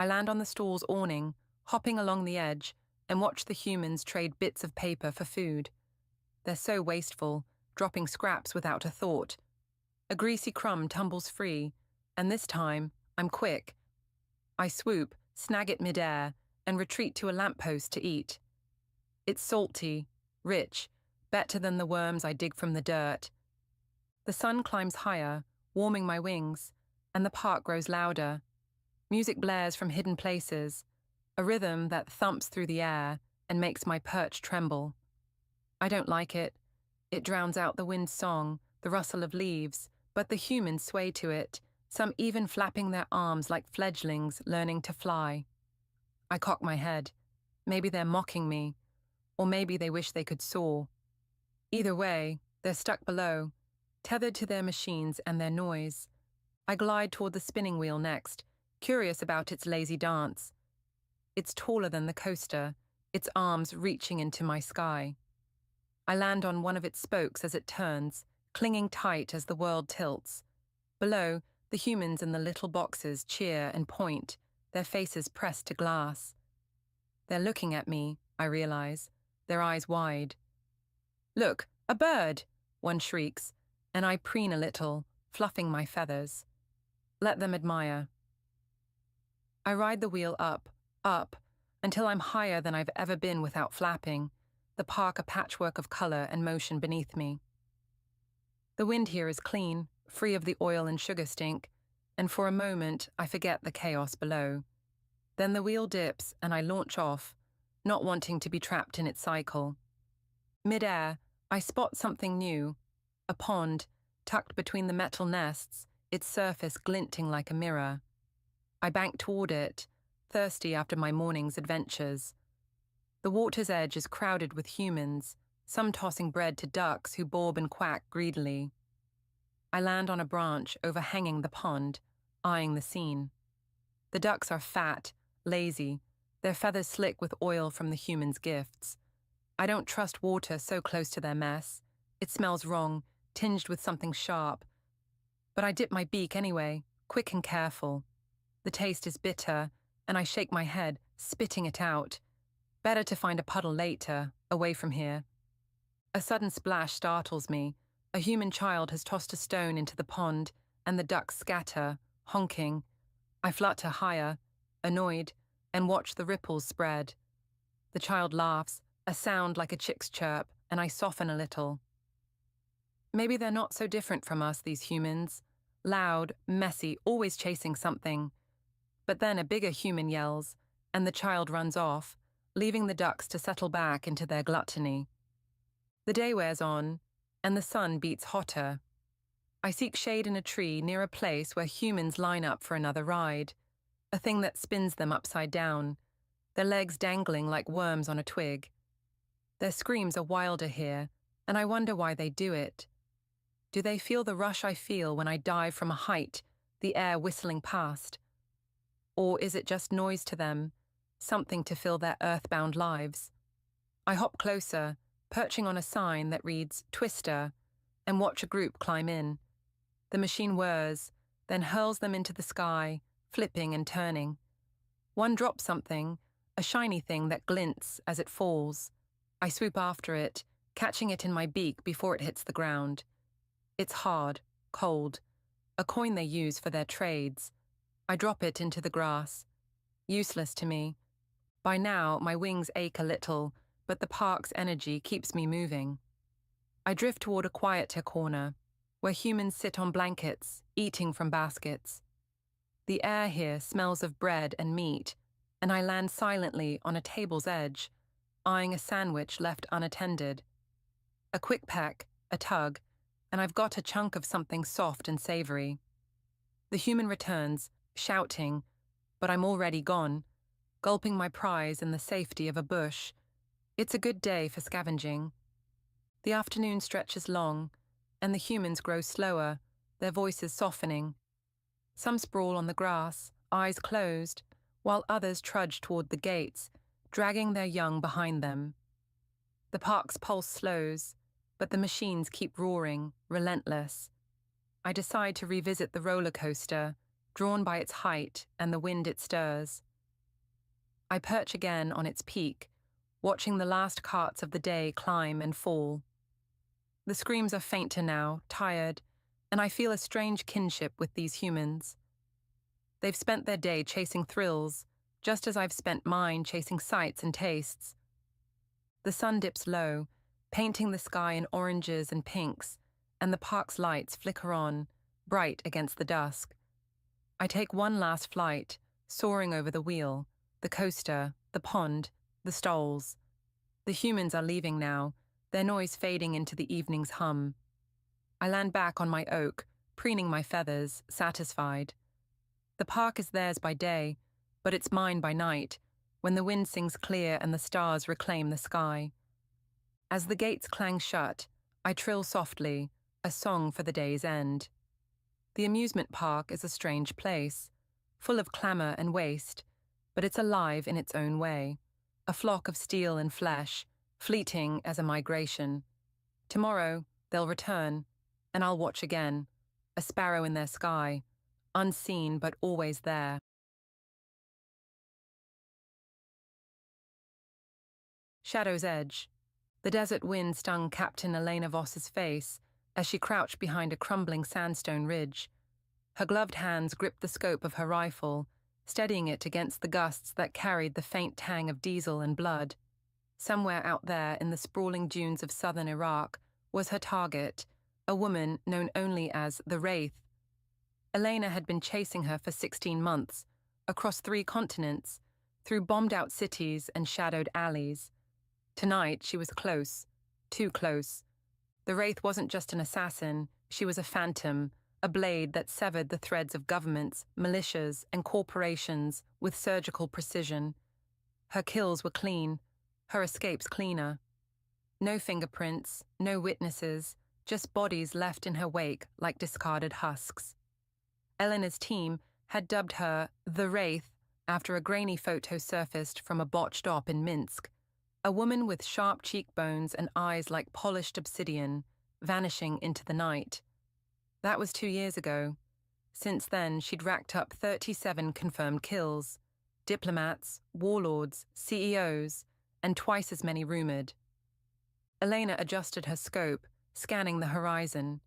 I land on the stall's awning, hopping along the edge, and watch the humans trade bits of paper for food. They're so wasteful, dropping scraps without a thought. A greasy crumb tumbles free, and this time, I'm quick. I swoop, snag it midair, and retreat to a lamppost to eat. It's salty, rich, better than the worms I dig from the dirt. The sun climbs higher, warming my wings, and the park grows louder. Music blares from hidden places, a rhythm that thumps through the air and makes my perch tremble. I don't like it. It drowns out the wind's song, the rustle of leaves, but the humans sway to it, some even flapping their arms like fledglings learning to fly. I cock my head. Maybe they're mocking me, or maybe they wish they could soar. Either way, they're stuck below, tethered to their machines and their noise. I glide toward the spinning wheel next, curious about its lazy dance. It's taller than the coaster, its arms reaching into my sky. I land on one of its spokes as it turns, clinging tight as the world tilts. Below, the humans in the little boxes cheer and point, their faces pressed to glass. They're looking at me, I realize, their eyes wide. "Look, a bird!" one shrieks, and I preen a little, fluffing my feathers. Let them admire. I ride the wheel up, until I'm higher than I've ever been without flapping, the park a patchwork of color and motion beneath me. The wind here is clean, free of the oil and sugar stink, and for a moment I forget the chaos below. Then the wheel dips and I launch off, not wanting to be trapped in its cycle. Mid-air, I spot something new, a pond, tucked between the metal nests, its surface glinting like a mirror. I bank toward it, thirsty after my morning's adventures. The water's edge is crowded with humans, some tossing bread to ducks who bob and quack greedily. I land on a branch overhanging the pond, eyeing the scene. The ducks are fat, lazy, their feathers slick with oil from the humans' gifts. I don't trust water so close to their mess. It smells wrong, tinged with something sharp. But I dip my beak anyway, quick and careful. The taste is bitter, and I shake my head, spitting it out. Better to find a puddle later, away from here. A sudden splash startles me. A human child has tossed a stone into the pond, and the ducks scatter, honking. I flutter higher, annoyed, and watch the ripples spread. The child laughs, a sound like a chick's chirp, and I soften a little. Maybe they're not so different from us, these humans. Loud, messy, always chasing something. But then a bigger human yells, and the child runs off, leaving the ducks to settle back into their gluttony. The day wears on, and the sun beats hotter. I seek shade in a tree near a place where humans line up for another ride, a thing that spins them upside down, their legs dangling like worms on a twig. Their screams are wilder here, and I wonder why they do it. Do they feel the rush I feel when I dive from a height, the air whistling past? Or is it just noise to them, something to fill their earthbound lives? I hop closer, perching on a sign that reads "Twister," and watch a group climb in. The machine whirs, then hurls them into the sky, flipping and turning. One drops something, a shiny thing that glints as it falls. I swoop after it, catching it in my beak before it hits the ground. It's hard, cold, a coin they use for their trades. I drop it into the grass. Useless to me. By now, my wings ache a little, but the park's energy keeps me moving. I drift toward a quieter corner, where humans sit on blankets, eating from baskets. The air here smells of bread and meat, and I land silently on a table's edge, eyeing a sandwich left unattended. A quick peck, a tug, and I've got a chunk of something soft and savory. The human returns, shouting, but I'm already gone, gulping my prize in the safety of a bush. It's a good day for scavenging. The afternoon stretches long, and the humans grow slower, their voices softening. Some sprawl on the grass, eyes closed, while others trudge toward the gates, dragging their young behind them. The park's pulse slows, but the machines keep roaring, relentless. I decide to revisit the roller coaster, drawn by its height and the wind it stirs. I perch again on its peak, watching the last carts of the day climb and fall. The screams are fainter now, tired, and I feel a strange kinship with these humans. They've spent their day chasing thrills, just as I've spent mine chasing sights and tastes. The sun dips low, painting the sky in oranges and pinks, and the park's lights flicker on, bright against the dusk. I take one last flight, soaring over the wheel, the coaster, the pond, the stalls. The humans are leaving now, their noise fading into the evening's hum. I land back on my oak, preening my feathers, satisfied. The park is theirs by day, but it's mine by night, when the wind sings clear and the stars reclaim the sky. As the gates clang shut, I trill softly, a song for the day's end. The amusement park is a strange place, full of clamour and waste, but it's alive in its own way, a flock of steel and flesh, fleeting as a migration. Tomorrow, they'll return, and I'll watch again, a sparrow in their sky, unseen but always there. Shadow's Edge. The desert wind stung Captain Elena Voss's face as she crouched behind a crumbling sandstone ridge. Her gloved hands gripped the scope of her rifle, steadying it against the gusts that carried the faint tang of diesel and blood. Somewhere out there in the sprawling dunes of southern Iraq was her target, a woman known only as the Wraith. Elena had been chasing her for 16 months, across 3 continents, through bombed-out cities and shadowed alleys. Tonight, she was close, too close. The Wraith wasn't just an assassin, she was a phantom, a blade that severed the threads of governments, militias, and corporations with surgical precision. Her kills were clean, her escapes cleaner. No fingerprints, no witnesses, just bodies left in her wake like discarded husks. Elena's team had dubbed her the Wraith after a grainy photo surfaced from a botched op in Minsk, a woman with sharp cheekbones and eyes like polished obsidian, vanishing into the night. That was 2 years ago. Since then, she'd racked up 37 confirmed kills, diplomats, warlords, CEOs, and twice as many rumored. Elena adjusted her scope, scanning the horizon.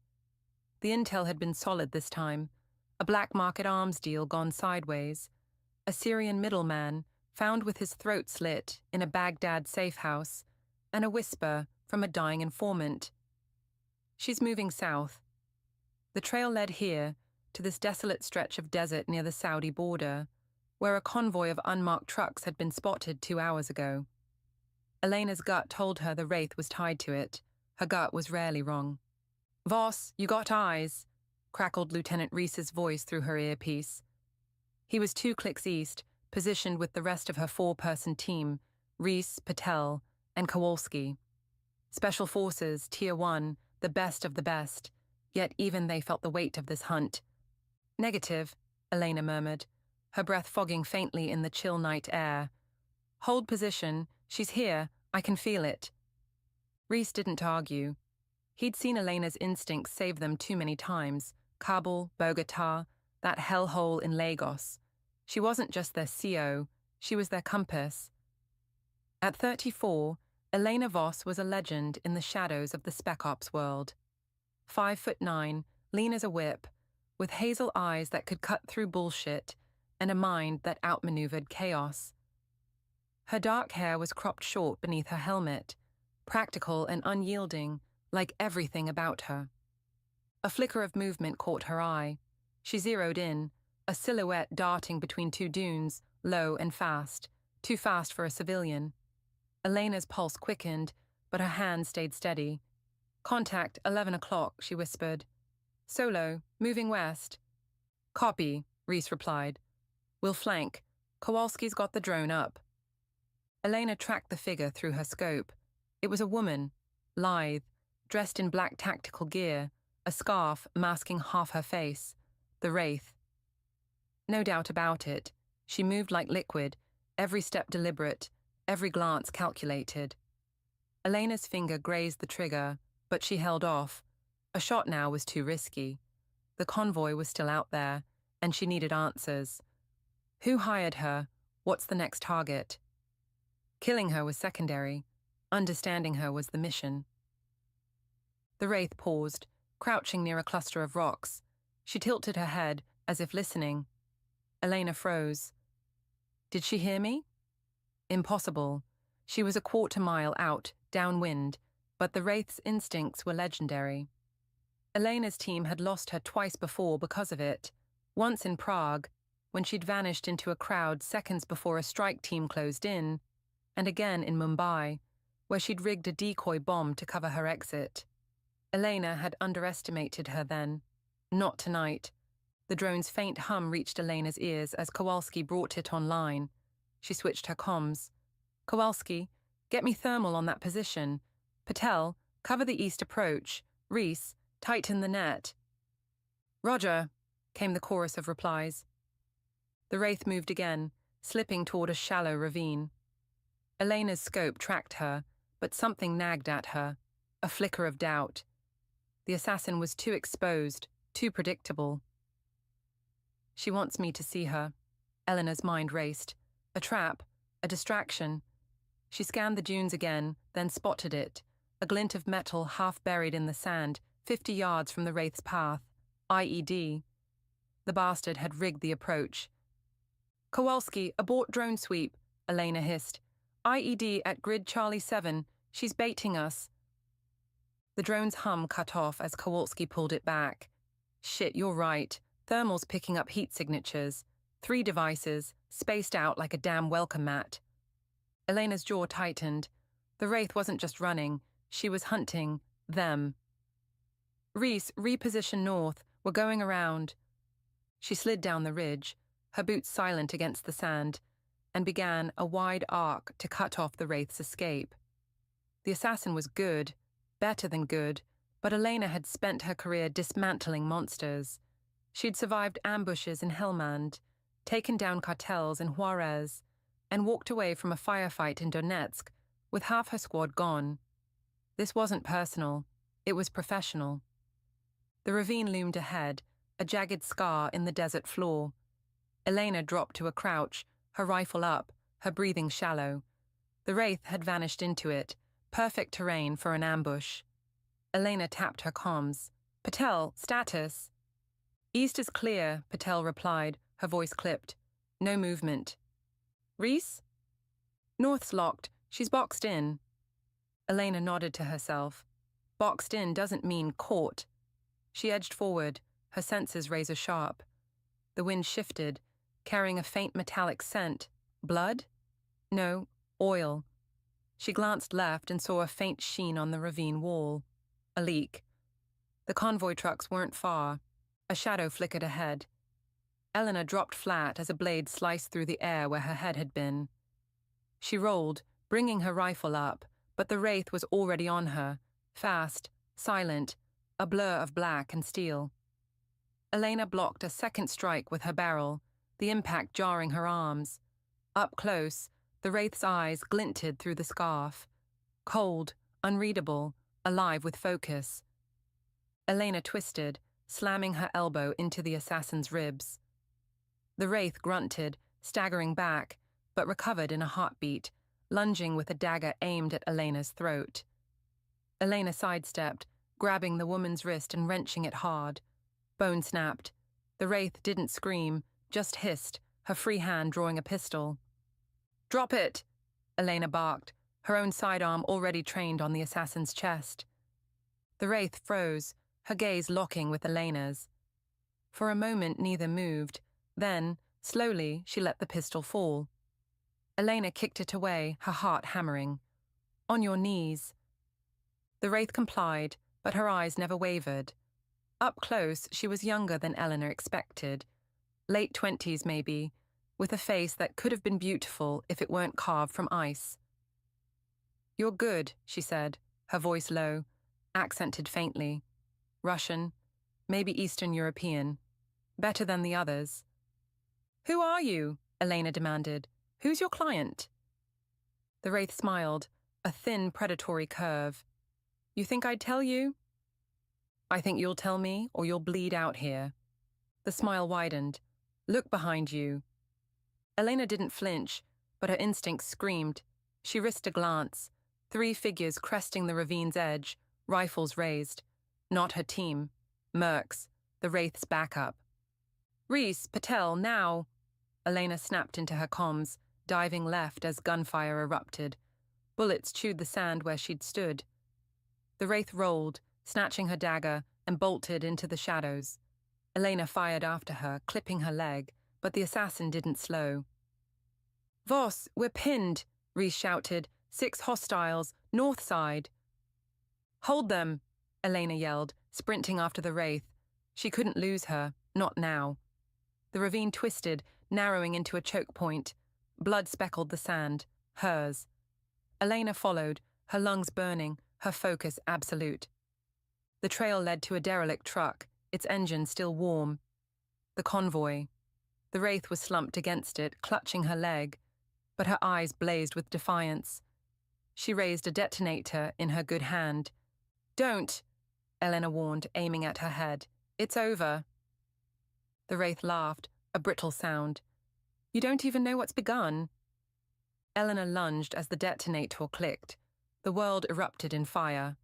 The intel had been solid this time, a black market arms deal gone sideways, a Syrian middleman found with his throat slit in a Baghdad safe house, and a whisper from a dying informant. She's moving south. The trail led here, to this desolate stretch of desert near the Saudi border, where a convoy of unmarked trucks had been spotted 2 hours ago. Elena's gut told her the Wraith was tied to it. Her gut was rarely wrong. "Voss, you got eyes," crackled Lieutenant Reese's voice through her earpiece. He was 2 clicks east, positioned with the rest of her 4-person team, Reese, Patel, and Kowalski. Special Forces, Tier 1, the best of the best, yet even they felt the weight of this hunt. "Negative," Elena murmured, her breath fogging faintly in the chill night air. "Hold position, she's here, I can feel it." Reese didn't argue. He'd seen Elena's instincts save them too many times, Kabul, Bogota, that hellhole in Lagos. She wasn't just their CO, she was their compass. At 34, Elena Voss was a legend in the shadows of the Spec Ops world. 5'9", lean as a whip, with hazel eyes that could cut through bullshit, and a mind that outmaneuvered chaos. Her dark hair was cropped short beneath her helmet, practical and unyielding, like everything about her. A flicker of movement caught her eye. She zeroed in, a silhouette darting between 2 dunes, low and fast, too fast for a civilian. Elena's pulse quickened, but her hand stayed steady. "Contact, 11 o'clock, she whispered. "Solo, moving west." "Copy," Reese replied. "We'll flank. Kowalski's got the drone up." Elena tracked the figure through her scope. It was a woman, lithe, dressed in black tactical gear, a scarf masking half her face, the Wraith. No doubt about it, she moved like liquid, every step deliberate, every glance calculated. Elena's finger grazed the trigger, but she held off. A shot now was too risky. The convoy was still out there, and she needed answers. Who hired her? What's the next target? Killing her was secondary. Understanding her was the mission. The Wraith paused, crouching near a cluster of rocks. She tilted her head, as if listening. Elena froze. Did she hear me? Impossible. She was a quarter-mile out, downwind, but the Wraith's instincts were legendary. Elena's team had lost her twice before because of it. Once in Prague, when she'd vanished into a crowd seconds before a strike team closed in, and again in Mumbai, where she'd rigged a decoy bomb to cover her exit. Elena had underestimated her then. Not tonight. The drone's faint hum reached Elena's ears as Kowalski brought it online. She switched her comms. Kowalski, get me thermal on that position. Patel, cover the east approach. Reese, tighten the net. Roger, came the chorus of replies. The Wraith moved again, slipping toward a shallow ravine. Elena's scope tracked her, but something nagged at her, a flicker of doubt. The assassin was too exposed, too predictable. She wants me to see her. Elena's mind raced. A trap, a distraction. She scanned the dunes again, then spotted it, a glint of metal half buried in the sand, 50 yards from the Wraith's path. IED. The bastard had rigged the approach. Kowalski, abort drone sweep, Elena hissed. IED at grid Charlie 7. She's baiting us. The drone's hum cut off as Kowalski pulled it back. Shit, you're right. Thermal's picking up heat signatures. 3 devices, spaced out like a damn welcome mat. Elena's jaw tightened. The Wraith wasn't just running, she was hunting them. Reese, reposition north. We're going around. She slid down the ridge, her boots silent against the sand, and began a wide arc to cut off the Wraith's escape. The assassin was good, better than good, but Elena had spent her career dismantling monsters. She'd survived ambushes in Helmand, taken down cartels in Juarez, and walked away from a firefight in Donetsk with half her squad gone. This wasn't personal, it was professional. The ravine loomed ahead, a jagged scar in the desert floor. Elena dropped to a crouch, her rifle up, her breathing shallow. The Wraith had vanished into it, perfect terrain for an ambush. Elena tapped her comms. Patel, status. East is clear, Patel replied, her voice clipped. No movement. Reese? North's locked. She's boxed in. Elena nodded to herself. Boxed in doesn't mean caught. She edged forward, her senses razor sharp. The wind shifted, carrying a faint metallic scent. Blood? No, oil. She glanced left and saw a faint sheen on the ravine wall. A leak. The convoy trucks weren't far. A shadow flickered ahead. Elena dropped flat as a blade sliced through the air where her head had been. She rolled, bringing her rifle up, but the Wraith was already on her, fast, silent, a blur of black and steel. Elena blocked a second strike with her barrel, the impact jarring her arms. Up close, the Wraith's eyes glinted through the scarf. Cold, unreadable, alive with focus. Elena twisted, slamming her elbow into the assassin's ribs. The Wraith grunted, staggering back, but recovered in a heartbeat, lunging with a dagger aimed at Elena's throat. Elena sidestepped, grabbing the woman's wrist and wrenching it hard. Bone snapped. The Wraith didn't scream, just hissed, her free hand drawing a pistol. Drop it! Elena barked, her own sidearm already trained on the assassin's chest. The Wraith froze, her gaze locking with Elena's. For a moment neither moved, then, slowly, she let the pistol fall. Elena kicked it away, her heart hammering. On your knees. The Wraith complied, but her eyes never wavered. Up close, she was younger than Eleanor expected. Late 20s, maybe, with a face that could have been beautiful if it weren't carved from ice. You're good, she said, her voice low, accented faintly. Russian, maybe Eastern European. Better than the others. Who are you? Elena demanded. Who's your client? The Wraith smiled, a thin, predatory curve. You think I'd tell you? I think you'll tell me, or you'll bleed out here. The smile widened. Look behind you. Elena didn't flinch, but her instincts screamed. She risked a glance. 3 figures cresting the ravine's edge, rifles raised. Not her team. Mercs, the Wraith's backup. "Reese, Patel, now!" Elena snapped into her comms, diving left as gunfire erupted. Bullets chewed the sand where she'd stood. The Wraith rolled, snatching her dagger, and bolted into the shadows. Elena fired after her, clipping her leg, but the assassin didn't slow. "Voss, we're pinned," Reese shouted. 6 hostiles, north side. "Hold them," Elena yelled, sprinting after the Wraith. She couldn't lose her, not now. The ravine twisted, narrowing into a choke point. Blood speckled the sand, hers. Elena followed, her lungs burning, her focus absolute. The trail led to a derelict truck, its engine still warm. The convoy. The Wraith was slumped against it, clutching her leg, but her eyes blazed with defiance. She raised a detonator in her good hand. "Don't," Elena warned, aiming at her head. "It's over." The Wraith laughed, a brittle sound. "You don't even know what's begun." Elena lunged as the detonator clicked. The world erupted in fire.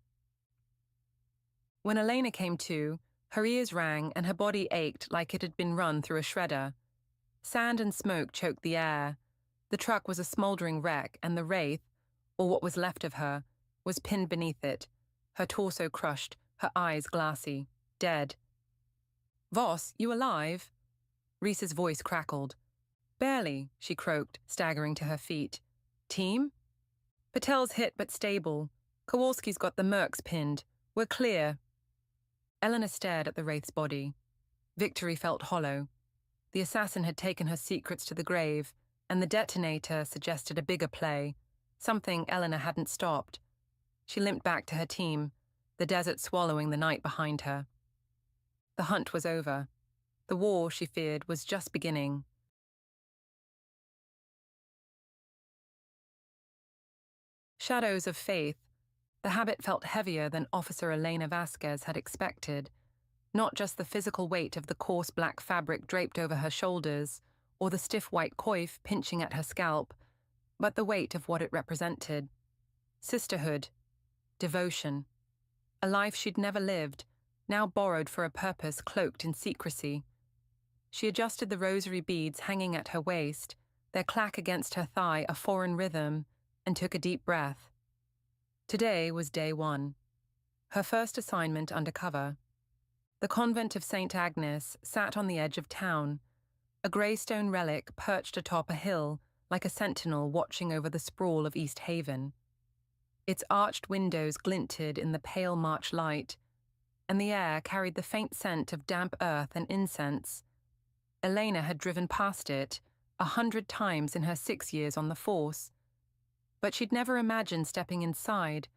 When Elena came to, her ears rang and her body ached like it had been run through a shredder. Sand and smoke choked the air. The truck was a smouldering wreck, and the Wraith, or what was left of her, was pinned beneath it, her torso crushed, her eyes glassy, dead. "Voss, you alive?" Reese's voice crackled. "Barely," she croaked, staggering to her feet. "Team?" "Patel's hit but stable. Kowalski's got the mercs pinned. We're clear." Elena stared at the Wraith's body. Victory felt hollow. The assassin had taken her secrets to the grave, and the detonator suggested a bigger play, something Elena hadn't stopped. She limped back to her team, the desert swallowing the night behind her. The hunt was over. The war, she feared, was just beginning. Shadows of faith. The habit felt heavier than Officer Elena Vasquez had expected. Not just the physical weight of the coarse black fabric draped over her shoulders, or the stiff white coif pinching at her scalp, but the weight of what it represented. Sisterhood. Devotion. A life she'd never lived, now borrowed for a purpose cloaked in secrecy. She adjusted the rosary beads hanging at her waist, their clack against her thigh a foreign rhythm, and took a deep breath. Today was day 1. Her first assignment undercover. The convent of St. Agnes sat on the edge of town, a grey stone relic perched atop a hill like a sentinel watching over the sprawl of East Haven. Its arched windows glinted in the pale March light, and the air carried the faint scent of damp earth and incense. Elena had driven past it 100 times in her 6 years on the force, but she'd never imagined stepping inside,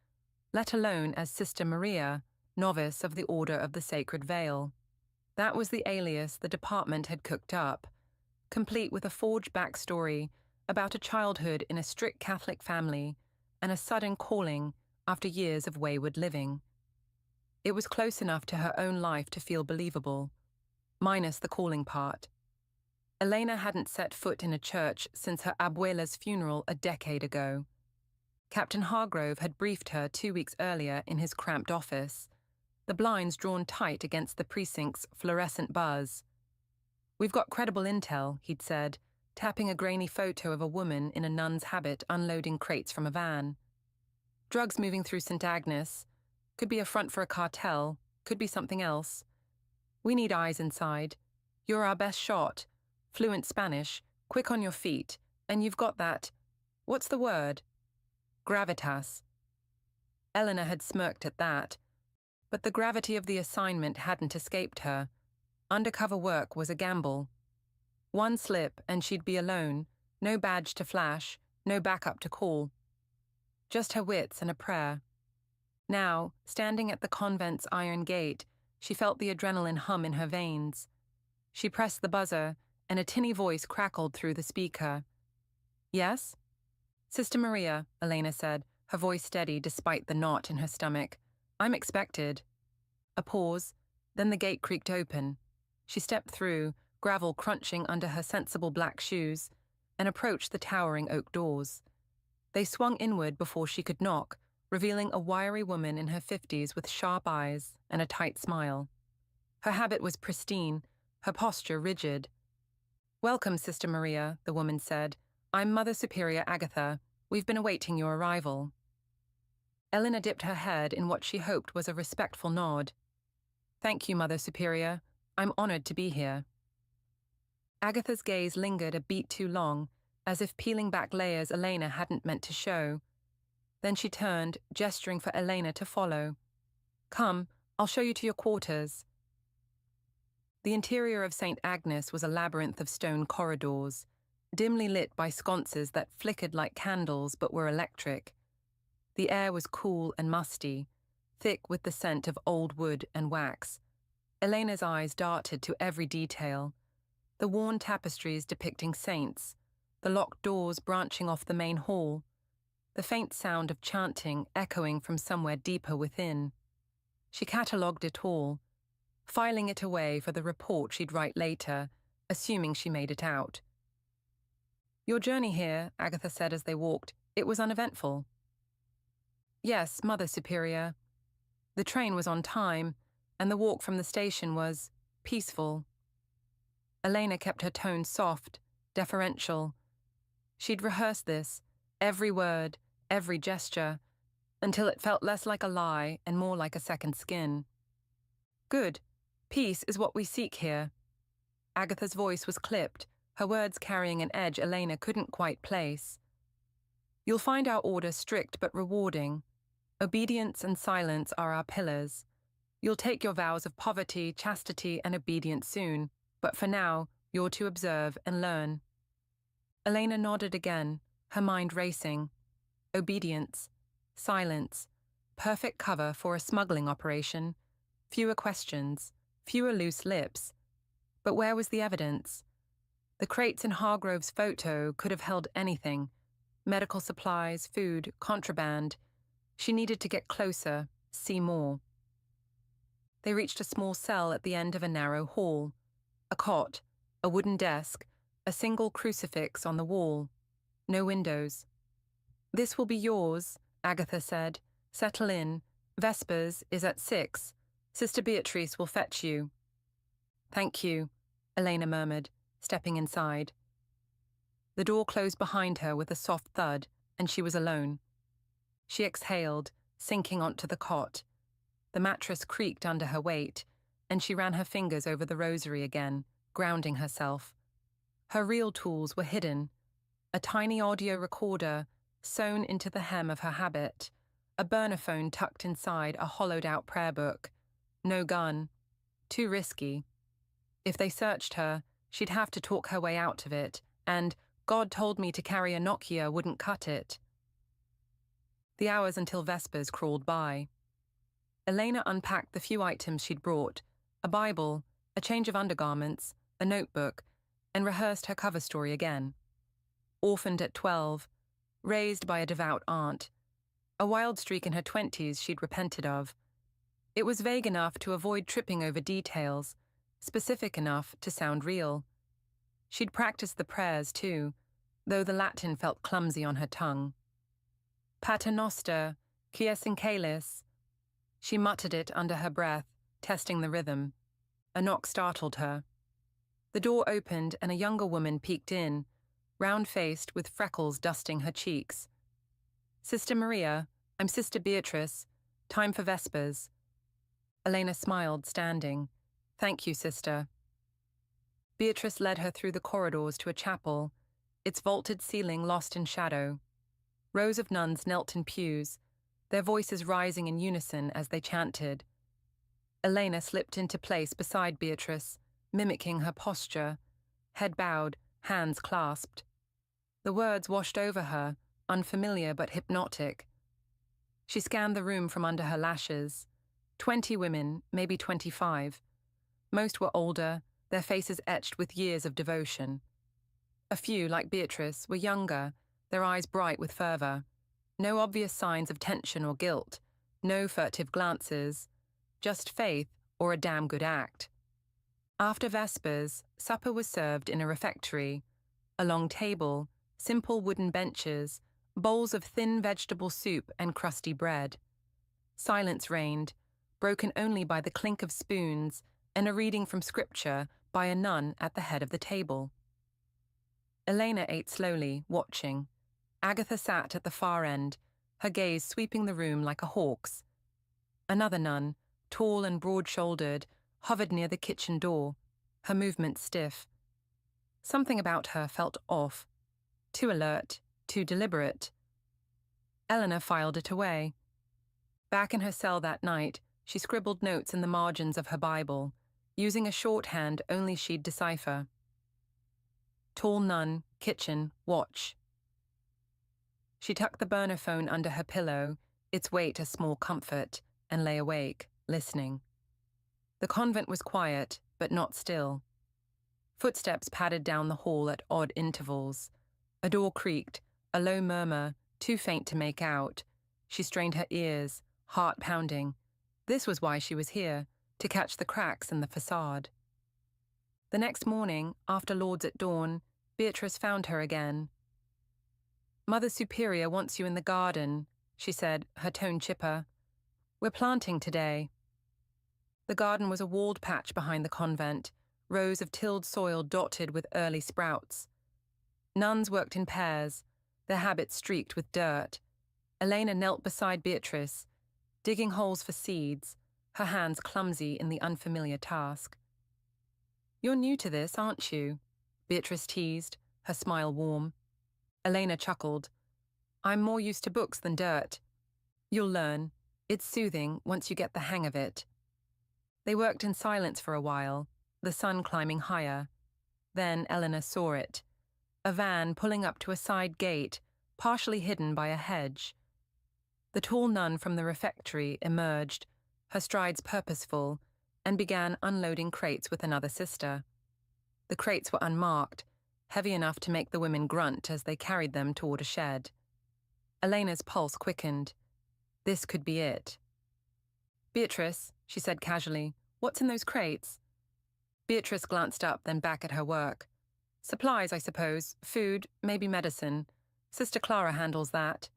let alone as Sister Maria, novice of the Order of the Sacred Veil. That was the alias the department had cooked up, complete with a forged backstory about a childhood in a strict Catholic family and a sudden calling after years of wayward living. It was close enough to her own life to feel believable, minus the calling part. Elena hadn't set foot in a church since her abuela's funeral a decade ago. Captain Hargrove had briefed her 2 weeks earlier in his cramped office, the blinds drawn tight against the precinct's fluorescent buzz. "We've got credible intel," he'd said, tapping a grainy photo of a woman in a nun's habit unloading crates from a van. "Drugs moving through St. Agnes. Could be a front for a cartel, could be something else. We need eyes inside. You're our best shot. Fluent Spanish, quick on your feet, and you've got that, what's the word? Gravitas." Elena had smirked at that, but the gravity of the assignment hadn't escaped her. Undercover work was a gamble. One slip and she'd be alone, no badge to flash, no backup to call. Just her wits and a prayer. Now, standing at the convent's iron gate, she felt the adrenaline hum in her veins. She pressed the buzzer, and a tinny voice crackled through the speaker. "Yes?" "Sister Maria," Elena said, her voice steady despite the knot in her stomach. "I'm expected." A pause, then the gate creaked open. She stepped through, gravel crunching under her sensible black shoes. and approached the towering oak doors. They swung inward before she could knock, revealing a wiry woman in her 50s with sharp eyes and a tight smile. Her habit was pristine, her posture rigid. "Welcome, Sister Maria," the woman said. "I'm Mother Superior Agatha. We've been awaiting your arrival." Elena dipped her head in what she hoped was a respectful nod. "Thank you, Mother Superior. I'm honored to be here." Agatha's gaze lingered a beat too long, as if peeling back layers Elena hadn't meant to show. Then she turned, gesturing for Elena to follow. "Come, I'll show you to your quarters." The interior of St. Agnes was a labyrinth of stone corridors, dimly lit by sconces that flickered like candles but were electric. The air was cool and musty, thick with the scent of old wood and wax. Elena's eyes darted to every detail: the worn tapestries depicting saints, the locked doors branching off the main hall, the faint sound of chanting echoing from somewhere deeper within. She catalogued it all, filing it away for the report she'd write later, assuming she made it out. "Your journey here," Agatha said as they walked, "it was uneventful." "Yes, Mother Superior. The train was on time, and the walk from the station was peaceful." Elena kept her tone soft, deferential. She'd rehearsed this, every word, every gesture, until it felt less like a lie and more like a second skin. "Good. Peace is what we seek here." Agatha's voice was clipped, her words carrying an edge Elena couldn't quite place. "You'll find our order strict but rewarding. Obedience and silence are our pillars. You'll take your vows of poverty, chastity, and obedience soon, but for now, you're to observe and learn." Elena nodded again, her mind racing. Obedience, silence, perfect cover for a smuggling operation, fewer questions, fewer loose lips. But where was the evidence? The crates in Hargrove's photo could have held anything: medical supplies, food, contraband. She needed to get closer, see more. They reached a small cell at the end of a narrow hall. A cot, a wooden desk, a single crucifix on the wall. No windows. "This will be yours," Agatha said. "Settle in. Vespers is at 6. Sister Beatrice will fetch you." "Thank you," Elena murmured, stepping inside. The door closed behind her with a soft thud, and she was alone. She exhaled, sinking onto the cot. The mattress creaked under her weight, and she ran her fingers over the rosary again, grounding herself. Her real tools were hidden: a tiny audio recorder sewn into the hem of her habit, a burner phone tucked inside a hollowed-out prayer book. No gun. Too risky. If they searched her, she'd have to talk her way out of it, and "God told me to carry a Nokia" wouldn't cut it. The hours until Vespers crawled by. Elena unpacked the few items she'd brought: a Bible, a change of undergarments, a notebook, and rehearsed her cover story again. Orphaned at 12, raised by a devout aunt. A wild streak in her 20s she'd repented of. It was vague enough to avoid tripping over details, specific enough to sound real. She'd practiced the prayers too, though the Latin felt clumsy on her tongue. "Pater Noster, qui es in caelis." She muttered it under her breath, testing the rhythm. A knock startled her. The door opened and a younger woman peeked in, round-faced with freckles dusting her cheeks. "Sister Maria, I'm Sister Beatrice. Time for Vespers." Elena smiled, standing. "Thank you, sister." Beatrice led her through the corridors to a chapel, its vaulted ceiling lost in shadow. Rows of nuns knelt in pews, their voices rising in unison as they chanted. Elena slipped into place beside Beatrice, mimicking her posture, head bowed, hands clasped. The words washed over her, unfamiliar but hypnotic. She scanned the room from under her lashes. 20 women, maybe 25. Most were older, their faces etched with years of devotion. A few, like Beatrice, were younger, their eyes bright with fervor. No obvious signs of tension or guilt, no furtive glances, just faith or a damn good act. After Vespers, supper was served in a refectory, A long table, simple wooden benches, bowls of thin vegetable soup and crusty bread. Silence reigned, broken only by the clink of spoons and a reading from scripture by a nun at the head of the table. Elena ate slowly, watching. Agatha sat at the far end, her gaze sweeping the room like a hawk's. Another nun, tall and broad-shouldered, hovered near the kitchen door, her movements stiff. Something about her felt off, too alert, too deliberate. Eleanor filed it away. Back in her cell that night, she scribbled notes in the margins of her Bible, using a shorthand only she'd decipher. Tall nun, kitchen, watch. She tucked the burner phone under her pillow, its weight a small comfort, and lay awake, listening. The convent was quiet, but not still. Footsteps padded down the hall at odd intervals. A door creaked, a low murmur, too faint to make out. She strained her ears, heart pounding. This was why she was here, to catch the cracks in the facade. The next morning, after Lord's at dawn, Beatrice found her again. "Mother Superior wants you in the garden," she said, her tone chipper. "We're planting today." The garden was a walled patch behind the convent, rows of tilled soil dotted with early sprouts. Nuns worked in pairs, their habits streaked with dirt. Elena knelt beside Beatrice, digging holes for seeds, her hands clumsy in the unfamiliar task. "You're new to this, aren't you?" Beatrice teased, her smile warm. Elena chuckled. "I'm more used to books than dirt. You'll learn. It's soothing once you get the hang of it." They worked in silence for a while, the sun climbing higher. Then Eleanor saw it. A van pulling up to a side gate, partially hidden by a hedge. The tall nun from the refectory emerged, her strides purposeful, and began unloading crates with another sister. The crates were unmarked, heavy enough to make the women grunt as they carried them toward a shed. Elena's pulse quickened. This could be it. "Beatrice," she said casually, "what's in those crates?" Beatrice glanced up, then back at her work. "Supplies, I suppose. Food, maybe medicine. Sister Clara handles that."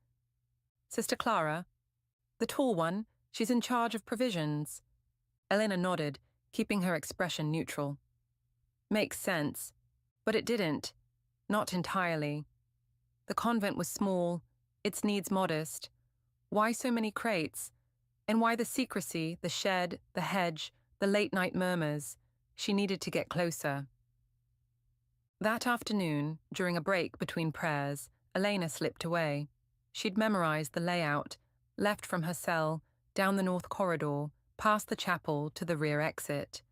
"Sister Clara?" "The tall one. She's in charge of provisions." Elena nodded, keeping her expression neutral. "Makes sense. But it didn't. Not entirely. The convent was small, its needs modest. Why so many crates? And why the secrecy, the shed, the hedge, the late-night murmurs? She needed to get closer. That afternoon, during a break between prayers, Elena slipped away. She'd memorized the layout, left from her cell, down the north corridor, past the chapel to the rear exit.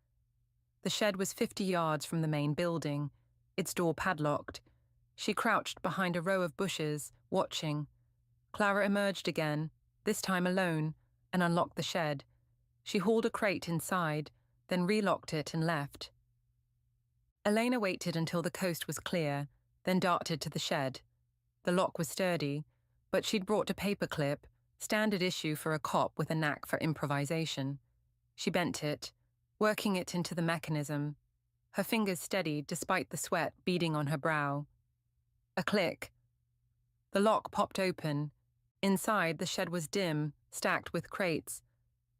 The shed was 50 yards from the main building, its door padlocked. She crouched behind a row of bushes, watching. Clara emerged again, this time alone, and unlocked the shed. She hauled a crate inside, then relocked it and left. Elena waited until the coast was clear, then darted to the shed. The lock was sturdy, but she'd brought a paperclip, standard issue for a cop with a knack for improvisation. She bent it, working it into the mechanism. Her fingers steadied despite the sweat beading on her brow. A click. The lock popped open. Inside, the shed was dim, stacked with crates.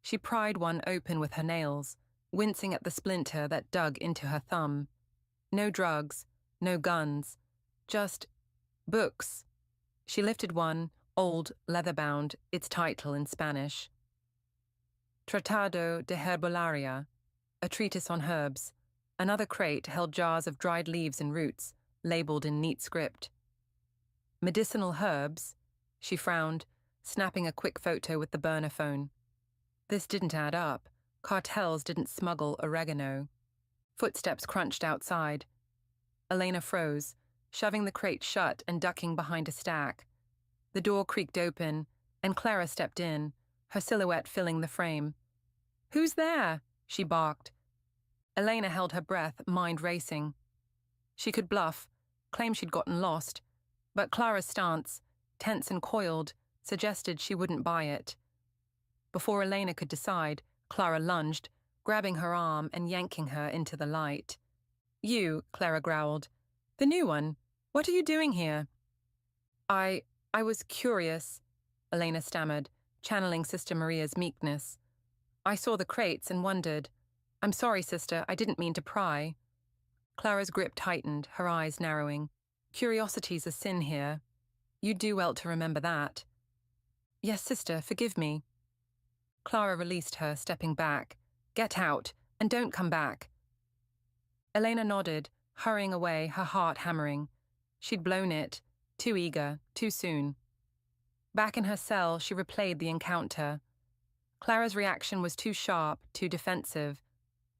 She pried one open with her nails, wincing at the splinter that dug into her thumb. No drugs, no guns, just books. She lifted one, old, leather-bound, its title in Spanish. Tratado de Herbolaria, a treatise on herbs. Another crate held jars of dried leaves and roots, labeled in neat script. Medicinal herbs, she frowned, snapping a quick photo with the burner phone. This didn't add up. Cartels didn't smuggle oregano. Footsteps crunched outside. Elena froze, shoving the crate shut and ducking behind a stack. The door creaked open, and Clara stepped in, her silhouette filling the frame. "Who's there?" she barked. Elena held her breath, mind racing. She could bluff, claim she'd gotten lost, but Clara's stance, tense and coiled, suggested she wouldn't buy it. Before Elena could decide, Clara lunged, grabbing her arm and yanking her into the light. "You," Clara growled. "The new one. What are you doing here? I was curious, Elena stammered, channeling Sister Maria's meekness. I saw the crates and wondered. I'm sorry, sister, I didn't mean to pry. Clara's grip tightened, her eyes narrowing. Curiosity's a sin here. You'd do well to remember that. Yes, sister, forgive me. Clara released her, stepping back. Get out, and don't come back. Elena nodded, hurrying away, her heart hammering. She'd blown it, too eager, too soon. Back in her cell, she replayed the encounter. Clara's reaction was too sharp, too defensive.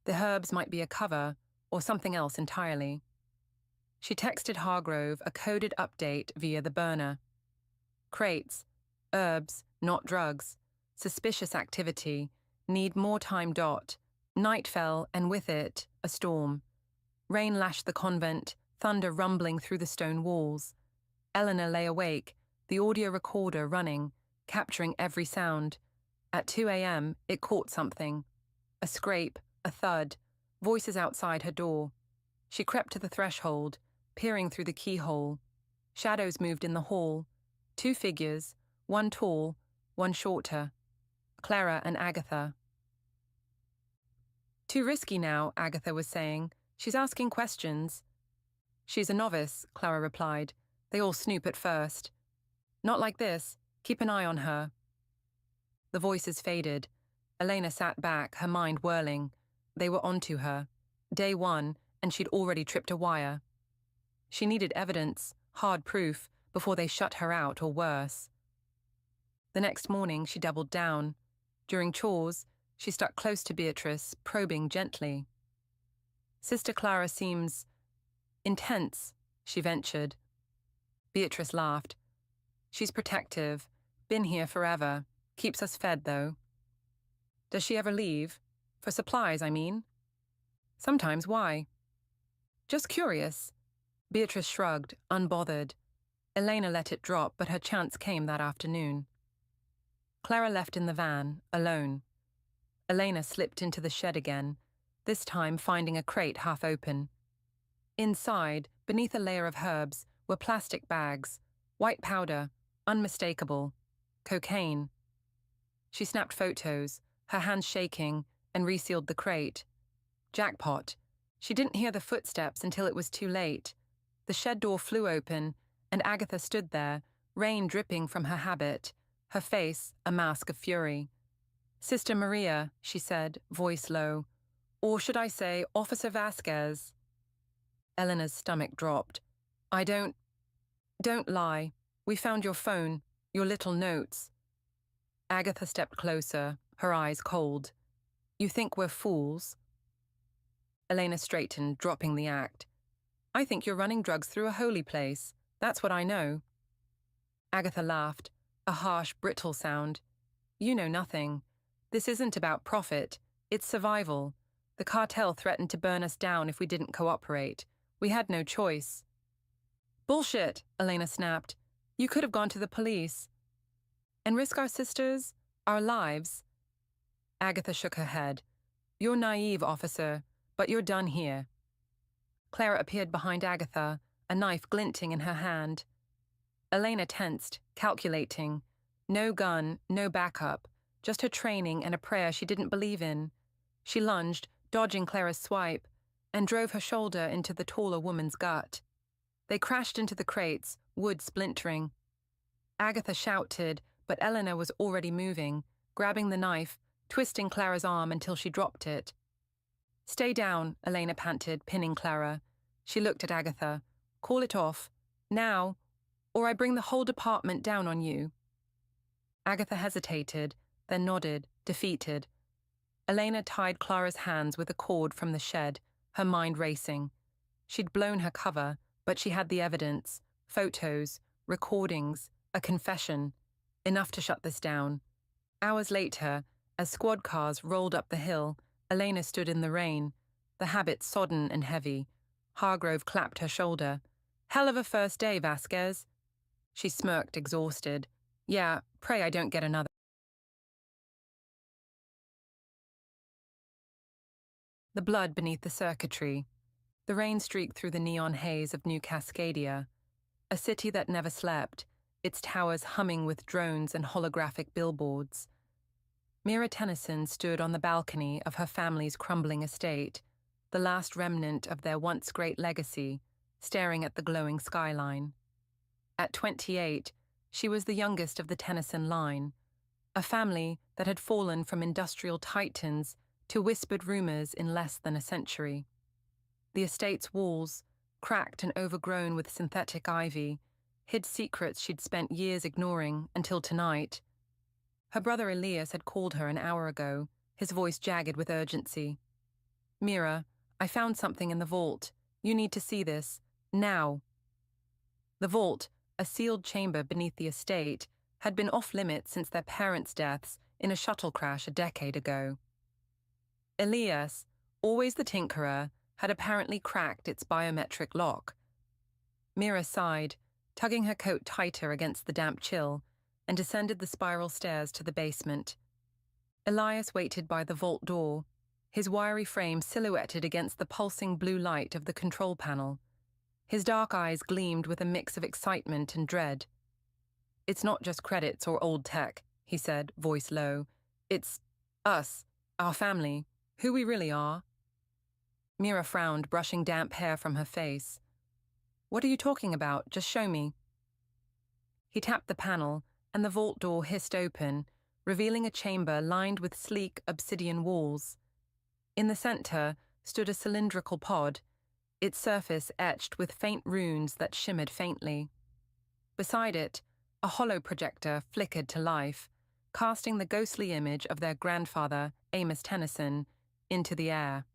The herbs might be a cover, or something else entirely. She texted Hargrove a coded update via the burner. Crates, herbs, not drugs. Suspicious activity. Need more time. Night fell, and with it, a storm. Rain lashed the convent, thunder rumbling through the stone walls. Eleanor lay awake, the audio recorder running, capturing every sound. At 2 a.m., it caught something. A scrape, a thud, voices outside her door. She crept to the threshold, peering through the keyhole. Shadows moved in the hall. 2 figures, one tall, one shorter. Clara and Agatha. Too risky now, Agatha was saying. She's asking questions. She's a novice, Clara replied. They all snoop at first. Not like this. Keep an eye on her. The voices faded. Elena sat back, her mind whirling. They were onto her. Day 1, and she'd already tripped a wire. She needed evidence, hard proof, before they shut her out or worse. The next morning, she doubled down. During chores, she stuck close to Beatrice, probing gently. Sister Clara seems intense, she ventured. Beatrice laughed. She's protective, been here forever, keeps us fed, though. Does she ever leave? For supplies, I mean. Sometimes. Why? Just curious. Beatrice shrugged, unbothered. Elena let it drop, but her chance came that afternoon. Clara left in the van, alone. Elena slipped into the shed again, this time finding a crate half open. Inside, beneath a layer of herbs, were plastic bags, white powder, unmistakable, cocaine. She snapped photos, her hands shaking, and resealed the crate. Jackpot. She didn't hear the footsteps until it was too late. The shed door flew open, and Agatha stood there, rain dripping from her habit, her face a mask of fury. Sister Maria, she said, voice low. Or should I say, Officer Vasquez? Eleanor's stomach dropped. Don't lie. We found your phone, your little notes. Agatha stepped closer, her eyes cold. You think we're fools? Elena straightened, dropping the act. I think you're running drugs through a holy place. That's what I know. Agatha laughed, a harsh, brittle sound. You know nothing. This isn't about profit. It's survival. The cartel threatened to burn us down if we didn't cooperate. We had no choice. Bullshit, Elena snapped. You could have gone to the police. And risk our sisters, our lives? Agatha shook her head. You're naive, officer, but you're done here. Clara appeared behind Agatha, a knife glinting in her hand. Elena tensed, calculating. No gun, no backup, just her training and a prayer she didn't believe in. She lunged, dodging Clara's swipe, and drove her shoulder into the taller woman's gut. They crashed into the crates, wood splintering. Agatha shouted, but Eleanor was already moving, grabbing the knife, twisting Clara's arm until she dropped it. Stay down, Elena panted, pinning Clara. She looked at Agatha. Call it off. Now, or I bring the whole department down on you. Agatha hesitated, then nodded, defeated. Elena tied Clara's hands with a cord from the shed, her mind racing. She'd blown her cover, but she had the evidence, photos, recordings, a confession, enough to shut this down. Hours later, as squad cars rolled up the hill, Elena stood in the rain, the habit sodden and heavy. Hargrove clapped her shoulder. Hell of a first day, Vasquez. She smirked, exhausted. Yeah, pray I don't get another. The blood beneath the circuitry. The rain streaked through the neon haze of New Cascadia. A city that never slept, its towers humming with drones and holographic billboards. Mira Tennyson stood on the balcony of her family's crumbling estate, the last remnant of their once great legacy, staring at the glowing skyline. At 28, she was the youngest of the Tennyson line, a family that had fallen from industrial titans to whispered rumors in less than a century. The estate's walls, cracked and overgrown with synthetic ivy, hid secrets she'd spent years ignoring until tonight. Her brother Elias had called her an hour ago, his voice jagged with urgency. "Mira, I found something in the vault. You need to see this. Now." The vault, a sealed chamber beneath the estate, had been off-limits since their parents' deaths in a shuttle crash a decade ago. Elias, always the tinkerer, had apparently cracked its biometric lock. Mira sighed, tugging her coat tighter against the damp chill, and descended the spiral stairs to the basement. Elias waited by the vault door, his wiry frame silhouetted against the pulsing blue light of the control panel. His dark eyes gleamed with a mix of excitement and dread. "It's not just credits or old tech," he said, voice low. "It's us, our family, who we really are." Mira frowned, brushing damp hair from her face. "What are you talking about? Just show me." He tapped the panel, and the vault door hissed open, revealing a chamber lined with sleek obsidian walls. In the center stood a cylindrical pod, its surface etched with faint runes that shimmered faintly. Beside it, a hollow projector flickered to life, casting the ghostly image of their grandfather, Amos Tennyson, into the air.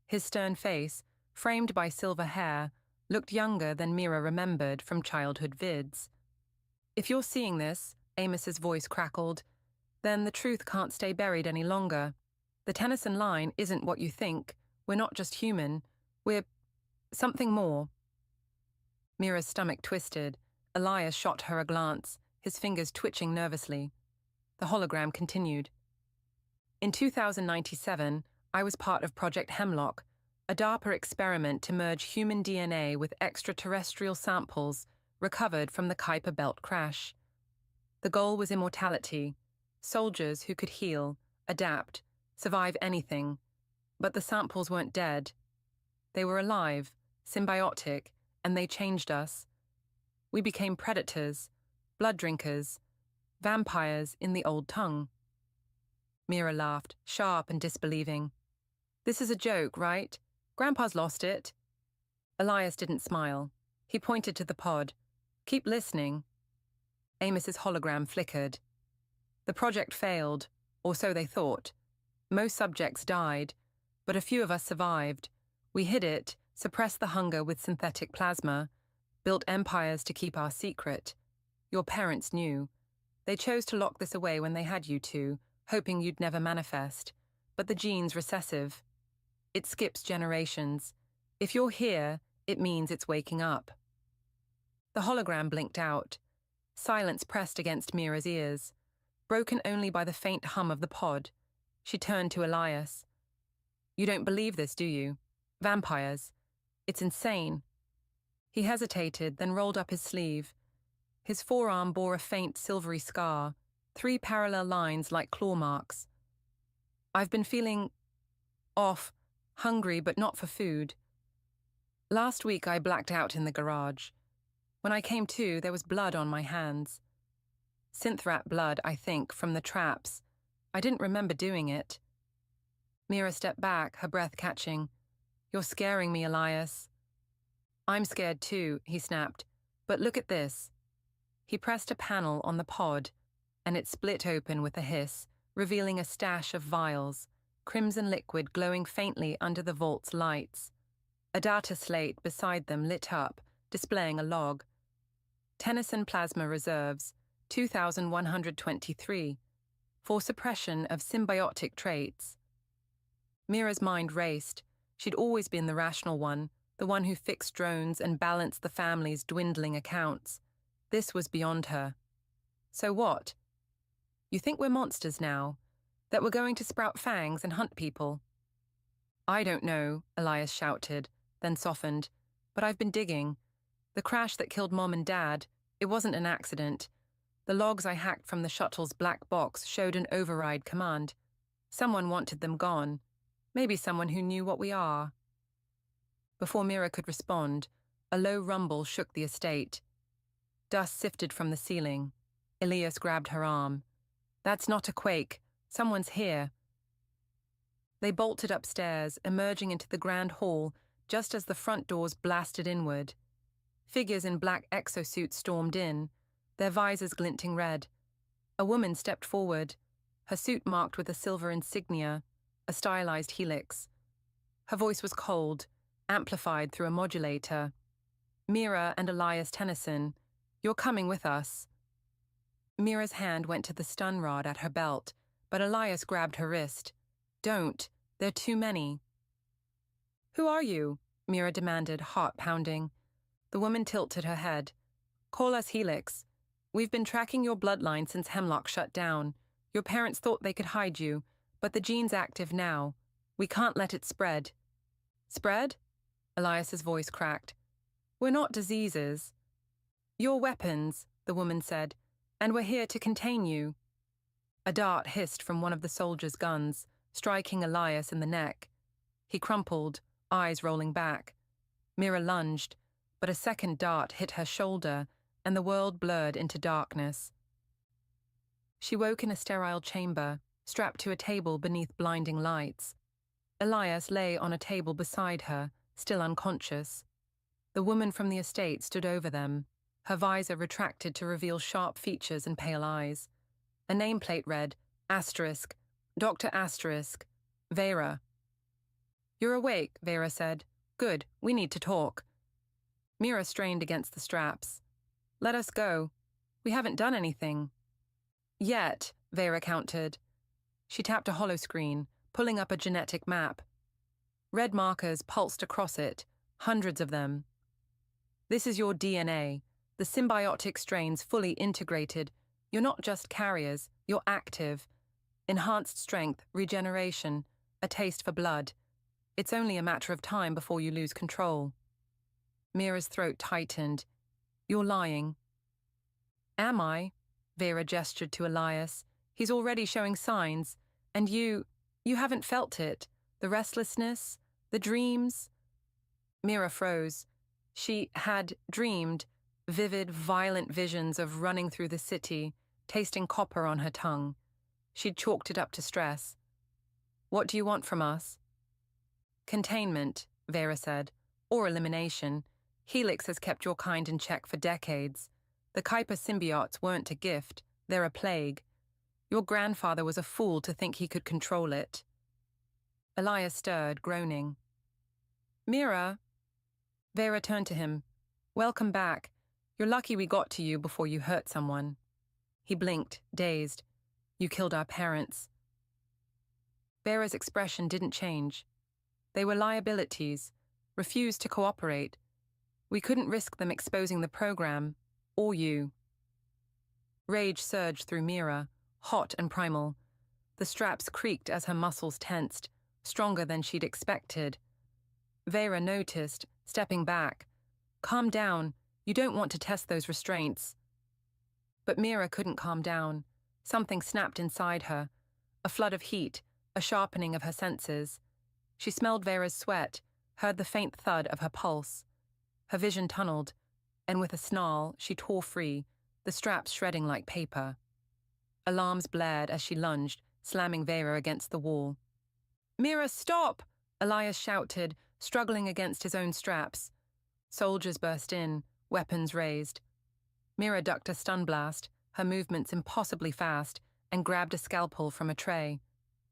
His stern face, framed by silver hair, looked younger than Mira remembered from childhood vids. "If you're seeing this," Amos's voice crackled, "then the truth can't stay buried any longer. The Tennyson line isn't what you think. We're not just human. We're something more." Mira's stomach twisted. Elias shot her a glance, his fingers twitching nervously. The hologram continued. "In 2097, I was part of Project Hemlock, a DARPA experiment to merge human DNA with extraterrestrial samples recovered from the Kuiper Belt crash. The goal was immortality, soldiers who could heal, adapt, survive anything. But the samples weren't dead. They were alive, symbiotic, and they changed us. We became predators, blood drinkers, vampires in the old tongue." Mira laughed, sharp and disbelieving. "This is a joke, right? Grandpa's lost it." Elias didn't smile. He pointed to the pod. "Keep listening." Amos's hologram flickered. "The project failed, or so they thought. Most subjects died, but a few of us survived. We hid it, suppressed the hunger with synthetic plasma, built empires to keep our secret. Your parents knew. They chose to lock this away when they had you two, hoping you'd never manifest. But the gene's recessive. It skips generations. If you're here, it means it's waking up." The hologram blinked out. Silence pressed against Mira's ears, broken only by the faint hum of the pod. She turned to Elias. "You don't believe this, do you? Vampires. It's insane." He hesitated, then rolled up his sleeve. His forearm bore a faint silvery scar, 3 parallel lines like claw marks. "I've been feeling off, hungry but not for food. Last week I blacked out in the garage. When I came to, there was blood on my hands. Synthrat blood, I think, from the traps. I didn't remember doing it." Mira stepped back, her breath catching. "You're scaring me, Elias." "I'm scared too," he snapped. "But look at this." He pressed a panel on the pod, and it split open with a hiss, revealing a stash of vials, crimson liquid glowing faintly under the vault's lights. A data slate beside them lit up, displaying a log. "Tennyson Plasma Reserves, 2123, for suppression of symbiotic traits." Mira's mind raced. She'd always been the rational one, the one who fixed drones and balanced the family's dwindling accounts. This was beyond her. "So what? You think we're monsters now? That we're going to sprout fangs and hunt people?" "I don't know," Elias shouted, then softened. "But I've been digging. The crash that killed Mom and Dad, it wasn't an accident. The logs I hacked from the shuttle's black box showed an override command. Someone wanted them gone. Maybe someone who knew what we are. Before Mira could respond, a low rumble shook the estate. Dust sifted from the ceiling. Elias grabbed her arm. "That's not a quake. Someone's here." They bolted upstairs, emerging into the grand hall just as the front doors blasted inward. Figures in black exosuits stormed in, their visors glinting red. A woman stepped forward, her suit marked with a silver insignia, a stylized helix. Her voice was cold, amplified through a modulator. "Mira and Elias Tennyson, you're coming with us." Mira's hand went to the stun rod at her belt, but Elias grabbed her wrist. "Don't. There are too many." "Who are you?" Mira demanded, heart pounding. The woman tilted her head. "Call us Helix. We've been tracking your bloodline since Hemlock shut down. Your parents thought they could hide you, but the gene's active now. We can't let it spread." "Spread?" Elias's voice cracked. "We're not diseases." "You're weapons," the woman said, "and we're here to contain you." A dart hissed from one of the soldiers' guns, striking Elias in the neck. He crumpled, eyes rolling back. Mira lunged, but a second dart hit her shoulder, and the world blurred into darkness. She woke in a sterile chamber, strapped to a table beneath blinding lights. Elias lay on a table beside her, still unconscious. The woman from the estate stood over them, her visor retracted to reveal sharp features and pale eyes. A nameplate read, Asterisk, Dr. Asterisk, Vera. "You're awake," Vera said. "Good, we need to talk." Mira strained against the straps. "Let us go. We haven't done anything." "Yet," Vera countered. She tapped a holoscreen, pulling up a genetic map. Red markers pulsed across it, hundreds of them. "This is your DNA, the symbiotic strains fully integrated. You're not just carriers, you're active. Enhanced strength, regeneration, a taste for blood. It's only a matter of time before you lose control." Mira's throat tightened. "You're lying." "Am I?" Vera gestured to Elias. "He's already showing signs. And you haven't felt it. The restlessness, the dreams." Mira froze. She had dreamed, vivid, violent visions of running through the city, tasting copper on her tongue. She'd chalked it up to stress. "What do you want from us?" "Containment," Vera said, "or elimination. Helix has kept your kind in check for decades. The Kuiper symbiotes weren't a gift, they're a plague. Your grandfather was a fool to think he could control it." Elias stirred, groaning. "Mira." Vera turned to him. "Welcome back. You're lucky we got to you before you hurt someone." He blinked, dazed. "You killed our parents." Vera's expression didn't change. "They were liabilities, refused to cooperate. We couldn't risk them exposing the program, or you." Rage surged through Mira, hot and primal. The straps creaked as her muscles tensed, stronger than she'd expected. Vera noticed, stepping back. "Calm down. You don't want to test those restraints." But Mira couldn't calm down. Something snapped inside her. A flood of heat, a sharpening of her senses. She smelled Vera's sweat, heard the faint thud of her pulse. Her vision tunneled, and with a snarl, she tore free, the straps shredding like paper. Alarms blared as she lunged, slamming Vera against the wall. "Mira, stop!" Elias shouted, struggling against his own straps. Soldiers burst in, weapons raised. Mira ducked a stun blast, her movements impossibly fast, and grabbed a scalpel from a tray.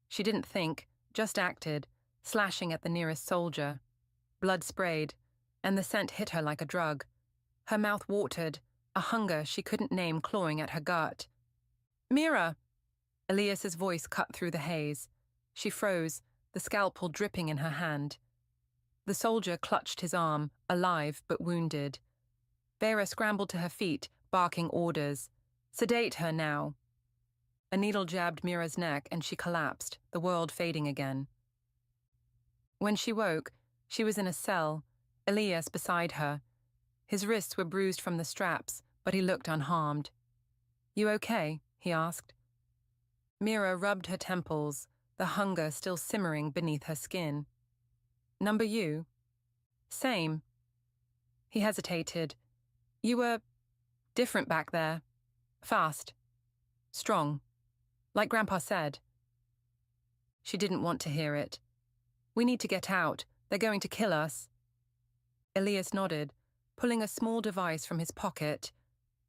She didn't think, just acted, slashing at the nearest soldier. Blood sprayed, and the scent hit her like a drug. Her mouth watered, a hunger she couldn't name clawing at her gut. "Mira!" Elias's voice cut through the haze. She froze, the scalpel dripping in her hand. The soldier clutched his arm, alive but wounded. Vera scrambled to her feet, barking orders. "Sedate her now." A needle jabbed Mira's neck and she collapsed, the world fading again. When she woke, she was in a cell, Elias beside her. His wrists were bruised from the straps, but he looked unharmed. "You okay?" he asked. Mira rubbed her temples, the hunger still simmering beneath her skin. "Number you?" "Same." He hesitated. "You were different back there. Fast. Strong. Like Grandpa said." She didn't want to hear it. "We need to get out. They're going to kill us." Elias nodded, pulling a small device from his pocket,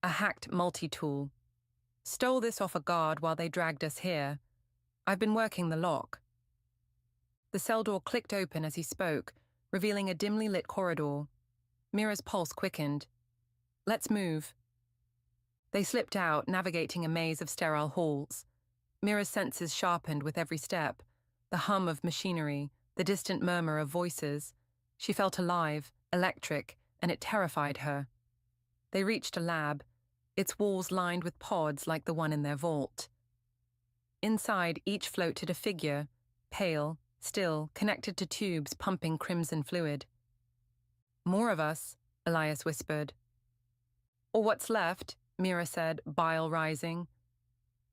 a hacked multi-tool. "Stole this off a guard while they dragged us here. I've been working the lock." The cell door clicked open as he spoke, revealing a dimly lit corridor. Mira's pulse quickened. "Let's move." They slipped out, navigating a maze of sterile halls. Mira's senses sharpened with every step, the hum of machinery, the distant murmur of voices. She felt alive, electric, and it terrified her. They reached a lab, its walls lined with pods like the one in their vault. Inside, each floated a figure, pale, still, connected to tubes pumping crimson fluid. "More of us," Elias whispered. "Or what's left," Mira said, bile rising.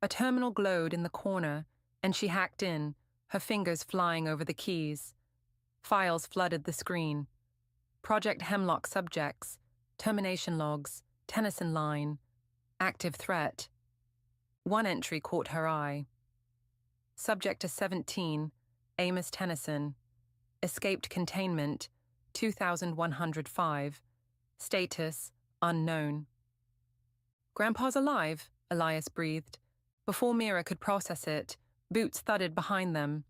A terminal glowed in the corner, and she hacked in, her fingers flying over the keys. Files flooded the screen. Project Hemlock subjects, termination logs, Tennyson line, active threat. One entry caught her eye. Subject to 17, Amos Tennyson. Escaped containment, 2105. Status, unknown. "Grandpa's alive," Elias breathed. Before Mira could process it, boots thudded behind them.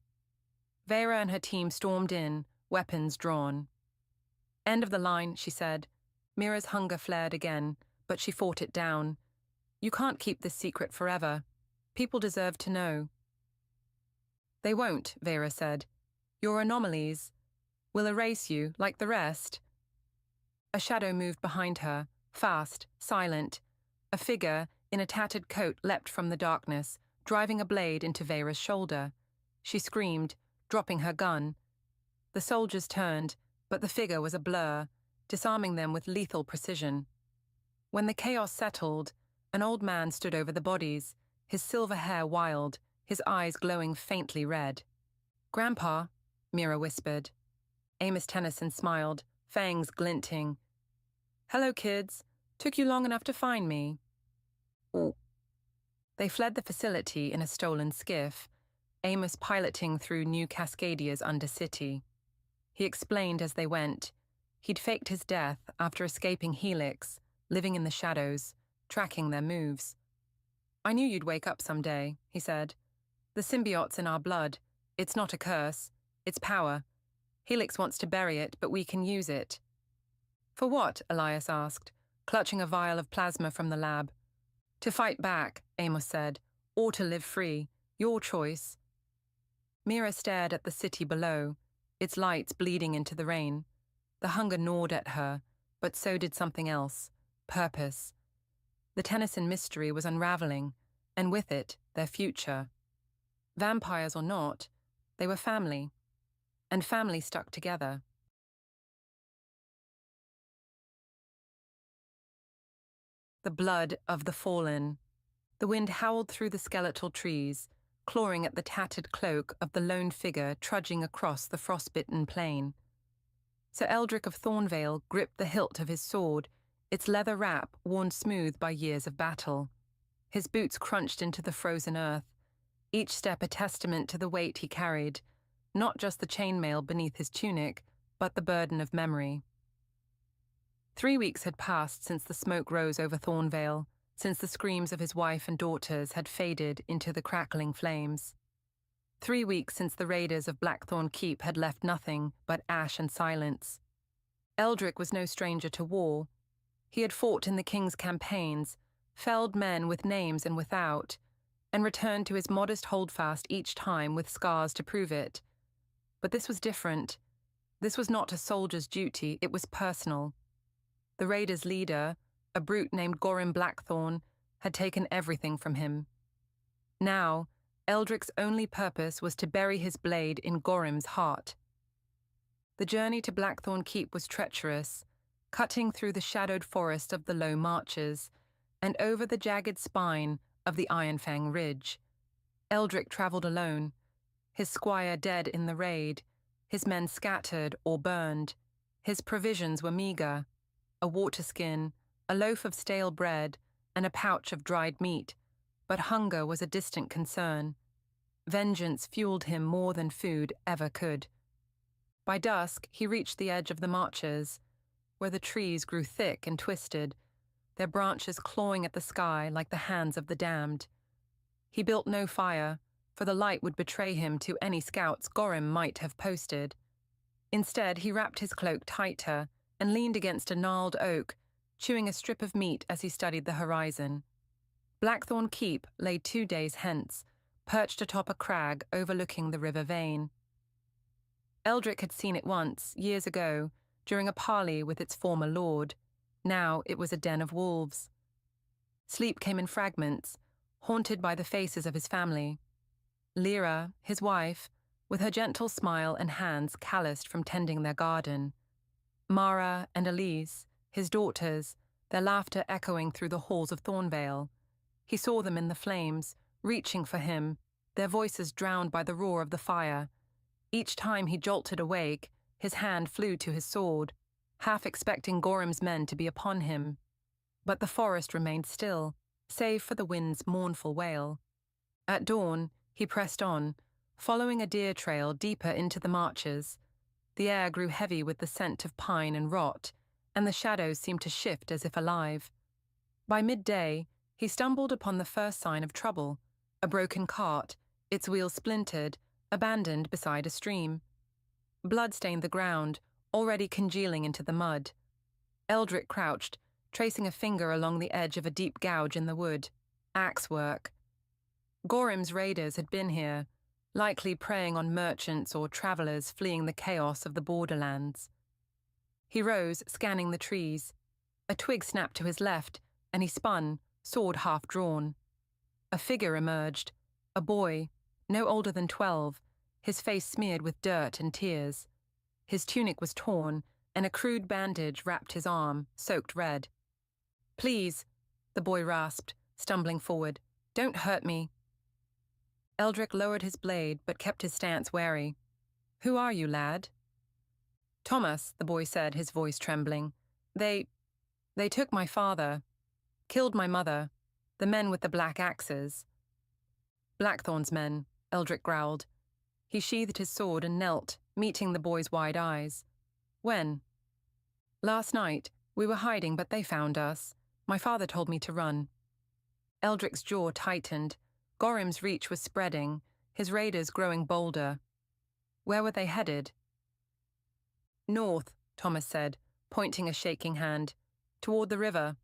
Vera and her team stormed in, weapons drawn. "End of the line," she said. Mira's hunger flared again, but she fought it down. "You can't keep this secret forever. People deserve to know." "They won't," Vera said. "You're anomalies. We'll erase you, like the rest." A shadow moved behind her, fast, silent. A figure, in a tattered coat, leapt from the darkness, driving a blade into Vera's shoulder. She screamed, dropping her gun. The soldiers turned, but the figure was a blur, disarming them with lethal precision. When the chaos settled, an old man stood over the bodies, his silver hair wild, his eyes glowing faintly red. "Grandpa," Mira whispered. Amos Tennyson smiled, fangs glinting. "Hello, kids. Took you long enough to find me?" "Oh." They fled the facility in a stolen skiff, Amos piloting through New Cascadia's undercity. He explained as they went. He'd faked his death after escaping Helix, living in the shadows, tracking their moves. "I knew you'd wake up someday," he said. "The symbiote's in our blood. It's not a curse. It's power. Helix wants to bury it, but we can use it." "For what?" Elias asked, clutching a vial of plasma from the lab. "To fight back," Amos said, "or to live free. Your choice." Mira stared at the city below, its lights bleeding into the rain. The hunger gnawed at her, but so did something else, purpose. The Tennyson mystery was unraveling, and with it, their future. Vampires or not, they were family, and family stuck together. The blood of the fallen. The wind howled through the skeletal trees, clawing at the tattered cloak of the lone figure trudging across the frostbitten plain. Sir Eldric of Thornvale gripped the hilt of his sword, its leather wrap worn smooth by years of battle. His boots crunched into the frozen earth, each step a testament to the weight he carried, not just the chainmail beneath his tunic, but the burden of memory. 3 weeks had passed since the smoke rose over Thornvale, since the screams of his wife and daughters had faded into the crackling flames. 3 weeks since the raiders of Blackthorn Keep had left nothing but ash and silence. Eldric was no stranger to war. He had fought in the king's campaigns, felled men with names and without, and returned to his modest holdfast each time with scars to prove it. But this was different. This was not a soldier's duty, it was personal. The raiders' leader, a brute named Gorim Blackthorn, had taken everything from him. Now, Eldric's only purpose was to bury his blade in Gorim's heart. The journey to Blackthorn Keep was treacherous, cutting through the shadowed forest of the low marches and over the jagged spine of the Ironfang Ridge. Eldrick travelled alone, his squire dead in the raid, his men scattered or burned. His provisions were meagre: a waterskin, a loaf of stale bread, and a pouch of dried meat, but hunger was a distant concern. Vengeance fueled him more than food ever could. By dusk, he reached the edge of the marches, where the trees grew thick and twisted, their branches clawing at the sky like the hands of the damned. He built no fire, for the light would betray him to any scouts Gorham might have posted. Instead, he wrapped his cloak tighter and leaned against a gnarled oak, chewing a strip of meat as he studied the horizon. Blackthorn Keep lay 2 days hence, perched atop a crag overlooking the River Vane. Eldrick had seen it once, years ago, during a parley with its former lord. Now it was a den of wolves. Sleep came in fragments, haunted by the faces of his family. Lyra, his wife, with her gentle smile and hands calloused from tending their garden. Mara and Elise, his daughters, their laughter echoing through the halls of Thornvale. He saw them in the flames, reaching for him, their voices drowned by the roar of the fire. Each time he jolted awake, his hand flew to his sword, half expecting Gorham's men to be upon him. But the forest remained still, save for the wind's mournful wail. At dawn, he pressed on, following a deer trail deeper into the marches. The air grew heavy with the scent of pine and rot, and the shadows seemed to shift as if alive. By midday, he stumbled upon the first sign of trouble: a broken cart, its wheels splintered, abandoned beside a stream. Blood stained the ground, already congealing into the mud. Eldrick crouched, tracing a finger along the edge of a deep gouge in the wood. Axe work. Gorham's raiders had been here, likely preying on merchants or travellers fleeing the chaos of the borderlands. He rose, scanning the trees. A twig snapped to his left, and he spun, sword half drawn. A figure emerged, a boy, no older than 12, his face smeared with dirt and tears. His tunic was torn, and a crude bandage wrapped his arm, soaked red. "Please," the boy rasped, stumbling forward. "Don't hurt me." Eldrick lowered his blade, but kept his stance wary. "Who are you, lad?" "Thomas," the boy said, his voice trembling. They took my father. Killed my mother. The men with the black axes." "Blackthorn's men," Eldrick growled. He sheathed his sword and knelt, meeting the boy's wide eyes. "When?" "Last night. We were hiding, but they found us. My father told me to run." Eldrick's jaw tightened. Gorham's reach was spreading, his raiders growing bolder. Where were they headed? "North," Thomas said, pointing a shaking hand. "Toward the river."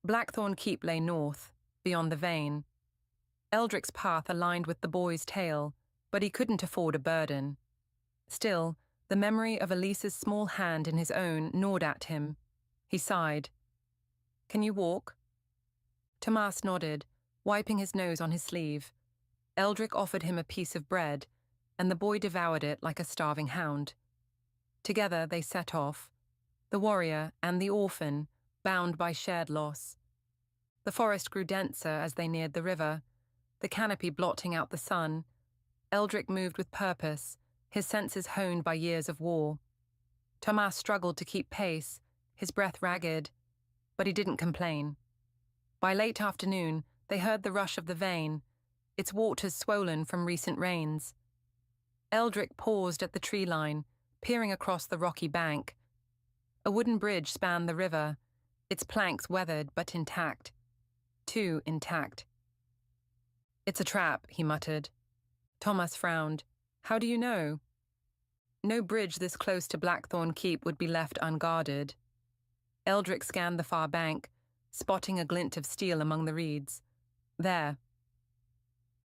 Blackthorn Keep lay north, beyond the Vane. Eldrick's path aligned with the boy's tale, but he couldn't afford a burden. Still, the memory of Elise's small hand in his own gnawed at him. He sighed. "Can you walk?" Tomas nodded, wiping his nose on his sleeve. Eldrick offered him a piece of bread, and the boy devoured it like a starving hound. Together they set off, the warrior and the orphan, bound by shared loss. The forest grew denser as they neared the river, the canopy blotting out the sun. Eldrick moved with purpose, his senses honed by years of war. Tomas struggled to keep pace, his breath ragged, but he didn't complain. By late afternoon, they heard the rush of the Vane, its waters swollen from recent rains. Eldrick paused at the tree line, peering across the rocky bank. A wooden bridge spanned the river, its planks weathered but intact. Too intact. "It's a trap," he muttered. Thomas frowned. "How do you know?" No bridge this close to Blackthorn Keep would be left unguarded. Eldrick scanned the far bank, spotting a glint of steel among the reeds. There.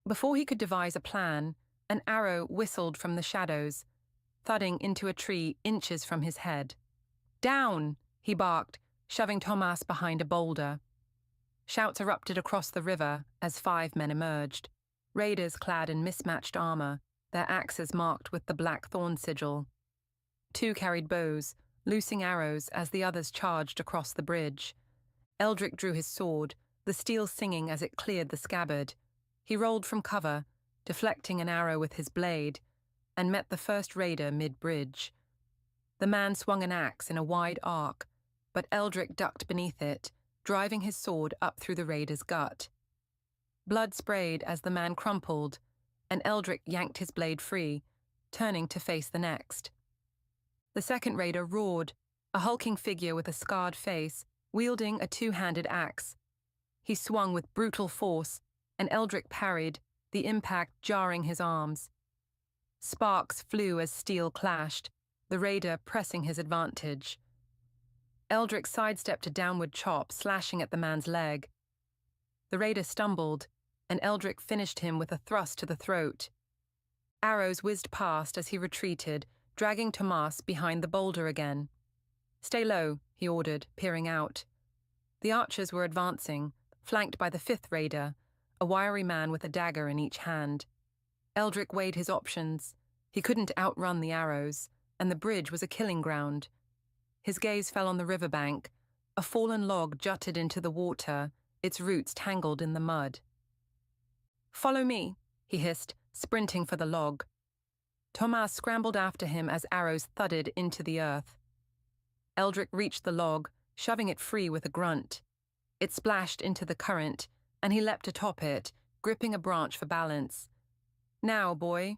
Before he could devise a plan, an arrow whistled from the shadows, thudding into a tree inches from his head. "Down!" he barked, shoving Tomas behind a boulder. Shouts erupted across the river as 5 men emerged, raiders clad in mismatched armor, their axes marked with the black thorn sigil. 2 carried bows, loosing arrows as the others charged across the bridge. Eldrick drew his sword, the steel singing as it cleared the scabbard. He rolled from cover, deflecting an arrow with his blade, and met the first raider mid-bridge. The man swung an axe in a wide arc, but Eldrick ducked beneath it, driving his sword up through the raider's gut. Blood sprayed as the man crumpled, and Eldrick yanked his blade free, turning to face the next. The second raider roared, a hulking figure with a scarred face, wielding a two-handed axe. He swung with brutal force, and Eldrick parried, the impact jarring his arms. Sparks flew as steel clashed, the raider pressing his advantage. Eldrick sidestepped a downward chop, slashing at the man's leg. The raider stumbled, and Eldrick finished him with a thrust to the throat. Arrows whizzed past as he retreated, dragging Tomas behind the boulder again. "Stay low," he ordered, peering out. The archers were advancing, flanked by the fifth raider, a wiry man with a dagger in each hand. Eldrick weighed his options. He couldn't outrun the arrows, and the bridge was a killing ground. His gaze fell on the riverbank. A fallen log jutted into the water, its roots tangled in the mud. "Follow me," he hissed, sprinting for the log. Tomas scrambled after him as arrows thudded into the earth. Eldrick reached the log, shoving it free with a grunt. It splashed into the current, and he leapt atop it, gripping a branch for balance. "Now, boy."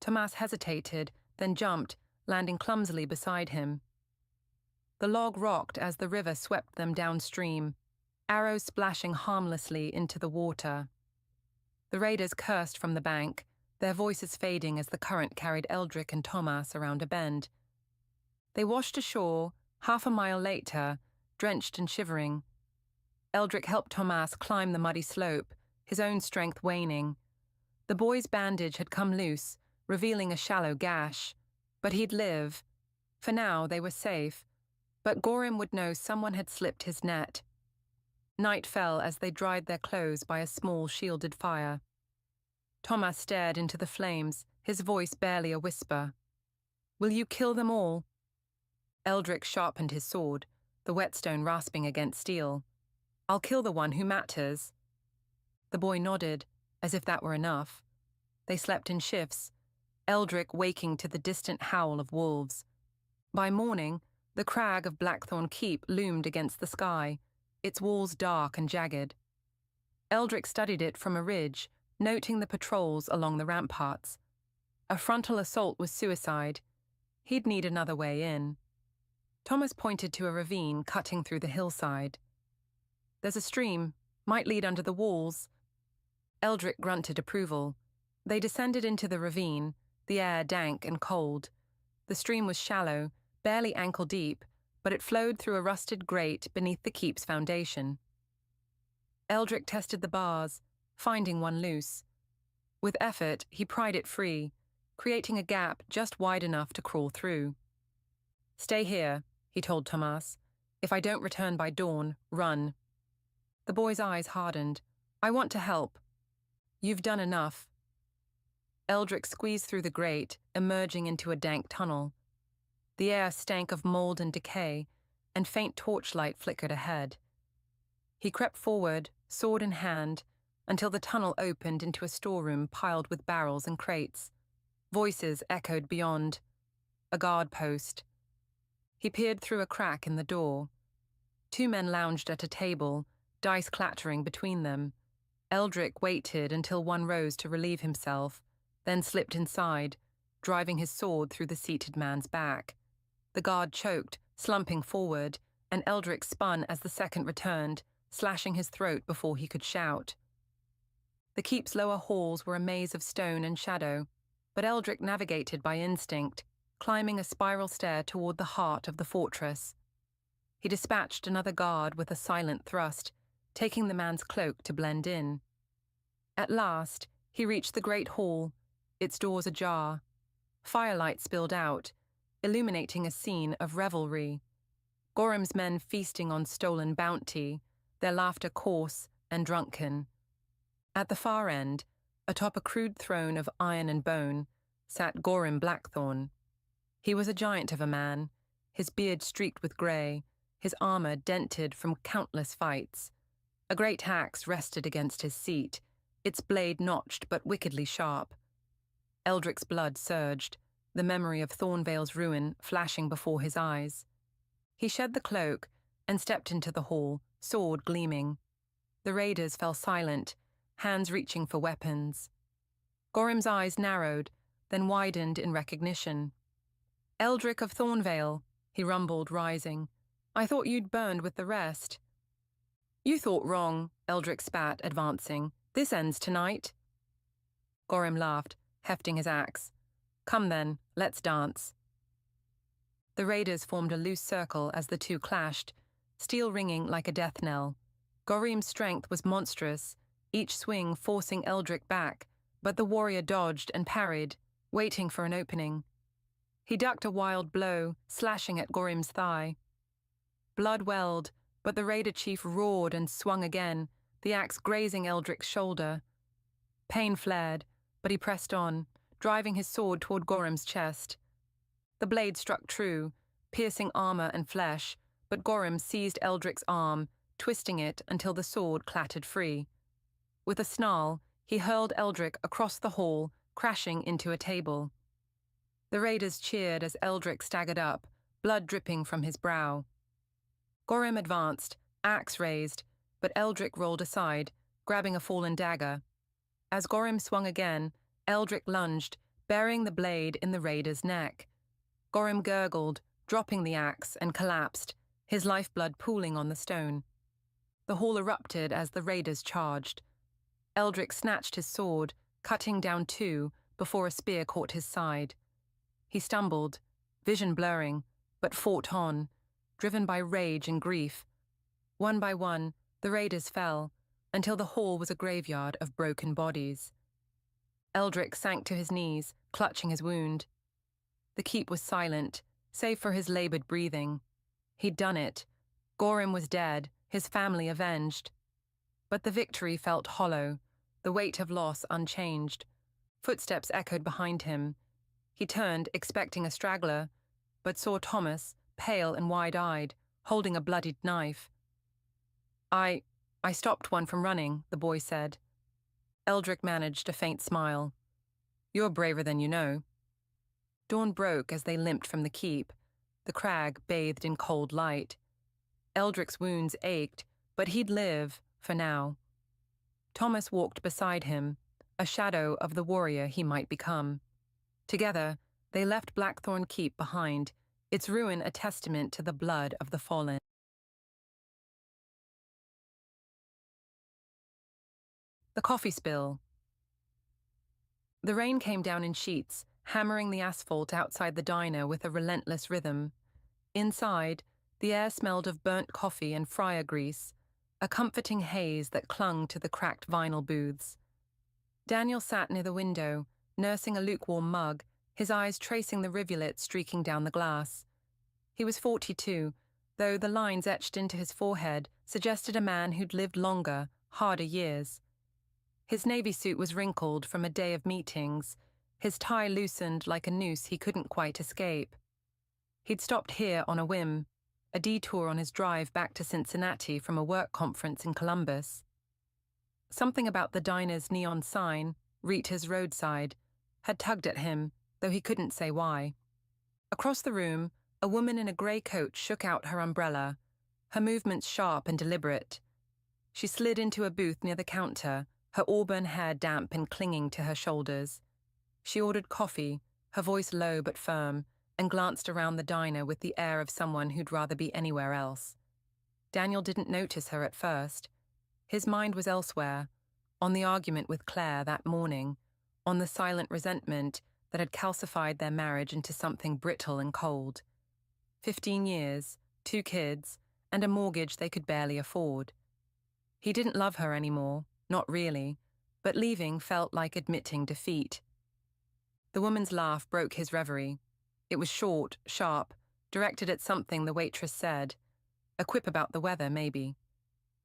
Tomas hesitated, then jumped, landing clumsily beside him. The log rocked as the river swept them downstream, arrows splashing harmlessly into the water. The raiders cursed from the bank, their voices fading as the current carried Eldrick and Tomas around a bend. They washed ashore, half a mile later, drenched and shivering. Eldrick helped Tomas climb the muddy slope, his own strength waning. The boy's bandage had come loose, revealing a shallow gash. But he'd live. For now, they were safe. But Gorim would know someone had slipped his net. Night fell as they dried their clothes by a small shielded fire. Tomas stared into the flames, his voice barely a whisper. "Will you kill them all?" Eldrick sharpened his sword, the whetstone rasping against steel. "I'll kill the one who matters." The boy nodded, as if that were enough. They slept in shifts, Eldrick waking to the distant howl of wolves. By morning, the crag of Blackthorn Keep loomed against the sky, its walls dark and jagged. Eldrick studied it from a ridge, noting the patrols along the ramparts. A frontal assault was suicide. He'd need another way in. Tomas pointed to a ravine cutting through the hillside. "There's a stream, might lead under the walls." Eldrick grunted approval. They descended into the ravine, the air dank and cold. The stream was shallow, barely ankle-deep, but it flowed through a rusted grate beneath the keep's foundation. Eldrick tested the bars, finding one loose. With effort, he pried it free, creating a gap just wide enough to crawl through. "Stay here," he told Tomas. "If I don't return by dawn, run." The boy's eyes hardened. "I want to help." "You've done enough." Eldrick squeezed through the grate, emerging into a dank tunnel. The air stank of mold and decay, and faint torchlight flickered ahead. He crept forward, sword in hand, until the tunnel opened into a storeroom piled with barrels and crates. Voices echoed beyond. A guard post. He peered through a crack in the door. Two men lounged at a table, dice clattering between them. Eldrick waited until one rose to relieve himself, then slipped inside, driving his sword through the seated man's back. The guard choked, slumping forward, and Eldrick spun as the second returned, slashing his throat before he could shout. The keep's lower halls were a maze of stone and shadow, but Eldrick navigated by instinct, climbing a spiral stair toward the heart of the fortress. He dispatched another guard with a silent thrust, taking the man's cloak to blend in. At last, he reached the great hall, its doors ajar. Firelight spilled out, illuminating a scene of revelry. Gorim's men feasting on stolen bounty, their laughter coarse and drunken. At the far end, atop a crude throne of iron and bone, sat Gorim Blackthorn. He was a giant of a man, his beard streaked with grey, his armour dented from countless fights. A great axe rested against his seat, its blade notched but wickedly sharp. Eldric's blood surged, the memory of Thornvale's ruin flashing before his eyes. He shed the cloak and stepped into the hall, sword gleaming. The raiders fell silent, hands reaching for weapons. Gorim's eyes narrowed, then widened in recognition. "Eldric of Thornvale," he rumbled, rising. "I thought you'd burned with the rest." "You thought wrong," Eldric spat, advancing. "This ends tonight." Gorim laughed, hefting his axe. "Come then, let's dance." The raiders formed a loose circle as the two clashed, steel ringing like a death knell. Gorim's strength was monstrous, each swing forcing Eldric back, but the warrior dodged and parried, waiting for an opening. He ducked a wild blow, slashing at Gorim's thigh. Blood welled, but the raider chief roared and swung again, the axe grazing Eldric's shoulder. Pain flared, but he pressed on, driving his sword toward Gorim's chest. The blade struck true, piercing armor and flesh, but Gorim seized Eldric's arm, twisting it until the sword clattered free. With a snarl, he hurled Eldric across the hall, crashing into a table. The raiders cheered as Eldric staggered up, blood dripping from his brow. Gorim advanced, axe raised, but Eldric rolled aside, grabbing a fallen dagger. As Gorim swung again, Eldric lunged, burying the blade in the raider's neck. Gorim gurgled, dropping the axe, and collapsed, his lifeblood pooling on the stone. The hall erupted as the raiders charged. Eldric snatched his sword, cutting down two before a spear caught his side. He stumbled, vision blurring, but fought on, driven by rage and grief. One by one, the raiders fell, until the hall was a graveyard of broken bodies. Eldric sank to his knees, clutching his wound. The keep was silent, save for his labored breathing. He'd done it. Gorim was dead, his family avenged. But the victory felt hollow, the weight of loss unchanged. Footsteps echoed behind him. He turned, expecting a straggler, but saw Thomas, pale and wide-eyed, holding a bloodied knife. I stopped one from running," the boy said. Eldric managed a faint smile. "You're braver than you know." Dawn broke as they limped from the keep, the crag bathed in cold light. Eldric's wounds ached, but he'd live, for now. Thomas walked beside him, a shadow of the warrior he might become. Together, they left Blackthorn Keep behind, its ruin a testament to the blood of the fallen. The coffee spill. The rain came down in sheets, hammering the asphalt outside the diner with a relentless rhythm. Inside, the air smelled of burnt coffee and fryer grease, a comforting haze that clung to the cracked vinyl booths. Daniel sat near the window, nursing a lukewarm mug, his eyes tracing the rivulet streaking down the glass. He was 42, though the lines etched into his forehead suggested a man who'd lived longer, harder years. His navy suit was wrinkled from a day of meetings, his tie loosened like a noose he couldn't quite escape. He'd stopped here on a whim, a detour on his drive back to Cincinnati from a work conference in Columbus. Something about the diner's neon sign, Rita's Roadside, had tugged at him, though he couldn't say why. Across the room, a woman in a grey coat shook out her umbrella, her movements sharp and deliberate. She slid into a booth near the counter, her auburn hair damp and clinging to her shoulders. She ordered coffee, her voice low but firm, and glanced around the diner with the air of someone who'd rather be anywhere else. Daniel didn't notice her at first. His mind was elsewhere, on the argument with Claire that morning, on the silent resentment that had calcified their marriage into something brittle and cold. 15 years, 2 kids, and a mortgage they could barely afford. He didn't love her anymore, not really, but leaving felt like admitting defeat. The woman's laugh broke his reverie. It was short, sharp, directed at something the waitress said. A quip about the weather, maybe.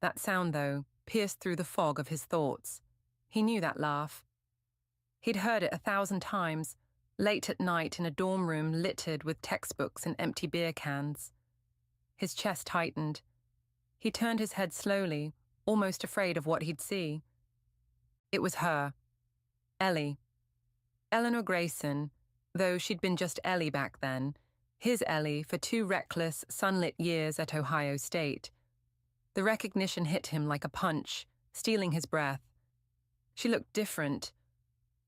That sound, though, pierced through the fog of his thoughts. He knew that laugh. He'd heard it 1,000 times, late at night in a dorm room littered with textbooks and empty beer cans. His chest tightened. He turned his head slowly, almost afraid of what he'd see. It was her. Ellie. Eleanor Grayson, though she'd been just Ellie back then, his Ellie for 2 reckless, sunlit years at Ohio State. The recognition hit him like a punch, stealing his breath. She looked different.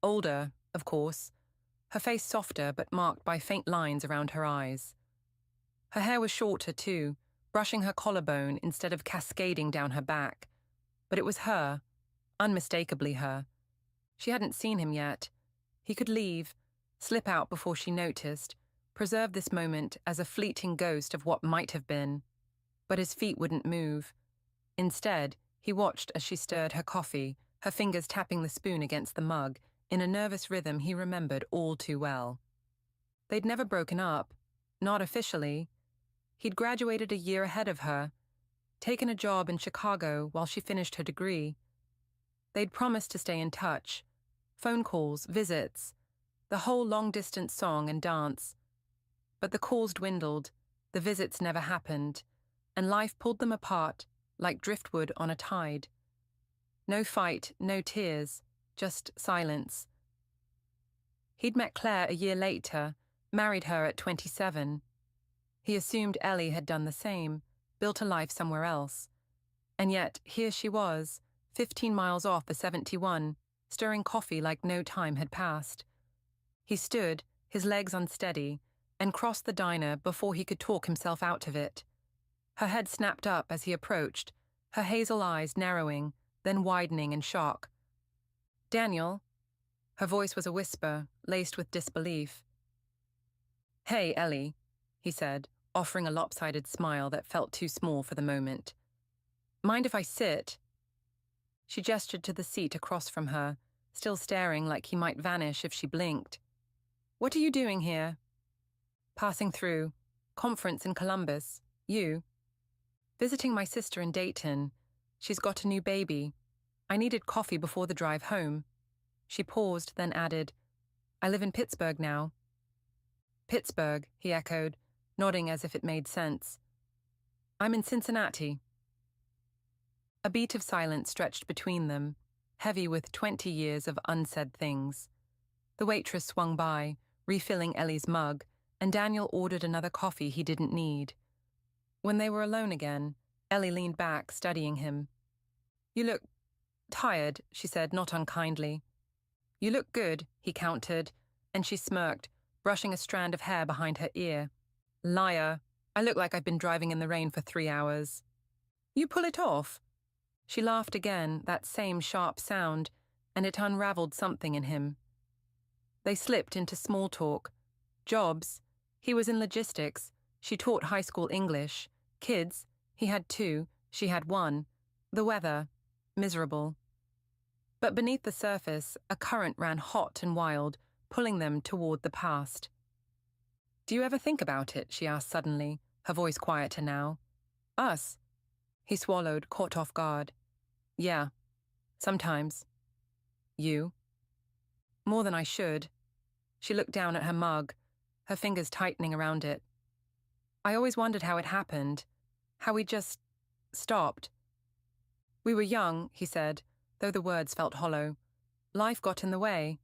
Older, of course. Her face softer but marked by faint lines around her eyes. Her hair was shorter too, brushing her collarbone instead of cascading down her back. But it was her, unmistakably her. She hadn't seen him yet. He could leave, slip out before she noticed, preserve this moment as a fleeting ghost of what might have been. But his feet wouldn't move. Instead, he watched as she stirred her coffee, her fingers tapping the spoon against the mug, in a nervous rhythm he remembered all too well. They'd never broken up, not officially. He'd graduated a year ahead of her, taken a job in Chicago while she finished her degree. They'd promised to stay in touch, phone calls, visits, the whole long-distance song and dance. But the calls dwindled, the visits never happened, and life pulled them apart like driftwood on a tide. No fight, no tears, just silence. He'd met Claire a year later, married her at 27. He assumed Ellie had done the same, built a life somewhere else. And yet, here she was, 15 miles off the 71, stirring coffee like no time had passed. He stood, his legs unsteady, and crossed the diner before he could talk himself out of it. Her head snapped up as he approached, her hazel eyes narrowing, then widening in shock. "Daniel?" Her voice was a whisper, laced with disbelief. "Hey, Ellie," he said, offering a lopsided smile that felt too small for the moment. "Mind if I sit?" She gestured to the seat across from her, still staring like he might vanish if she blinked. "What are you doing here?" "Passing through. Conference in Columbus. You?" "Visiting my sister in Dayton. She's got a new baby. I needed coffee before the drive home." She paused, then added, "I live in Pittsburgh now." "Pittsburgh," he echoed, nodding as if it made sense. "I'm in Cincinnati." A beat of silence stretched between them, heavy with 20 years of unsaid things. The waitress swung by, refilling Ellie's mug, and Daniel ordered another coffee he didn't need. When they were alone again, Ellie leaned back, studying him. "You look tired," she said, not unkindly. "You look good," he countered, and she smirked, brushing a strand of hair behind her ear. "Liar. I look like I've been driving in the rain for 3 hours." "You pull it off." She laughed again, that same sharp sound, and it unraveled something in him. They slipped into small talk. Jobs. He was in logistics. She taught high school English. Kids. He had 2. She had 1. The weather. Miserable. But beneath the surface, a current ran hot and wild, pulling them toward the past. "Do you ever think about it?" she asked suddenly, her voice quieter now. "Us?" He swallowed, caught off guard. "Yeah. Sometimes." "You?" "More than I should." She looked down at her mug, her fingers tightening around it. "I always wondered how it happened, how we just stopped." "We were young," he said, though the words felt hollow. "Life got in the way."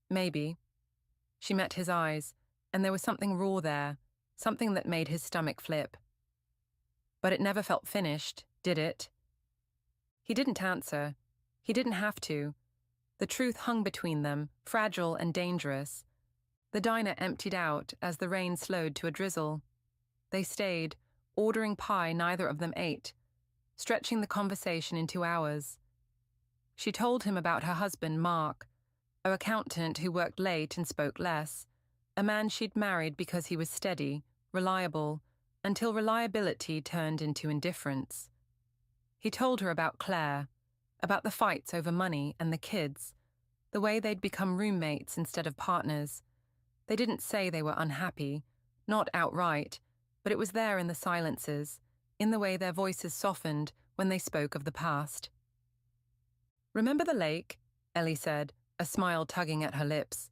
"Maybe." She met his eyes, and there was something raw there, something that made his stomach flip. "But it never felt finished, did it?" He didn't answer. He didn't have to. The truth hung between them, fragile and dangerous. The diner emptied out as the rain slowed to a drizzle. They stayed, ordering pie neither of them ate, stretching the conversation into hours. She told him about her husband, Mark, an accountant who worked late and spoke less, a man she'd married because he was steady, reliable, until reliability turned into indifference. He told her about Claire, about the fights over money and the kids, the way they'd become roommates instead of partners. They didn't say they were unhappy, not outright, but it was there in the silences, in the way their voices softened when they spoke of the past. "Remember the lake?" Ellie said, a smile tugging at her lips.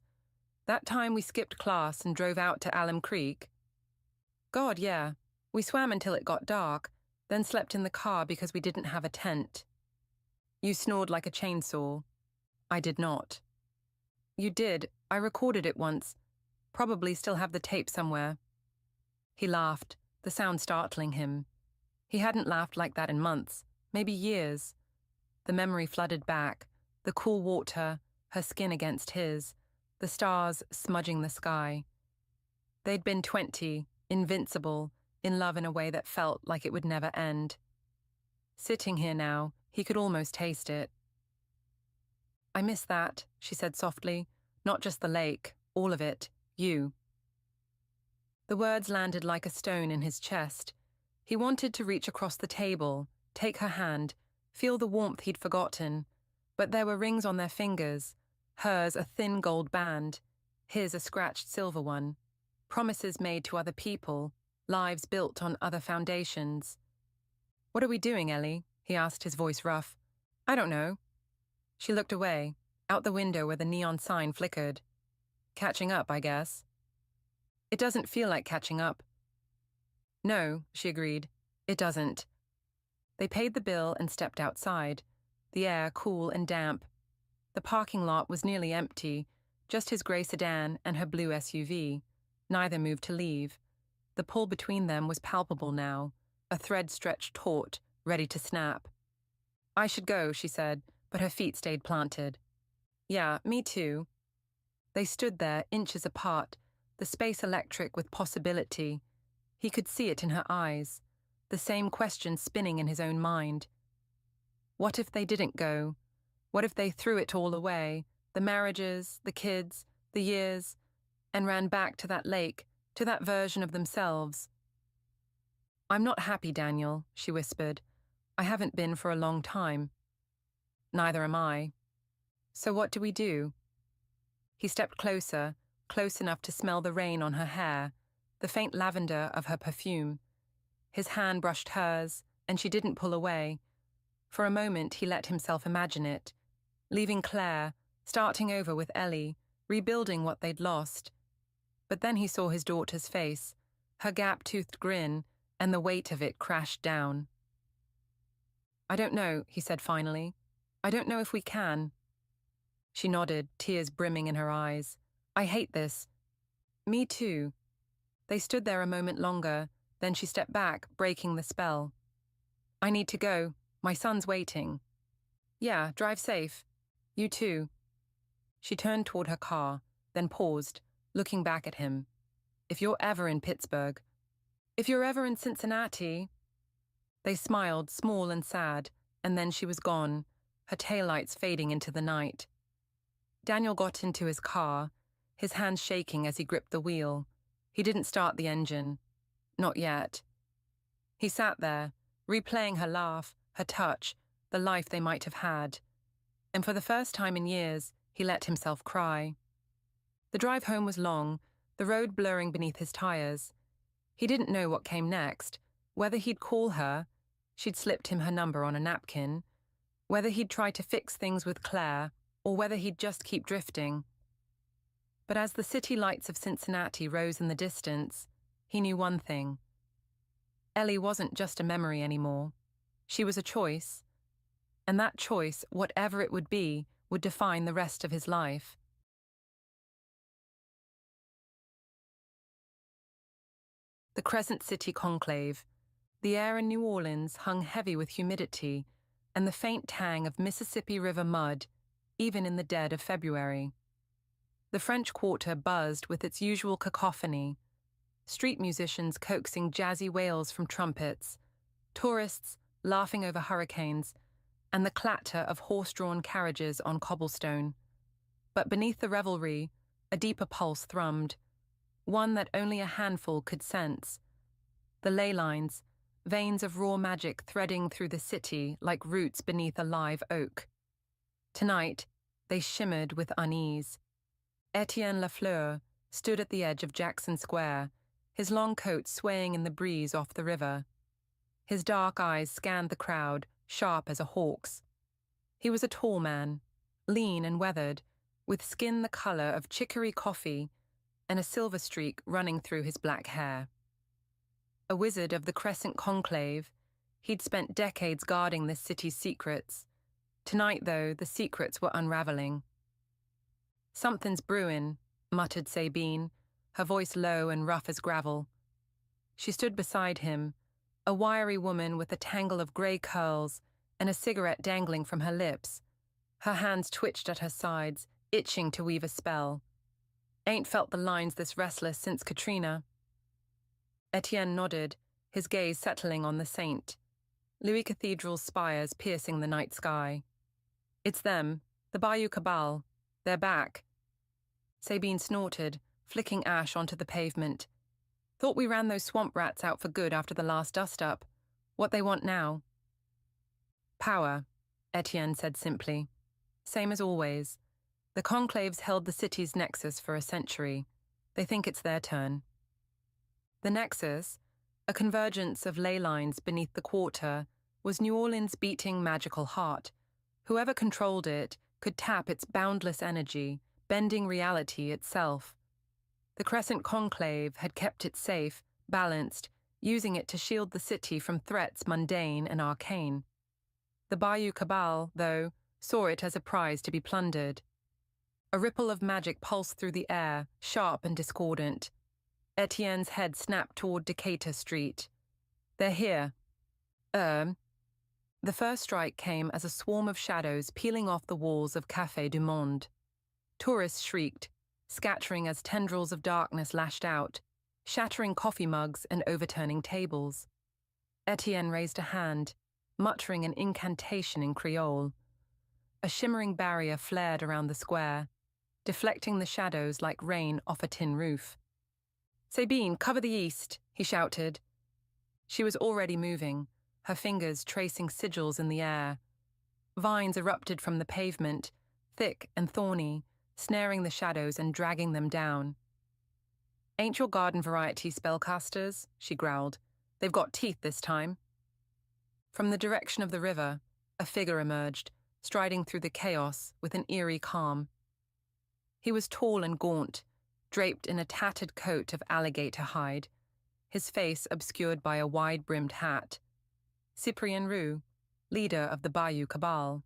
That time we skipped class and drove out to Alum Creek? God, yeah. We swam until it got dark, then slept in the car because we didn't have a tent. You snored like a chainsaw. I did not. You did. I recorded it once. Probably still have the tape somewhere. He laughed, the sound startling him. He hadn't laughed like that in months, maybe years. The memory flooded back, the cool water, her skin against his, the stars smudging the sky. They'd been 20, invincible, in love in a way that felt like it would never end. Sitting here now, he could almost taste it. I miss that, she said softly. Not just the lake, all of it, you. The words landed like a stone in his chest. He wanted to reach across the table, take her hand, feel the warmth he'd forgotten, but there were rings on their fingers, hers a thin gold band, his a scratched silver one, promises made to other people, lives built on other foundations. What are we doing, Ellie? He asked, his voice rough. I don't know. She looked away, out the window where the neon sign flickered. Catching up, I guess. It doesn't feel like catching up. No, she agreed. It doesn't. They paid the bill and stepped outside, the air cool and damp. The parking lot was nearly empty, just his grey sedan and her blue SUV. Neither moved to leave. The pull between them was palpable now, a thread stretched taut, ready to snap. I should go, she said, but her feet stayed planted. Yeah, me too. They stood there, inches apart, the space electric with possibility. He could see it in her eyes, the same question spinning in his own mind. What if they didn't go? What if they threw it all away, the marriages, the kids, the years, and ran back to that lake, to that version of themselves? I'm not happy, Daniel, she whispered. I haven't been for a long time. Neither am I. So what do we do? He stepped closer, close enough to smell the rain on her hair, the faint lavender of her perfume. His hand brushed hers, and she didn't pull away. For a moment he let himself imagine it, leaving Claire, starting over with Ellie, rebuilding what they'd lost. But then he saw his daughter's face, her gap-toothed grin, and the weight of it crashed down. I don't know, he said finally. I don't know if we can. She nodded, tears brimming in her eyes. I hate this. Me too. They stood there a moment longer, then she stepped back, breaking the spell. I need to go. My son's waiting. Yeah, drive safe. You too. She turned toward her car, then paused, looking back at him. If you're ever in Pittsburgh. If you're ever in Cincinnati. They smiled, small and sad, and then she was gone, her taillights fading into the night. Daniel got into his car, his hands shaking as he gripped the wheel. He didn't start the engine. Not yet. He sat there, replaying her laugh, her touch, the life they might have had. And for the first time in years, he let himself cry. The drive home was long, the road blurring beneath his tires. He didn't know what came next, whether he'd call her, she'd slipped him her number on a napkin, whether he'd try to fix things with Claire, or whether he'd just keep drifting. But as the city lights of Cincinnati rose in the distance, he knew one thing. Ellie wasn't just a memory anymore. She was a choice. And that choice, whatever it would be, would define the rest of his life. The Crescent City conclave. The air in New Orleans hung heavy with humidity and the faint tang of Mississippi River mud, even in the dead of February. The French Quarter buzzed with its usual cacophony, street musicians coaxing jazzy wails from trumpets, tourists laughing over hurricanes, and the clatter of horse-drawn carriages on cobblestone. But beneath the revelry, a deeper pulse thrummed, one that only a handful could sense. The ley lines, veins of raw magic threading through the city like roots beneath a live oak. Tonight, they shimmered with unease. Etienne Lafleur stood at the edge of Jackson Square, his long coat swaying in the breeze off the river. His dark eyes scanned the crowd, sharp as a hawk's. He was a tall man, lean and weathered, with skin the color of chicory coffee and a silver streak running through his black hair. A wizard of the Crescent Conclave, he'd spent decades guarding this city's secrets. Tonight, though, the secrets were unraveling. "Something's brewing," muttered Sabine, her voice low and rough as gravel. She stood beside him, a wiry woman with a tangle of grey curls and a cigarette dangling from her lips. Her hands twitched at her sides, itching to weave a spell. "Ain't felt the lines this restless since Katrina." Etienne nodded, his gaze settling on the saint. Louis Cathedral's spires piercing the night sky. "It's them, the Bayou Cabal. They're back." Sabine snorted, flicking ash onto the pavement. "Thought we ran those swamp rats out for good after the last dust-up. What they want now?" "Power," Etienne said simply. "Same as always. The Conclaves held the city's nexus for a century. They think it's their turn." The nexus, a convergence of ley lines beneath the quarter, was New Orleans' beating magical heart. Whoever controlled it could tap its boundless energy, bending reality itself. The Crescent Conclave had kept it safe, balanced, using it to shield the city from threats mundane and arcane. The Bayou Cabal, though, saw it as a prize to be plundered. A ripple of magic pulsed through the air, sharp and discordant. Etienne's head snapped toward Decatur Street. "They're here." The first strike came as a swarm of shadows peeling off the walls of Café du Monde. Tourists shrieked, scattering as tendrils of darkness lashed out, shattering coffee mugs and overturning tables. Etienne raised a hand, muttering an incantation in Creole. A shimmering barrier flared around the square, deflecting the shadows like rain off a tin roof. "Sabine, cover the east," he shouted. She was already moving, her fingers tracing sigils in the air. Vines erupted from the pavement, thick and thorny, snaring the shadows and dragging them down. "Ain't your garden variety spellcasters?" she growled. "They've got teeth this time." From the direction of the river, a figure emerged, striding through the chaos with an eerie calm. He was tall and gaunt, draped in a tattered coat of alligator hide, his face obscured by a wide-brimmed hat. Cyprien Roux, leader of the Bayou Cabal.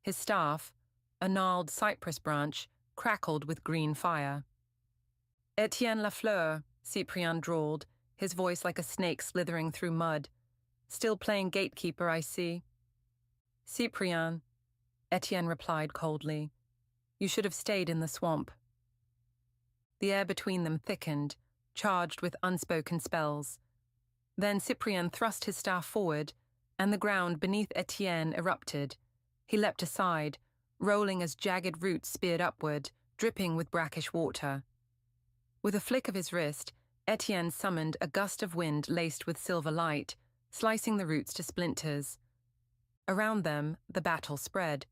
His staff, a gnarled cypress branch, crackled with green fire. "Etienne Lafleur," Cyprien drawled, his voice like a snake slithering through mud. "Still playing gatekeeper, I see." "Cyprien," Etienne replied coldly. "You should have stayed in the swamp." The air between them thickened, charged with unspoken spells. Then Cyprien thrust his staff forward, and the ground beneath Etienne erupted. He leapt aside, rolling as jagged roots speared upward, dripping with brackish water. With a flick of his wrist, Etienne summoned a gust of wind laced with silver light, slicing the roots to splinters. Around them, the battle spread.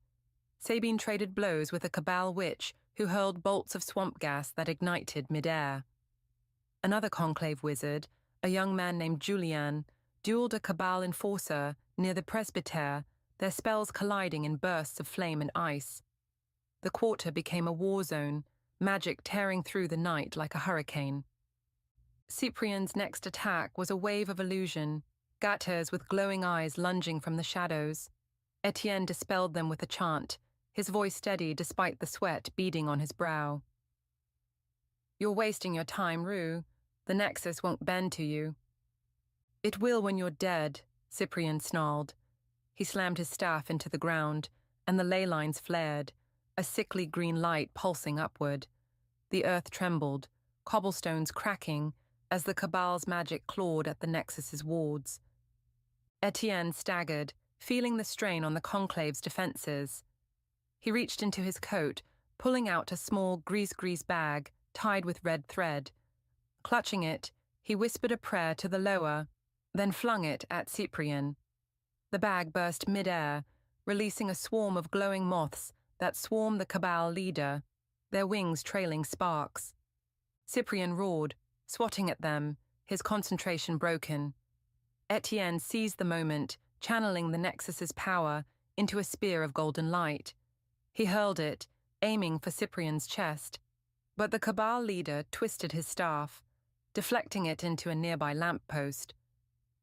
Sabine traded blows with a Cabal witch who hurled bolts of swamp gas that ignited midair. Another Conclave wizard, a young man named Julien, dueled a Cabal enforcer near the presbytere, their spells colliding in bursts of flame and ice. The quarter became a war zone, magic tearing through the night like a hurricane. Cyprien's next attack was a wave of illusion, gathers with glowing eyes lunging from the shadows. Etienne dispelled them with a chant, his voice steady despite the sweat beading on his brow. "You're wasting your time, Roux. The Nexus won't bend to you." "It will when you're dead," Cyprien snarled. He slammed his staff into the ground, and the ley lines flared, a sickly green light pulsing upward. The earth trembled, cobblestones cracking, as the Cabal's magic clawed at the Nexus's wards. Etienne staggered, feeling the strain on the Conclave's defenses. He reached into his coat, pulling out a small grease bag tied with red thread. Clutching it, he whispered a prayer to the lower, then flung it at Cyprien. The bag burst mid-air, releasing a swarm of glowing moths that swarmed the Cabal leader, their wings trailing sparks. Cyprien roared, swatting at them, his concentration broken. Etienne seized the moment, channeling the Nexus's power into a spear of golden light. He hurled it, aiming for Cyprian's chest, but the Cabal leader twisted his staff, deflecting it into a nearby lamppost.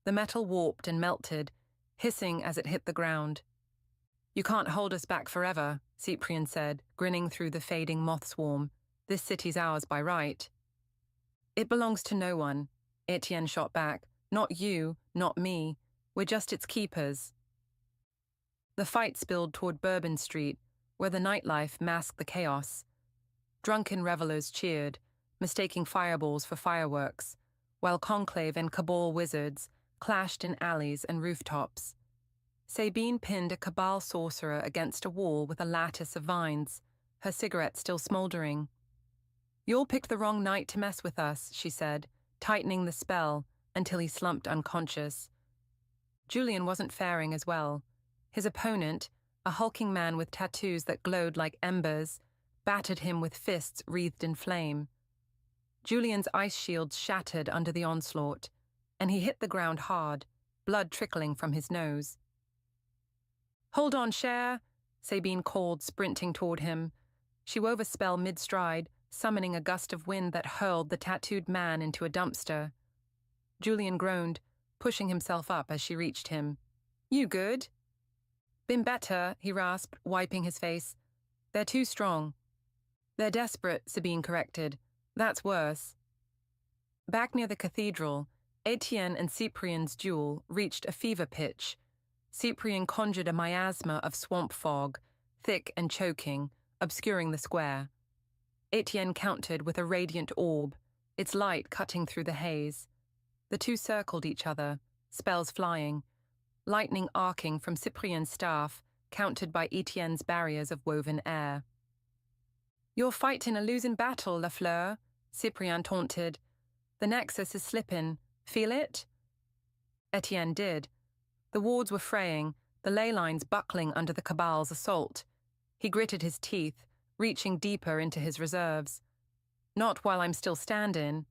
The metal warped and melted, hissing as it hit the ground. "You can't hold us back forever," Cyprian said, grinning through the fading moth swarm. "This city's ours by right." "It belongs to no one," Etienne shot back. "Not you, not me. We're just its keepers." The fight spilled toward Bourbon Street, where the nightlife masked the chaos. Drunken revelers cheered, mistaking fireballs for fireworks, while Conclave and Cabal wizards clashed in alleys and rooftops. Sabine pinned a Cabal sorcerer against a wall with a lattice of vines, her cigarette still smoldering. "You all picked the wrong night to mess with us," she said, tightening the spell until he slumped unconscious. Julian wasn't faring as well. His opponent, a hulking man with tattoos that glowed like embers, battered him with fists wreathed in flame. Julian's ice shields shattered under the onslaught, and he hit the ground hard, blood trickling from his nose. "Hold on, Cher," Sabine called, sprinting toward him. She wove a spell mid-stride, summoning a gust of wind that hurled the tattooed man into a dumpster. Julian groaned, pushing himself up as she reached him. "You good?" "Been better," he rasped, wiping his face. "They're too strong." "They're desperate," Sabine corrected. "That's worse." Back near the cathedral, Etienne and Cyprian's duel reached a fever pitch. Cyprian conjured a miasma of swamp fog, thick and choking, obscuring the square. Etienne countered with a radiant orb, its light cutting through the haze. The two circled each other, spells flying, lightning arcing from Cyprian's staff, countered by Etienne's barriers of woven air. "You're fighting a losing battle, Lafleur," Cyprian taunted. "The Nexus is slipping. Feel it?" Etienne did. The wards were fraying, the ley lines buckling under the Cabal's assault. He gritted his teeth, reaching deeper into his reserves. "Not while I'm still standing."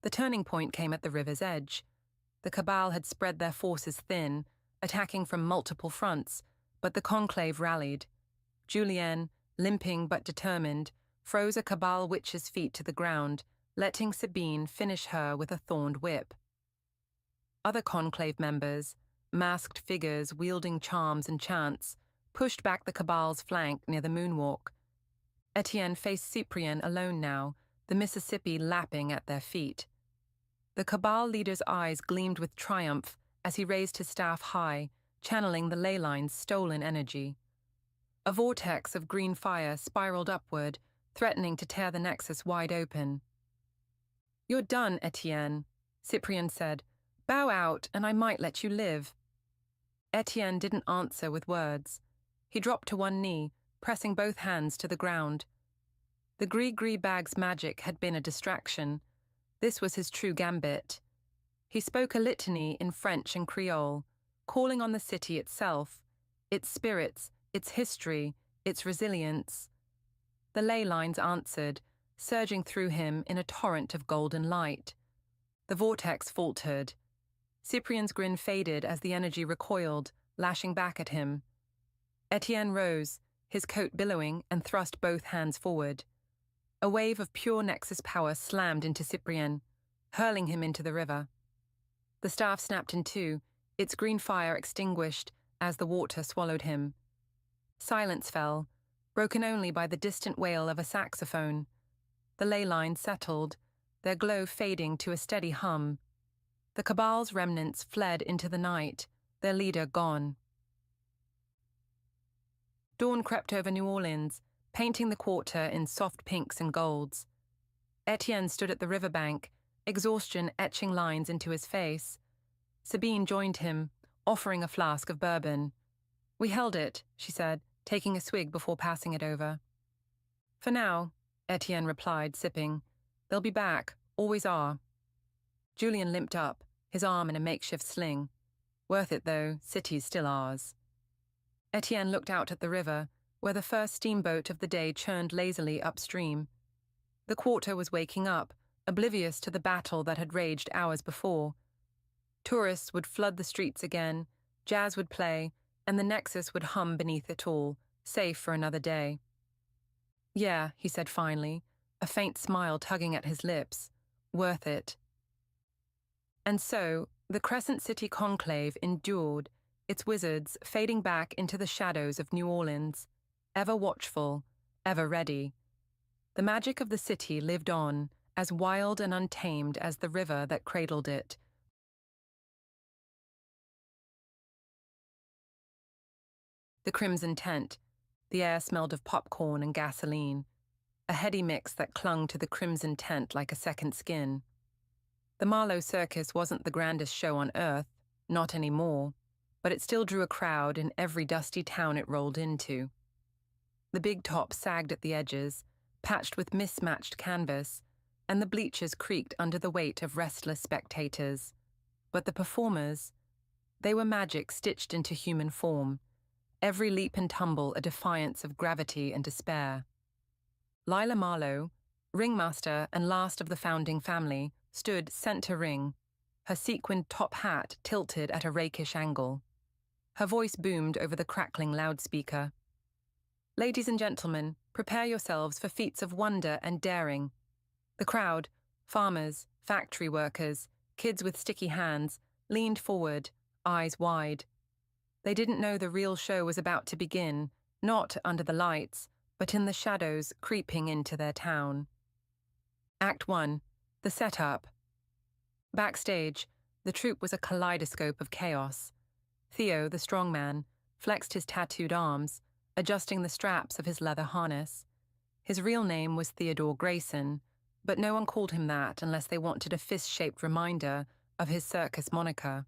The turning point came at the river's edge. The Cabal had spread their forces thin, attacking from multiple fronts, but the Conclave rallied. Julienne, limping but determined, froze a Cabal witch's feet to the ground, letting Sabine finish her with a thorned whip. Other Conclave members, masked figures wielding charms and chants, pushed back the Cabal's flank near the moonwalk. Etienne faced Cyprian alone now, the Mississippi lapping at their feet. The Cabal leader's eyes gleamed with triumph as he raised his staff high, channeling the ley line's stolen energy. A vortex of green fire spiraled upward, threatening to tear the Nexus wide open. "You're done, Etienne," Cyprian said. "Bow out, and I might let you live." Etienne didn't answer with words. He dropped to one knee, pressing both hands to the ground. The Gree bag's magic had been a distraction. This was his true gambit. He spoke a litany in French and Creole, calling on the city itself, its spirits, its history, its resilience. The ley lines answered, surging through him in a torrent of golden light. The vortex faltered. Cyprian's grin faded as the energy recoiled, lashing back at him. Etienne rose, his coat billowing, and thrust both hands forward. A wave of pure Nexus power slammed into Cyprian, hurling him into the river. The staff snapped in two, its green fire extinguished as the water swallowed him. Silence fell, broken only by the distant wail of a saxophone. The ley lines settled, their glow fading to a steady hum. The Cabal's remnants fled into the night, their leader gone. Dawn crept over New Orleans, painting the quarter in soft pinks and golds. Etienne stood at the riverbank, exhaustion etching lines into his face. Sabine joined him, offering a flask of bourbon. "We held it," she said, taking a swig before passing it over. "For now," Etienne replied, sipping. "They'll be back, always are." Julian limped up, his arm in a makeshift sling. "Worth it, though, city's still ours." Etienne looked out at the river, where the first steamboat of the day churned lazily upstream. The quarter was waking up, oblivious to the battle that had raged hours before. Tourists would flood the streets again, jazz would play, and the Nexus would hum beneath it all, safe for another day. Yeah, he said finally, a faint smile tugging at his lips. Worth it. And so, the Crescent City conclave endured, its wizards fading back into the shadows of New Orleans, ever watchful, ever ready. The magic of the city lived on, as wild and untamed as the river that cradled it. The crimson tent. The air smelled of popcorn and gasoline, a heady mix that clung to the crimson tent like a second skin. The Marlowe Circus wasn't the grandest show on earth, not anymore, but it still drew a crowd in every dusty town it rolled into. The big top sagged at the edges, patched with mismatched canvas, and the bleachers creaked under the weight of restless spectators. But the performers, they were magic stitched into human form, every leap and tumble a defiance of gravity and despair. Lila Marlowe, ringmaster and last of the founding family, stood center ring, her sequined top hat tilted at a rakish angle. Her voice boomed over the crackling loudspeaker. Ladies and gentlemen, prepare yourselves for feats of wonder and daring. The crowd, farmers, factory workers, kids with sticky hands, leaned forward, eyes wide. They didn't know the real show was about to begin, not under the lights, but in the shadows creeping into their town. Act 1. The setup. Backstage, the troupe was a kaleidoscope of chaos. Theo, the strongman, flexed his tattooed arms, adjusting the straps of his leather harness. His real name was Theodore Grayson, but no one called him that unless they wanted a fist-shaped reminder of his circus moniker.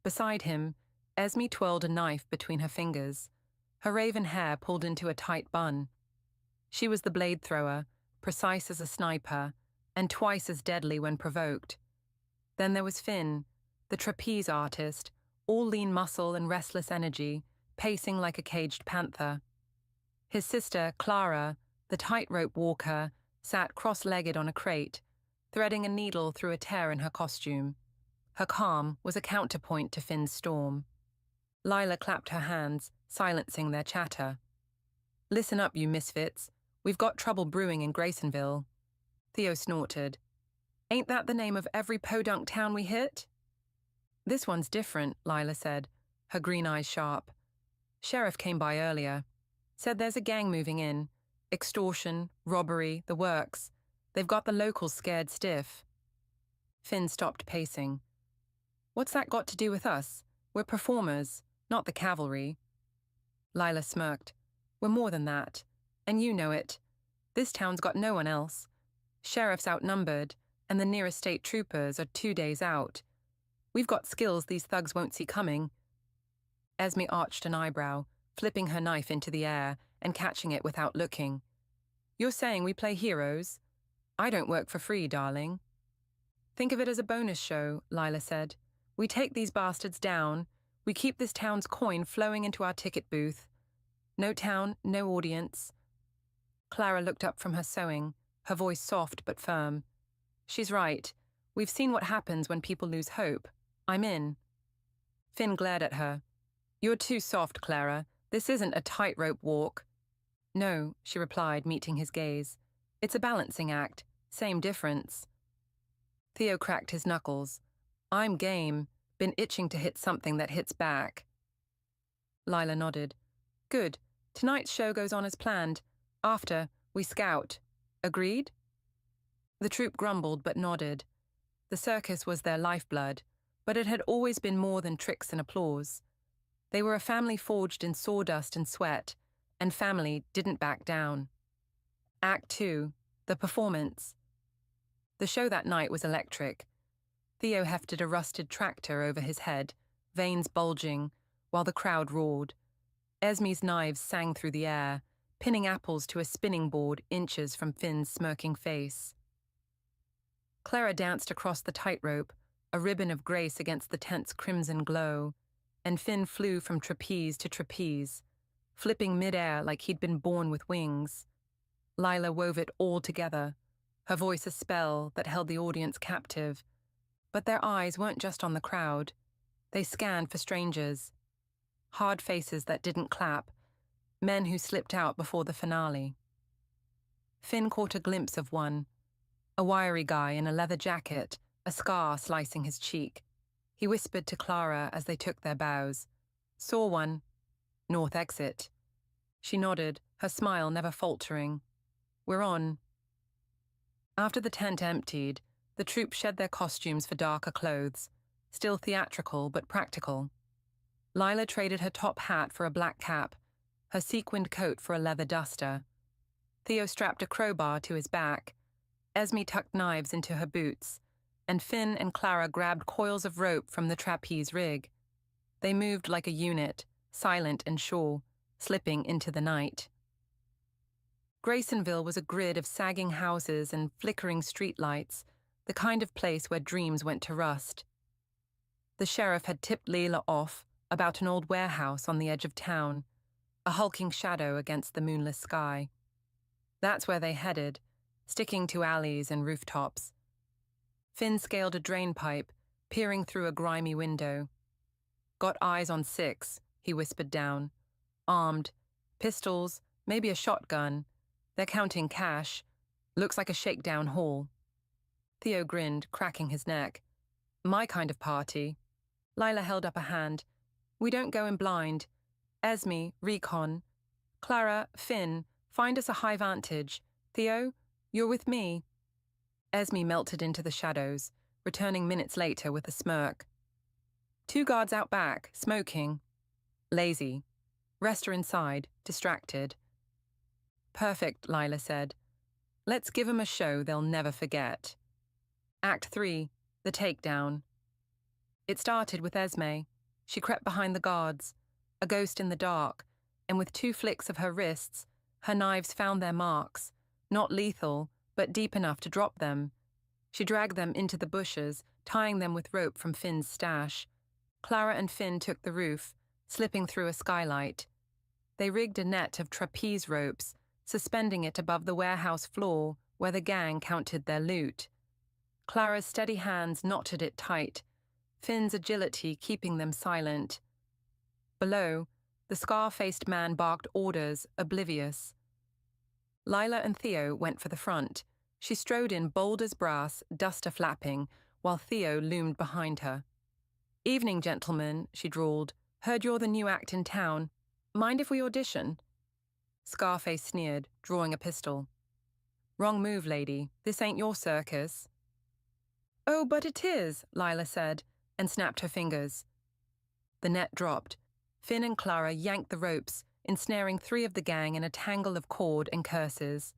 Beside him, Esme twirled a knife between her fingers, her raven hair pulled into a tight bun. She was the blade thrower, precise as a sniper, and twice as deadly when provoked. Then there was Finn, the trapeze artist, all lean muscle and restless energy, pacing like a caged panther. His sister, Clara, the tightrope walker, sat cross-legged on a crate, threading a needle through a tear in her costume. Her calm was a counterpoint to Finn's storm. Lila clapped her hands, silencing their chatter. Listen up, you misfits. We've got trouble brewing in Graysonville. Theo snorted. Ain't that the name of every podunk town we hit? This one's different, Lila said, her green eyes sharp. Sheriff came by earlier. Said there's a gang moving in. Extortion, robbery, the works. They've got the locals scared stiff. Finn stopped pacing. What's that got to do with us? We're performers, not the cavalry. Lila smirked. We're more than that. And you know it. This town's got no one else. Sheriff's outnumbered, and the nearest state troopers are 2 days out. We've got skills these thugs won't see coming. Esme arched an eyebrow, flipping her knife into the air and catching it without looking. You're saying we play heroes? I don't work for free, darling. Think of it as a bonus show, Lila said. We take these bastards down. We keep this town's coin flowing into our ticket booth. No town, no audience. Clara looked up from her sewing, her voice soft but firm. She's right. We've seen what happens when people lose hope. I'm in. Finn glared at her. You're too soft, Clara. This isn't a tightrope walk. No, she replied, meeting his gaze. It's a balancing act. Same difference. Theo cracked his knuckles. I'm game. Been itching to hit something that hits back. Lila nodded. Good. Tonight's show goes on as planned. After, we scout. Agreed? The troupe grumbled but nodded. The circus was their lifeblood, but it had always been more than tricks and applause. They were a family forged in sawdust and sweat, and family didn't back down. Act 2, the performance. The show that night was electric. Theo hefted a rusted tractor over his head, veins bulging, while the crowd roared. Esme's knives sang through the air, pinning apples to a spinning board inches from Finn's smirking face. Clara danced across the tightrope, a ribbon of grace against the tent's crimson glow, and Finn flew from trapeze to trapeze, flipping mid-air like he'd been born with wings. Lila wove it all together, her voice a spell that held the audience captive. But their eyes weren't just on the crowd. They scanned for strangers. Hard faces that didn't clap, men who slipped out before the finale. Finn caught a glimpse of one, a wiry guy in a leather jacket, a scar slicing his cheek. He whispered to Clara as they took their bows. "Saw one. North exit." She nodded, her smile never faltering. "We're on." After the tent emptied, the troupe shed their costumes for darker clothes, still theatrical but practical. Lila traded her top hat for a black cap, her sequined coat for a leather duster. Theo strapped a crowbar to his back. Esme tucked knives into her boots, and Finn and Clara grabbed coils of rope from the trapeze rig. They moved like a unit, silent and sure, slipping into the night. Graysonville was a grid of sagging houses and flickering streetlights, the kind of place where dreams went to rust. The sheriff had tipped Leela off about an old warehouse on the edge of town, a hulking shadow against the moonless sky. That's where they headed, sticking to alleys and rooftops. Finn scaled a drain pipe, peering through a grimy window. "Got eyes on 6, he whispered down. "Armed. Pistols, maybe a shotgun. They're counting cash. Looks like a shakedown haul." Theo grinned, cracking his neck. "My kind of party." Lila held up a hand. "We don't go in blind. Esme, recon. Clara, Finn, find us a high vantage. Theo, you're with me." Esme melted into the shadows, returning minutes later with a smirk. "2 guards out back, smoking. Lazy. Rest are inside, distracted." "Perfect," Lila said. "Let's give 'em a show they'll never forget." Act 3, the takedown. It started with Esme. She crept behind the guards, a ghost in the dark, and with 2 flicks of her wrists, her knives found their marks, not lethal, but deep enough to drop them. She dragged them into the bushes, tying them with rope from Finn's stash. Clara and Finn took the roof, slipping through a skylight. They rigged a net of trapeze ropes, suspending it above the warehouse floor where the gang counted their loot. Clara's steady hands knotted it tight, Finn's agility keeping them silent. Below, the scar-faced man barked orders, oblivious. Lila and Theo went for the front. She strode in bold as brass, duster flapping, while Theo loomed behind her. "Evening, gentlemen," she drawled. "Heard you're the new act in town. Mind if we audition?" Scarface sneered, drawing a pistol. "Wrong move, lady. This ain't your circus." "Oh, but it is," Lila said, and snapped her fingers. The net dropped. Finn and Clara yanked the ropes, ensnaring 3 of the gang in a tangle of cord and curses.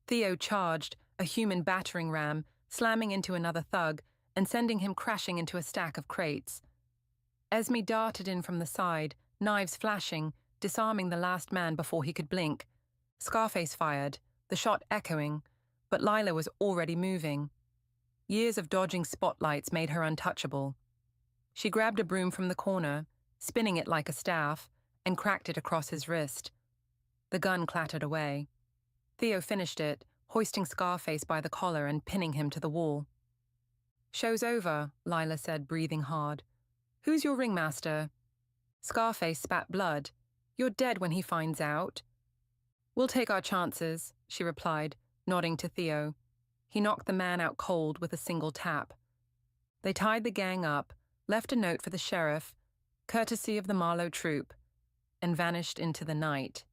Theo charged, a human battering ram, slamming into another thug and sending him crashing into a stack of crates. Esme darted in from the side, knives flashing, disarming the last man before he could blink. Scarface fired, the shot echoing, but Lila was already moving. Years of dodging spotlights made her untouchable. She grabbed a broom from the corner, spinning it like a staff, and cracked it across his wrist. The gun clattered away. Theo finished it, hoisting Scarface by the collar and pinning him to the wall. "Show's over," Lila said, breathing hard. "Who's your ringmaster?" Scarface spat blood. "You're dead when he finds out." "We'll take our chances," she replied, nodding to Theo. He knocked the man out cold with a single tap. They tied the gang up, left a note for the sheriff, courtesy of the Marlowe troupe, and vanished into the night.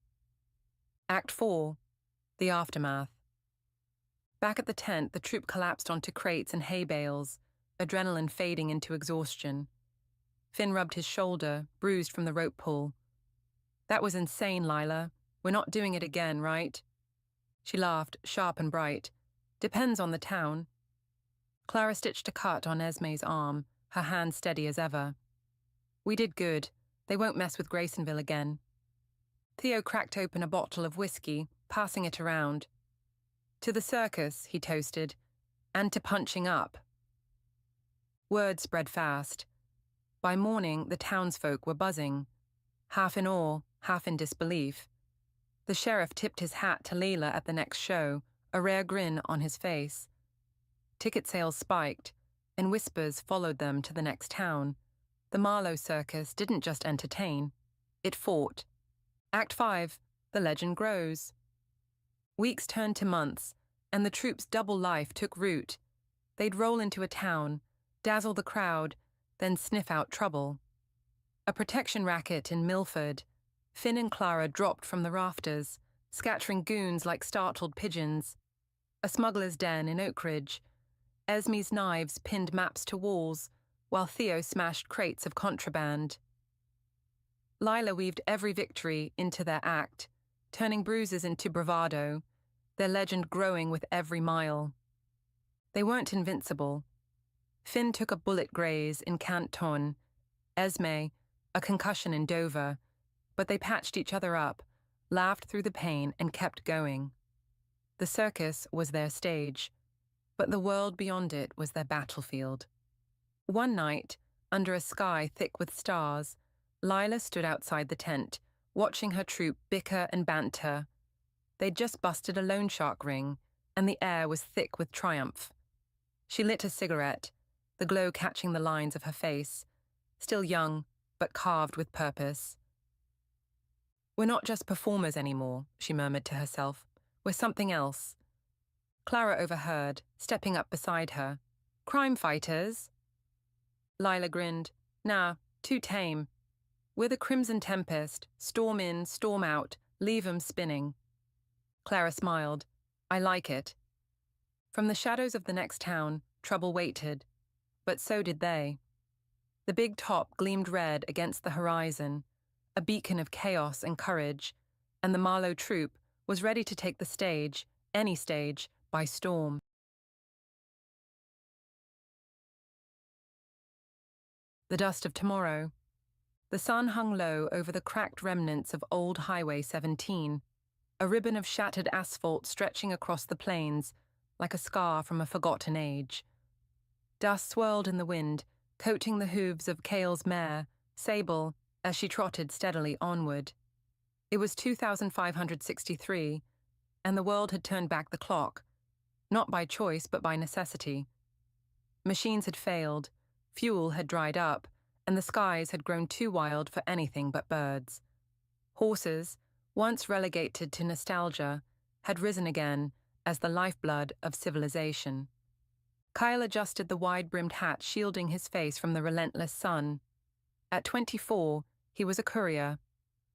Act 4, the aftermath. Back at the tent, the troupe collapsed onto crates and hay bales, adrenaline fading into exhaustion. Finn rubbed his shoulder, bruised from the rope pull. "That was insane, Lila. We're not doing it again, right?" She laughed, sharp and bright. "Depends on the town." Clara stitched a cut on Esme's arm, her hand steady as ever. "We did good. They won't mess with Graysonville again." Theo cracked open a bottle of whiskey, passing it around. "To the circus," he toasted, "and to punching up." Word spread fast. By morning, the townsfolk were buzzing, half in awe, half in disbelief. The sheriff tipped his hat to Leela at the next show, a rare grin on his face. Ticket sales spiked, and whispers followed them to the next town. The Marlowe Circus didn't just entertain, it fought. Act 5. The legend grows. Weeks turned to months, and the troops' double life took root. They'd roll into a town, dazzle the crowd, then sniff out trouble. A protection racket in Milford. Finn and Clara dropped from the rafters, scattering goons like startled pigeons. A smuggler's den in Oakridge. Esme's knives pinned maps to walls, while Theo smashed crates of contraband. Lila weaved every victory into their act, turning bruises into bravado, their legend growing with every mile. They weren't invincible. Finn took a bullet graze in Canton, Esme, a concussion in Dover, but they patched each other up, laughed through the pain, and kept going. The circus was their stage, but the world beyond it was their battlefield. One night, under a sky thick with stars, Lila stood outside the tent, watching her troop bicker and banter. They'd just busted a loan shark ring, and the air was thick with triumph. She lit a cigarette, the glow catching the lines of her face, still young, but carved with purpose. "We're not just performers anymore," she murmured to herself. "We're something else." Clara overheard, stepping up beside her. "Crime fighters?" Lila grinned. "Nah, too tame. We're the Crimson Tempest, storm in, storm out, leave 'em spinning." Clara smiled. "I like it." From the shadows of the next town, trouble waited, but so did they. The big top gleamed red against the horizon, a beacon of chaos and courage, and the Marlowe troop was ready to take the stage, any stage, by storm. The dust of tomorrow. The sun hung low over the cracked remnants of old Highway 17, a ribbon of shattered asphalt stretching across the plains like a scar from a forgotten age. Dust swirled in the wind, coating the hooves of Cale's mare, Sable, as she trotted steadily onward. It was 2563, and the world had turned back the clock, not by choice but by necessity. Machines had failed, fuel had dried up, and the skies had grown too wild for anything but birds. Horses, once relegated to nostalgia, had risen again as the lifeblood of civilization. Kyle adjusted the wide-brimmed hat shielding his face from the relentless sun. At 24, he was a courier,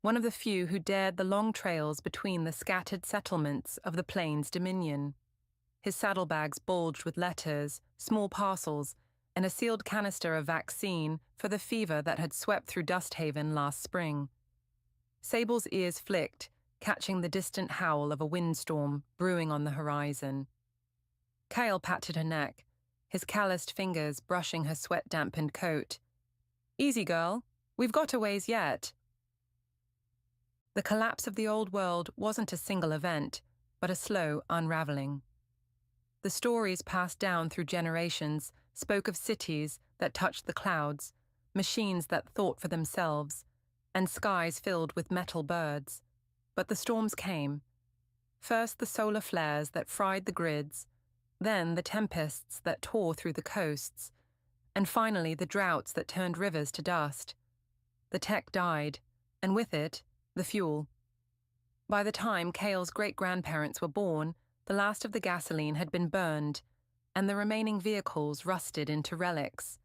one of the few who dared the long trails between the scattered settlements of the Plains Dominion. His saddlebags bulged with letters, small parcels, and a sealed canister of vaccine for the fever that had swept through Dusthaven last spring. Sable's ears flicked, catching the distant howl of a windstorm brewing on the horizon. Kyle patted her neck, his calloused fingers brushing her sweat-dampened coat. "Easy, girl. We've got a ways yet." The collapse of the old world wasn't a single event, but a slow unraveling. The stories passed down through generations spoke of cities that touched the clouds, machines that thought for themselves, and skies filled with metal birds. But the storms came. First the solar flares that fried the grids, then the tempests that tore through the coasts, and finally the droughts that turned rivers to dust. The tech died, and with it, the fuel. By the time Cale's great-grandparents were born, the last of the gasoline had been burned, and the remaining vehicles rusted into relics.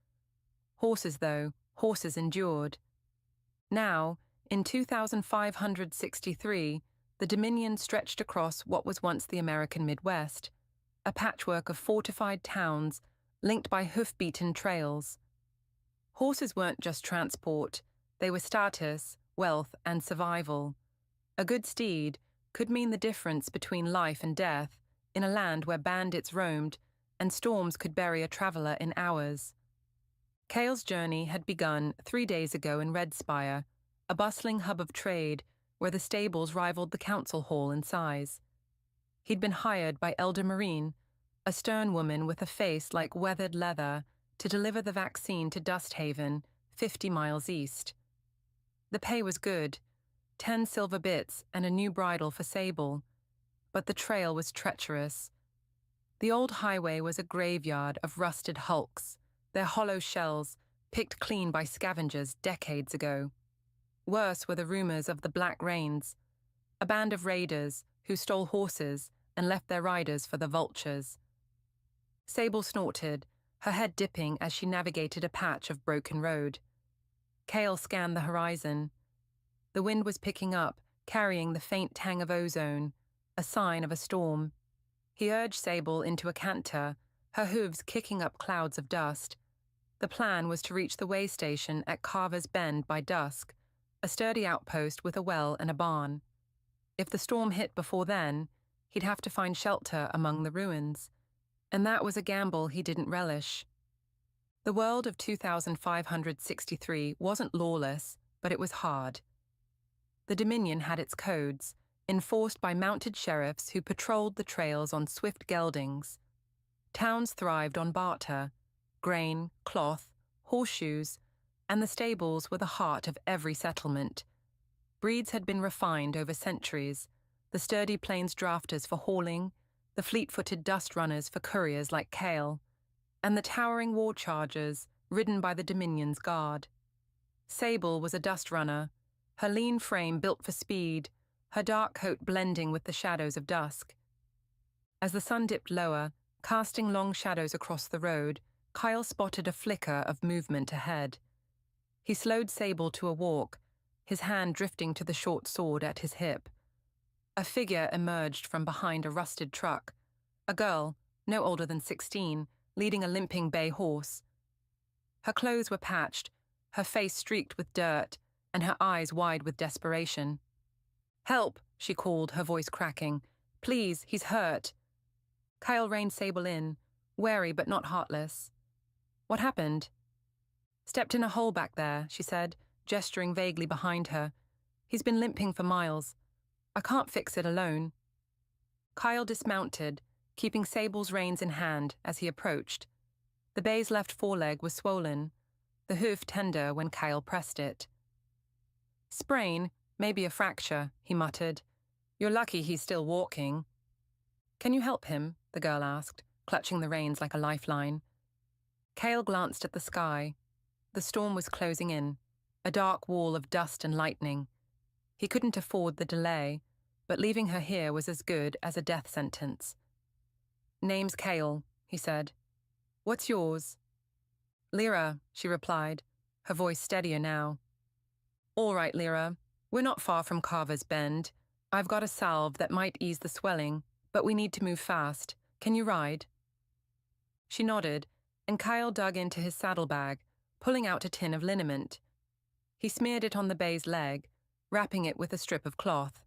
Horses endured. Now, in 2563, the Dominion stretched across what was once the American Midwest, a patchwork of fortified towns linked by hoof-beaten trails. Horses weren't just transport, they were status, wealth, and survival. A good steed could mean the difference between life and death in a land where bandits roamed and storms could bury a traveler in hours. Cale's journey had begun 3 days ago in Redspire, a bustling hub of trade where the stables rivaled the council hall in size. He'd been hired by Elder Marine, a stern woman with a face like weathered leather, to deliver the vaccine to Dusthaven, 50 miles east. The pay was good, 10 silver bits and a new bridle for Sable, but the trail was treacherous. The old highway was a graveyard of rusted hulks, their hollow shells picked clean by scavengers decades ago. Worse were the rumors of the Black Rains, a band of raiders who stole horses and left their riders for the vultures. Sable snorted, her head dipping as she navigated a patch of broken road. Cale scanned the horizon. The wind was picking up, carrying the faint tang of ozone, a sign of a storm. He urged Sable into a canter, her hooves kicking up clouds of dust. The plan was to reach the way station at Carver's Bend by dusk, a sturdy outpost with a well and a barn. If the storm hit before then, he'd have to find shelter among the ruins, and that was a gamble he didn't relish. The world of 2563 wasn't lawless, but it was hard. The Dominion had its codes, enforced by mounted sheriffs who patrolled the trails on swift geldings. Towns thrived on barter, grain, cloth, horseshoes, and the stables were the heart of every settlement. Breeds had been refined over centuries, the sturdy plains drafters for hauling, the fleet-footed dust runners for couriers like Cale, and the towering war chargers ridden by the Dominion's guard. Sable was a dust runner, her lean frame built for speed, her dark coat blending with the shadows of dusk. As the sun dipped lower, casting long shadows across the road, Kyle spotted a flicker of movement ahead. He slowed Sable to a walk, his hand drifting to the short sword at his hip. A figure emerged from behind a rusted truck, a girl, no older than 16, leading a limping bay horse. Her clothes were patched, her face streaked with dirt, and her eyes wide with desperation. "Help," she called, her voice cracking. "Please, he's hurt." Kyle reined Sable in, wary but not heartless. "What happened?" "Stepped in a hole back there," she said, gesturing vaguely behind her. "He's been limping for miles. I can't fix it alone." Kyle dismounted, keeping Sable's reins in hand as he approached. The bay's left foreleg was swollen, the hoof tender when Kyle pressed it. "Sprain, maybe a fracture," he muttered. "You're lucky he's still walking." "Can you help him?" the girl asked, clutching the reins like a lifeline. Cale glanced at the sky. The storm was closing in, a dark wall of dust and lightning. He couldn't afford the delay, but leaving her here was as good as a death sentence. "Name's Cale," he said. "What's yours?" "Lyra," she replied, her voice steadier now. "All right, Lyra. We're not far from Carver's Bend. I've got a salve that might ease the swelling, but we need to move fast. Can you ride?" She nodded, and Kyle dug into his saddlebag, pulling out a tin of liniment. He smeared it on the bay's leg, wrapping it with a strip of cloth.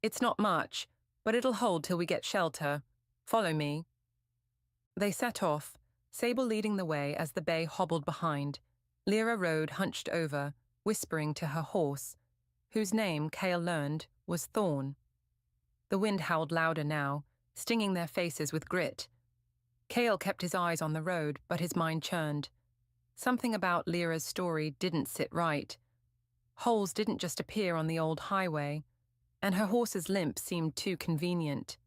"It's not much, but it'll hold till we get shelter. Follow me." They set off, Sable leading the way as the bay hobbled behind. Lyra rode hunched over, whispering to her horse, whose name, Cale learned, was Thorn. The wind howled louder now, stinging their faces with grit. Cale kept his eyes on the road, but his mind churned. Something about Lyra's story didn't sit right. Holes didn't just appear on the old highway, and her horse's limp seemed too convenient.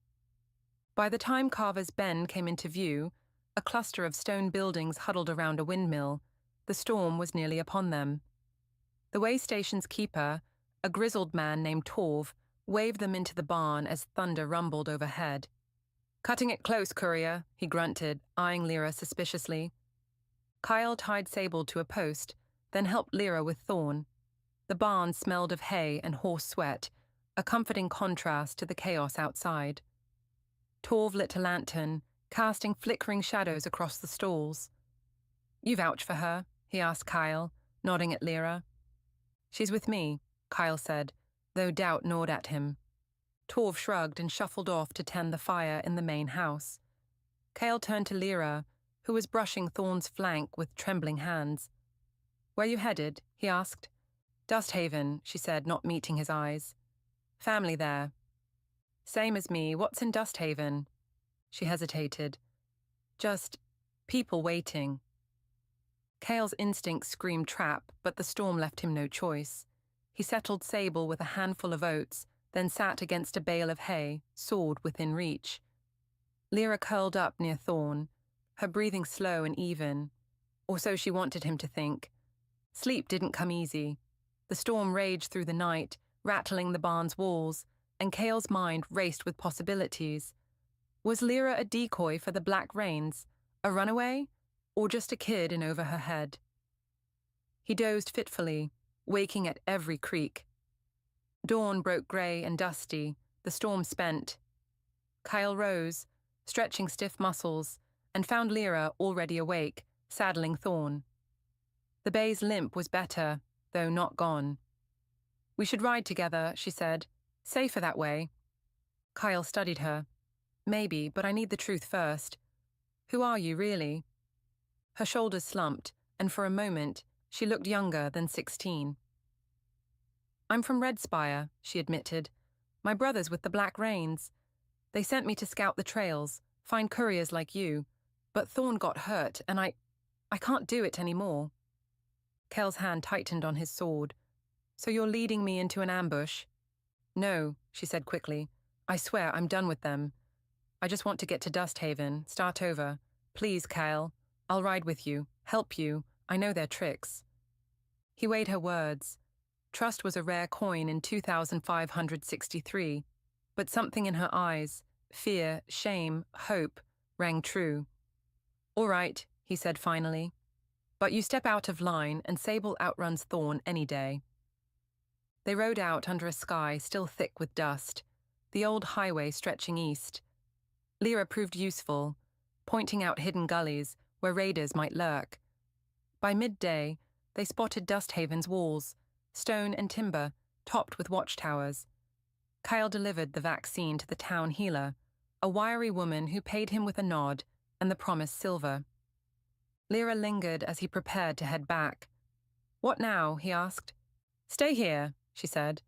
By the time Carver's Bend came into view, a cluster of stone buildings huddled around a windmill, the storm was nearly upon them. The way station's keeper, a grizzled man named Torv, waved them into the barn as thunder rumbled overhead. "Cutting it close, courier," he grunted, eyeing Lyra suspiciously. Kyle tied Sable to a post, then helped Lyra with Thorn. The barn smelled of hay and horse sweat, a comforting contrast to the chaos outside. Torv lit a lantern, casting flickering shadows across the stalls. "You vouch for her?" he asked Kyle, nodding at Lyra. "She's with me," Kyle said, though doubt gnawed at him. Torv shrugged and shuffled off to tend the fire in the main house. Cale turned to Lyra, who was brushing Thorn's flank with trembling hands. "Where you headed?" he asked. "Dusthaven," she said, not meeting his eyes. "Family there." "Same as me. What's in Dusthaven?" She hesitated. "Just people waiting." Cale's instincts screamed trap, but the storm left him no choice. He settled Sable with a handful of oats, then sat against a bale of hay, sword within reach. Lyra curled up near Thorn, her breathing slow and even, or so she wanted him to think. Sleep didn't come easy. The storm raged through the night, rattling the barn's walls, and Cale's mind raced with possibilities. Was Lyra a decoy for the black rains, a runaway, or just a kid in over her head? He dozed fitfully, waking at every creak. Dawn broke grey and dusty, the storm spent. Kyle rose, stretching stiff muscles, and found Lyra already awake, saddling Thorn. The bay's limp was better, though not gone. "We should ride together," she said. "Safer that way." Kyle studied her. "Maybe, but I need the truth first. Who are you, really?" Her shoulders slumped, and for a moment, she looked younger than 16. "I'm from Redspire," she admitted. "My brother's with the Black Rains. They sent me to scout the trails, find couriers like you, but Thorn got hurt, and I can't do it anymore." Kell's hand tightened on his sword. "So you're leading me into an ambush?" "No," she said quickly. "I swear I'm done with them. I just want to get to Dusthaven, start over. Please, Kyle. I'll ride with you, help you. I know their tricks." He weighed her words. Trust was a rare coin in 2563, but something in her eyes, fear, shame, hope, rang true. "All right," he said finally. "But you step out of line and Sable outruns Thorn any day." They rode out under a sky still thick with dust, the old highway stretching east. Lyra proved useful, pointing out hidden gullies where raiders might lurk. By midday, they spotted Dusthaven's walls, stone and timber, topped with watchtowers. Kyle delivered the vaccine to the town healer, a wiry woman who paid him with a nod and the promised silver. Lyra lingered as he prepared to head back. "What now?" he asked. "Stay here," she said.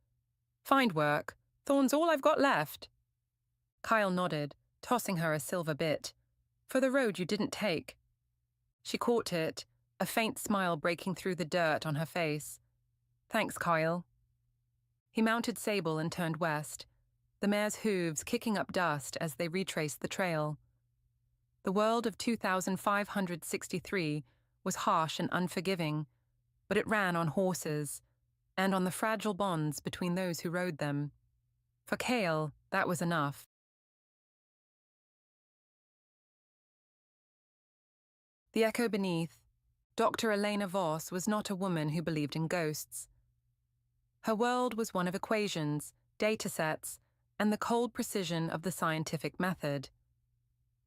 "Find work. Thorn's all I've got left." Kyle nodded, tossing her a silver bit. "For the road you didn't take." She caught it, a faint smile breaking through the dirt on her face. "Thanks, Kyle." He mounted Sable and turned west, the mare's hooves kicking up dust as they retraced the trail. The world of 2563 was harsh and unforgiving, but it ran on horses, and on the fragile bonds between those who rode them. For Cale, that was enough. The echo beneath. Dr. Elena Voss was not a woman who believed in ghosts. Her world was one of equations, datasets, and the cold precision of the scientific method.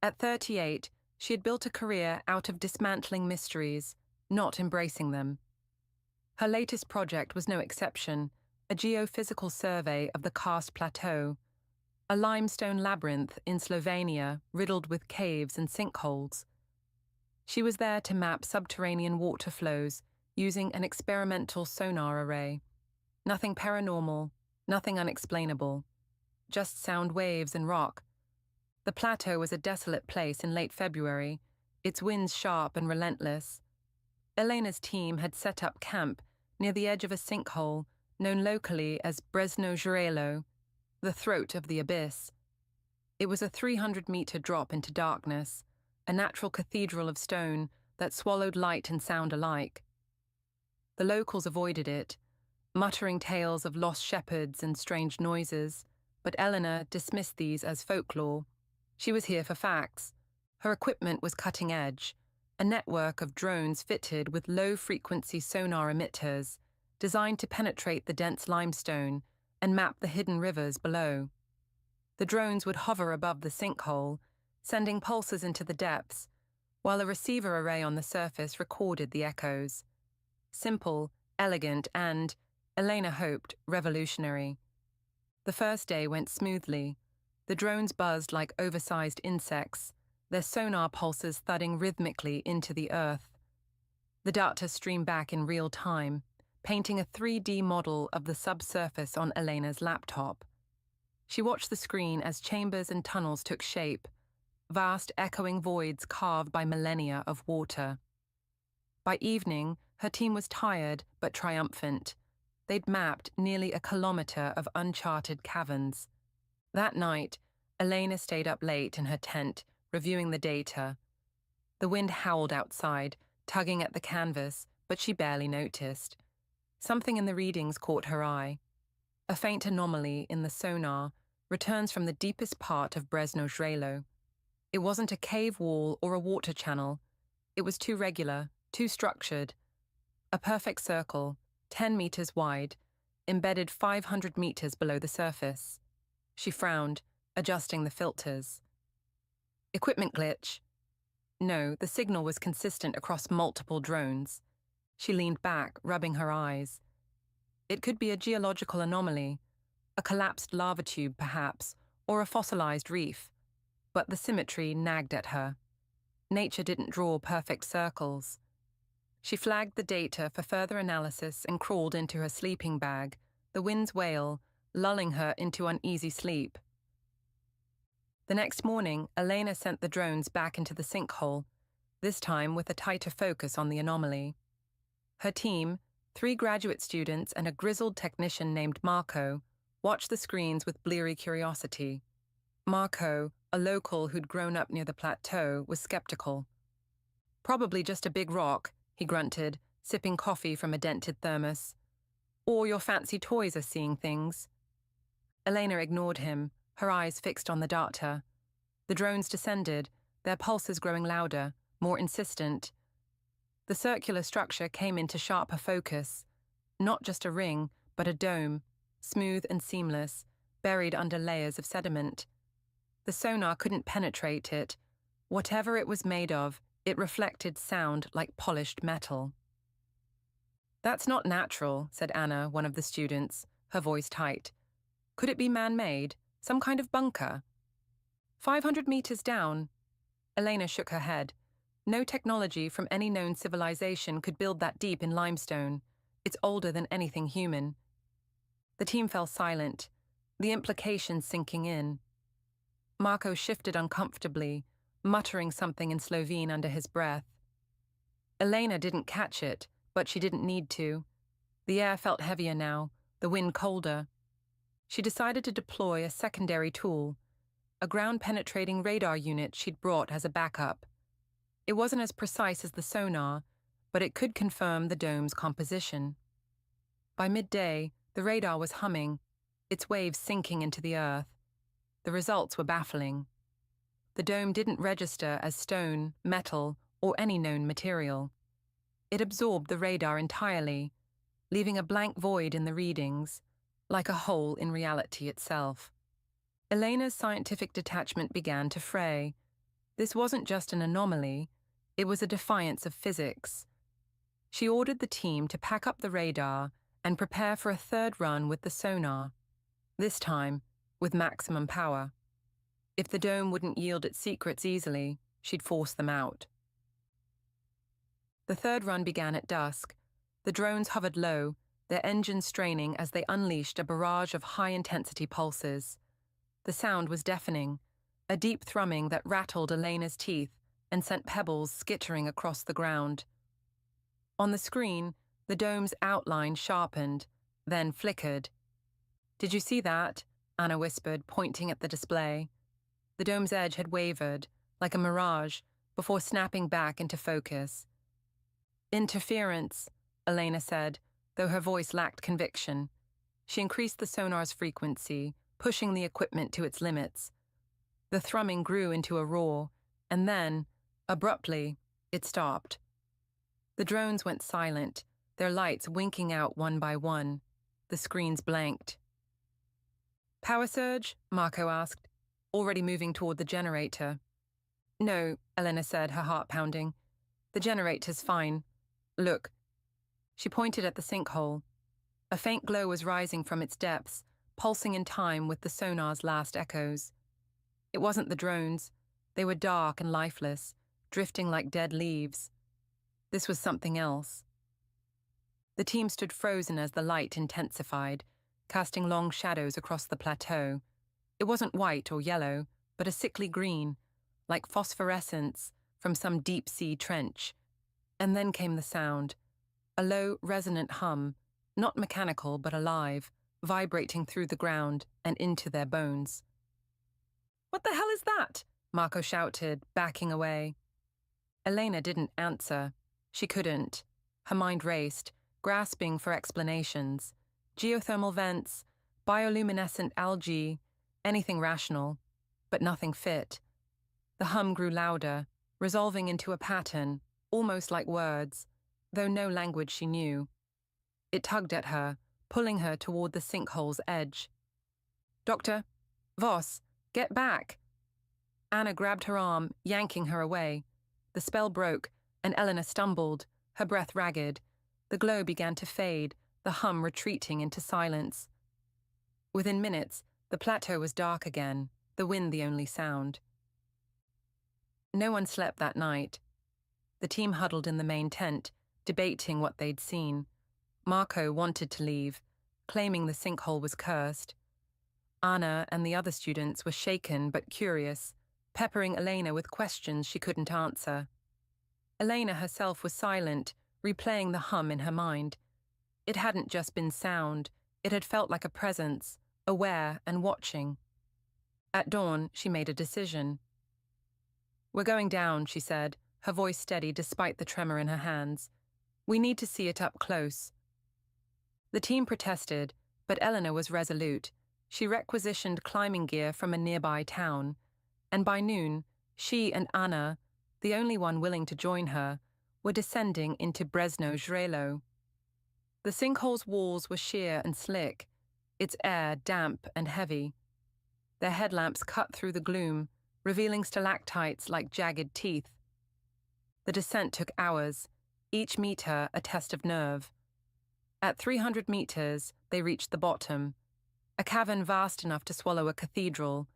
At 38, she had built a career out of dismantling mysteries, not embracing them. Her latest project was no exception, a geophysical survey of the Karst Plateau, a limestone labyrinth in Slovenia riddled with caves and sinkholes. She was there to map subterranean water flows using an experimental sonar array. Nothing paranormal, nothing unexplainable, just sound waves and rock. The plateau was a desolate place in late February, its winds sharp and relentless. Elena's team had set up camp near the edge of a sinkhole known locally as Brezno Jurelo, the throat of the abyss. It was a 300-meter drop into darkness, a natural cathedral of stone that swallowed light and sound alike. The locals avoided it, muttering tales of lost shepherds and strange noises, but Eleanor dismissed these as folklore. She was here for facts. Her equipment was cutting edge, a network of drones fitted with low-frequency sonar emitters designed to penetrate the dense limestone and map the hidden rivers below. The drones would hover above the sinkhole, sending pulses into the depths, while a receiver array on the surface recorded the echoes. Simple, elegant, and, Elena hoped, revolutionary. The first day went smoothly. The drones buzzed like oversized insects, their sonar pulses thudding rhythmically into the earth. The data streamed back in real time, painting a 3D model of the subsurface on Elena's laptop. She watched the screen as chambers and tunnels took shape, vast echoing voids carved by millennia of water. By evening, her team was tired but triumphant. They'd mapped nearly a kilometer of uncharted caverns. That night, Elena stayed up late in her tent, reviewing the data. The wind howled outside, tugging at the canvas, but she barely noticed. Something in the readings caught her eye. A faint anomaly in the sonar returns from the deepest part of Brezno-Zhrelo. It wasn't a cave wall or a water channel. It was too regular, too structured. A perfect circle, 10 meters wide, embedded 500 meters below the surface. She frowned, adjusting the filters. Equipment glitch? No, the signal was consistent across multiple drones. She leaned back, rubbing her eyes. It could be a geological anomaly, a collapsed lava tube perhaps, or a fossilized reef. But the symmetry nagged at her. Nature didn't draw perfect circles. She flagged the data for further analysis and crawled into her sleeping bag, the wind's wail lulling her into uneasy sleep. The next morning, Elena sent the drones back into the sinkhole, this time with a tighter focus on the anomaly. Her team, 3 graduate students and a grizzled technician named Marco, watched the screens with bleary curiosity. Marco, a local who'd grown up near the plateau, was skeptical. "Probably just a big rock," he grunted, sipping coffee from a dented thermos. "Or your fancy toys are seeing things." Elena ignored him, her eyes fixed on the data. The drones descended, their pulses growing louder, more insistent. The circular structure came into sharper focus. Not just a ring, but a dome, smooth and seamless, buried under layers of sediment. The sonar couldn't penetrate it. Whatever it was made of, it reflected sound like polished metal. "That's not natural," said Anna, one of the students, her voice tight. "Could it be man-made? Some kind of bunker?" 500 meters down. Elena shook her head. No technology from any known civilization could build that deep in limestone. It's older than anything human. The team fell silent, the implications sinking in. Marco shifted uncomfortably, muttering something in Slovene under his breath. Elena didn't catch it, but she didn't need to. The air felt heavier now, the wind colder. She decided to deploy a secondary tool, a ground-penetrating radar unit she'd brought as a backup. It wasn't as precise as the sonar, but it could confirm the dome's composition. By midday, the radar was humming, its waves sinking into the earth. The results were baffling. The dome didn't register as stone, metal, or any known material. It absorbed the radar entirely, leaving a blank void in the readings, like a hole in reality itself. Elena's scientific detachment began to fray. This wasn't just an anomaly, it was a defiance of physics. She ordered the team to pack up the radar and prepare for a third run with the sonar, this time with maximum power. If the dome wouldn't yield its secrets easily, she'd force them out. The third run began at dusk. The drones hovered low, their engines straining as they unleashed a barrage of high-intensity pulses. The sound was deafening, a deep thrumming that rattled Elena's teeth and sent pebbles skittering across the ground. On the screen, the dome's outline sharpened, then flickered. "Did you see that?" Anna whispered, pointing at the display. The dome's edge had wavered, like a mirage, before snapping back into focus. "Interference," Elena said, though her voice lacked conviction. She increased the sonar's frequency, pushing the equipment to its limits. The thrumming grew into a roar, and then, abruptly, it stopped. The drones went silent, their lights winking out one by one. The screens blanked. "Power surge?" Marco asked, already moving toward the generator. "No," Elena said, her heart pounding. "The generator's fine. Look." She pointed at the sinkhole. A faint glow was rising from its depths, pulsing in time with the sonar's last echoes. It wasn't the drones. They were dark and lifeless, drifting like dead leaves. This was something else. The team stood frozen as the light intensified, casting long shadows across the plateau. It wasn't white or yellow, but a sickly green, like phosphorescence from some deep-sea trench. And then came the sound, a low, resonant hum, not mechanical but alive, vibrating through the ground and into their bones. "What the hell is that?" Marco shouted, backing away. Elena didn't answer. She couldn't. Her mind raced, grasping for explanations. Geothermal vents, bioluminescent algae, anything rational, but nothing fit. The hum grew louder, resolving into a pattern, almost like words, though no language she knew. It tugged at her, pulling her toward the sinkhole's edge. "Doctor, Voss, get back!" Anna grabbed her arm, yanking her away. The spell broke, and Eleanor stumbled, her breath ragged. The glow began to fade, the hum retreating into silence. Within minutes, the plateau was dark again, the wind the only sound. No one slept that night. The team huddled in the main tent, debating what they'd seen. Marco wanted to leave, claiming the sinkhole was cursed. Anna and the other students were shaken but curious, peppering Elena with questions she couldn't answer. Elena herself was silent, replaying the hum in her mind. It hadn't just been sound, it had felt like a presence, aware and watching. At dawn, she made a decision. "We're going down," she said, her voice steady despite the tremor in her hands. "We need to see it up close." The team protested, but Eleanor was resolute. She requisitioned climbing gear from a nearby town, and by noon, she and Anna, the only one willing to join her, were descending into Brezno Zrelo. The sinkhole's walls were sheer and slick, its air damp and heavy. Their headlamps cut through the gloom, revealing stalactites like jagged teeth. The descent took hours, each meter a test of nerve. At 300 meters, they reached the bottom, a cavern vast enough to swallow a cathedral,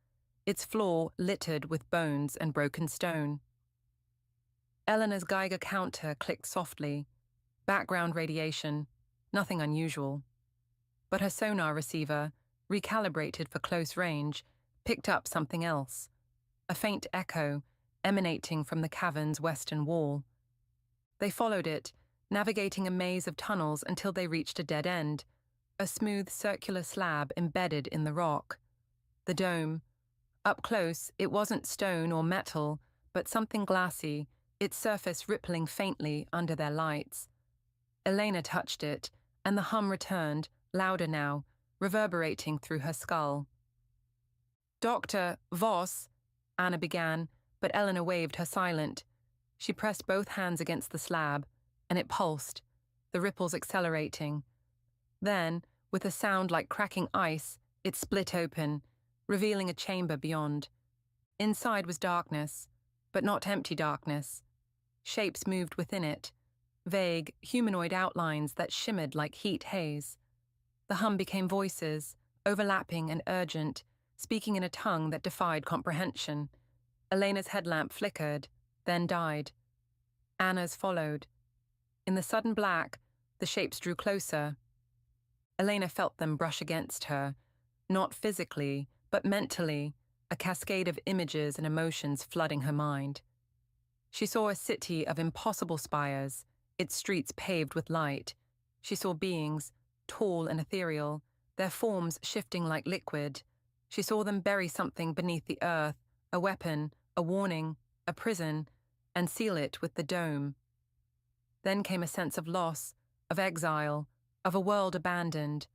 its floor littered with bones and broken stone. Eleanor's Geiger counter clicked softly. Background radiation, nothing unusual. But her sonar receiver, recalibrated for close range, picked up something else, a faint echo emanating from the cavern's western wall. They followed it, navigating a maze of tunnels until they reached a dead end, a smooth circular slab embedded in the rock. The dome. Up close, it wasn't stone or metal, but something glassy, its surface rippling faintly under their lights. Elena touched it, and the hum returned, louder now, reverberating through her skull. "Dr. Voss," Anna began, but Eleanor waved her silent. She pressed both hands against the slab, and it pulsed, the ripples accelerating. Then, with a sound like cracking ice, it split open, revealing a chamber beyond. Inside was darkness, but not empty darkness. Shapes moved within it, vague, humanoid outlines that shimmered like heat haze. The hum became voices, overlapping and urgent, speaking in a tongue that defied comprehension. Elena's headlamp flickered, then died. Anna's followed. In the sudden black, the shapes drew closer. Elena felt them brush against her, not physically, but mentally, a cascade of images and emotions flooding her mind. She saw a city of impossible spires, its streets paved with light. She saw beings, tall and ethereal, their forms shifting like liquid. She saw them bury something beneath the earth, a weapon, a warning, a prison, and seal it with the dome. Then came a sense of loss, of exile, of a world abandoned.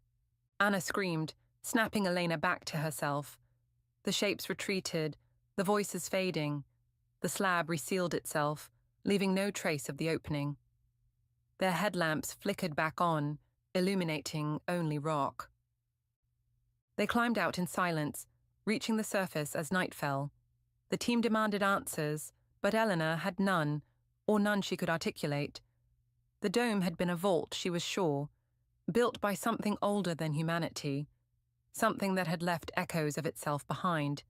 Anna screamed, snapping Elena back to herself. The shapes retreated, the voices fading. The slab resealed itself, leaving no trace of the opening. Their headlamps flickered back on, illuminating only rock. They climbed out in silence, reaching the surface as night fell. The team demanded answers, but Eleanor had none, or none she could articulate. The dome had been a vault, she was sure, built by something older than humanity, something that had left echoes of itself behind.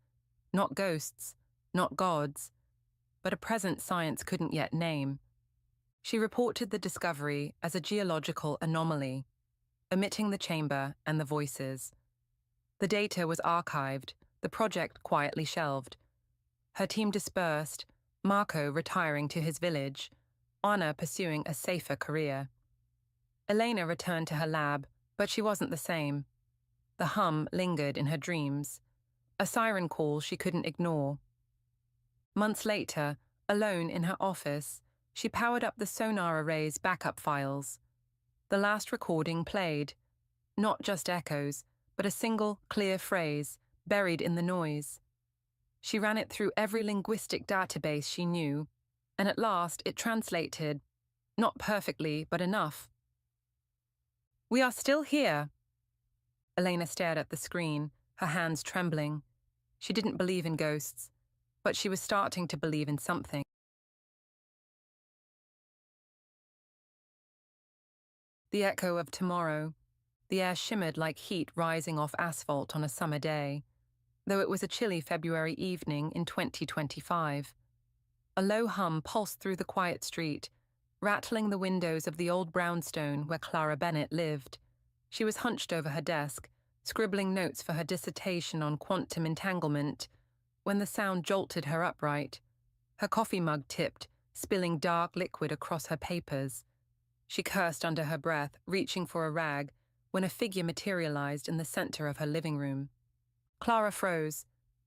Not ghosts, not gods, but a presence science couldn't yet name. She reported the discovery as a geological anomaly, omitting the chamber and the voices. The data was archived, the project quietly shelved. Her team dispersed, Marco retiring to his village, Anna pursuing a safer career. Elena returned to her lab, but she wasn't the same. The hum lingered in her dreams, a siren call she couldn't ignore. Months later, alone in her office, she powered up the sonar array's backup files. The last recording played. Not just echoes, but a single, clear phrase, buried in the noise. She ran it through every linguistic database she knew, and at last it translated, not perfectly, but enough. "We are still here." Elena stared at the screen, her hands trembling. She didn't believe in ghosts, but she was starting to believe in something. The echo of tomorrow. The air shimmered like heat rising off asphalt on a summer day, though it was a chilly February evening in 2025. A low hum pulsed through the quiet street, rattling the windows of the old brownstone where Clara Bennett lived. She was hunched over her desk, scribbling notes for her dissertation on quantum entanglement, when the sound jolted her upright. Her coffee mug tipped, spilling dark liquid across her papers. She cursed under her breath, reaching for a rag, when a figure materialized in the center of her living room. Clara froze.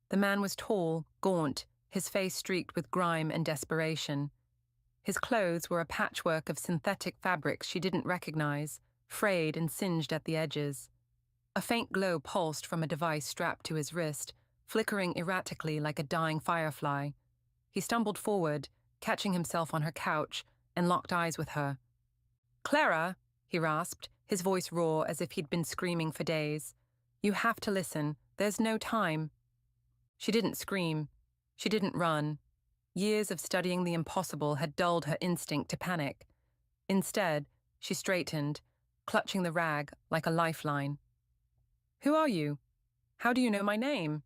The man was tall, gaunt, his face streaked with grime and desperation. His clothes were a patchwork of synthetic fabrics she didn't recognize, frayed and singed at the edges. A faint glow pulsed from a device strapped to his wrist, flickering erratically like a dying firefly. He stumbled forward, catching himself on her couch, and locked eyes with her. "Clara," he rasped, his voice raw as if he'd been screaming for days. "You have to listen. There's no time." She didn't scream. She didn't run. Years of studying the impossible had dulled her instinct to panic. Instead, she straightened, clutching the rag like a lifeline. "Who are you? How do you know my name?"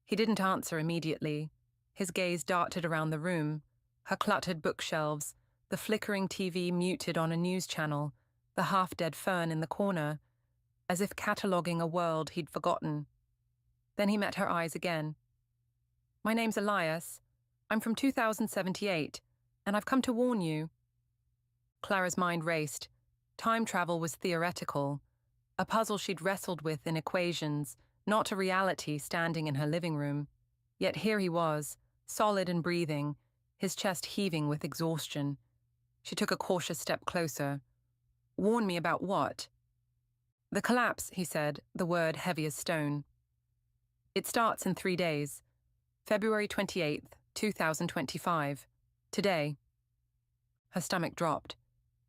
He didn't answer immediately. His gaze darted around the room, her cluttered bookshelves, the flickering TV muted on a news channel, the half-dead fern in the corner, as if cataloguing a world he'd forgotten. Then he met her eyes again. "My name's Elias. I'm from 2078, and I've come to warn you." Clara's mind raced. Time travel was theoretical, a puzzle she'd wrestled with in equations, not a reality standing in her living room. Yet here he was, solid and breathing, his chest heaving with exhaustion. She took a cautious step closer. "Warn me about what?" "The collapse," he said, the word heavy as stone. "It starts in 3 days. February 28th, 2025. Today." Her stomach dropped.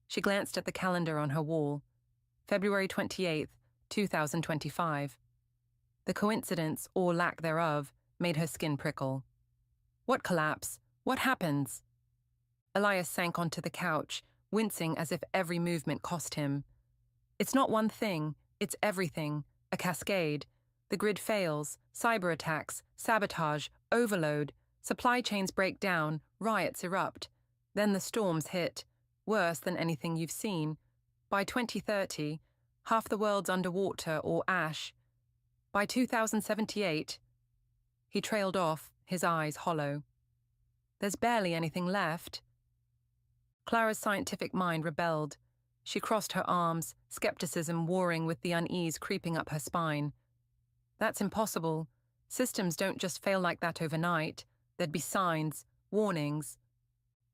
She glanced at the calendar on her wall. February 28th, 2025. The coincidence, or lack thereof, made her skin prickle. "What collapse? What happens?" Elias sank onto the couch, wincing as if every movement cost him. "It's not one thing, it's everything, a cascade. The grid fails, cyber attacks, sabotage, overload, supply chains break down, riots erupt. Then the storms hit, worse than anything you've seen. By 2030, half the world's underwater or ash. By 2078... He trailed off, his eyes hollow. "There's barely anything left." Clara's scientific mind rebelled. She crossed her arms, skepticism warring with the unease creeping up her spine. "That's impossible. Systems don't just fail like that overnight. There'd be signs, warnings."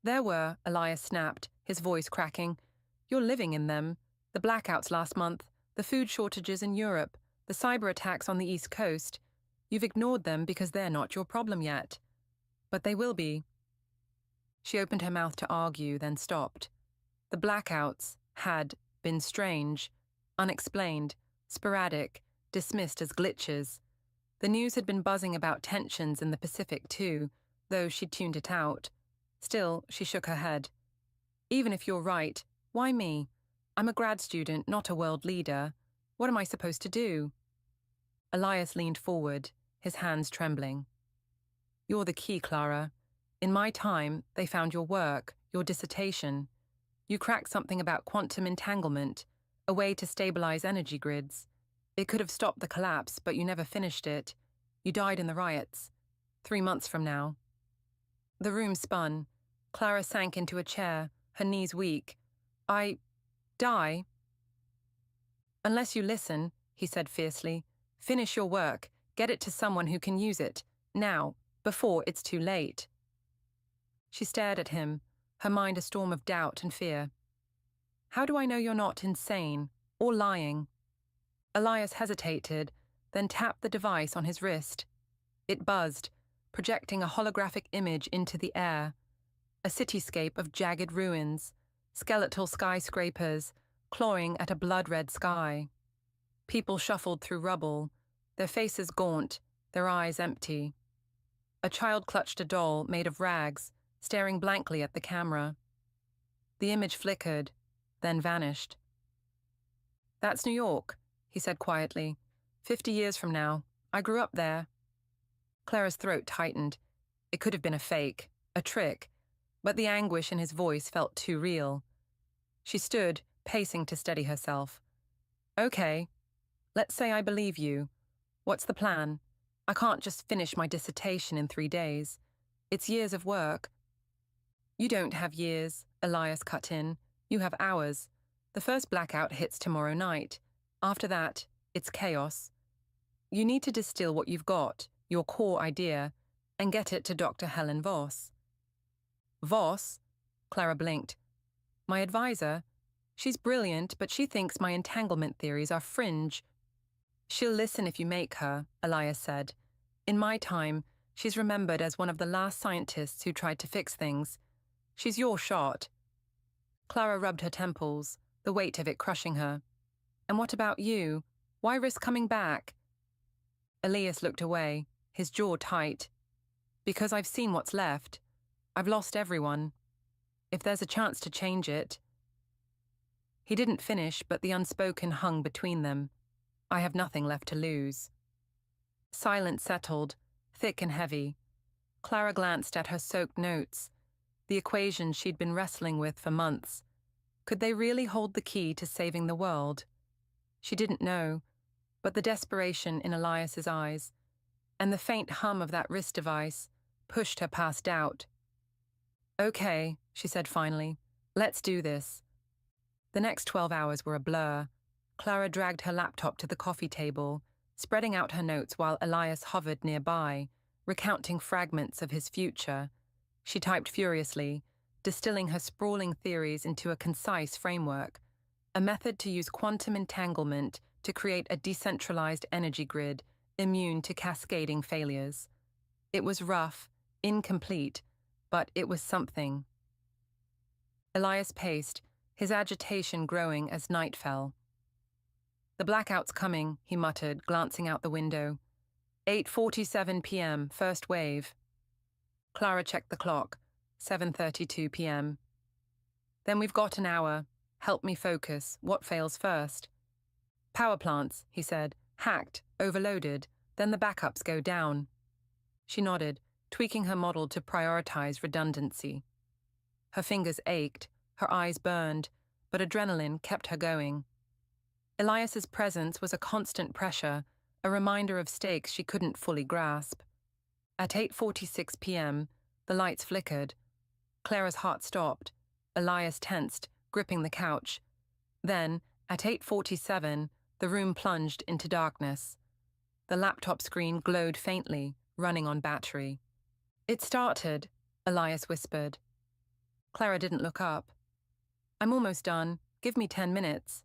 "There were," Elias snapped, his voice cracking. "You're living in them. The blackouts last month, the food shortages in Europe, the cyber attacks on the East Coast. You've ignored them because they're not your problem yet. But they will be." She opened her mouth to argue, then stopped. The blackouts had been strange, unexplained, sporadic, dismissed as glitches. The news had been buzzing about tensions in the Pacific too, though she'd tuned it out. Still, she shook her head. "Even if you're right, why me? I'm a grad student, not a world leader. What am I supposed to do?" Elias leaned forward, his hands trembling. "You're the key, Clara. In my time, they found your work, your dissertation. You cracked something about quantum entanglement, a way to stabilize energy grids. It could have stopped the collapse, but you never finished it. You died in the riots. 3 months from now." The room spun. Clara sank into a chair, her knees weak. "I... die?" "Unless you listen," he said fiercely. "Finish your work. Get it to someone who can use it. Now, before it's too late." She stared at him, her mind a storm of doubt and fear. How do I know you're not insane or lying? Elias hesitated, then tapped the device on his wrist. It buzzed, projecting a holographic image into the air. A cityscape of jagged ruins, skeletal skyscrapers, clawing at a blood-red sky. People shuffled through rubble, their faces gaunt, their eyes empty. A child clutched a doll made of rags, staring blankly at the camera. The image flickered, then vanished. "That's New York," he said quietly. 50 years from now. I grew up there." Clara's throat tightened. It could have been a fake, a trick, but the anguish in his voice felt too real. She stood, pacing to steady herself. "Okay, let's say I believe you. What's the plan? I can't just finish my dissertation in 3 days. It's years of work." "You don't have years," Elias cut in. "You have hours. The first blackout hits tomorrow night. After that, it's chaos. You need to distill what you've got, your core idea, and get it to Dr. Helen Voss." "Voss?" Clara blinked. "My advisor. She's brilliant, but she thinks my entanglement theories are fringe." "She'll listen if you make her," Elias said. "In my time, she's remembered as one of the last scientists who tried to fix things. She's your shot." Clara rubbed her temples, the weight of it crushing her. "And what about you? Why risk coming back?" Elias looked away, his jaw tight. "Because I've seen what's left. I've lost everyone. If there's a chance to change it." He didn't finish, but the unspoken hung between them. "I have nothing left to lose." Silence settled, thick and heavy. Clara glanced at her soaked notes, the equations she'd been wrestling with for months. Could they really hold the key to saving the world? She didn't know, but the desperation in Elias's eyes, and the faint hum of that wrist device, pushed her past doubt. "Okay," she said finally, "let's do this." The next 12 hours were a blur. Clara dragged her laptop to the coffee table, spreading out her notes while Elias hovered nearby, recounting fragments of his future. She typed furiously, distilling her sprawling theories into a concise framework, a method to use quantum entanglement to create a decentralized energy grid immune to cascading failures. It was rough, incomplete, but it was something. Elias paced, his agitation growing as night fell. "The blackout's coming," he muttered, glancing out the window. 8:47 p.m., first wave." Clara checked the clock. 7:32 p.m. "Then we've got an hour. Help me focus. What fails first?" "Power plants," he said. "Hacked, overloaded. Then the backups go down." She nodded, tweaking her model to prioritize redundancy. Her fingers ached, her eyes burned, but adrenaline kept her going. Elias's presence was a constant pressure, a reminder of stakes she couldn't fully grasp. At 8:46 p.m., the lights flickered. Clara's heart stopped. Elias tensed, gripping the couch. Then, at 8:47, the room plunged into darkness. The laptop screen glowed faintly, running on battery. "It started," Elias whispered. Clara didn't look up. "I'm almost done. Give me 10 minutes."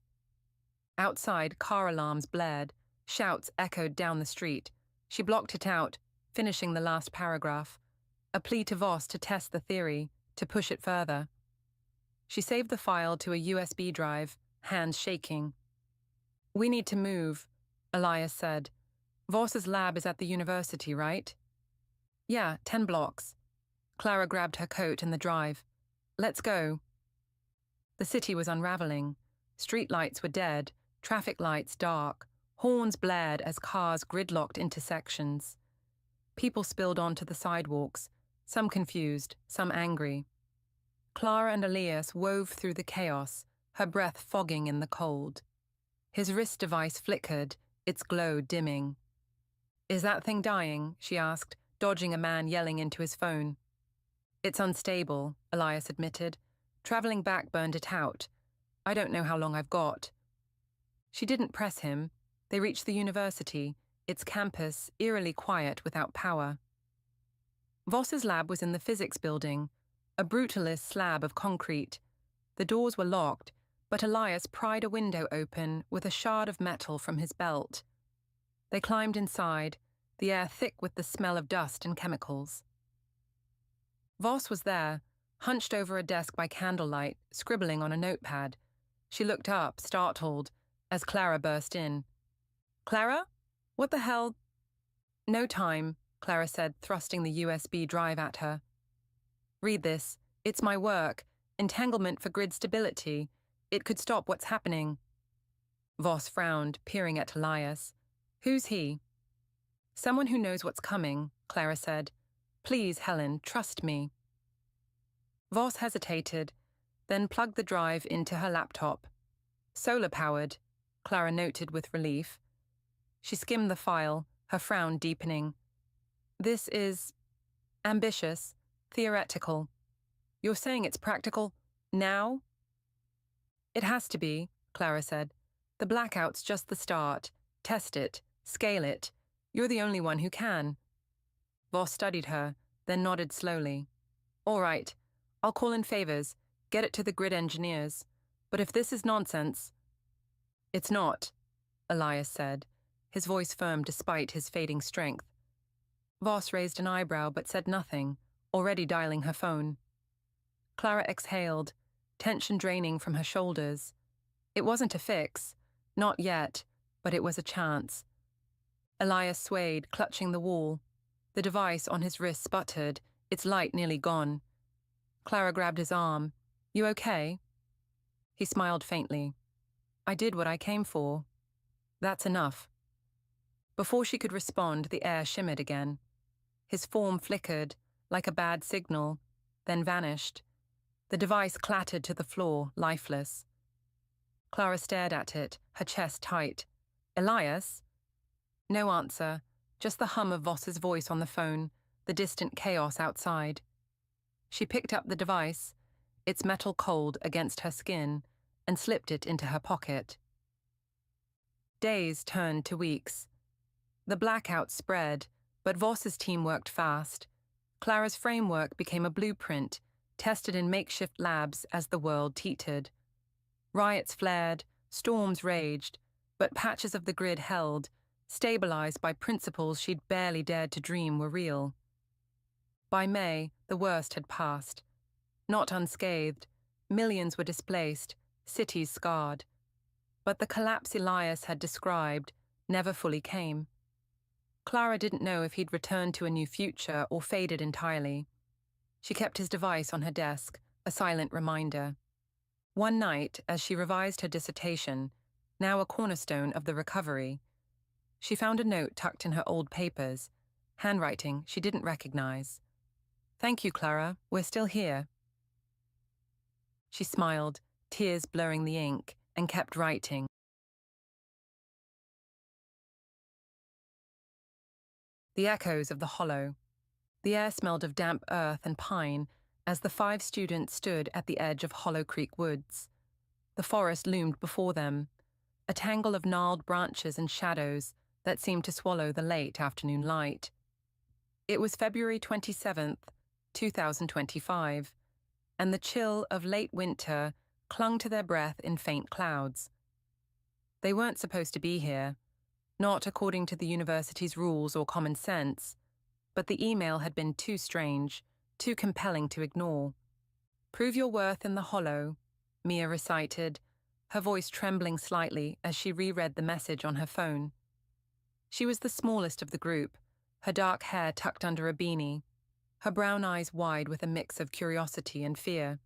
Outside, car alarms blared. Shouts echoed down the street. She blocked it out, finishing the last paragraph. A plea to Voss to test the theory, to push it further. She saved the file to a USB drive, hands shaking. "We need to move," Elias said. "Voss's lab is at the university, right?" "Yeah, 10 blocks." Clara grabbed her coat and the drive. "Let's go." The city was unraveling. Street lights were dead, traffic lights dark. Horns blared as cars gridlocked into sections. People spilled onto the sidewalks, some confused, some angry. Clara and Elias wove through the chaos, her breath fogging in the cold. His wrist device flickered, its glow dimming. "Is that thing dying?" she asked, dodging a man yelling into his phone. "It's unstable," Elias admitted. "Traveling back burned it out. I don't know how long I've got." She didn't press him. They reached the university, its campus eerily quiet without power. Voss's lab was in the physics building, a brutalist slab of concrete. The doors were locked, but Elias pried a window open with a shard of metal from his belt. They climbed inside, the air thick with the smell of dust and chemicals. Voss was there, hunched over a desk by candlelight, scribbling on a notepad. She looked up, startled, as Clara burst in. "Clara? What the hell?" "No time," Clara said, thrusting the USB drive at her. "Read this. It's my work. Entanglement for grid stability. It could stop what's happening." Voss frowned, peering at Elias. "Who's he?" "Someone who knows what's coming," Clara said. "Please, Helen, trust me." Voss hesitated, then plugged the drive into her laptop. "Solar-powered," Clara noted with relief. She skimmed the file, her frown deepening. "This is ambitious, theoretical. You're saying it's practical now?" "It has to be," Clara said. "The blackout's just the start. Test it, scale it. You're the only one who can." Voss studied her, then nodded slowly. "All right, I'll call in favors, get it to the grid engineers. But if this is nonsense—" "It's not," Elias said, his voice firm despite his fading strength. Voss raised an eyebrow but said nothing, already dialing her phone. Clara exhaled, tension draining from her shoulders. It wasn't a fix, not yet, but it was a chance. Elias swayed, clutching the wall. The device on his wrist sputtered, its light nearly gone. Clara grabbed his arm. "You okay?" He smiled faintly. "I did what I came for. That's enough." Before she could respond, the air shimmered again. His form flickered, like a bad signal, then vanished. The device clattered to the floor, lifeless. Clara stared at it, her chest tight. "Elias?" No answer, just the hum of Voss's voice on the phone, the distant chaos outside. She picked up the device, its metal cold against her skin, and slipped it into her pocket. Days turned to weeks. The blackout spread, but Voss's team worked fast. Clara's framework became a blueprint, tested in makeshift labs as the world teetered. Riots flared, storms raged, but patches of the grid held, stabilized by principles she'd barely dared to dream were real. By May, the worst had passed. Not unscathed, millions were displaced, cities scarred. But the collapse Elias had described never fully came. Clara didn't know if he'd returned to a new future or faded entirely. She kept his device on her desk, a silent reminder. One night, as she revised her dissertation, now a cornerstone of the recovery, she found a note tucked in her old papers, handwriting she didn't recognize. "Thank you, Clara. We're still here." She smiled, tears blurring the ink, and kept writing. The echoes of the hollow. The air smelled of damp earth and pine as the 5 students stood at the edge of Hollow Creek Woods. The forest loomed before them, a tangle of gnarled branches and shadows that seemed to swallow the late afternoon light. It was February 27th, 2025, and the chill of late winter clung to their breath in faint clouds. They weren't supposed to be here, not according to the university's rules or common sense, but the email had been too strange, too compelling to ignore. "Prove your worth in the hollow," Mia recited, her voice trembling slightly as she reread the message on her phone. She was the smallest of the group, her dark hair tucked under a beanie, her brown eyes wide with a mix of curiosity and fear.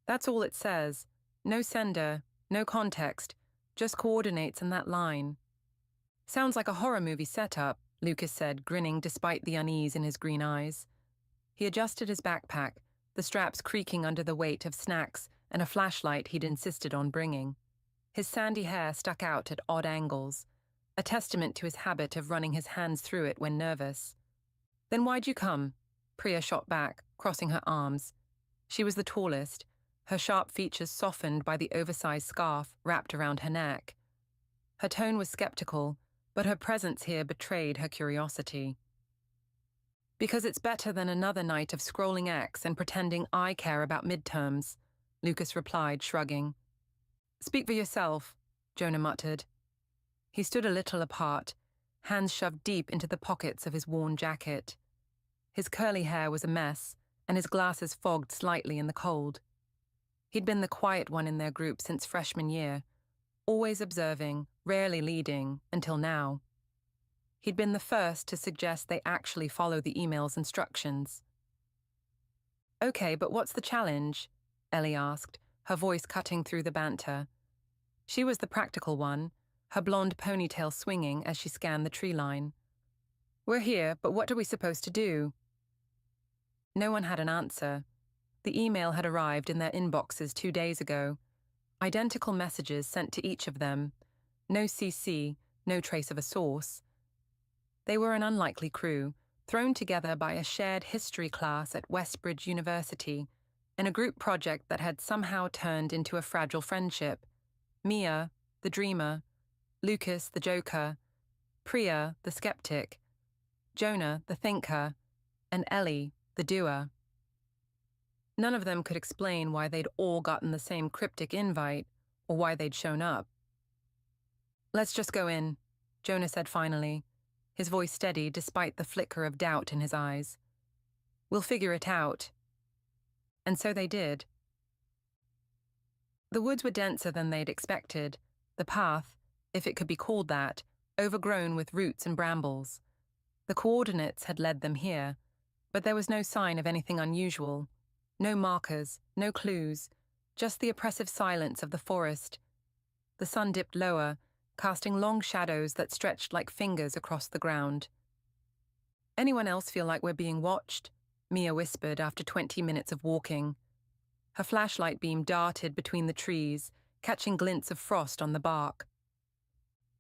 "That's all it says. No sender, no context, just coordinates and that line." "Sounds like a horror movie setup," Lucas said, grinning despite the unease in his green eyes. He adjusted his backpack, the straps creaking under the weight of snacks and a flashlight he'd insisted on bringing. His sandy hair stuck out at odd angles, a testament to his habit of running his hands through it when nervous. "Then why'd you come?" Priya shot back, crossing her arms. She was the tallest, her sharp features softened by the oversized scarf wrapped around her neck. Her tone was skeptical, but her presence here betrayed her curiosity. "Because it's better than another night of scrolling X and pretending I care about midterms," Lucas replied, shrugging. Speak for yourself, Jonah muttered. He stood a little apart, hands shoved deep into the pockets of his worn jacket. His curly hair was a mess, and his glasses fogged slightly in the cold. He'd been the quiet one in their group since freshman year, always observing, rarely leading, until now. He'd been the first to suggest they actually follow the email's instructions. Okay, but what's the challenge? Ellie asked, her voice cutting through the banter. She was the practical one, her blonde ponytail swinging as she scanned the tree line. We're here, but what are we supposed to do? No one had an answer. The email had arrived in their inboxes 2 days ago. Identical messages sent to each of them. No CC, no trace of a source. They were an unlikely crew, thrown together by a shared history class at Westbridge University, in a group project that had somehow turned into a fragile friendship. Mia, the dreamer, Lucas, the joker, Priya, the skeptic, Jonah, the thinker, and Ellie, the doer. None of them could explain why they'd all gotten the same cryptic invite, or why they'd shown up. Let's just go in, Jonah said finally, his voice steady despite the flicker of doubt in his eyes. We'll figure it out. And so they did. The woods were denser than they'd expected, the path, if it could be called that, overgrown with roots and brambles. The coordinates had led them here, but there was no sign of anything unusual. No markers, no clues, just the oppressive silence of the forest. The sun dipped lower, casting long shadows that stretched like fingers across the ground. Anyone else feel like we're being watched? Mia whispered after 20 minutes of walking. Her flashlight beam darted between the trees, catching glints of frost on the bark.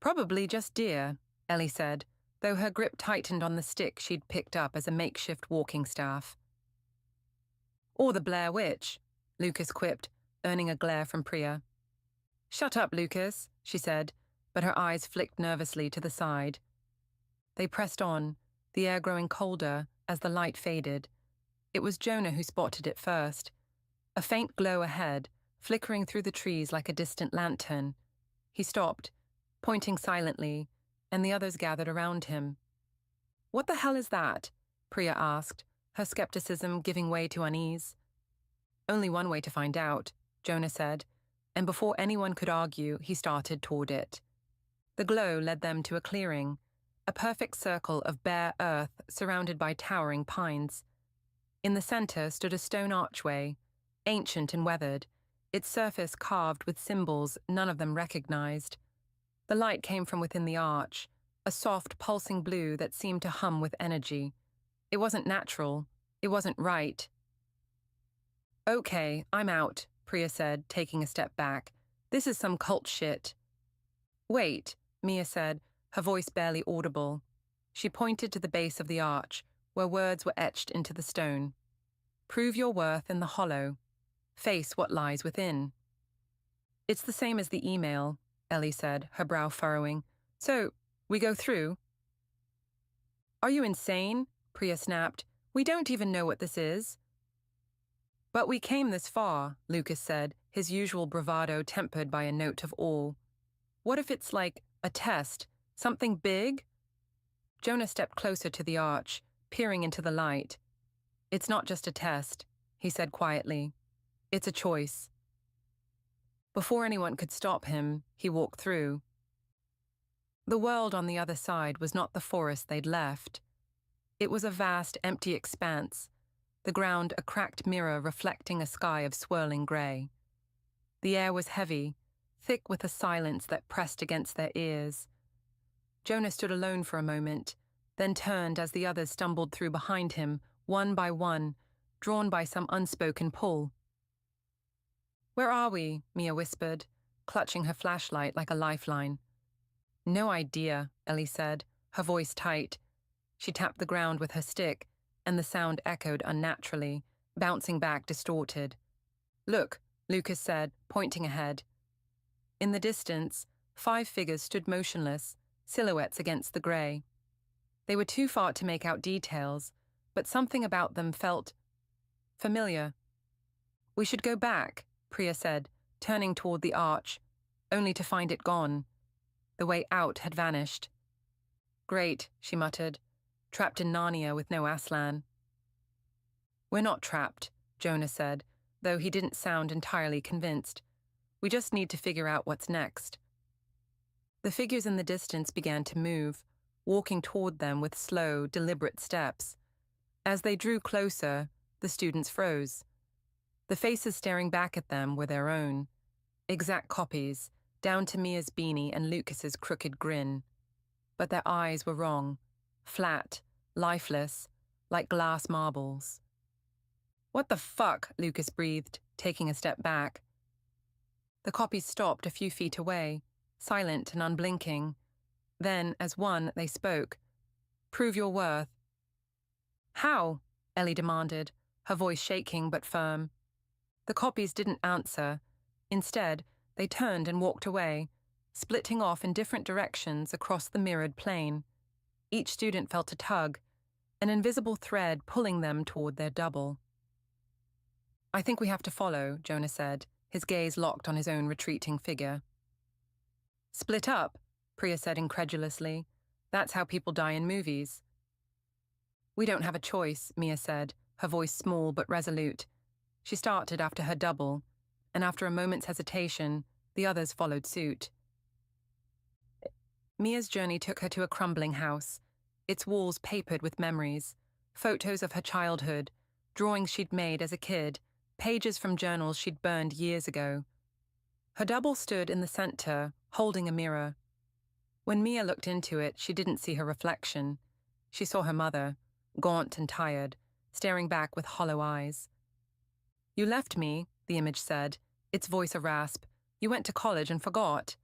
Probably just deer, Ellie said, though her grip tightened on the stick she'd picked up as a makeshift walking staff. Or the Blair Witch, Lucas quipped, earning a glare from Priya. Shut up, Lucas, she said, but her eyes flicked nervously to the side. They pressed on, the air growing colder as the light faded. It was Jonah who spotted it first. A faint glow ahead, flickering through the trees like a distant lantern. He stopped, pointing silently, and the others gathered around him. What the hell is that? Priya asked, her skepticism giving way to unease. Only one way to find out, Jonah said, and before anyone could argue, he started toward it. The glow led them to a clearing, a perfect circle of bare earth surrounded by towering pines. In the center stood a stone archway, ancient and weathered, its surface carved with symbols none of them recognized. The light came from within the arch, a soft, pulsing blue that seemed to hum with energy. It wasn't natural. It wasn't right. Okay, I'm out, Priya said, taking a step back. This is some cult shit. Wait, Mia said, her voice barely audible. She pointed to the base of the arch, where words were etched into the stone. Prove your worth in the hollow. Face what lies within. It's the same as the email, Ellie said, her brow furrowing. So, we go through? Are you insane? Priya snapped. We don't even know what this is. But we came this far, Lucas said, his usual bravado tempered by a note of awe. What if it's like a test? Something big? Jonah stepped closer to the arch, peering into the light. It's not just a test, he said quietly. It's a choice. Before anyone could stop him, he walked through. The world on the other side was not the forest they'd left. It was a vast, empty expanse, the ground a cracked mirror reflecting a sky of swirling grey. The air was heavy, thick with a silence that pressed against their ears. Jonah stood alone for a moment, then turned as the others stumbled through behind him, one by one, drawn by some unspoken pull. Where are we? Mia whispered, clutching her flashlight like a lifeline. No idea, Ellie said, her voice tight. She tapped the ground with her stick, and the sound echoed unnaturally, bouncing back distorted. Look, Lucas said, pointing ahead. In the distance, 5 figures stood motionless, silhouettes against the grey. They were too far to make out details, but something about them felt familiar. We should go back, Priya said, turning toward the arch, only to find it gone. The way out had vanished. Great, she muttered, trapped in Narnia with no Aslan. We're not trapped, Jonah said, though he didn't sound entirely convinced. We just need to figure out what's next. The figures in the distance began to move, walking toward them with slow, deliberate steps. As they drew closer, the students froze. The faces staring back at them were their own, exact copies, down to Mia's beanie and Lucas's crooked grin. But their eyes were wrong, flat, lifeless, like glass marbles. What the fuck? Lucas breathed, taking a step back. The copies stopped a few feet away, silent and unblinking. Then, as one, they spoke. Prove your worth. How? Ellie demanded, her voice shaking but firm. The copies didn't answer. Instead, they turned and walked away, splitting off in different directions across the mirrored plane. Each student felt a tug, an invisible thread pulling them toward their double. I think we have to follow, Jonah said, his gaze locked on his own retreating figure. Split up, Priya said incredulously. That's how people die in movies. We don't have a choice, Mia said, her voice small but resolute. She started after her double, and after a moment's hesitation, the others followed suit. Mia's journey took her to a crumbling house, its walls papered with memories, photos of her childhood, drawings she'd made as a kid, pages from journals she'd burned years ago. Her double stood in the center, holding a mirror. When Mia looked into it, she didn't see her reflection. She saw her mother, gaunt and tired, staring back with hollow eyes. You left me, the image said, its voice a rasp. You went to college and forgot.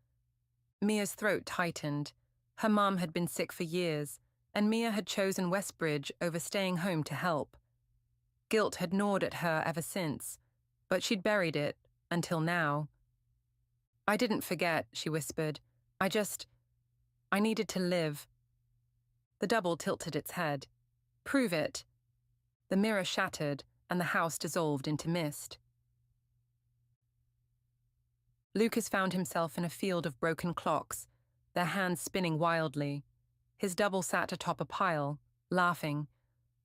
Mia's throat tightened. Her mum had been sick for years, and Mia had chosen Westbridge over staying home to help. Guilt had gnawed at her ever since, but she'd buried it, until now. I didn't forget, she whispered. I needed to live. The double tilted its head. Prove it. The mirror shattered, and the house dissolved into mist. Lucas found himself in a field of broken clocks, their hands spinning wildly. His double sat atop a pile, laughing,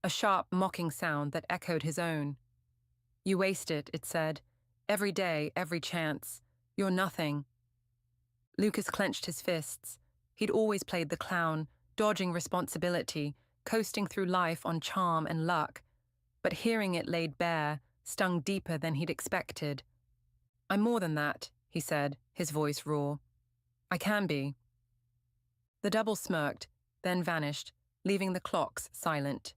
a sharp, mocking sound that echoed his own. You waste it, it said. Every day, every chance. You're nothing. Lucas clenched his fists. He'd always played the clown, dodging responsibility, coasting through life on charm and luck. But hearing it laid bare stung deeper than he'd expected. I'm more than that, he said, his voice raw. I can be. The double smirked, then vanished, leaving the clocks silent.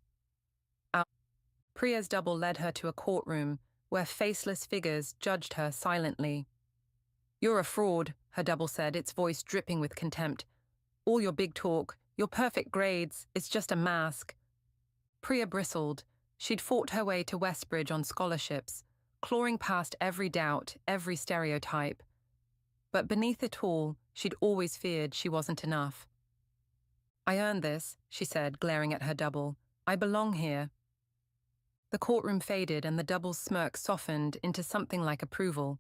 Priya's double led her to a courtroom where faceless figures judged her silently. You're a fraud, her double said, its voice dripping with contempt. All your big talk, your perfect grades, it's just a mask. Priya bristled. She'd fought her way to Westbridge on scholarships, clawing past every doubt, every stereotype. But beneath it all, she'd always feared she wasn't enough. I earned this, she said, glaring at her double. I belong here. The courtroom faded and the double's smirk softened into something like approval.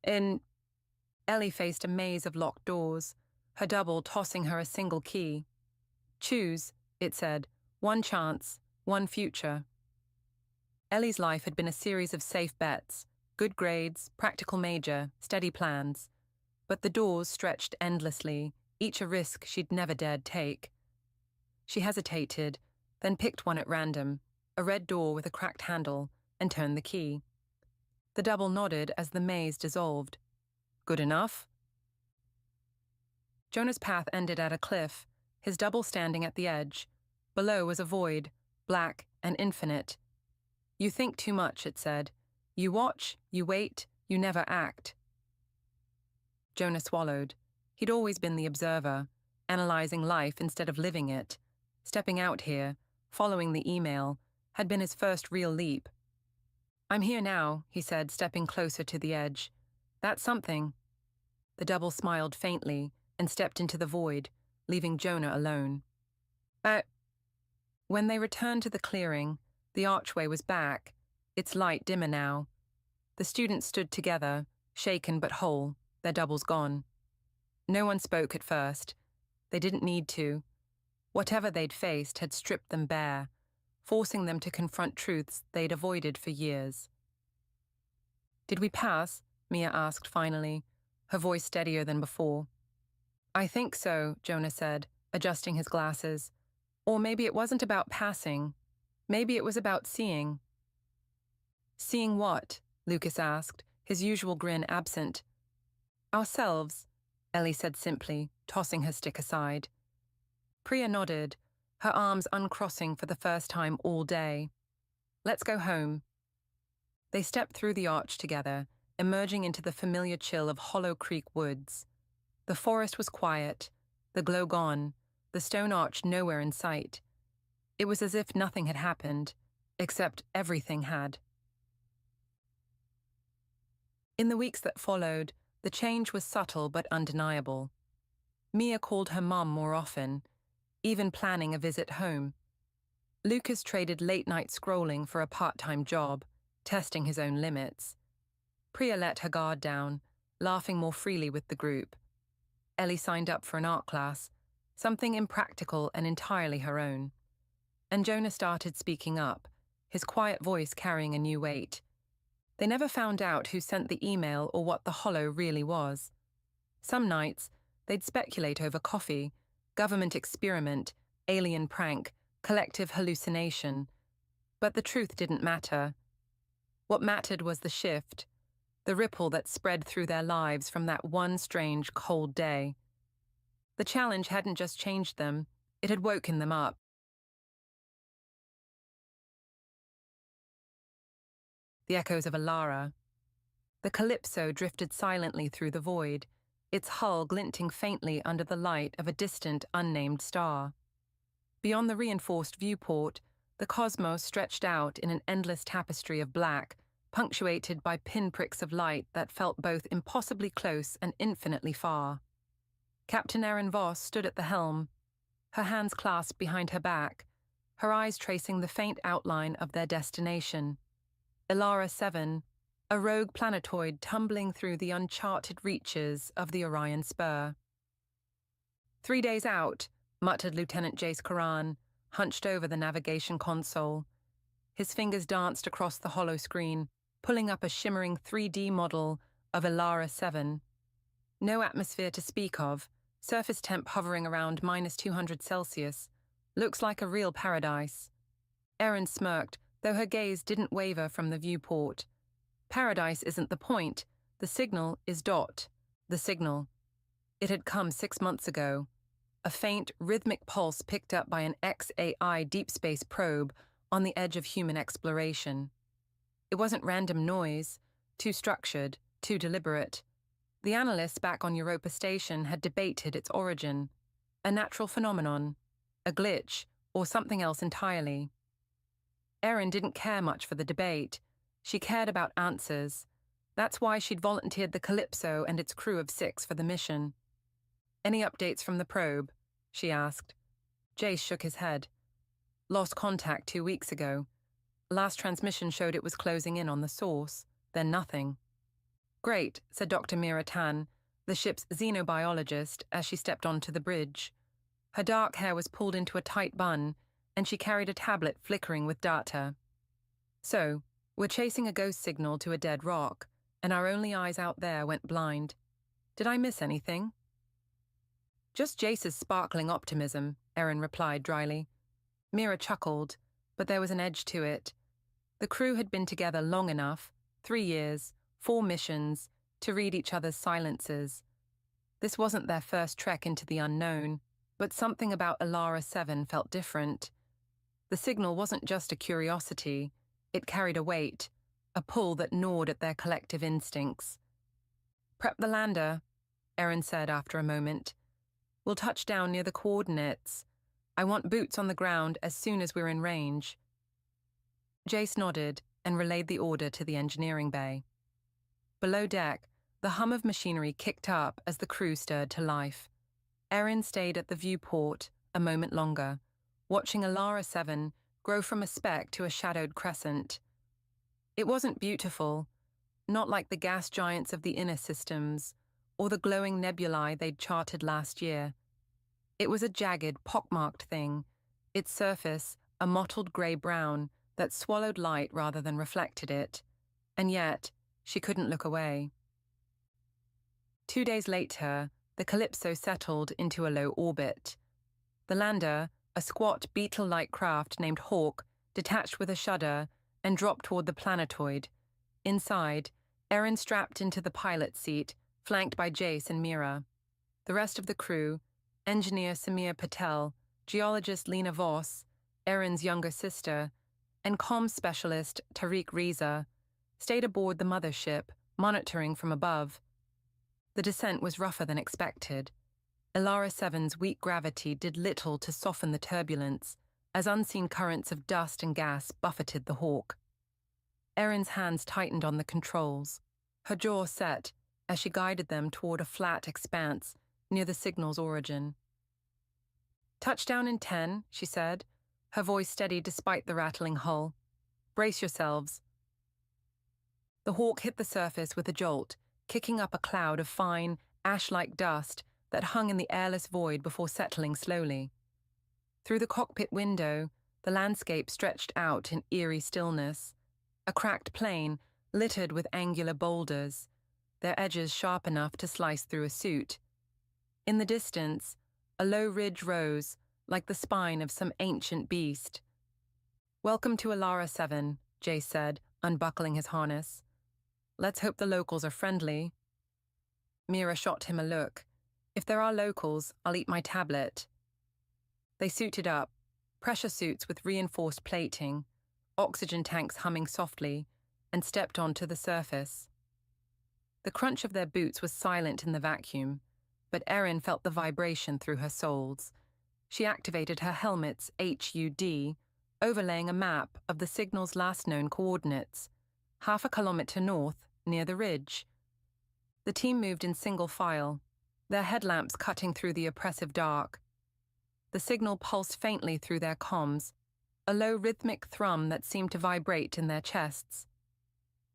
Ellie faced a maze of locked doors, her double tossing her a single key. Choose, it said, one chance, one future. Ellie's life had been a series of safe bets, good grades, practical major, steady plans. But the doors stretched endlessly, each a risk she'd never dared take. She hesitated, then picked one at random, a red door with a cracked handle, and turned the key. The double nodded as the maze dissolved. Good enough? Jonah's path ended at a cliff, his double standing at the edge. Below was a void, black and infinite. You think too much, it said. You watch, you wait, you never act. Jonah swallowed. He'd always been the observer, analyzing life instead of living it. Stepping out here, following the email, had been his first real leap. I'm here now, he said, stepping closer to the edge. That's something. The double smiled faintly and stepped into the void, leaving Jonah alone. When they returned to the clearing, the archway was back, its light dimmer now. The students stood together, shaken but whole, their doubles gone. No one spoke at first. They didn't need to. Whatever they'd faced had stripped them bare, forcing them to confront truths they'd avoided for years. "Did we pass?" Mia asked finally, her voice steadier than before. "I think so," Jonah said, adjusting his glasses. "Or maybe it wasn't about passing. Maybe it was about seeing." "Seeing what?" Lucas asked, his usual grin absent. "Ourselves," Ellie said simply, tossing her stick aside. Priya nodded, her arms uncrossing for the first time all day. "Let's go home." They stepped through the arch together, emerging into the familiar chill of Hollow Creek woods. The forest was quiet, the glow gone, the stone arch nowhere in sight. It was as if nothing had happened, except everything had. In the weeks that followed, the change was subtle but undeniable. Mia called her mum more often, even planning a visit home. Lucas traded late-night scrolling for a part-time job, testing his own limits. Priya let her guard down, laughing more freely with the group. Ellie signed up for an art class, something impractical and entirely her own. And Jonah started speaking up, his quiet voice carrying a new weight. They never found out who sent the email or what the hollow really was. Some nights, they'd speculate over coffee, government experiment, alien prank, collective hallucination. But the truth didn't matter. What mattered was the shift, the ripple that spread through their lives from that one strange, cold day. The challenge hadn't just changed them, it had woken them up. The echoes of Alara. The Calypso drifted silently through the void, its hull glinting faintly under the light of a distant, unnamed star. Beyond the reinforced viewport, the cosmos stretched out in an endless tapestry of black, punctuated by pinpricks of light that felt both impossibly close and infinitely far. Captain Erin Voss stood at the helm, her hands clasped behind her back, her eyes tracing the faint outline of their destination. Alara 7, a rogue planetoid tumbling through the uncharted reaches of the Orion Spur. 3 days out, muttered Lieutenant Jace Karan, hunched over the navigation console. His fingers danced across the hollow screen, pulling up a shimmering 3D model of Alara 7. No atmosphere to speak of, surface temp hovering around -200°C. Looks like a real paradise. Erin smirked, though her gaze didn't waver from the viewport. Paradise isn't the point, the signal is dot. The signal. It had come 6 months ago. A faint, rhythmic pulse picked up by an XAI deep space probe on the edge of human exploration. It wasn't random noise, too structured, too deliberate. The analysts back on Europa Station had debated its origin. A natural phenomenon, a glitch, or something else entirely. Erin didn't care much for the debate. She cared about answers. That's why she'd volunteered the Calypso and its crew of 6 for the mission. "Any updates from the probe?" she asked. Jace shook his head. "Lost contact 2 weeks ago. Last transmission showed it was closing in on the source, then nothing." "Great," said Dr. Mira Tan, the ship's xenobiologist, as she stepped onto the bridge. Her dark hair was pulled into a tight bun, and she carried a tablet flickering with data. "So, we're chasing a ghost signal to a dead rock, and our only eyes out there went blind. Did I miss anything?" "Just Jace's sparkling optimism," Erin replied dryly. Mira chuckled, but there was an edge to it. The crew had been together long enough, 3 years, 4 missions, to read each other's silences. This wasn't their first trek into the unknown, but something about Alara 7 felt different. The signal wasn't just a curiosity, it carried a weight, a pull that gnawed at their collective instincts. "Prep the lander," Erin said after a moment. "We'll touch down near the coordinates. I want boots on the ground as soon as we're in range." Jace nodded and relayed the order to the engineering bay. Below deck, the hum of machinery kicked up as the crew stirred to life. Erin stayed at the viewport a moment longer, watching Alara 7 grow from a speck to a shadowed crescent. It wasn't beautiful, not like the gas giants of the inner systems, or the glowing nebulae they'd charted last year. It was a jagged, pockmarked thing, its surface a mottled grey-brown that swallowed light rather than reflected it, and yet she couldn't look away. 2 days later, the Calypso settled into a low orbit. The lander, a squat beetle-like craft named Hawk, detached with a shudder and dropped toward the planetoid. Inside, Erin strapped into the pilot's seat, flanked by Jace and Mira. The rest of the crew, engineer Samir Patel, geologist Lena Voss, Erin's younger sister, and comms specialist Tariq Reza, stayed aboard the mothership, monitoring from above. The descent was rougher than expected. Elara 7's weak gravity did little to soften the turbulence, as unseen currents of dust and gas buffeted the Hawk. Erin's hands tightened on the controls, her jaw set as she guided them toward a flat expanse near the signal's origin. "Touchdown in 10, she said, her voice steady despite the rattling hull. "Brace yourselves." The Hawk hit the surface with a jolt, kicking up a cloud of fine, ash-like dust that hung in the airless void before settling slowly. Through the cockpit window, the landscape stretched out in eerie stillness, a cracked plain littered with angular boulders, their edges sharp enough to slice through a suit. In the distance, a low ridge rose, like the spine of some ancient beast. "Welcome to Elara 7, Jace said, unbuckling his harness. "Let's hope the locals are friendly." Mira shot him a look. "If there are locals, I'll eat my tablet." They suited up, pressure suits with reinforced plating, oxygen tanks humming softly, and stepped onto the surface. The crunch of their boots was silent in the vacuum, but Erin felt the vibration through her soles. She activated her helmet's HUD, overlaying a map of the signal's last known coordinates, 1/2 kilometer north, near the ridge. The team moved in single file, their headlamps cutting through the oppressive dark. The signal pulsed faintly through their comms, a low rhythmic thrum that seemed to vibrate in their chests.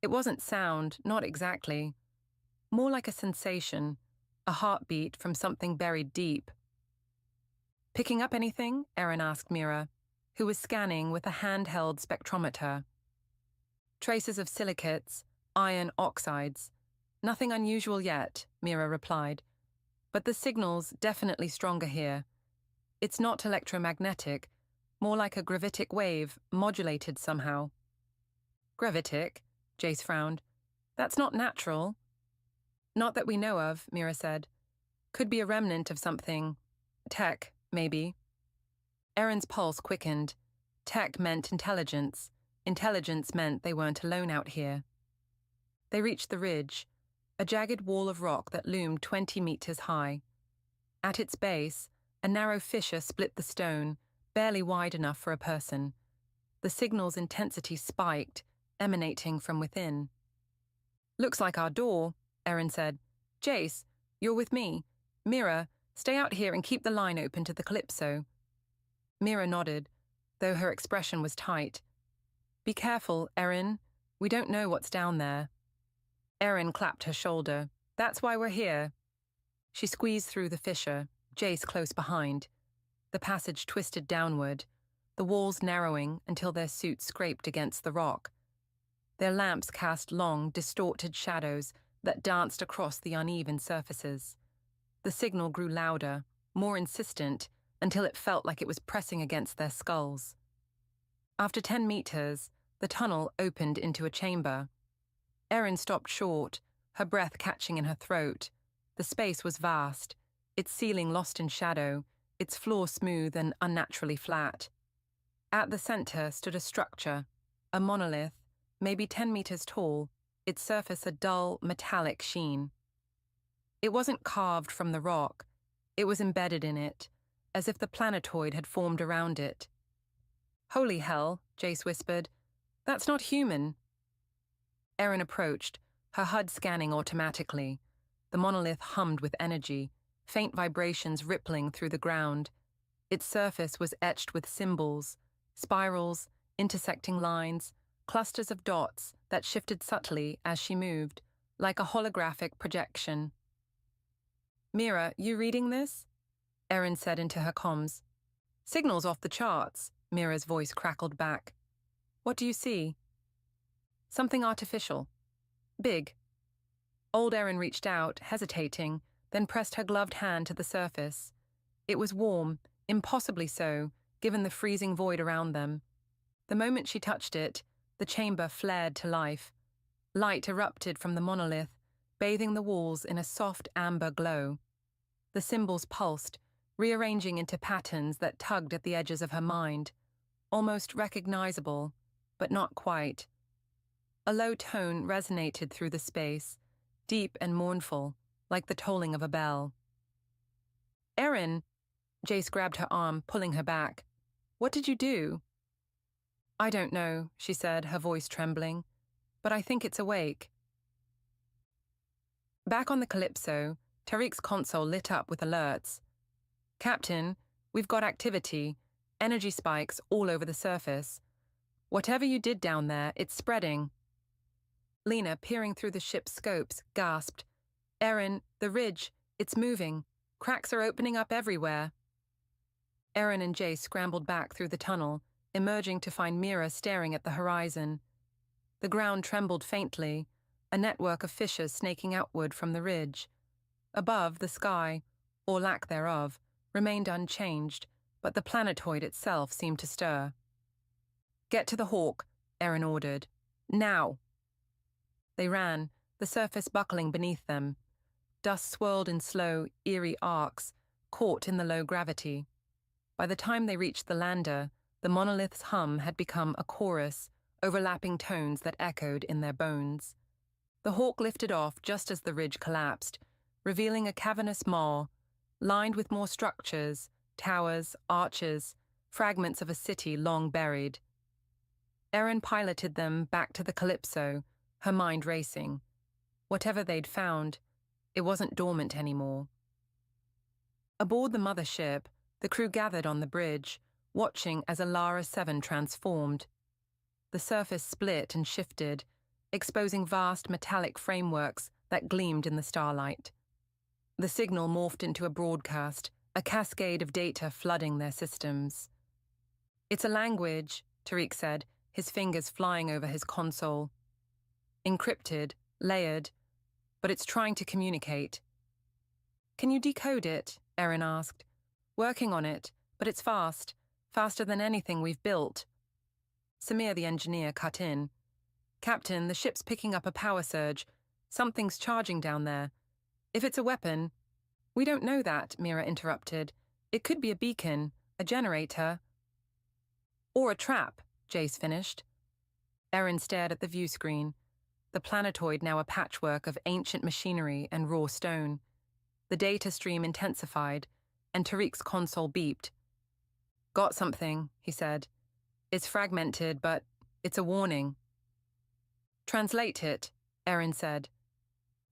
It wasn't sound, not exactly. More like a sensation, a heartbeat from something buried deep. "Picking up anything?" Erin asked Mira, who was scanning with a handheld spectrometer. "Traces of silicates, iron oxides. Nothing unusual yet," Mira replied. "But the signal's definitely stronger here. It's not electromagnetic, more like a gravitic wave, modulated somehow." "Gravitic?" Jace frowned. "That's not natural." "Not that we know of," Mira said. "Could be a remnant of something. Tech, maybe." Erin's pulse quickened. Tech meant intelligence. Intelligence meant they weren't alone out here. They reached the ridge, a jagged wall of rock that loomed 20 meters high. At its base, a narrow fissure split the stone, barely wide enough for a person. The signal's intensity spiked, emanating from within. "Looks like our door," Erin said. "Jace, you're with me. Mira, stay out here and keep the line open to the Calypso." Mira nodded, though her expression was tight. "Be careful, Erin. We don't know what's down there." Erin clapped her shoulder. "That's why we're here." She squeezed through the fissure, Jace close behind. The passage twisted downward, the walls narrowing until their suits scraped against the rock. Their lamps cast long, distorted shadows that danced across the uneven surfaces. The signal grew louder, more insistent, until it felt like it was pressing against their skulls. After 10 meters, the tunnel opened into a chamber. Erin stopped short, her breath catching in her throat. The space was vast, its ceiling lost in shadow, its floor smooth and unnaturally flat. At the center stood a structure, a monolith, maybe 10 meters tall, its surface a dull, metallic sheen. It wasn't carved from the rock, it was embedded in it, as if the planetoid had formed around it. "Holy hell," Jace whispered. "That's not human." Erin approached, her HUD scanning automatically. The monolith hummed with energy, faint vibrations rippling through the ground. Its surface was etched with symbols, spirals, intersecting lines, clusters of dots that shifted subtly as she moved, like a holographic projection. Mira, you reading this? Erin said into her comms. Signal's off the charts, Mira's voice crackled back. What do you see? Something artificial. Big. Old Erin reached out, hesitating, then pressed her gloved hand to the surface. It was warm, impossibly so, given the freezing void around them. The moment she touched it, the chamber flared to life. Light erupted from the monolith, bathing the walls in a soft amber glow. The symbols pulsed, rearranging into patterns that tugged at the edges of her mind, almost recognizable, but not quite. A low tone resonated through the space, deep and mournful, like the tolling of a bell. Erin! Jace grabbed her arm, pulling her back. What did you do? I don't know, she said, her voice trembling, but I think it's awake. Back on the Calypso, Tariq's console lit up with alerts. Captain, we've got activity, energy spikes all over the surface. Whatever you did down there, it's spreading. Lena, peering through the ship's scopes, gasped. Erin, the ridge, it's moving. Cracks are opening up everywhere. Erin and Jace scrambled back through the tunnel, emerging to find Mira staring at the horizon. The ground trembled faintly, a network of fissures snaking outward from the ridge. Above, the sky, or lack thereof, remained unchanged, but the planetoid itself seemed to stir. Get to the Hawk, Erin ordered. Now! They ran, the surface buckling beneath them. Dust swirled in slow, eerie arcs, caught in the low gravity. By the time they reached the lander, the monolith's hum had become a chorus, overlapping tones that echoed in their bones. The Hawk lifted off just as the ridge collapsed, revealing a cavernous maw, lined with more structures, towers, arches, fragments of a city long buried. Erin piloted them back to the Calypso, her mind racing. Whatever they'd found, it wasn't dormant anymore. Aboard the mothership, the crew gathered on the bridge, watching as Alara 7 transformed. The surface split and shifted, exposing vast metallic frameworks that gleamed in the starlight. The signal morphed into a broadcast, a cascade of data flooding their systems. It's a language, Tariq said, his fingers flying over his console. Encrypted, layered, but it's trying to communicate. Can you decode it? Erin asked. Working on it, but it's fast, faster than anything we've built. Samir, the engineer, cut in. Captain, the ship's picking up a power surge. Something's charging down there. If it's a weapon... We don't know that, Mira interrupted. It could be a beacon, a generator. Or a trap, Jace finished. Erin stared at the view screen. The planetoid now a patchwork of ancient machinery and raw stone. The data stream intensified, and Tariq's console beeped. Got something, he said. It's fragmented, but it's a warning. Translate it, Erin said.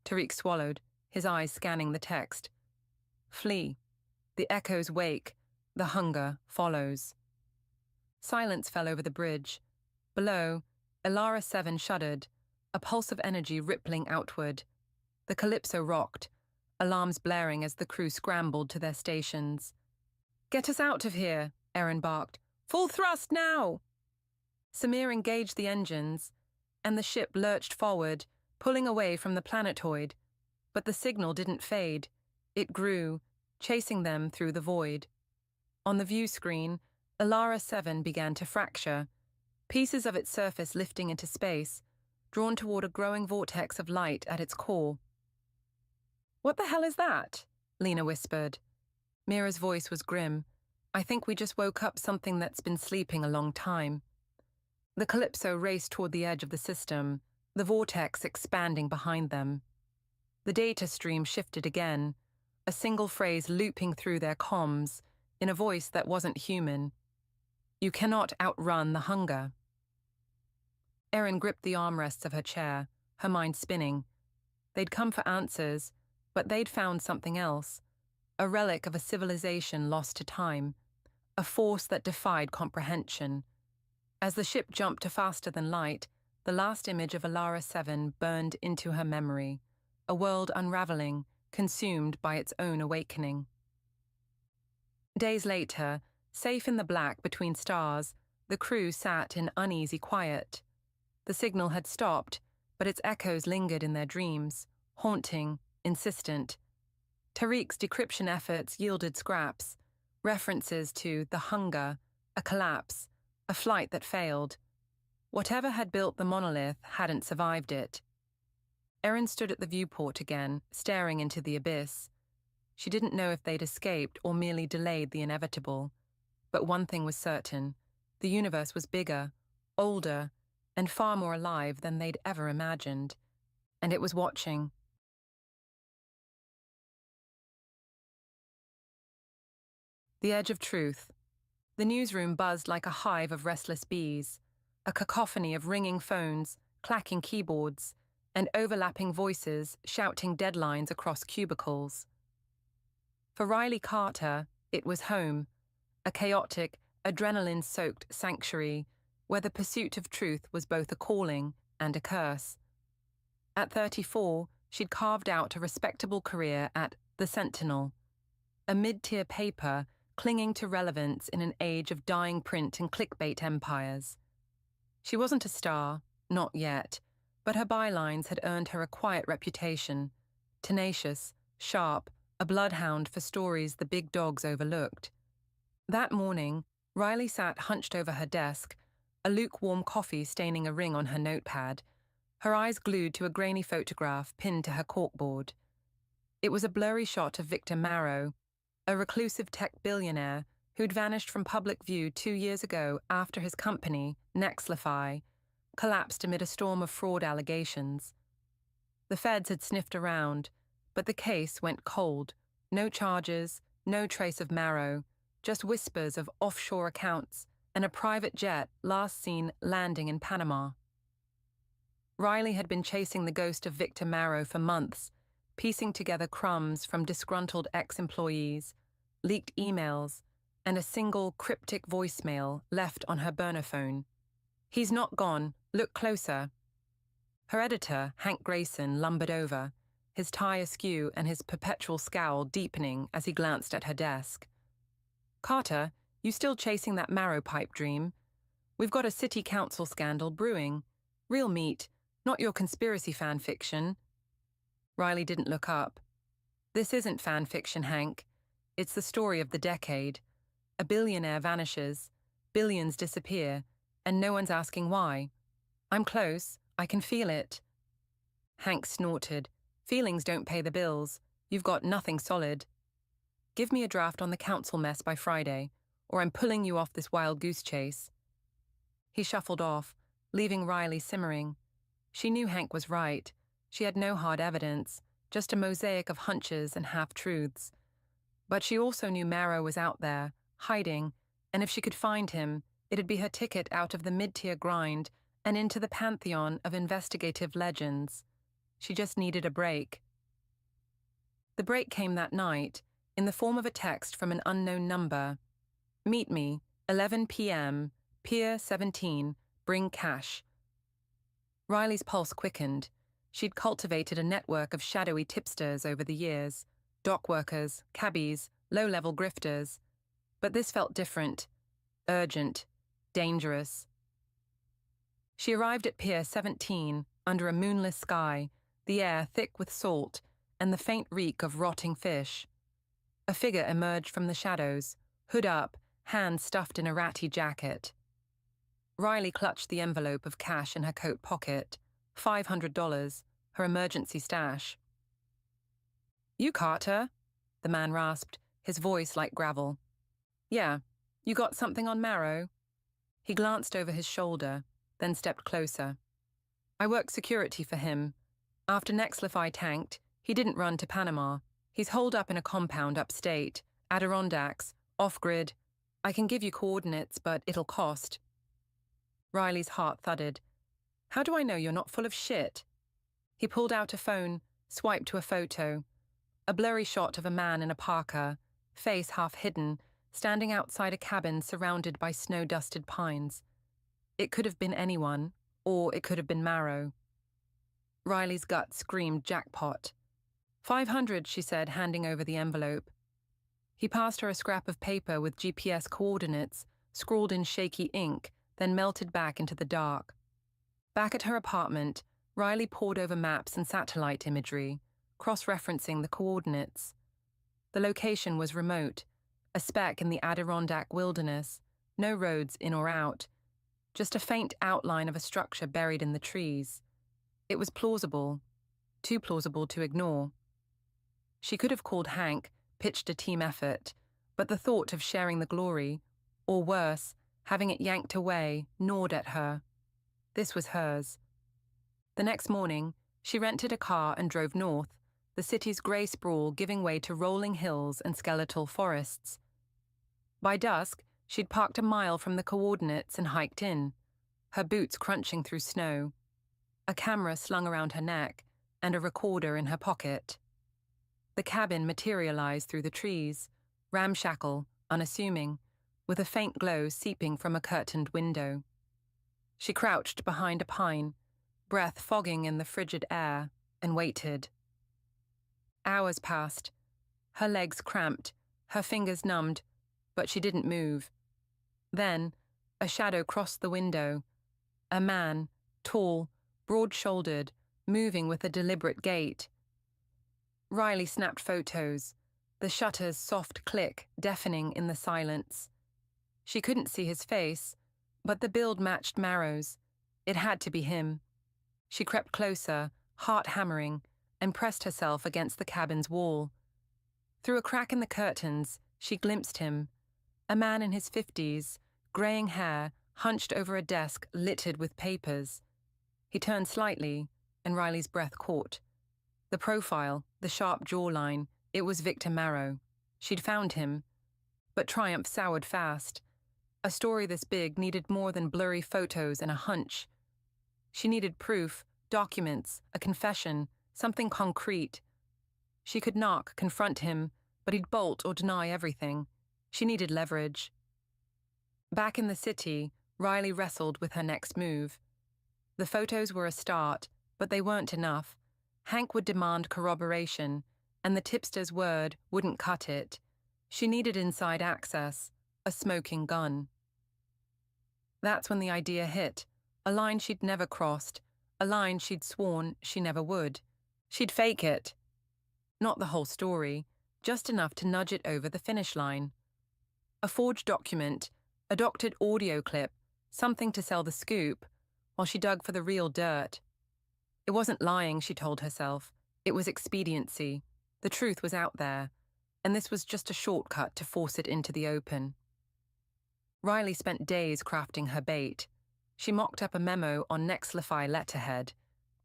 Tariq swallowed, his eyes scanning the text. Flee. The echoes wake. The hunger follows. Silence fell over the bridge. Below, Alara 7 shuddered, a pulse of energy rippling outward. The Calypso rocked, alarms blaring as the crew scrambled to their stations. Get us out of here, Erin barked. Full thrust now! Samir engaged the engines, and the ship lurched forward, pulling away from the planetoid. But the signal didn't fade. It grew, chasing them through the void. On the view screen, Alara 7 began to fracture, pieces of its surface lifting into space, drawn toward a growing vortex of light at its core. What the hell is that? Lena whispered. Mira's voice was grim. I think we just woke up something that's been sleeping a long time. The Calypso raced toward the edge of the system, the vortex expanding behind them. The data stream shifted again, a single phrase looping through their comms, in a voice that wasn't human. You cannot outrun the hunger. Erin gripped the armrests of her chair, her mind spinning. They'd come for answers, but they'd found something else, a relic of a civilization lost to time, a force that defied comprehension. As the ship jumped to faster than light, the last image of Alara 7 burned into her memory, a world unraveling, consumed by its own awakening. Days later, safe in the black between stars, the crew sat in uneasy quiet. The signal had stopped, but its echoes lingered in their dreams, haunting, insistent. Tariq's decryption efforts yielded scraps, references to the hunger, a collapse, a flight that failed. Whatever had built the monolith hadn't survived it. Erin stood at the viewport again, staring into the abyss. She didn't know if they'd escaped or merely delayed the inevitable. But one thing was certain: the universe was bigger, older, and far more alive than they'd ever imagined. And it was watching. The Edge of Truth. The newsroom buzzed like a hive of restless bees, a cacophony of ringing phones, clacking keyboards, and overlapping voices shouting deadlines across cubicles. For Riley Carter, it was home, a chaotic, adrenaline-soaked sanctuary where the pursuit of truth was both a calling and a curse. At 34, she'd carved out a respectable career at The Sentinel, a mid-tier paper clinging to relevance in an age of dying print and clickbait empires. She wasn't a star, not yet, but her bylines had earned her a quiet reputation, tenacious, sharp, a bloodhound for stories the big dogs overlooked. That morning, Riley sat hunched over her desk, a lukewarm coffee staining a ring on her notepad, her eyes glued to a grainy photograph pinned to her corkboard. It was a blurry shot of Victor Marrow, a reclusive tech billionaire who'd vanished from public view 2 years ago after his company, Nexlify, collapsed amid a storm of fraud allegations. The feds had sniffed around, but the case went cold. No charges, no trace of Marrow, just whispers of offshore accounts and a private jet last seen landing in Panama. Riley had been chasing the ghost of Victor Marrow for months, piecing together crumbs from disgruntled ex-employees, leaked emails, and a single cryptic voicemail left on her burner phone. "He's not gone. Look closer." Her editor, Hank Grayson, lumbered over, his tie askew and his perpetual scowl deepening as he glanced at her desk. "Carter, you still chasing that Marrow pipe dream? We've got a city council scandal brewing. Real meat, not your conspiracy fan fiction." Riley didn't look up. "This isn't fan fiction, Hank. It's the story of the decade. A billionaire vanishes, billions disappear, and no one's asking why. I'm close. I can feel it." Hank snorted. "Feelings don't pay the bills. You've got nothing solid. Give me a draft on the council mess by Friday, or I'm pulling you off this wild goose chase." He shuffled off, leaving Riley simmering. She knew Hank was right. She had no hard evidence, just a mosaic of hunches and half-truths. But she also knew Marrow was out there, hiding, and if she could find him, it'd be her ticket out of the mid-tier grind and into the pantheon of investigative legends. She just needed a break. The break came that night, in the form of a text from an unknown number. "Meet me, 11 p.m., Pier 17, bring cash." Riley's pulse quickened. She'd cultivated a network of shadowy tipsters over the years, dock workers, cabbies, low-level grifters. But this felt different, urgent, dangerous. She arrived at Pier 17, under a moonless sky, the air thick with salt, and the faint reek of rotting fish. A figure emerged from the shadows, hood up, hands stuffed in a ratty jacket. Riley clutched the envelope of cash in her coat pocket, $500, her emergency stash. "You, Carter?" the man rasped, his voice like gravel. "Yeah, you got something on Marrow?" He glanced over his shoulder, then stepped closer. "I work security for him. After Nexlify tanked, he didn't run to Panama. He's holed up in a compound upstate, Adirondacks, off-grid. I can give you coordinates, but it'll cost." Riley's heart thudded. "How do I know you're not full of shit?" He pulled out a phone, swiped to a photo. A blurry shot of a man in a parka, face half hidden, standing outside a cabin surrounded by snow-dusted pines. It could have been anyone, or it could have been Marrow. Riley's gut screamed jackpot. 500, she said, handing over the envelope. He passed her a scrap of paper with GPS coordinates, scrawled in shaky ink, then melted back into the dark. Back at her apartment, Riley pored over maps and satellite imagery, cross-referencing the coordinates. The location was remote, a speck in the Adirondack wilderness, no roads in or out, just a faint outline of a structure buried in the trees. It was plausible, too plausible to ignore. She could have called Hank, pitched a team effort, but the thought of sharing the glory, or worse, having it yanked away, gnawed at her. This was hers. The next morning, she rented a car and drove north, the city's grey sprawl giving way to rolling hills and skeletal forests. By dusk, she'd parked a mile from the coordinates and hiked in, her boots crunching through snow, a camera slung around her neck, and a recorder in her pocket. The cabin materialized through the trees, ramshackle, unassuming, with a faint glow seeping from a curtained window. She crouched behind a pine, breath fogging in the frigid air, and waited. Hours passed. Her legs cramped, her fingers numbed, but she didn't move. Then, a shadow crossed the window. A man, tall, broad-shouldered, moving with a deliberate gait. Riley snapped photos, the shutter's soft click deafening in the silence. She couldn't see his face, but the build matched Marrow's. It had to be him. She crept closer, heart hammering, and pressed herself against the cabin's wall. Through a crack in the curtains, she glimpsed him, a man in his 50s, greying hair, hunched over a desk littered with papers. He turned slightly, and Riley's breath caught. The profile, the sharp jawline, it was Victor Marrow. She'd found him. But triumph soured fast. A story this big needed more than blurry photos and a hunch. She needed proof, documents, a confession, something concrete. She could knock, confront him, but he'd bolt or deny everything. She needed leverage. Back in the city, Riley wrestled with her next move. The photos were a start, but they weren't enough. Hank would demand corroboration, and the tipster's word wouldn't cut it. She needed inside access, a smoking gun. That's when the idea hit, a line she'd never crossed, a line she'd sworn she never would. She'd fake it. Not the whole story, just enough to nudge it over the finish line. A forged document, a doctored audio clip, something to sell the scoop, while she dug for the real dirt. It wasn't lying, she told herself. It was expediency. The truth was out there, and this was just a shortcut to force it into the open. Riley spent days crafting her bait. She mocked up a memo on Nexlify letterhead,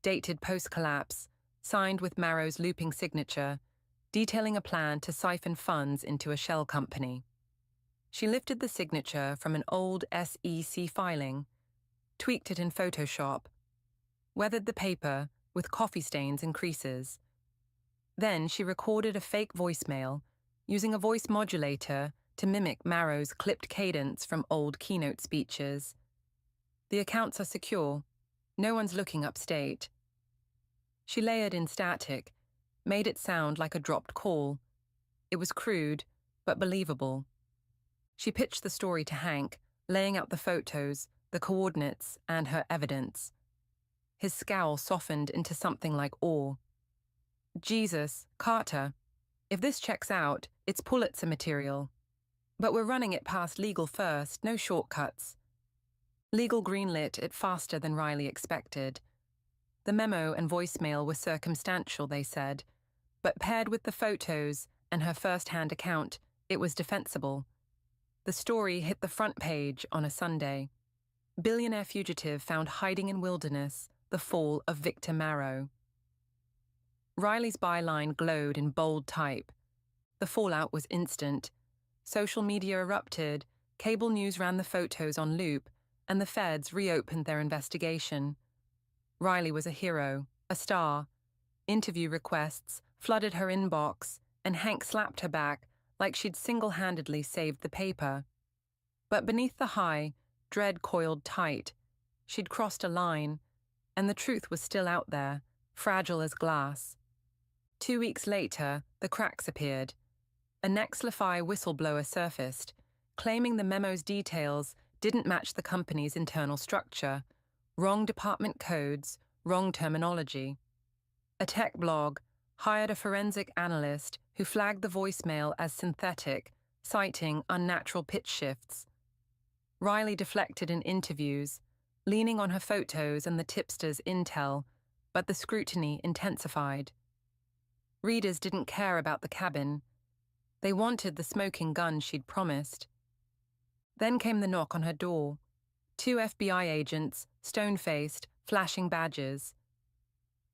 dated post-collapse, signed with Marrow's looping signature, detailing a plan to siphon funds into a shell company. She lifted the signature from an old SEC filing, tweaked it in Photoshop, weathered the paper with coffee stains and creases. Then she recorded a fake voicemail, using a voice modulator to mimic Marrow's clipped cadence from old keynote speeches. The accounts are secure. No one's looking upstate. She layered in static, made it sound like a dropped call. It was crude, but believable. She pitched the story to Hank, laying out the photos, the coordinates, and her evidence. His scowl softened into something like awe. Jesus, Carter, if this checks out, it's Pulitzer material. But we're running it past legal first, no shortcuts. Legal greenlit it faster than Riley expected. The memo and voicemail were circumstantial, they said, but paired with the photos and her first-hand account, it was defensible. The story hit the front page on a Sunday. Billionaire fugitive found hiding in wilderness, the fall of Victor Marrow. Riley's byline glowed in bold type. The fallout was instant. Social media erupted, cable news ran the photos on loop, and the feds reopened their investigation. Riley was a hero, a star. Interview requests flooded her inbox, and Hank slapped her back like she'd single-handedly saved the paper. But beneath the high, dread coiled tight. She'd crossed a line, and the truth was still out there, fragile as glass. 2 weeks later, the cracks appeared. A Nexlify whistleblower surfaced, claiming the memo's details didn't match the company's internal structure. Wrong department codes, wrong terminology. A tech blog hired a forensic analyst who flagged the voicemail as synthetic, citing unnatural pitch shifts. Riley deflected in interviews, leaning on her photos and the tipster's intel, but the scrutiny intensified. Readers didn't care about the cabin. They wanted the smoking gun she'd promised. Then came the knock on her door. 2 FBI agents, stone-faced, flashing badges.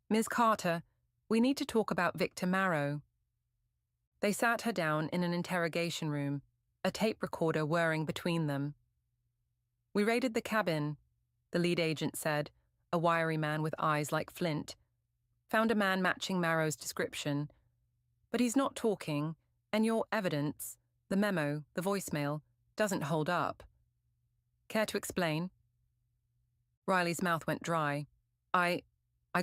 "Ms. Carter, we need to talk about Victor Marrow." They sat her down in an interrogation room, a tape recorder whirring between them. "We raided the cabin," the lead agent said, a wiry man with eyes like flint. "Found a man matching Marrow's description. But he's not talking, and your evidence, the memo, the voicemail, doesn't hold up. Care to explain?" Riley's mouth went dry. I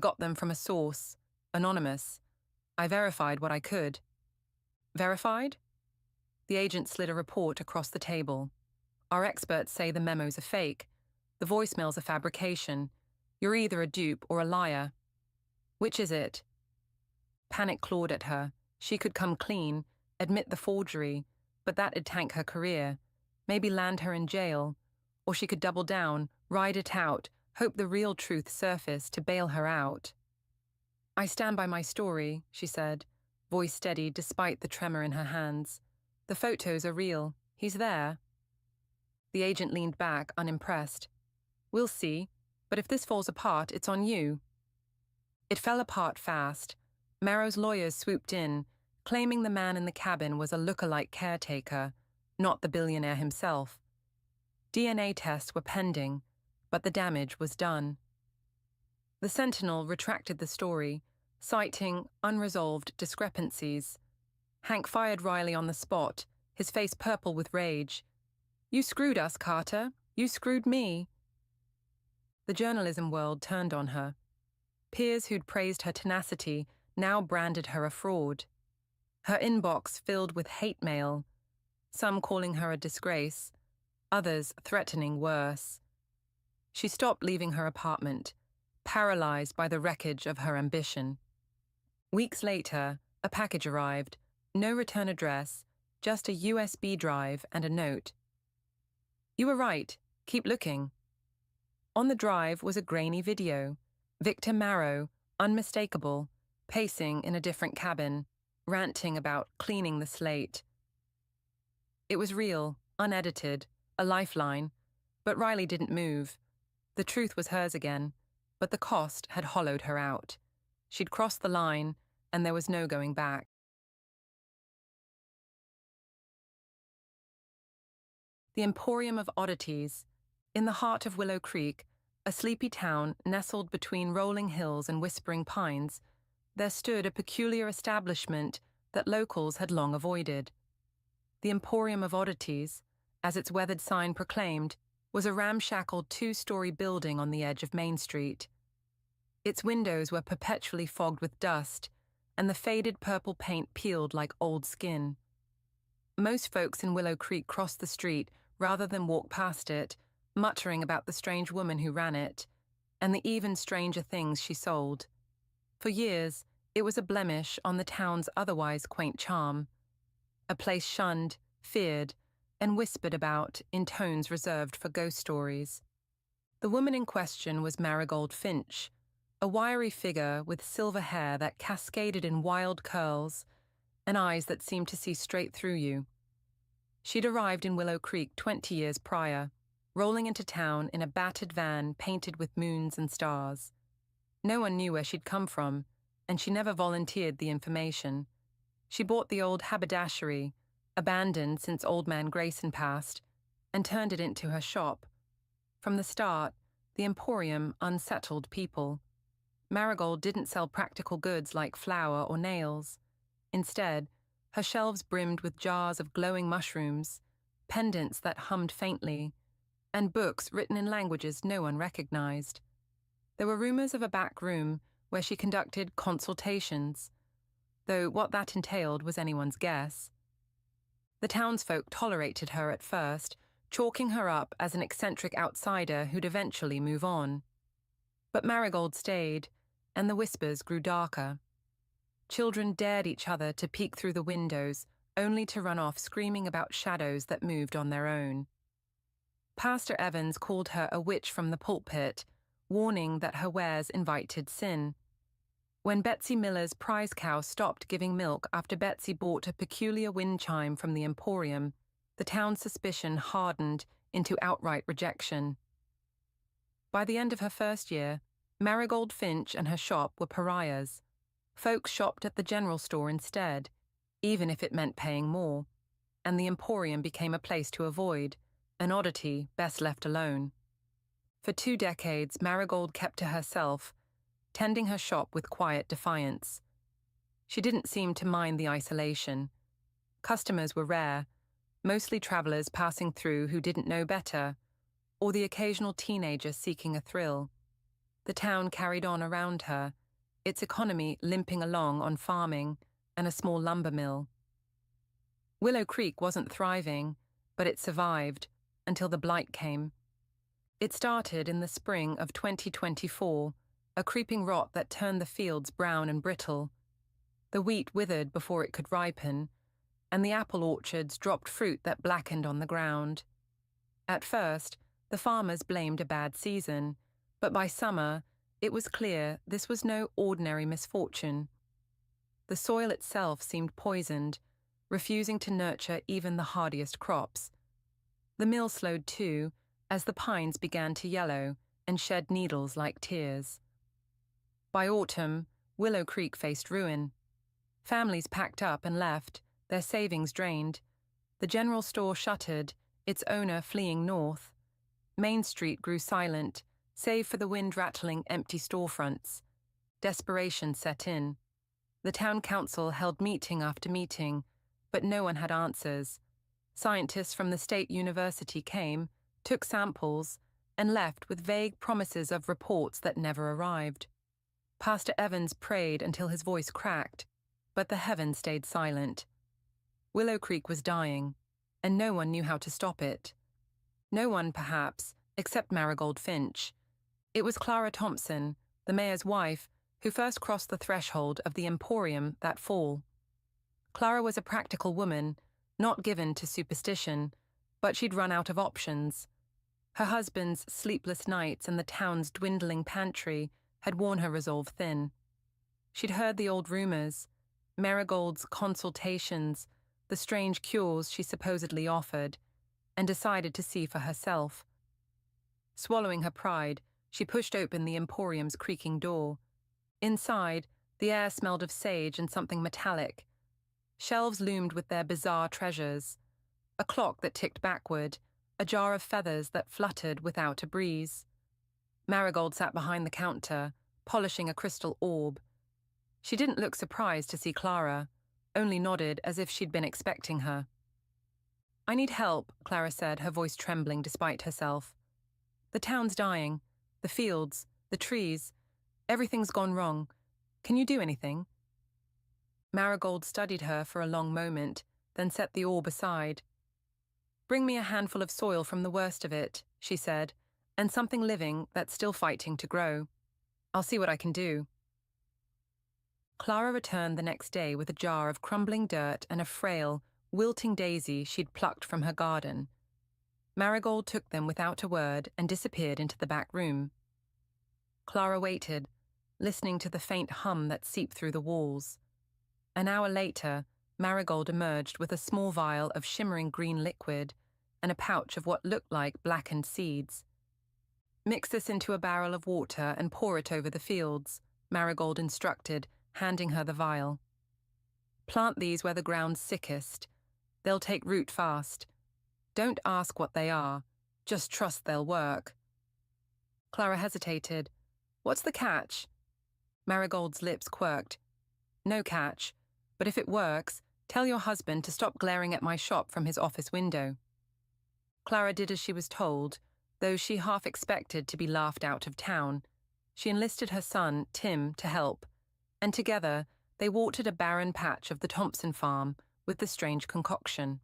got them from a source, anonymous. I verified what I could." "Verified?" The agent slid a report across the table. "Our experts say the memo's a fake. The voicemail's a fabrication. You're either a dupe or a liar. Which is it?" Panic clawed at her. She could come clean, admit the forgery, but that'd tank her career, maybe land her in jail. Or she could double down, ride it out, hope the real truth surfaced to bail her out. "I stand by my story," she said, voice steady despite the tremor in her hands. "The photos are real. He's there." The agent leaned back, unimpressed. "We'll see, but if this falls apart, it's on you." It fell apart fast. Marrow's lawyers swooped in, claiming the man in the cabin was a lookalike caretaker, not the billionaire himself. DNA tests were pending, but the damage was done. The Sentinel retracted the story, citing unresolved discrepancies. Hank fired Riley on the spot, his face purple with rage. "You screwed us, Carter. You screwed me." The journalism world turned on her. Peers who'd praised her tenacity now branded her a fraud. Her inbox filled with hate mail, some calling her a disgrace, others threatening worse. She stopped leaving her apartment, paralyzed by the wreckage of her ambition. Weeks later, a package arrived, no return address, just a USB drive and a note. "You were right. Keep looking." On the drive was a grainy video. Victor Marrow, unmistakable, pacing in a different cabin, ranting about cleaning the slate. It was real, unedited, a lifeline, but Riley didn't move. The truth was hers again, but the cost had hollowed her out. She'd crossed the line, and there was no going back. The Emporium of Oddities. In the heart of Willow Creek, a sleepy town nestled between rolling hills and whispering pines, there stood a peculiar establishment that locals had long avoided. The Emporium of Oddities, as its weathered sign proclaimed, was a ramshackle 2-story building on the edge of Main Street. Its windows were perpetually fogged with dust, and the faded purple paint peeled like old skin. Most folks in Willow Creek crossed the street rather than walk past it, muttering about the strange woman who ran it, and the even stranger things she sold. For years, it was a blemish on the town's otherwise quaint charm. A place shunned, feared, and whispered about in tones reserved for ghost stories. The woman in question was Marigold Finch, a wiry figure with silver hair that cascaded in wild curls and eyes that seemed to see straight through you. She'd arrived in Willow Creek 20 years prior, rolling into town in a battered van painted with moons and stars. No one knew where she'd come from, and she never volunteered the information. She bought the old haberdashery, abandoned since Old Man Grayson passed, and turned it into her shop. From the start, the Emporium unsettled people. Marigold didn't sell practical goods like flour or nails. Instead, her shelves brimmed with jars of glowing mushrooms, pendants that hummed faintly, and books written in languages no one recognized. There were rumors of a back room where she conducted consultations. though what that entailed was anyone's guess. The townsfolk tolerated her at first, chalking her up as an eccentric outsider who'd eventually move on. But Marigold stayed, and the whispers grew darker. Children dared each other to peek through the windows, only to run off screaming about shadows that moved on their own. Pastor Evans called her a witch from the pulpit, warning that her wares invited sin. When Betsy Miller's prize cow stopped giving milk after Betsy bought a peculiar wind chime from the Emporium, the town's suspicion hardened into outright rejection. By the end of her first year, Marigold Finch and her shop were pariahs. Folks shopped at the general store instead, even if it meant paying more, and the Emporium became a place to avoid, an oddity best left alone. For 2 decades, Marigold kept to herself, tending her shop with quiet defiance. She didn't seem to mind the isolation. Customers were rare, mostly travelers passing through who didn't know better, or the occasional teenager seeking a thrill. The town carried on around her, its economy limping along on farming and a small lumber mill. Willow Creek wasn't thriving, but it survived until the blight came. It started in the spring of 2024, a creeping rot that turned the fields brown and brittle. The wheat withered before it could ripen, and the apple orchards dropped fruit that blackened on the ground. At first, the farmers blamed a bad season, but by summer, it was clear this was no ordinary misfortune. The soil itself seemed poisoned, refusing to nurture even the hardiest crops. The mill slowed too, as the pines began to yellow and shed needles like tears. By autumn, Willow Creek faced ruin. Families packed up and left, their savings drained. The general store shuttered, its owner fleeing north. Main Street grew silent, save for the wind-rattling empty storefronts. Desperation set in. The town council held meeting after meeting, but no one had answers. Scientists from the state university came, took samples, and left with vague promises of reports that never arrived. Pastor Evans prayed until his voice cracked, but the heavens stayed silent. Willow Creek was dying, and no one knew how to stop it. No one, perhaps, except Marigold Finch. It was Clara Thompson, the mayor's wife, who first crossed the threshold of the Emporium that fall. Clara was a practical woman, not given to superstition, but she'd run out of options. Her husband's sleepless nights and the town's dwindling pantry had worn her resolve thin. She'd heard the old rumors, Marigold's consultations, the strange cures she supposedly offered, and decided to see for herself. Swallowing her pride, she pushed open the Emporium's creaking door. Inside, the air smelled of sage and something metallic. Shelves loomed with their bizarre treasures. A clock that ticked backward, a jar of feathers that fluttered without a breeze. Marigold sat behind the counter, polishing a crystal orb. She didn't look surprised to see Clara, only nodded as if she'd been expecting her. "I need help," Clara said, her voice trembling despite herself. "The town's dying. The fields, the trees. Everything's gone wrong. Can you do anything?" Marigold studied her for a long moment, then set the orb aside. "Bring me a handful of soil from the worst of it," she said, "and something living that's still fighting to grow. I'll see what I can do." Clara returned the next day with a jar of crumbling dirt and a frail, wilting daisy she'd plucked from her garden. Marigold took them without a word and disappeared into the back room. Clara waited, listening to the faint hum that seeped through the walls. An hour later, Marigold emerged with a small vial of shimmering green liquid and a pouch of what looked like blackened seeds. "Mix this into a barrel of water and pour it over the fields," Marigold instructed, handing her the vial. "Plant these where the ground's sickest. They'll take root fast. Don't ask what they are. Just trust they'll work." Clara hesitated. "What's the catch?" Marigold's lips quirked. "No catch. But if it works, tell your husband to stop glaring at my shop from his office window." Clara did as she was told, though she half expected to be laughed out of town. She enlisted her son, Tim, to help, and together They watered a barren patch of the Thompson farm with the strange concoction.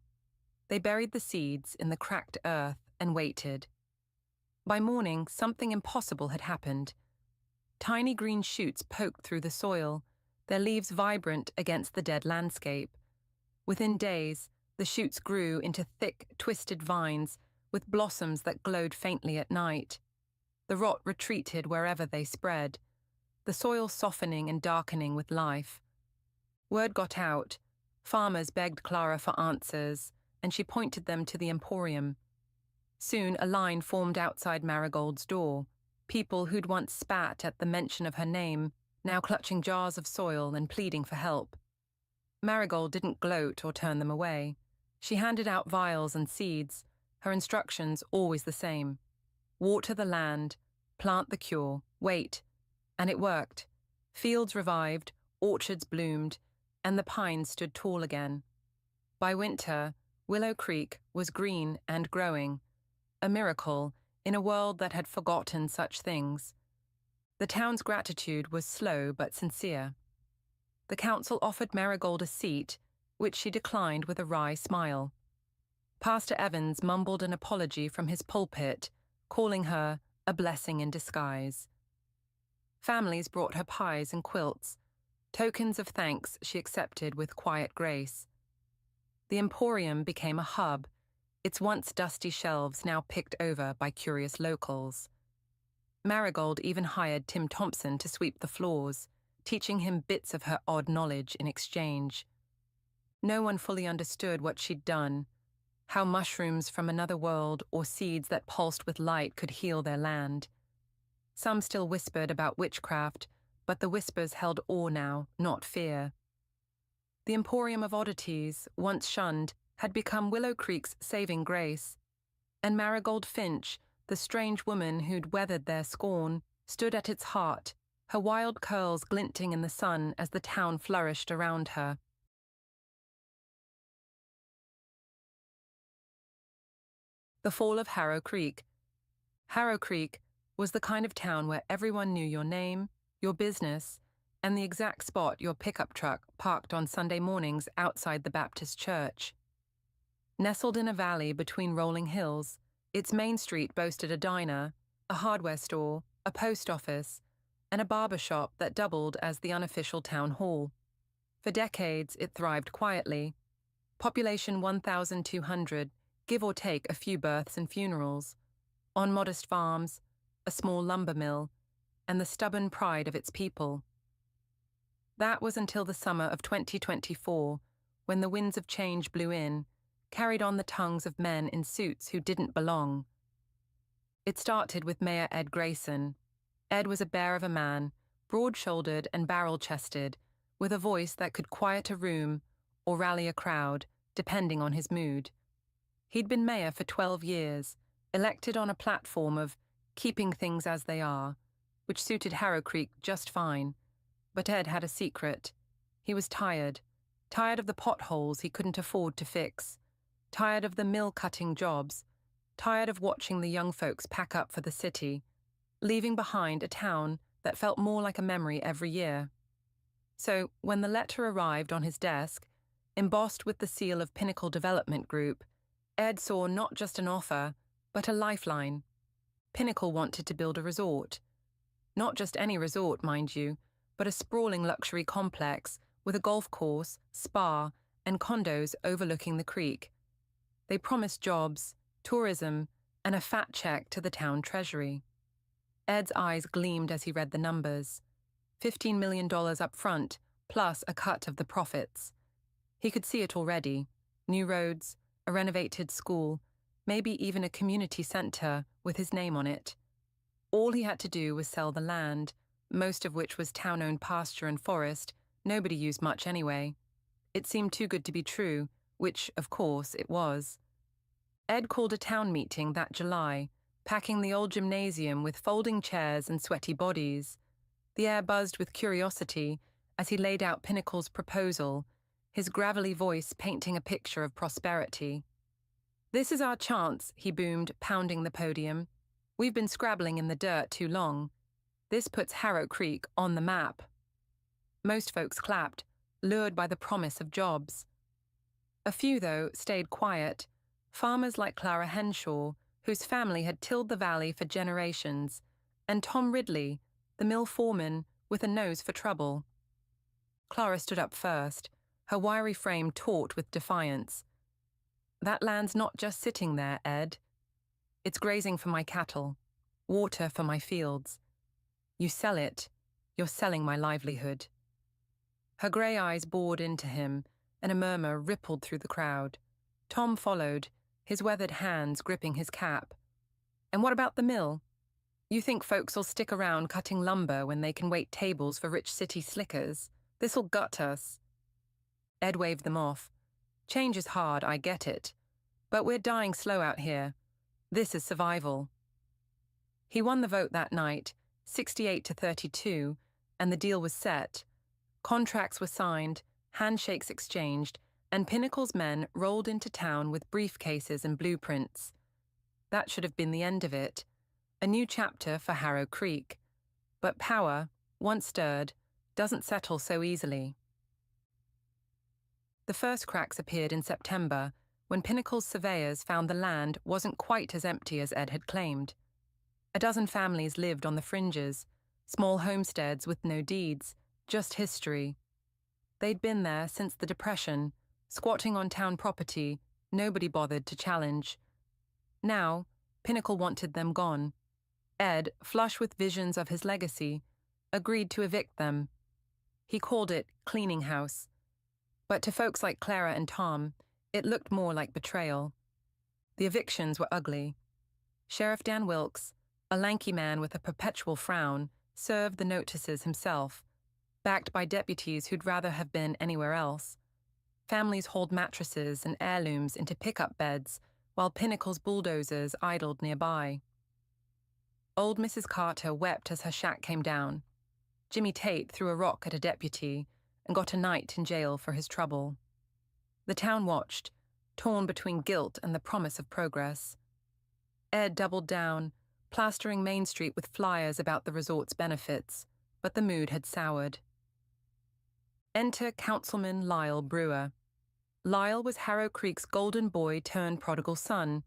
They buried the seeds in the cracked earth and waited. By morning, something impossible had happened. Tiny green shoots poked through the soil, their leaves vibrant against the dead landscape. Within days, the shoots grew into thick, twisted vines with blossoms that glowed faintly at night. The rot retreated wherever they spread, the soil softening and darkening with life. Word got out. Farmers begged Clara for answers, and she pointed them to the Emporium. Soon a line formed outside Marigold's door, people who'd once spat at the mention of her name, now clutching jars of soil and pleading for help. Marigold didn't gloat or turn them away. She handed out vials and seeds, her instructions always the same. Water the land, plant the cure, wait. And it worked. Fields revived, orchards bloomed, and the pines stood tall again. By winter, Willow Creek was green and growing, a miracle in a world that had forgotten such things. The town's gratitude was slow but sincere. The council offered Marigold a seat, which she declined with a wry smile. Pastor Evans mumbled an apology from his pulpit, calling her a blessing in disguise. Families brought her pies and quilts, tokens of thanks she accepted with quiet grace. The Emporium became a hub, its once dusty shelves now picked over by curious locals. Marigold even hired Tim Thompson to sweep the floors, teaching him bits of her odd knowledge in exchange. No one fully understood what she'd done, how mushrooms from another world or seeds that pulsed with light could heal their land. Some still whispered about witchcraft, but the whispers held awe now, not fear. The Emporium of Oddities, once shunned, had become Willow Creek's saving grace, and Marigold Finch, the strange woman who'd weathered their scorn, stood at its heart, her wild curls glinting in the sun as the town flourished around her. The fall of Harrow Creek. Harrow Creek was the kind of town where everyone knew your name, your business, and the exact spot your pickup truck parked on Sunday mornings outside the Baptist church. Nestled in a valley between rolling hills, its main street boasted a diner, a hardware store, a post office, and a barber shop that doubled as the unofficial town hall. For decades, it thrived quietly. Population 1,200, give or take a few births and funerals. On modest farms, a small lumber mill, and the stubborn pride of its people. That was until the summer of 2024, when the winds of change blew in, carried on the tongues of men in suits who didn't belong. It started with Mayor Ed Grayson. Ed was a bear of a man, broad-shouldered and barrel-chested, with a voice that could quiet a room or rally a crowd, depending on his mood. He'd been mayor for 12 years, elected on a platform of keeping things as they are, which suited Harrow Creek just fine. But Ed had a secret. He was tired of the potholes he couldn't afford to fix, tired of the mill-cutting jobs, tired of watching the young folks pack up for the city, leaving behind a town that felt more like a memory every year. So, when the letter arrived on his desk, embossed with the seal of Pinnacle Development Group, Ed saw not just an offer, but a lifeline. Pinnacle wanted to build a resort. Not just any resort, mind you, but a sprawling luxury complex with a golf course, spa, and condos overlooking the creek. They promised jobs, tourism, and a fat check to the town treasury. Ed's eyes gleamed as he read the numbers. $15 million up front, plus a cut of the profits. He could see it already. New roads, a renovated school, maybe even a community centre with his name on it. All he had to do was sell the land, most of which was town-owned pasture and forest. Nobody used much anyway. It seemed too good to be true, which, of course, it was. Ed called a town meeting that July, packing the old gymnasium with folding chairs and sweaty bodies. The air buzzed with curiosity as he laid out Pinnacle's proposal, his gravelly voice painting a picture of prosperity. "This is our chance," he boomed, pounding the podium. "We've been scrabbling in the dirt too long. This puts Harrow Creek on the map." Most folks clapped, lured by the promise of jobs. A few, though, stayed quiet, farmers like Clara Henshaw, whose family had tilled the valley for generations, and Tom Ridley, the mill foreman with a nose for trouble. Clara stood up first, her wiry frame taut with defiance. "That land's not just sitting there, Ed. It's grazing for my cattle, water for my fields. You sell it, you're selling my livelihood." Her grey eyes bored into him, and a murmur rippled through the crowd. Tom followed, his weathered hands gripping his cap. "And what about the mill? You think folks'll stick around cutting lumber when they can wait tables for rich city slickers? This'll gut us." Ed waved them off. "Change is hard, I get it. But we're dying slow out here. This is survival." He won the vote that night, 68 to 32, and the deal was set. Contracts were signed, handshakes exchanged, and Pinnacle's men rolled into town with briefcases and blueprints. That should have been the end of it. A new chapter for Harrow Creek. But power, once stirred, doesn't settle so easily. The first cracks appeared in September, when Pinnacle's surveyors found the land wasn't quite as empty as Ed had claimed. A dozen families lived on the fringes, small homesteads with no deeds, just history. They'd been there since the Depression, squatting on town property, nobody bothered to challenge. Now, Pinnacle wanted them gone. Ed, flush with visions of his legacy, agreed to evict them. He called it cleaning house. But to folks like Clara and Tom, it looked more like betrayal. The evictions were ugly. Sheriff Dan Wilkes, a lanky man with a perpetual frown, served the notices himself, backed by deputies who'd rather have been anywhere else. Families hauled mattresses and heirlooms into pickup beds, while Pinnacle's bulldozers idled nearby. Old Mrs. Carter wept as her shack came down. Jimmy Tate threw a rock at a deputy and got a night in jail for his trouble. The town watched, torn between guilt and the promise of progress. Ed doubled down, plastering Main Street with flyers about the resort's benefits, but the mood had soured. Enter Councilman Lyle Brewer. Lyle was Harrow Creek's golden boy turned prodigal son,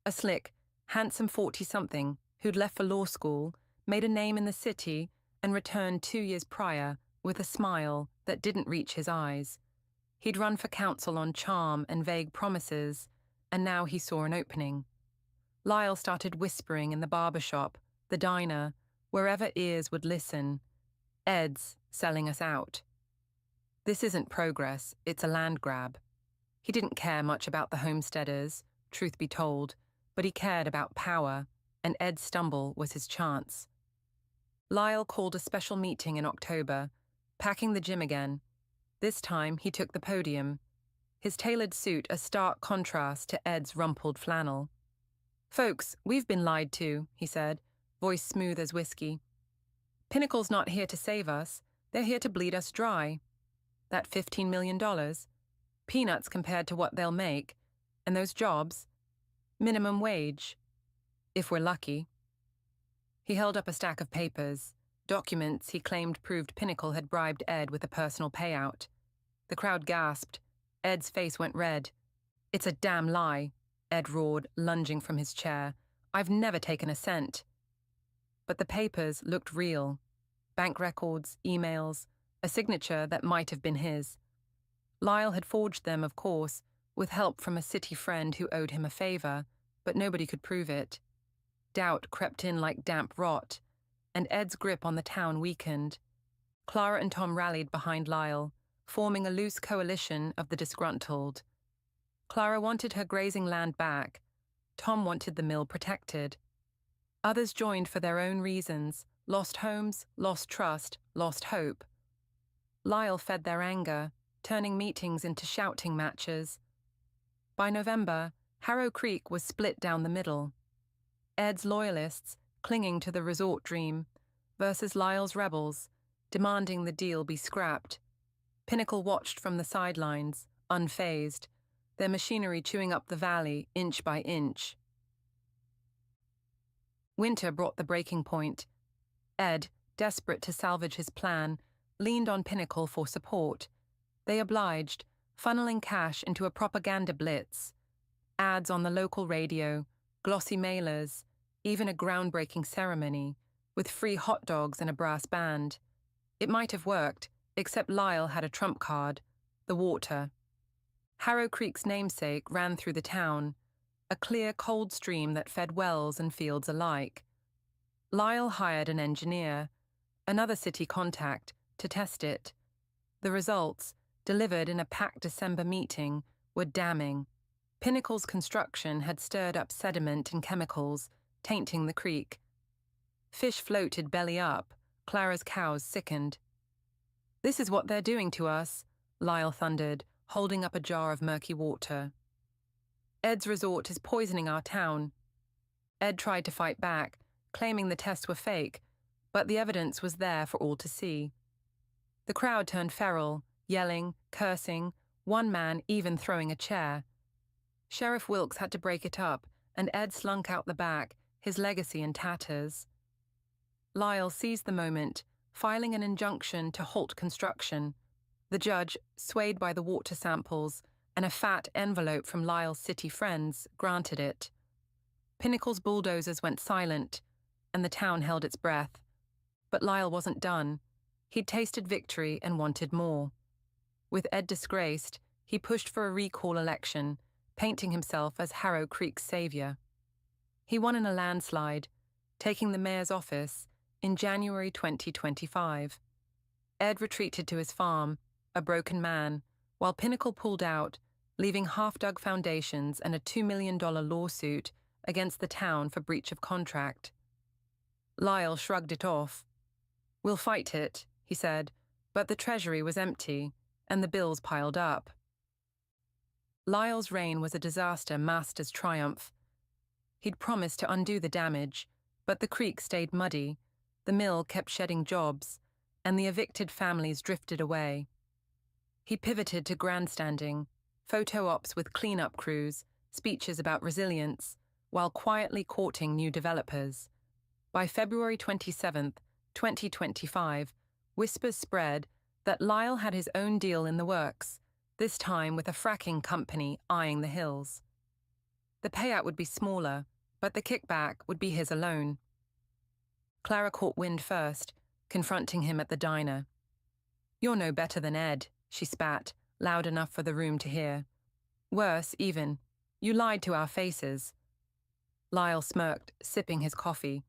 a slick, handsome 40-something who'd left for law school, made a name in the city, and returned 2 years prior with a smile that didn't reach his eyes. He'd run for council on charm and vague promises, and now he saw an opening. Lyle started whispering in the barber shop, the diner, wherever ears would listen. "Ed's selling us out. This isn't progress, it's a land grab." He didn't care much about the homesteaders, truth be told, but he cared about power, and Ed's stumble was his chance. Lyle called a special meeting in October, packing the gym again. This time he took the podium, his tailored suit a stark contrast to Ed's rumpled flannel. "Folks, we've been lied to," he said, voice smooth as whiskey. "Pinnacle's not here to save us, they're here to bleed us dry. That $15 million, peanuts compared to what they'll make, and those jobs, minimum wage. If we're lucky." He held up a stack of papers, documents he claimed proved Pinnacle had bribed Ed with a personal payout. The crowd gasped. Ed's face went red. "It's a damn lie," Ed roared, lunging from his chair. "I've never taken a cent." But the papers looked real. Bank records, emails, a signature that might have been his. Lyle had forged them, of course, with help from a city friend who owed him a favor, but nobody could prove it. Doubt crept in like damp rot, and Ed's grip on the town weakened. Clara and Tom rallied behind Lyle, forming a loose coalition of the disgruntled. Clara wanted her grazing land back. Tom wanted the mill protected. Others joined for their own reasons, lost homes, lost trust, lost hope. Lyle fed their anger, turning meetings into shouting matches. By November, Harrow Creek was split down the middle. Ed's loyalists, clinging to the resort dream, versus Lyle's rebels, demanding the deal be scrapped. Pinnacle watched from the sidelines, unfazed, their machinery chewing up the valley inch by inch. Winter brought the breaking point. Ed, desperate to salvage his plan, leaned on Pinnacle for support. They obliged, funneling cash into a propaganda blitz. Ads on the local radio, glossy mailers, even a groundbreaking ceremony, with free hot dogs and a brass band. It might have worked, except Lyle had a trump card, the water. Harrow Creek's namesake ran through the town, a clear, cold stream that fed wells and fields alike. Lyle hired an engineer, another city contact, to test it. The results, delivered in a packed December meeting, were damning. Pinnacle's construction had stirred up sediment and chemicals, tainting the creek. Fish floated belly up, Clara's cows sickened. "This is what they're doing to us," Lyle thundered, holding up a jar of murky water. "Ed's resort is poisoning our town." Ed tried to fight back, claiming the tests were fake, but the evidence was there for all to see. The crowd turned feral, yelling, cursing, one man even throwing a chair. Sheriff Wilkes had to break it up, and Ed slunk out the back, his legacy in tatters. Lyle seized the moment, filing an injunction to halt construction. The judge, swayed by the water samples and a fat envelope from Lyle's city friends, granted it. Pinnacle's bulldozers went silent, and the town held its breath. But Lyle wasn't done. He'd tasted victory and wanted more. With Ed disgraced, he pushed for a recall election, painting himself as Harrow Creek's savior. He won in a landslide, taking the mayor's office in January 2025. Ed retreated to his farm, a broken man, while Pinnacle pulled out, leaving half-dug foundations and a $2 million lawsuit against the town for breach of contract. Lyle shrugged it off. "We'll fight it," he said, but the treasury was empty, and the bills piled up. Lyle's reign was a disaster masked as triumph. He'd promised to undo the damage, but the creek stayed muddy, the mill kept shedding jobs, and the evicted families drifted away. He pivoted to grandstanding, photo ops with cleanup crews, speeches about resilience, while quietly courting new developers. By February 27, 2025, whispers spread that Lyle had his own deal in the works, this time with a fracking company eyeing the hills. The payout would be smaller, but the kickback would be his alone. Clara caught wind first, confronting him at the diner. "You're no better than Ed," she spat, loud enough for the room to hear. "Worse, even. You lied to our faces." Lyle smirked, sipping his coffee.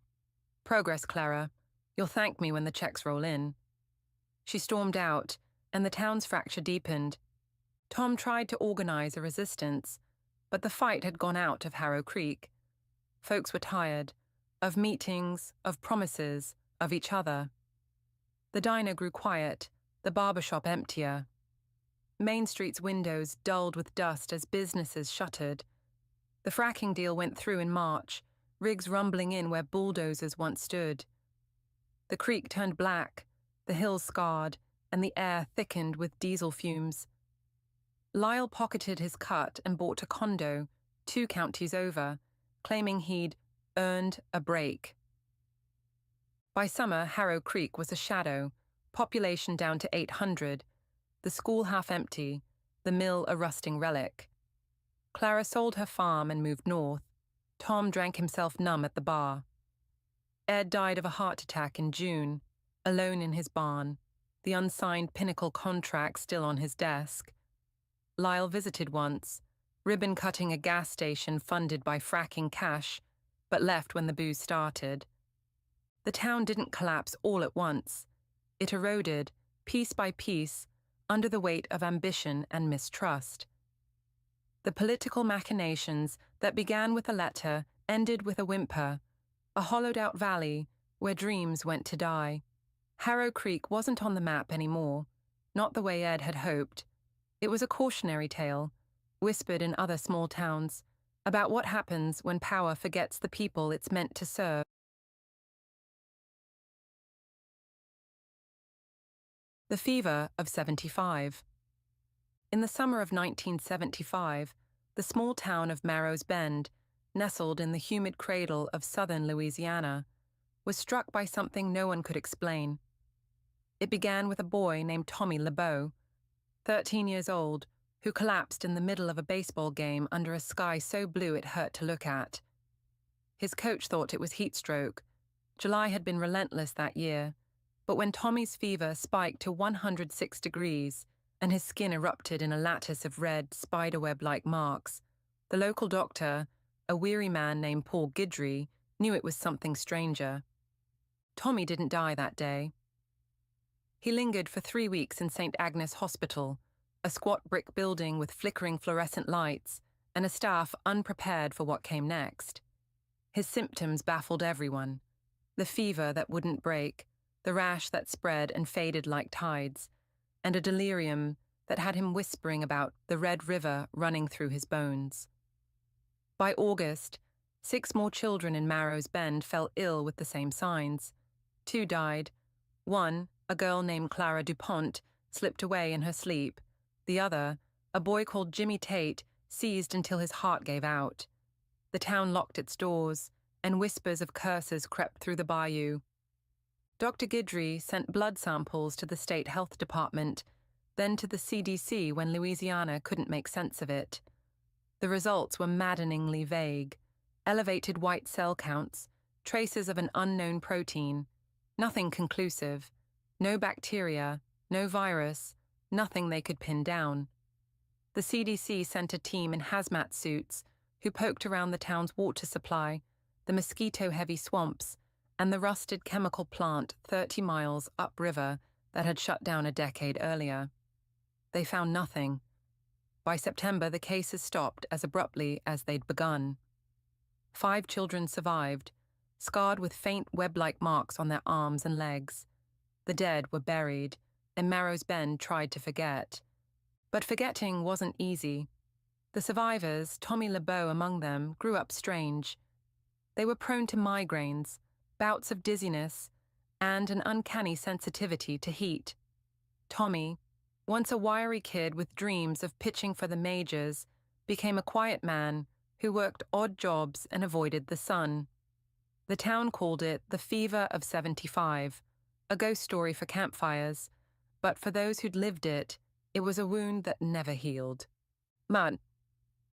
"Progress, Clara. You'll thank me when the checks roll in." She stormed out, and the town's fracture deepened. Tom tried to organize a resistance, but the fight had gone out of Harrow Creek. Folks were tired, of meetings, of promises, of each other. The diner grew quiet, the barbershop emptier. Main Street's windows dulled with dust as businesses shuttered. The fracking deal went through in March, rigs rumbling in where bulldozers once stood. The creek turned black, the hills scarred, and the air thickened with diesel fumes. Lyle pocketed his cut and bought a condo, 2 counties over, claiming he'd earned a break. By summer, Harrow Creek was a shadow, population down to 800, the school half empty, the mill a rusting relic. Clara sold her farm and moved north. Tom drank himself numb at the bar. Ed died of a heart attack in June, alone in his barn, the unsigned Pinnacle contract still on his desk. Lyle visited once, ribbon-cutting a gas station funded by fracking cash, but left when the booze started. The town didn't collapse all at once. It eroded, piece by piece, under the weight of ambition and mistrust. The political machinations that began with a letter ended with a whimper, a hollowed-out valley where dreams went to die. Harrow Creek wasn't on the map anymore, not the way Ed had hoped. It was a cautionary tale, whispered in other small towns, about what happens when power forgets the people it's meant to serve. The fever of 75. In the summer of 1975, the small town of Marrow's Bend, nestled in the humid cradle of southern Louisiana, was struck by something no one could explain. It began with a boy named Tommy LeBeau. 13 years old, who collapsed in the middle of a baseball game under a sky so blue it hurt to look at. His coach thought it was heat stroke. July had been relentless that year, but when Tommy's fever spiked to 106 degrees and his skin erupted in a lattice of red, spiderweb-like marks, the local doctor, a weary man named Paul Guidry, knew it was something stranger. Tommy didn't die that day. He lingered for 3 weeks in St. Agnes Hospital, a squat brick building with flickering fluorescent lights and a staff unprepared for what came next. His symptoms baffled everyone. The fever that wouldn't break, the rash that spread and faded like tides, and a delirium that had him whispering about the Red River running through his bones. By August, 6 more children in Marrow's Bend fell ill with the same signs. 2 died. One, a girl named Clara DuPont, slipped away in her sleep. The other, a boy called Jimmy Tate, seized until his heart gave out. The town locked its doors, and whispers of curses crept through the bayou. Dr. Guidry sent blood samples to the state health department, then to the CDC when Louisiana couldn't make sense of it. The results were maddeningly vague. Elevated white cell counts, traces of an unknown protein, nothing conclusive, no bacteria, no virus, nothing they could pin down. The CDC sent a team in hazmat suits who poked around the town's water supply, the mosquito-heavy swamps, and the rusted chemical plant 30 miles upriver that had shut down a decade earlier. They found nothing. By September, the cases stopped as abruptly as they'd begun. 5 children survived, scarred with faint web-like marks on their arms and legs. The dead were buried, and Marrow's Bend tried to forget. But forgetting wasn't easy. The survivors, Tommy LeBeau among them, grew up strange. They were prone to migraines, bouts of dizziness, and an uncanny sensitivity to heat. Tommy, once a wiry kid with dreams of pitching for the majors, became a quiet man who worked odd jobs and avoided the sun. The town called it the Fever of 75, a ghost story for campfires, but for those who'd lived it, it was a wound that never healed. Mud.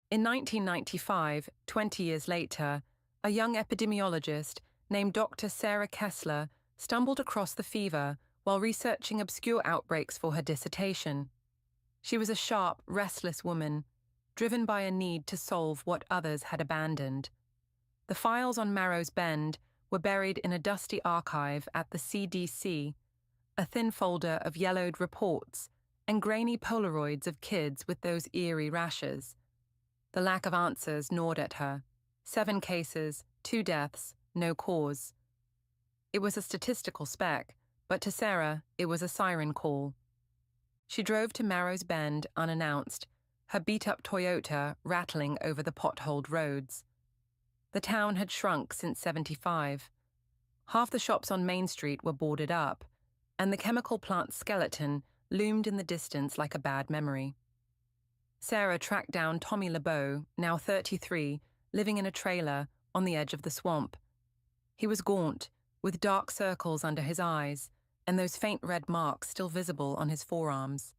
In 1995, 20 years later, a young epidemiologist named Dr. Sarah Kessler stumbled across the fever while researching obscure outbreaks for her dissertation. She was a sharp, restless woman, driven by a need to solve what others had abandoned. The files on Marrow's Bend were buried in a dusty archive at the CDC, a thin folder of yellowed reports and grainy Polaroids of kids with those eerie rashes. The lack of answers gnawed at her. 7 cases, 2 deaths, no cause. It was a statistical speck, but to Sarah, it was a siren call. She drove to Marrow's Bend unannounced, her beat-up Toyota rattling over the potholed roads. The town had shrunk since 75. Half the shops on Main Street were boarded up, and the chemical plant's skeleton loomed in the distance like a bad memory. Sarah tracked down Tommy LeBeau, now 33, living in a trailer on the edge of the swamp. He was gaunt, with dark circles under his eyes, and those faint red marks still visible on his forearms.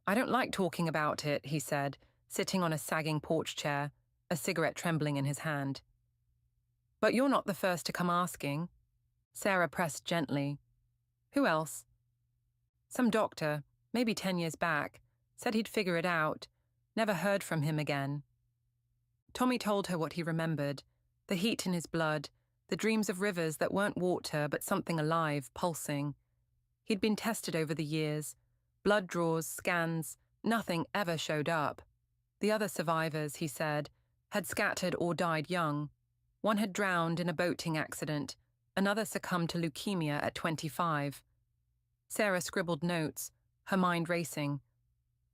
"I don't like talking about it," he said, sitting on a sagging porch chair, a cigarette trembling in his hand. "But you're not the first to come asking." Sarah pressed gently. "Who else?" "Some doctor, maybe 10 years back, said he'd figure it out. Never heard from him again." Tommy told her what he remembered, the heat in his blood, the dreams of rivers that weren't water but something alive, pulsing. He'd been tested over the years. Blood draws, scans, nothing ever showed up. The other survivors, he said, had scattered or died young. One had drowned in a boating accident. Another succumbed to leukemia at 25. Sarah scribbled notes, her mind racing.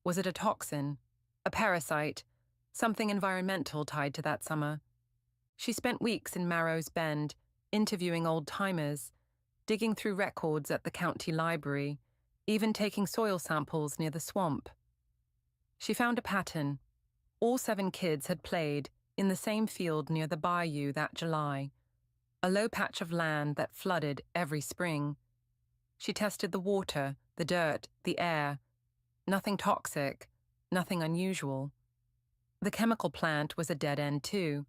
Was it a toxin? A parasite? Something environmental tied to that summer? She spent weeks in Marrow's Bend, interviewing old-timers, digging through records at the county library, even taking soil samples near the swamp. She found a pattern. All 7 kids had played in the same field near the bayou that July, a low patch of land that flooded every spring. She tested the water, the dirt, the air. Nothing toxic, nothing unusual. The chemical plant was a dead end too.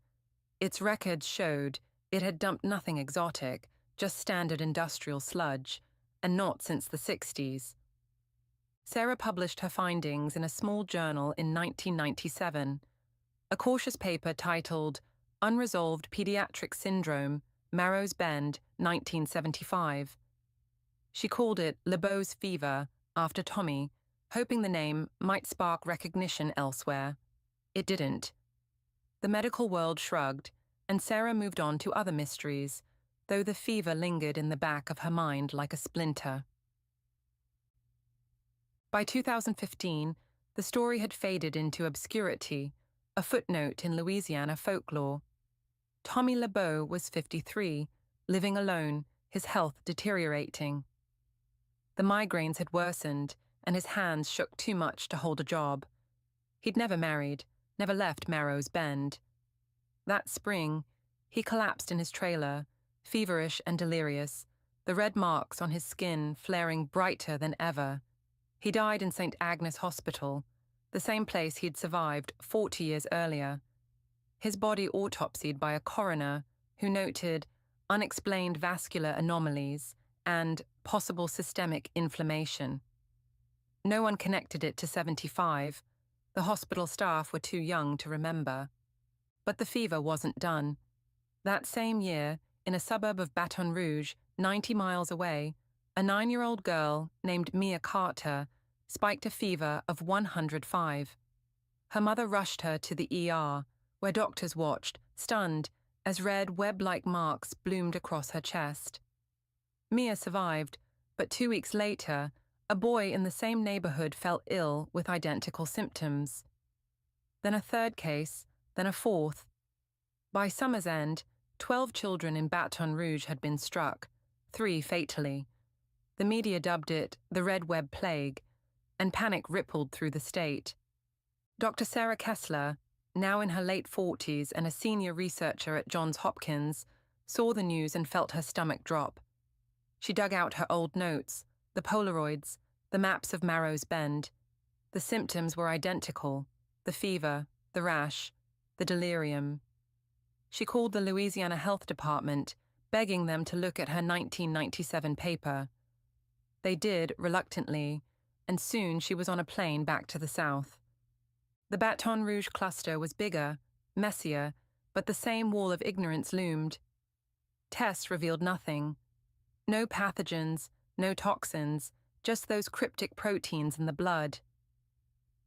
Its records showed it had dumped nothing exotic, just standard industrial sludge, and not since the 60s. Sarah published her findings in a small journal in 1997, a cautious paper titled Unresolved Pediatric Syndrome, Marrow's Bend, 1975. She called it LeBeau's fever after Tommy, hoping the name might spark recognition elsewhere. It didn't. The medical world shrugged, and Sarah moved on to other mysteries, though the fever lingered in the back of her mind like a splinter. By 2015, the story had faded into obscurity, a footnote in Louisiana folklore. Tommy LeBeau was 53, living alone, his health deteriorating. The migraines had worsened, and his hands shook too much to hold a job. He'd never married, never left Marrow's Bend. That spring, he collapsed in his trailer, feverish and delirious, the red marks on his skin flaring brighter than ever. He died in St. Agnes Hospital, the same place he'd survived 40 years earlier. His body autopsied by a coroner who noted unexplained vascular anomalies and possible systemic inflammation. No one connected it to 75. The hospital staff were too young to remember. But the fever wasn't done. That same year, in a suburb of Baton Rouge, 90 miles away, a 9-year-old girl named Mia Carter spiked a fever of 105. Her mother rushed her to the ER, where doctors watched, stunned, as red web-like marks bloomed across her chest. Mia survived, but 2 weeks later, a boy in the same neighborhood fell ill with identical symptoms. Then a third case, then a fourth. By summer's end, 12 children in Baton Rouge had been struck, 3 fatally. The media dubbed it the Red Web Plague, and panic rippled through the state. Dr. Sarah Kessler, now in her late 40s and a senior researcher at Johns Hopkins, saw the news and felt her stomach drop. She dug out her old notes, the Polaroids, the maps of Marrow's Bend. The symptoms were identical: the fever, the rash, the delirium. She called the Louisiana Health Department, begging them to look at her 1997 paper. They did, reluctantly, and soon she was on a plane back to the south. The Baton Rouge cluster was bigger, messier, but the same wall of ignorance loomed. Tests revealed nothing. No pathogens, no toxins, just those cryptic proteins in the blood.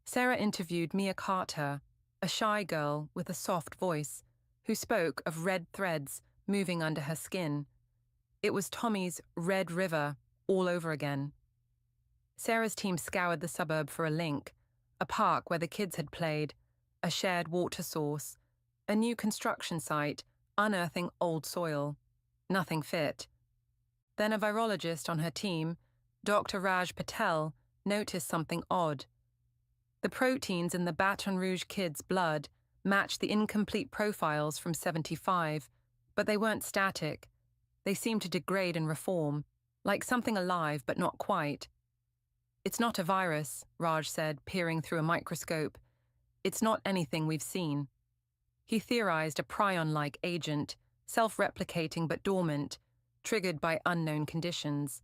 Sarah interviewed Mia Carter, a shy girl with a soft voice, who spoke of red threads moving under her skin. It was Tommy's Red River all over again. Sarah's team scoured the suburb for a link, a park where the kids had played, a shared water source, a new construction site unearthing old soil. Nothing fit. Then a virologist on her team, Dr. Raj Patel, noticed something odd. The proteins in the Baton Rouge kids' blood matched the incomplete profiles from 75, but they weren't static. They seemed to degrade and reform, like something alive but not quite. "It's not a virus," Raj said, peering through a microscope. "It's not anything we've seen." He theorized a prion-like agent, self-replicating but dormant, triggered by unknown conditions.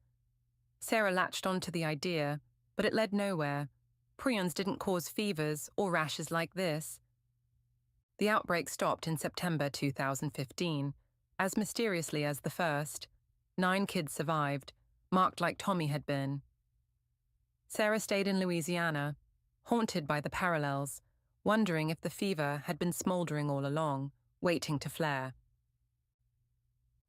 Sarah latched onto the idea, but it led nowhere. Prions didn't cause fevers or rashes like this. The outbreak stopped in September 2015, as mysteriously as the first. 9 kids survived, marked like Tommy had been. Sarah stayed in Louisiana, haunted by the parallels, wondering if the fever had been smoldering all along, waiting to flare.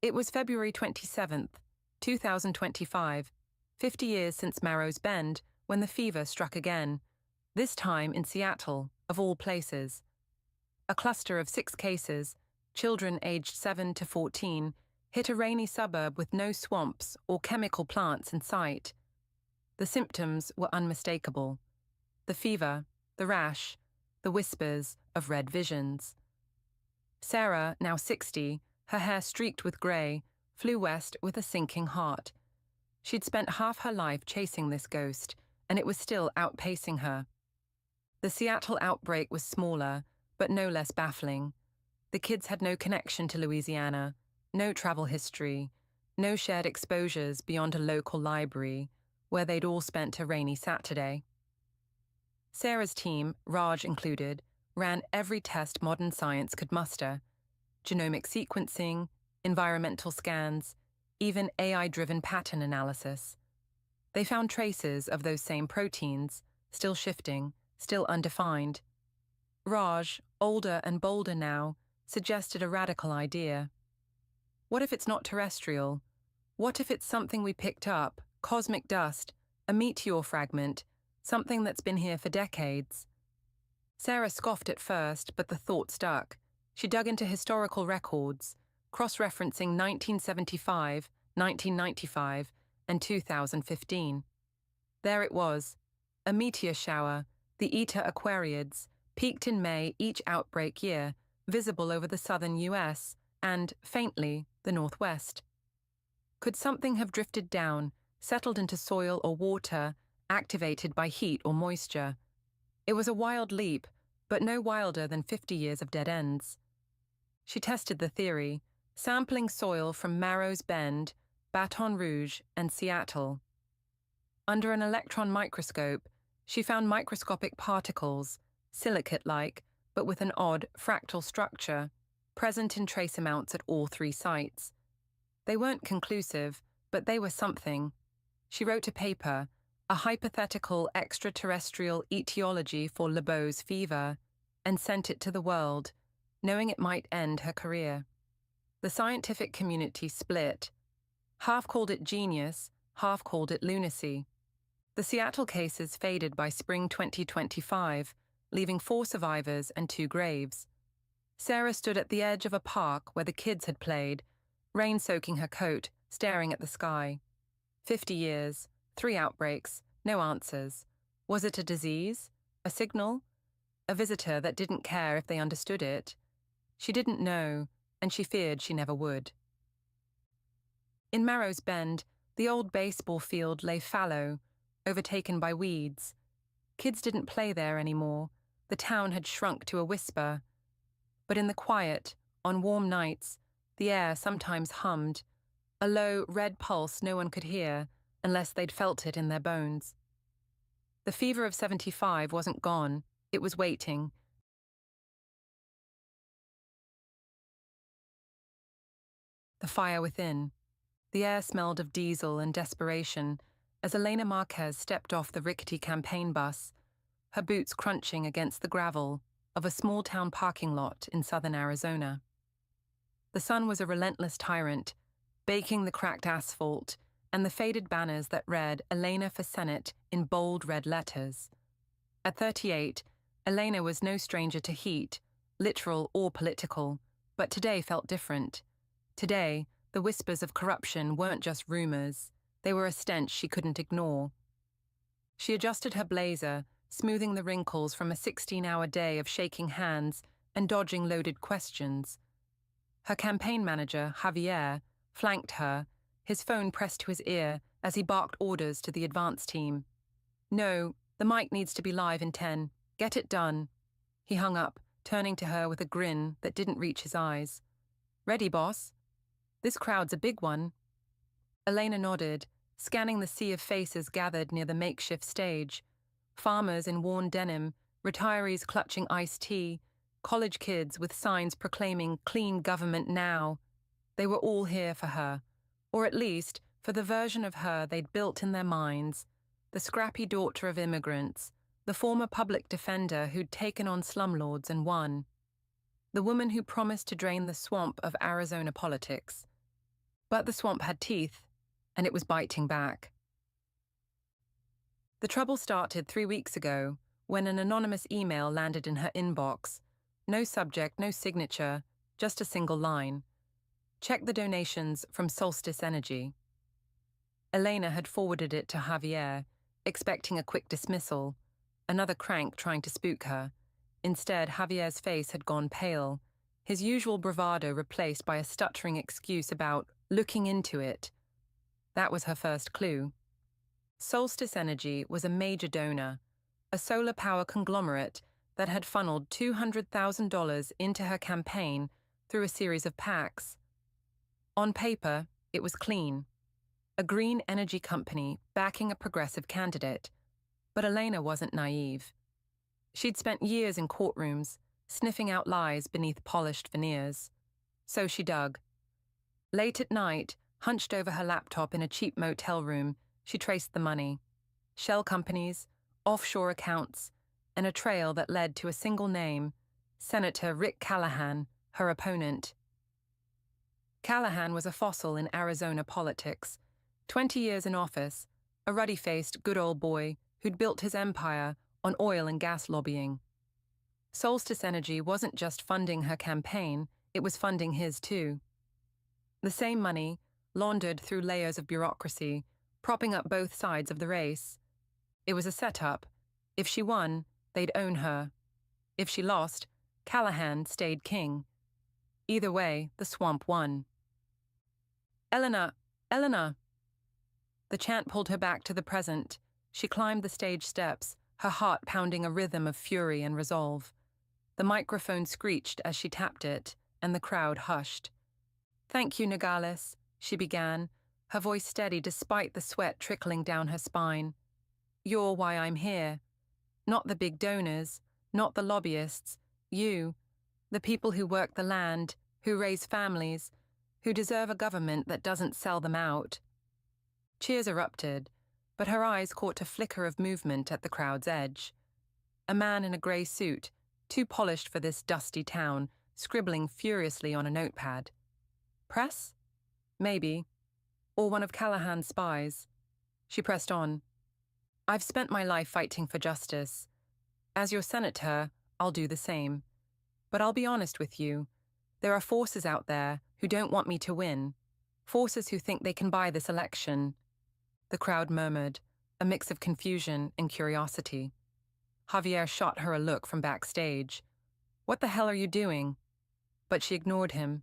It was February 27th, 2025, 50 years since Marrow's Bend, when the fever struck again, this time in Seattle, of all places. A cluster of 6 cases, children aged 7 to 14, hit a rainy suburb with no swamps or chemical plants in sight. The symptoms were unmistakable: the fever, the rash, the whispers of red visions. Sarah, now 60, her hair streaked with grey, flew west with a sinking heart. She'd spent half her life chasing this ghost, and it was still outpacing her. The Seattle outbreak was smaller, but no less baffling. The kids had no connection to Louisiana, no travel history, no shared exposures beyond a local library, where they'd all spent a rainy Saturday. Sarah's team, Raj included, ran every test modern science could muster: genomic sequencing, environmental scans, even AI-driven pattern analysis. They found traces of those same proteins, still shifting, still undefined. Raj, older and bolder now, suggested a radical idea. What if it's not terrestrial? What if it's something we picked up, cosmic dust, a meteor fragment, something that's been here for decades? Sarah scoffed at first, but the thought stuck. She dug into historical records, cross-referencing 1975, 1995, and 2015. There it was, a meteor shower, the Eta Aquariids, peaked in May each outbreak year, visible over the southern US and, faintly, the northwest. Could something have drifted down, settled into soil or water, activated by heat or moisture? It was a wild leap, but no wilder than 50 years of dead ends. She tested the theory, sampling soil from Marrow's Bend, Baton Rouge, and Seattle. Under an electron microscope, she found microscopic particles, silicate-like, but with an odd, fractal structure, present in trace amounts at all three sites. They weren't conclusive, but they were something. She wrote a paper, a hypothetical extraterrestrial etiology for LeBeau's fever, and sent it to the world, knowing it might end her career. The scientific community split. Half called it genius, half called it lunacy. The Seattle cases faded by spring 2025, leaving 4 survivors and 2 graves. Sarah stood at the edge of a park where the kids had played, rain soaking her coat, staring at the sky. 50 years, 3 outbreaks, no answers. Was it a disease? A signal? A visitor that didn't care if they understood it? She didn't know, and she feared she never would. In Marrow's Bend, the old baseball field lay fallow, overtaken by weeds. Kids didn't play there anymore. The town had shrunk to a whisper. But in the quiet, on warm nights, the air sometimes hummed, a low, red pulse no one could hear unless they'd felt it in their bones. The fever of 75 wasn't gone, it was waiting. The fire within. The air smelled of diesel and desperation as Elena Marquez stepped off the rickety campaign bus, her boots crunching against the gravel of a small-town parking lot in southern Arizona. The sun was a relentless tyrant, baking the cracked asphalt and the faded banners that read Elena for Senate in bold red letters. At 38, Elena was no stranger to heat, literal or political, but today felt different. Today, the whispers of corruption weren't just rumors, they were a stench she couldn't ignore. She adjusted her blazer, smoothing the wrinkles from a 16-hour day of shaking hands and dodging loaded questions. Her campaign manager, Javier, flanked her, his phone pressed to his ear as he barked orders to the advance team. "No, the mic needs to be live in 10. Get it done." He hung up, turning to her with a grin that didn't reach his eyes. "Ready, boss? This crowd's a big one." Elena nodded, scanning the sea of faces gathered near the makeshift stage. Farmers in worn denim, retirees clutching iced tea, college kids with signs proclaiming "Clean government now." They were all here for her, or at least for the version of her they'd built in their minds, the scrappy daughter of immigrants, the former public defender who'd taken on slumlords and won, the woman who promised to drain the swamp of Arizona politics. But the swamp had teeth, and it was biting back. The trouble started 3 weeks ago, when an anonymous email landed in her inbox. No subject, no signature, just a single line. "Check the donations from Solstice Energy." Elena had forwarded it to Javier, expecting a quick dismissal, another crank trying to spook her. Instead, Javier's face had gone pale, his usual bravado replaced by a stuttering excuse about looking into it. That was her first clue. Solstice Energy was a major donor, a solar power conglomerate that had funneled $200,000 into her campaign through a series of PACs. On paper, it was clean. A green energy company backing a progressive candidate. But Elena wasn't naive. She'd spent years in courtrooms, sniffing out lies beneath polished veneers. So she dug. Late at night, hunched over her laptop in a cheap motel room, she traced the money. Shell companies, offshore accounts, and a trail that led to a single name, Senator Rick Callahan, her opponent. Callahan was a fossil in Arizona politics. 20 years in office, a ruddy-faced, good old boy who'd built his empire on oil and gas lobbying. Solstice Energy wasn't just funding her campaign, it was funding his too. The same money, laundered through layers of bureaucracy, propping up both sides of the race. It was a setup. If she won, they'd own her. If she lost, Callahan stayed king. Either way, the swamp won. Eleanor! Eleanor! The chant pulled her back to the present. She climbed the stage steps, her heart pounding a rhythm of fury and resolve. The microphone screeched as she tapped it, and the crowd hushed. "Thank you, Nogales," she began, her voice steady despite the sweat trickling down her spine. "You're why I'm here. Not the big donors, not the lobbyists, you, the people who work the land, who raise families, who deserve a government that doesn't sell them out." Cheers erupted, but her eyes caught a flicker of movement at the crowd's edge. A man in a grey suit, too polished for this dusty town, scribbling furiously on a notepad. Press? Maybe. Or one of Callahan's spies. She pressed on. "I've spent my life fighting for justice. As your senator, I'll do the same. But I'll be honest with you. There are forces out there who don't want me to win. Forces who think they can buy this election." The crowd murmured, a mix of confusion and curiosity. Javier shot her a look from backstage. "What the hell are you doing?" But she ignored him.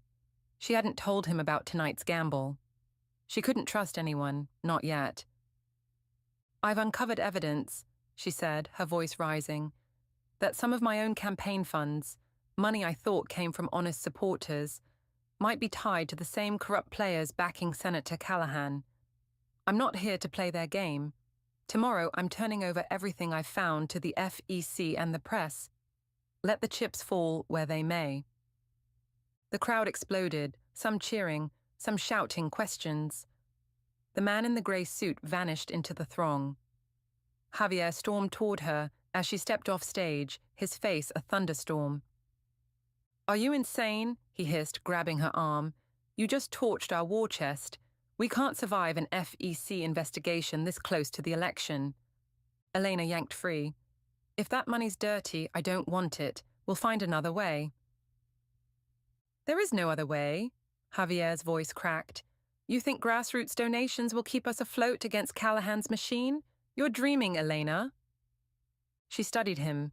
She hadn't told him about tonight's gamble. She couldn't trust anyone, not yet. "I've uncovered evidence," she said, her voice rising, "that some of my own campaign funds, money I thought came from honest supporters, might be tied to the same corrupt players backing Senator Callahan. I'm not here to play their game. Tomorrow I'm turning over everything I've found to the FEC and the press. Let the chips fall where they may." The crowd exploded, some cheering, some shouting questions. The man in the grey suit vanished into the throng. Javier stormed toward her as she stepped off stage, his face a thunderstorm. "Are you insane?" he hissed, grabbing her arm. "You just torched our war chest. We can't survive an FEC investigation this close to the election." Elena yanked free. "If that money's dirty, I don't want it. We'll find another way." "There is no other way," Javier's voice cracked. "You think grassroots donations will keep us afloat against Callahan's machine? You're dreaming, Elena." She studied him,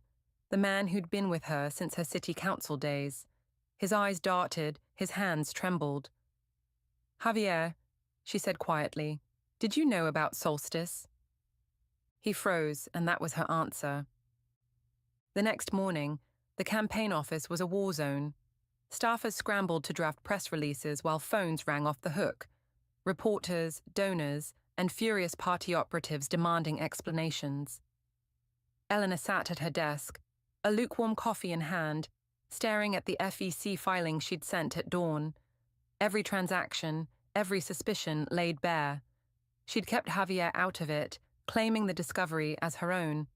the man who'd been with her since her city council days. His eyes darted, his hands trembled. "Javier," she said quietly, "did you know about Solstice?" He froze, and that was her answer. The next morning, the campaign office was a war zone. Staffers scrambled to draft press releases while phones rang off the hook. Reporters, donors, and furious party operatives demanding explanations. Eleanor sat at her desk, a lukewarm coffee in hand, staring at the FEC filing she'd sent at dawn. Every transaction, every suspicion laid bare. She'd kept Javier out of it, claiming the discovery as her own.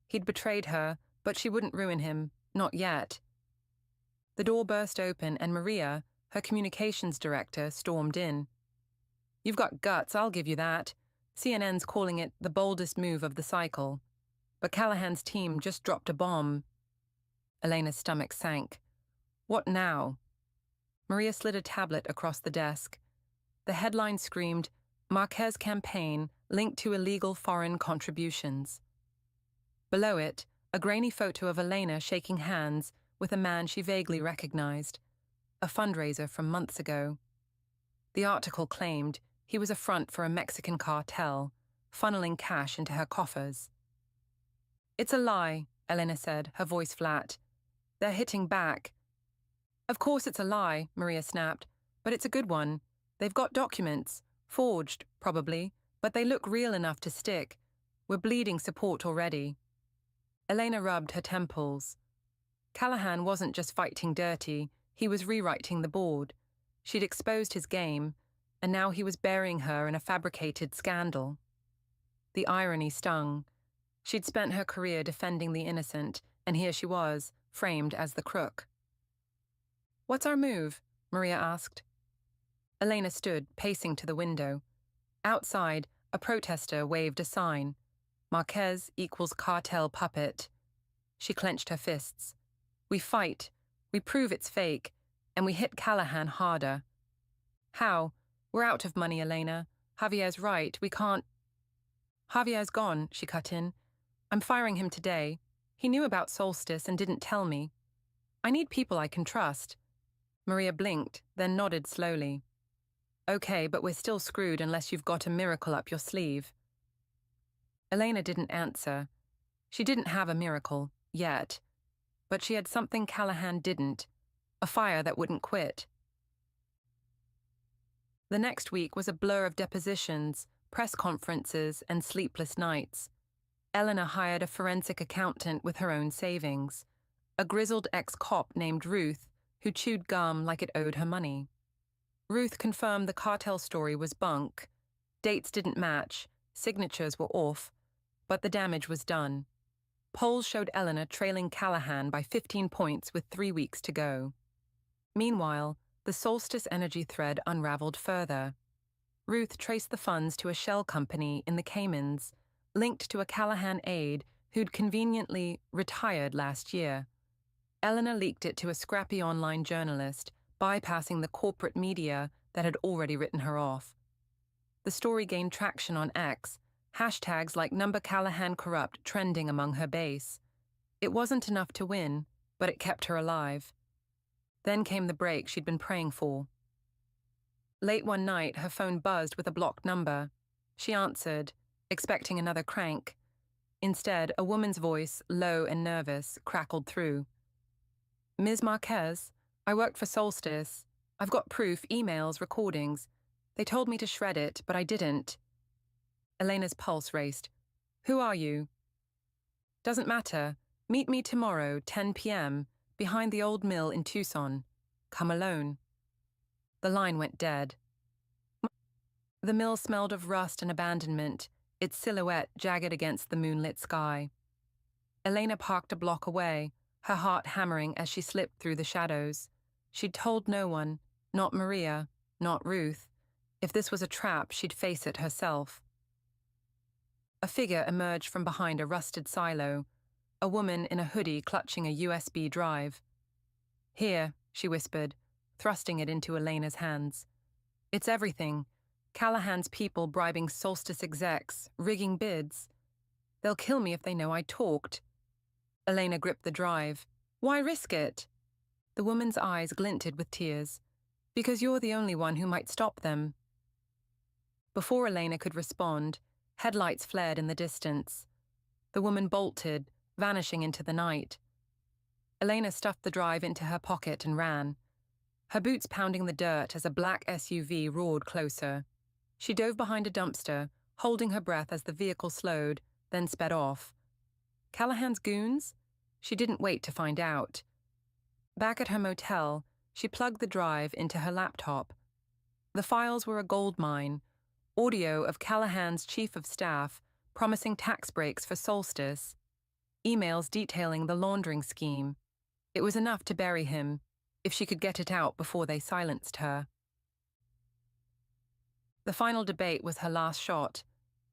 He'd betrayed her, but she wouldn't ruin him, not yet. The door burst open and Maria, her communications director, stormed in. "You've got guts, I'll give you that. CNN's calling it the boldest move of the cycle. But Callahan's team just dropped a bomb." Elena's stomach sank. "What now?" Maria slid a tablet across the desk. The headline screamed, "Marquez campaign linked to illegal foreign contributions." Below it, a grainy photo of Elena shaking hands with a man she vaguely recognized, a fundraiser from months ago. The article claimed he was a front for a Mexican cartel, funneling cash into her coffers. "It's a lie," Elena said, her voice flat. "They're hitting back." "Of course it's a lie," Maria snapped, "but it's a good one. They've got documents, forged, probably, but they look real enough to stick. We're bleeding support already." Elena rubbed her temples. Callahan wasn't just fighting dirty, he was rewriting the board. She'd exposed his game, and now he was burying her in a fabricated scandal. The irony stung. She'd spent her career defending the innocent, and here she was, framed as the crook. "What's our move?" Maria asked. Elena stood, pacing to the window. Outside, a protester waved a sign. "Marquez equals cartel puppet." She clenched her fists. "We fight, we prove it's fake, and we hit Callahan harder." "How? We're out of money, Elena. Javier's right, we can't—" "Javier's gone," she cut in. "I'm firing him today. He knew about Solstice and didn't tell me. I need people I can trust." Maria blinked, then nodded slowly. "Okay, but we're still screwed unless you've got a miracle up your sleeve." Elena didn't answer. She didn't have a miracle, yet. But she had something Callahan didn't, a fire that wouldn't quit. The next week was a blur of depositions, press conferences, and sleepless nights. Elena hired a forensic accountant with her own savings, a grizzled ex-cop named Ruth, who chewed gum like it owed her money. Ruth confirmed the cartel story was bunk. Dates didn't match, signatures were off, but the damage was done. Polls showed Elena trailing Callahan by 15 points with 3 weeks to go. Meanwhile, the Solstice Energy thread unraveled further. Ruth traced the funds to a shell company in the Caymans, linked to a Callahan aide who'd conveniently retired last year. Elena leaked it to a scrappy online journalist, bypassing the corporate media that had already written her off. The story gained traction on X, hashtags like #CallahanCorrupt trending among her base. It wasn't enough to win, but it kept her alive. Then came the break she'd been praying for. Late one night, her phone buzzed with a blocked number. She answered, expecting another crank. Instead, a woman's voice, low and nervous, crackled through. "Ms. Marquez, I worked for Solstice. I've got proof, emails, recordings. They told me to shred it, but I didn't." Elena's pulse raced. "Who are you?" "Doesn't matter. Meet me tomorrow, 10 p.m., behind the old mill in Tucson. Come alone." The line went dead. The mill smelled of rust and abandonment, its silhouette jagged against the moonlit sky. Elena parked a block away, her heart hammering as she slipped through the shadows. She'd told no one, not Maria, not Ruth. If this was a trap, she'd face it herself. A figure emerged from behind a rusted silo, a woman in a hoodie clutching a USB drive. "Here," she whispered, thrusting it into Elena's hands. "It's everything. Callahan's people bribing Solstice execs, rigging bids. They'll kill me if they know I talked." Elena gripped the drive. "Why risk it?" The woman's eyes glinted with tears. "Because you're the only one who might stop them." Before Elena could respond, headlights flared in the distance. The woman bolted, vanishing into the night. Elena stuffed the drive into her pocket and ran, her boots pounding the dirt as a black SUV roared closer. She dove behind a dumpster, holding her breath as the vehicle slowed, then sped off. Callahan's goons? She didn't wait to find out. Back at her motel, she plugged the drive into her laptop. The files were a goldmine, audio of Callahan's chief of staff promising tax breaks for Solstice, emails detailing the laundering scheme. It was enough to bury him, if she could get it out before they silenced her. The final debate was her last shot.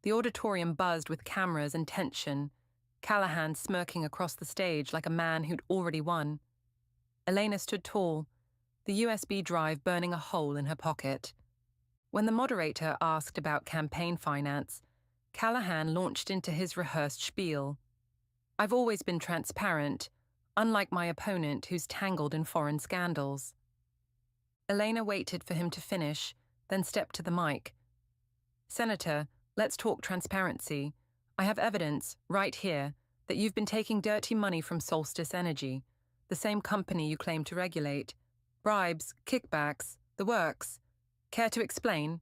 The auditorium buzzed with cameras and tension, Callahan smirking across the stage like a man who'd already won. Elena stood tall, the USB drive burning a hole in her pocket. When the moderator asked about campaign finance, Callahan launched into his rehearsed spiel. "I've always been transparent, unlike my opponent who's tangled in foreign scandals." Elena waited for him to finish, then stepped to the mic. "Senator, Let's talk transparency. I have evidence, right here, that you've been taking dirty money from Solstice Energy, the same company you claim to regulate. Bribes, kickbacks, the works. Care to explain?"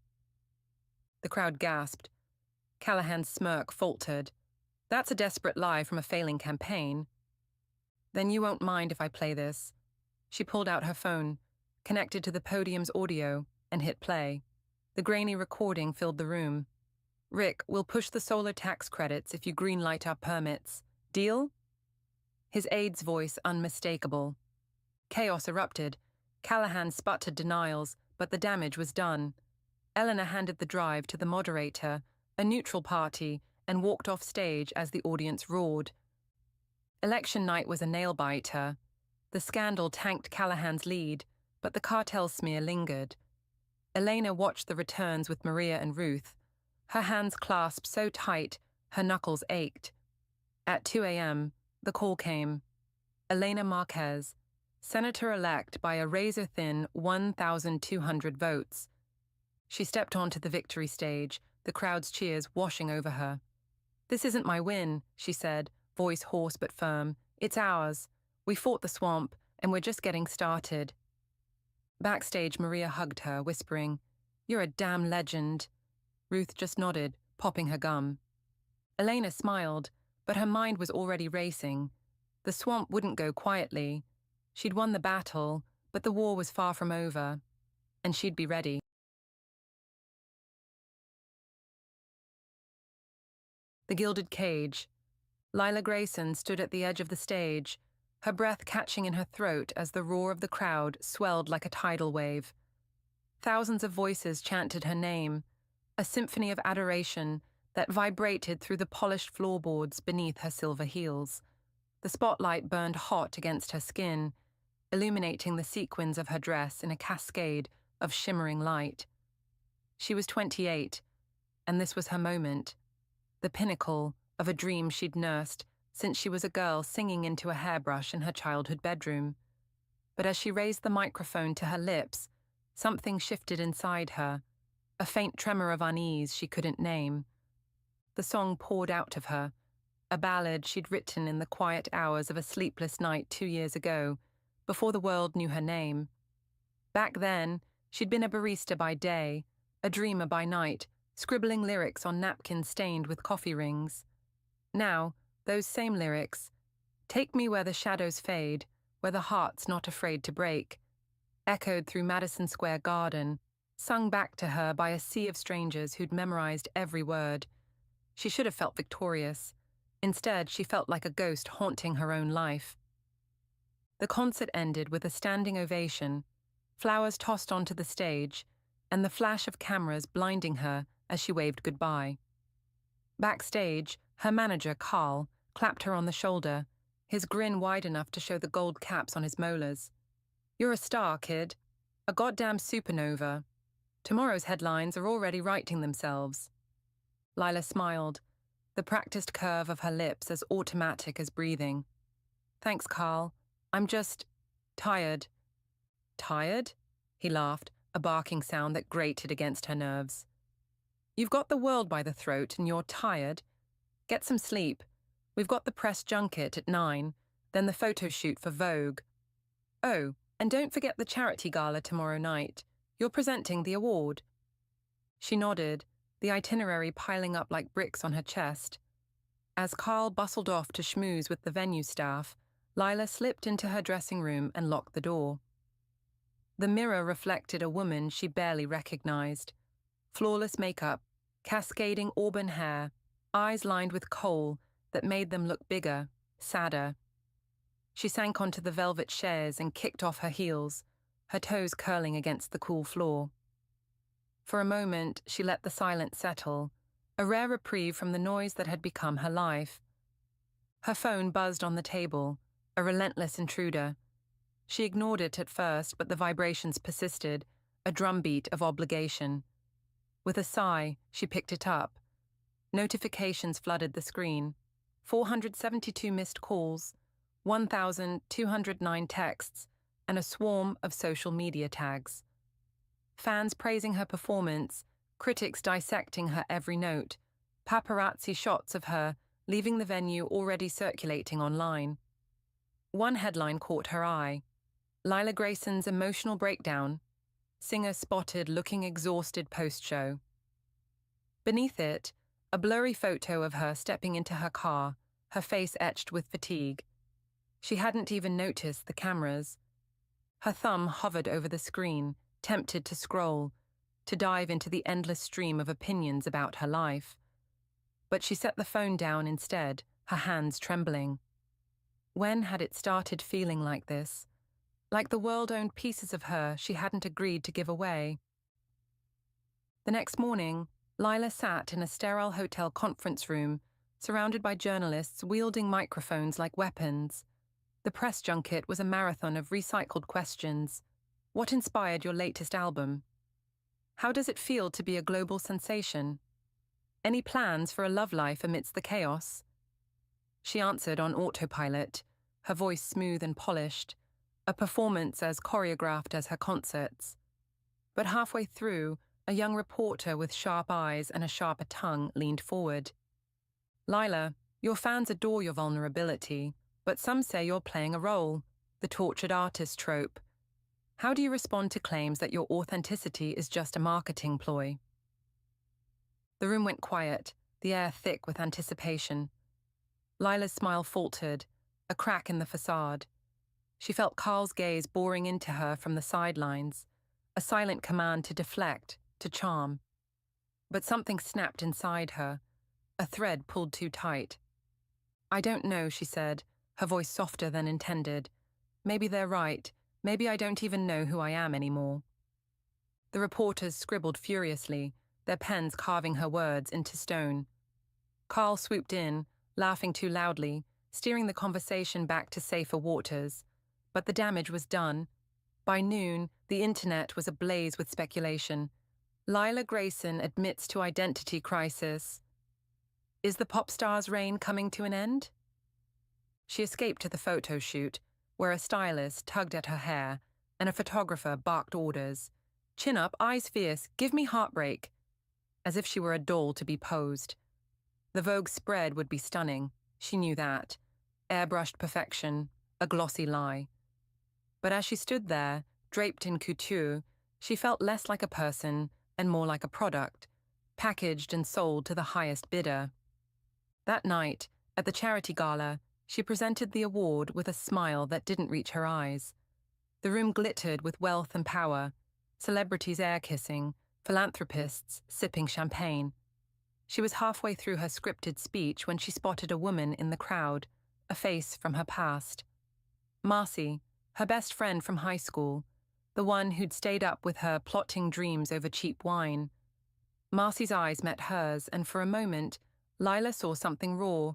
The crowd gasped. Callahan's smirk faltered. "That's a desperate lie from a failing campaign." "Then you won't mind if I play this." She pulled out her phone, connected to the podium's audio, and hit play. The grainy recording filled the room. "Rick, we'll push the solar tax credits if you greenlight our permits. Deal?" His aide's voice unmistakable. Chaos erupted. Callahan sputtered denials, but the damage was done. Eleanor handed the drive to the moderator, a neutral party, and walked off stage as the audience roared. Election night was a nail-biter. The scandal tanked Callahan's lead, but the cartel smear lingered. Elena watched the returns with Maria and Ruth, her hands clasped so tight her knuckles ached. At 2 a.m., the call came. Elena Marquez, senator-elect by a razor-thin 1,200 votes. She stepped onto the victory stage, the crowd's cheers washing over her. "This isn't my win," she said, voice hoarse but firm. "It's ours. We fought the swamp, and we're just getting started." Backstage, Maria hugged her, whispering, "You're a damn legend." Ruth just nodded, popping her gum. Elena smiled, but her mind was already racing. The swamp wouldn't go quietly. She'd won the battle, but the war was far from over, and she'd be ready. The Gilded Cage. Lila Grayson stood at the edge of the stage, her breath catching in her throat as the roar of the crowd swelled like a tidal wave. Thousands of voices chanted her name, a symphony of adoration that vibrated through the polished floorboards beneath her silver heels. The spotlight burned hot against her skin, illuminating the sequins of her dress in a cascade of shimmering light. She was 28, and this was her moment, the pinnacle of a dream she'd nursed since she was a girl singing into a hairbrush in her childhood bedroom. But as she raised the microphone to her lips, something shifted inside her, a faint tremor of unease she couldn't name. The song poured out of her, a ballad she'd written in the quiet hours of a sleepless night 2 years ago, before the world knew her name. Back then, she'd been a barista by day, a dreamer by night, scribbling lyrics on napkins stained with coffee rings. Now, those same lyrics, "Take me where the shadows fade, where the heart's not afraid to break," echoed through Madison Square Garden, sung back to her by a sea of strangers who'd memorized every word. She should have felt victorious. Instead, she felt like a ghost haunting her own life. The concert ended with a standing ovation, flowers tossed onto the stage, and the flash of cameras blinding her as she waved goodbye. Backstage, her manager, Carl, clapped her on the shoulder, his grin wide enough to show the gold caps on his molars. "You're a star, kid. A goddamn supernova. Tomorrow's headlines are already writing themselves." Lila smiled, the practiced curve of her lips as automatic as breathing. "Thanks, Carl. I'm just tired." "Tired?" He laughed, a barking sound that grated against her nerves. "You've got the world by the throat and you're tired? Get some sleep. We've got the press junket at 9, then the photo shoot for Vogue. Oh, and don't forget the charity gala tomorrow night. You're presenting the award." She nodded, the itinerary piling up like bricks on her chest. As Carl bustled off to schmooze with the venue staff, Lila slipped into her dressing room and locked the door. The mirror reflected a woman she barely recognized. Flawless makeup, cascading auburn hair, eyes lined with kohl that made them look bigger, sadder. She sank onto the velvet chairs and kicked off her heels, her toes curling against the cool floor. For a moment, she let the silence settle, a rare reprieve from the noise that had become her life. Her phone buzzed on the table, a relentless intruder. She ignored it at first, but the vibrations persisted, a drumbeat of obligation. With a sigh, she picked it up. Notifications flooded the screen. 472 missed calls, 1,209 texts, and a swarm of social media tags. Fans praising her performance, critics dissecting her every note, paparazzi shots of her leaving the venue already circulating online. One headline caught her eye: Lila Grayson's emotional breakdown, singer spotted looking exhausted post-show. Beneath it, a blurry photo of her stepping into her car, her face etched with fatigue. She hadn't even noticed the cameras. Her thumb hovered over the screen, tempted to scroll, to dive into the endless stream of opinions about her life. But she set the phone down instead, her hands trembling. When had it started feeling like this? Like the world owned pieces of her she hadn't agreed to give away. The next morning, Lila sat in a sterile hotel conference room, surrounded by journalists wielding microphones like weapons. The press junket was a marathon of recycled questions. What inspired your latest album? How does it feel to be a global sensation? Any plans for a love life amidst the chaos? She answered on autopilot, her voice smooth and polished, a performance as choreographed as her concerts. But halfway through, a young reporter with sharp eyes and a sharper tongue leaned forward. Lila, your fans adore your vulnerability, but some say you're playing a role, the tortured artist trope. How do you respond to claims that your authenticity is just a marketing ploy? The room went quiet, the air thick with anticipation. Lila's smile faltered, a crack in the facade. She felt Carl's gaze boring into her from the sidelines, a silent command to deflect, to charm. But something snapped inside her, a thread pulled too tight. I don't know, she said, her voice softer than intended. Maybe they're right. Maybe I don't even know who I am anymore. The reporters scribbled furiously, their pens carving her words into stone. Carl swooped in, laughing too loudly, steering the conversation back to safer waters. But the damage was done. By noon, the internet was ablaze with speculation. Lila Grayson admits to identity crisis. Is the pop star's reign coming to an end? She escaped to the photo shoot, where a stylist tugged at her hair and a photographer barked orders. Chin up, eyes fierce, give me heartbreak. As if she were a doll to be posed. The Vogue spread would be stunning, she knew that. Airbrushed perfection, a glossy lie. But as she stood there, draped in couture, she felt less like a person and more like a product, packaged and sold to the highest bidder. That night, at the charity gala, she presented the award with a smile that didn't reach her eyes. The room glittered with wealth and power, celebrities air-kissing, philanthropists sipping champagne. She was halfway through her scripted speech when she spotted a woman in the crowd, a face from her past. Marcy, her best friend from high school, the one who'd stayed up with her plotting dreams over cheap wine. Marcy's eyes met hers, and for a moment, Lila saw something raw.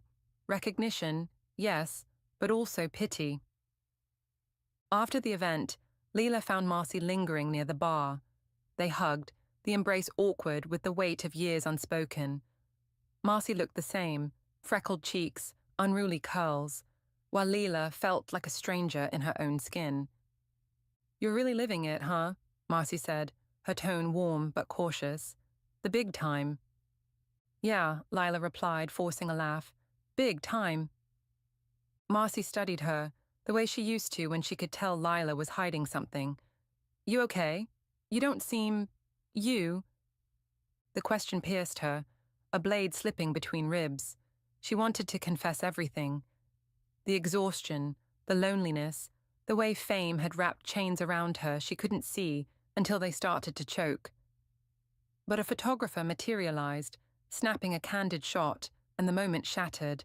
Recognition, yes, but also pity. After the event, Lila found Marcy lingering near the bar. They hugged, the embrace awkward with the weight of years unspoken. Marcy looked the same, freckled cheeks, unruly curls, while Lila felt like a stranger in her own skin. You're really living it, huh? Marcy said, her tone warm but cautious. The big time. Yeah, Lila replied, forcing a laugh. Big time. Marcy studied her, the way she used to when she could tell Lila was hiding something. You okay? You don't seem... You? The question pierced her, a blade slipping between ribs. She wanted to confess everything. The exhaustion, the loneliness, the way fame had wrapped chains around her she couldn't see until they started to choke. But a photographer materialized, snapping a candid shot, and the moment shattered.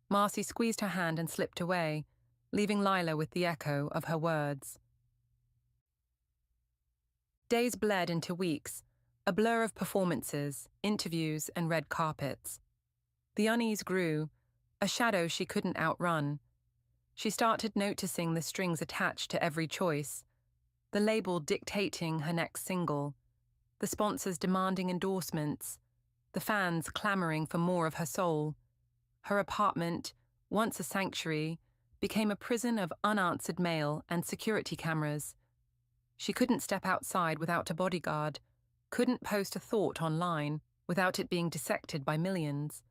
Marcy squeezed her hand and slipped away, leaving Lila with the echo of her words. Days bled into weeks, a blur of performances, interviews, and red carpets. The unease grew, a shadow she couldn't outrun. She started noticing the strings attached to every choice, the label dictating her next single, the sponsors demanding endorsements, the fans clamoring for more of her soul. Her apartment, once a sanctuary, became a prison of unanswered mail and security cameras. She couldn't step outside without a bodyguard, couldn't post a thought online. without it being dissected by millions.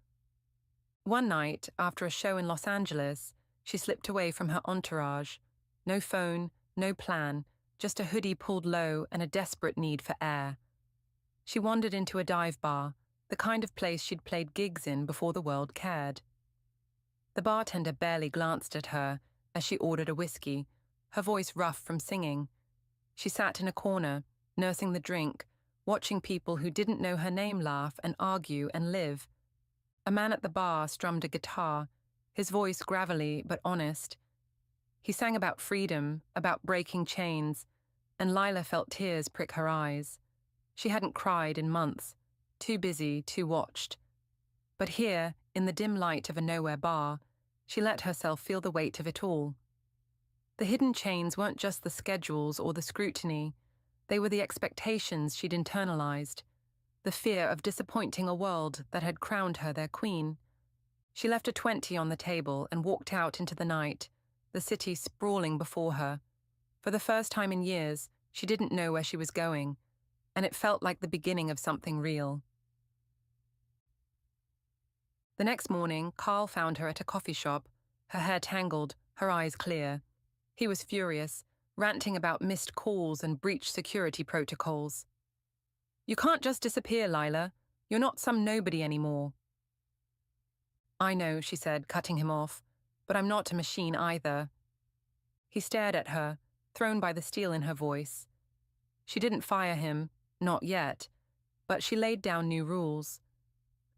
One night, after a show in Los Angeles, she slipped away from her entourage. No phone, no plan, just a hoodie pulled low and a desperate need for air. She wandered into a dive bar, the kind of place she'd played gigs in before the world cared. The bartender barely glanced at her as she ordered a whiskey, her voice rough from singing. She sat in a corner, nursing the drink, watching people who didn't know her name laugh and argue and live. A man at the bar strummed a guitar, his voice gravelly but honest. He sang about freedom, about breaking chains, and Lila felt tears prick her eyes. She hadn't cried in months, too busy, too watched. But here, in the dim light of a nowhere bar, she let herself feel the weight of it all. The hidden chains weren't just the schedules or the scrutiny, they were the expectations she'd internalized, the fear of disappointing a world that had crowned her their queen. She left a 20 on the table and walked out into the night, the city sprawling before her. For the first time in years, she didn't know where she was going, and it felt like the beginning of something real. The next morning, Carl found her at a coffee shop, her hair tangled, her eyes clear. He was furious, ranting about missed calls and breached security protocols. "You can't just disappear, Lila. You're not some nobody anymore." "I know," she said, cutting him off, "but I'm not a machine either." He stared at her, thrown by the steel in her voice. She didn't fire him, not yet, but she laid down new rules.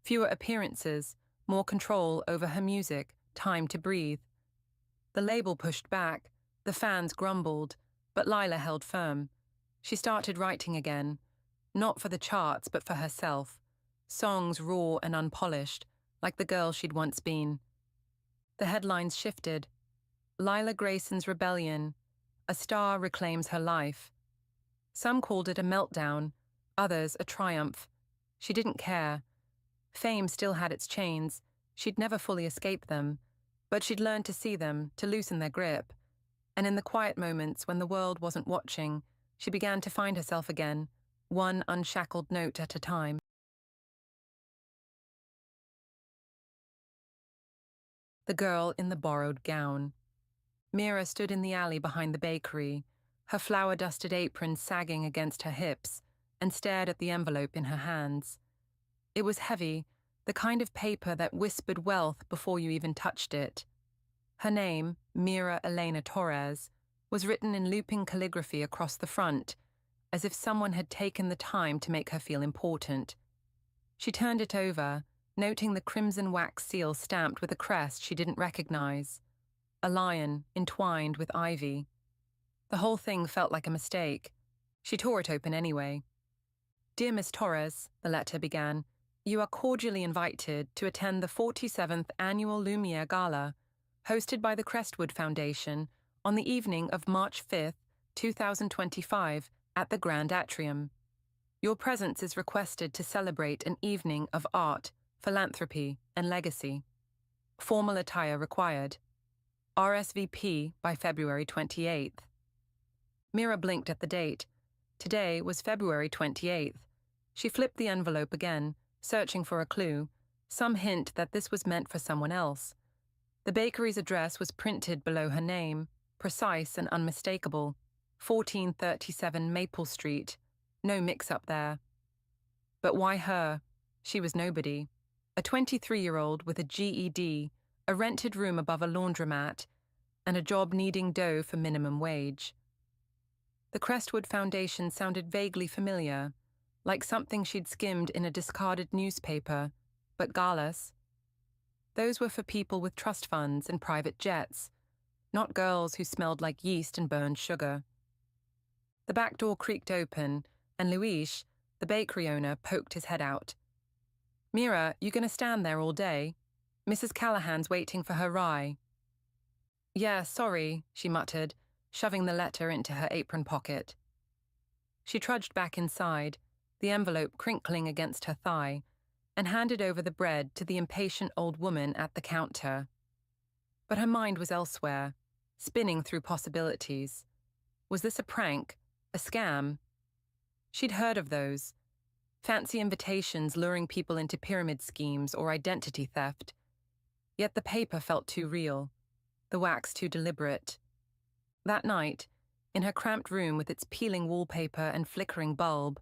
Fewer appearances, more control over her music, time to breathe. The label pushed back, the fans grumbled, but Lila held firm. She started writing again, not for the charts but for herself, songs raw and unpolished, like the girl she'd once been. The headlines shifted. Lila Grayson's rebellion, a star reclaims her life. Some called it a meltdown, others a triumph. She didn't care. Fame still had its chains. She'd never fully escaped them, but she'd learned to see them, to loosen their grip. And in the quiet moments when the world wasn't watching, she began to find herself again, one unshackled note at a time. The girl in the borrowed gown. Mira stood in the alley behind the bakery, her flour-dusted apron sagging against her hips, and stared at the envelope in her hands. It was heavy, the kind of paper that whispered wealth before you even touched it. Her name, Mira Elena Torres, was written in looping calligraphy across the front, as if someone had taken the time to make her feel important. She turned it over, noting the crimson wax seal stamped with a crest she didn't recognize. A lion entwined with ivy. The whole thing felt like a mistake. She tore it open anyway. "Dear Miss Torres," the letter began, "you are cordially invited to attend the 47th Annual Lumiere Gala, hosted by the Crestwood Foundation, on the evening of March 5th, 2025, at the Grand Atrium. Your presence is requested to celebrate an evening of art, philanthropy, and legacy. Formal attire required. RSVP by February 28th. Mira blinked at the date. Today was February 28th. She flipped the envelope again, searching for a clue, some hint that this was meant for someone else. The bakery's address was printed below her name, precise and unmistakable. 1437 Maple Street. No mix-up there. But why her? She was nobody. A 23-year-old with a GED, a rented room above a laundromat, and a job needing dough for minimum wage. The Crestwood Foundation sounded vaguely familiar, like something she'd skimmed in a discarded newspaper, but galas. Those were for people with trust funds and private jets, not girls who smelled like yeast and burned sugar. The back door creaked open, and Luis, the bakery owner, poked his head out. "Mira, you gonna stand there all day? Mrs. Callahan's waiting for her rye." "Yeah, sorry," she muttered, shoving the letter into her apron pocket. She trudged back inside, the envelope crinkling against her thigh, and handed over the bread to the impatient old woman at the counter. But her mind was elsewhere, spinning through possibilities. Was this a prank? A scam? She'd heard of those. fancy invitations luring people into pyramid schemes or identity theft. Yet the paper felt too real, the wax too deliberate. That night, in her cramped room with its peeling wallpaper and flickering bulb,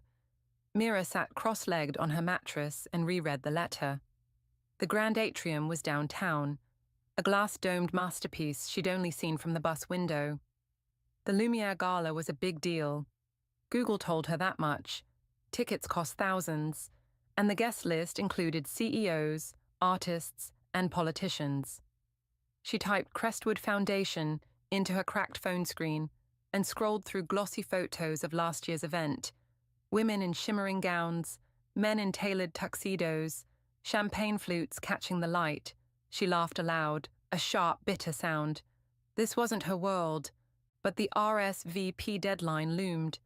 Mira sat cross-legged on her mattress and reread the letter. The Grand Atrium was downtown, a glass-domed masterpiece she'd only seen from the bus window. The Lumiere Gala was a big deal. Google told her that much. Tickets cost thousands, and the guest list included CEOs, artists, and politicians. She typed Crestwood Foundation into her cracked phone screen and scrolled through glossy photos of last year's event. Women in shimmering gowns, men in tailored tuxedos, champagne flutes catching the light. She laughed aloud, a sharp, bitter sound. This wasn't her world, but the RSVP deadline loomed.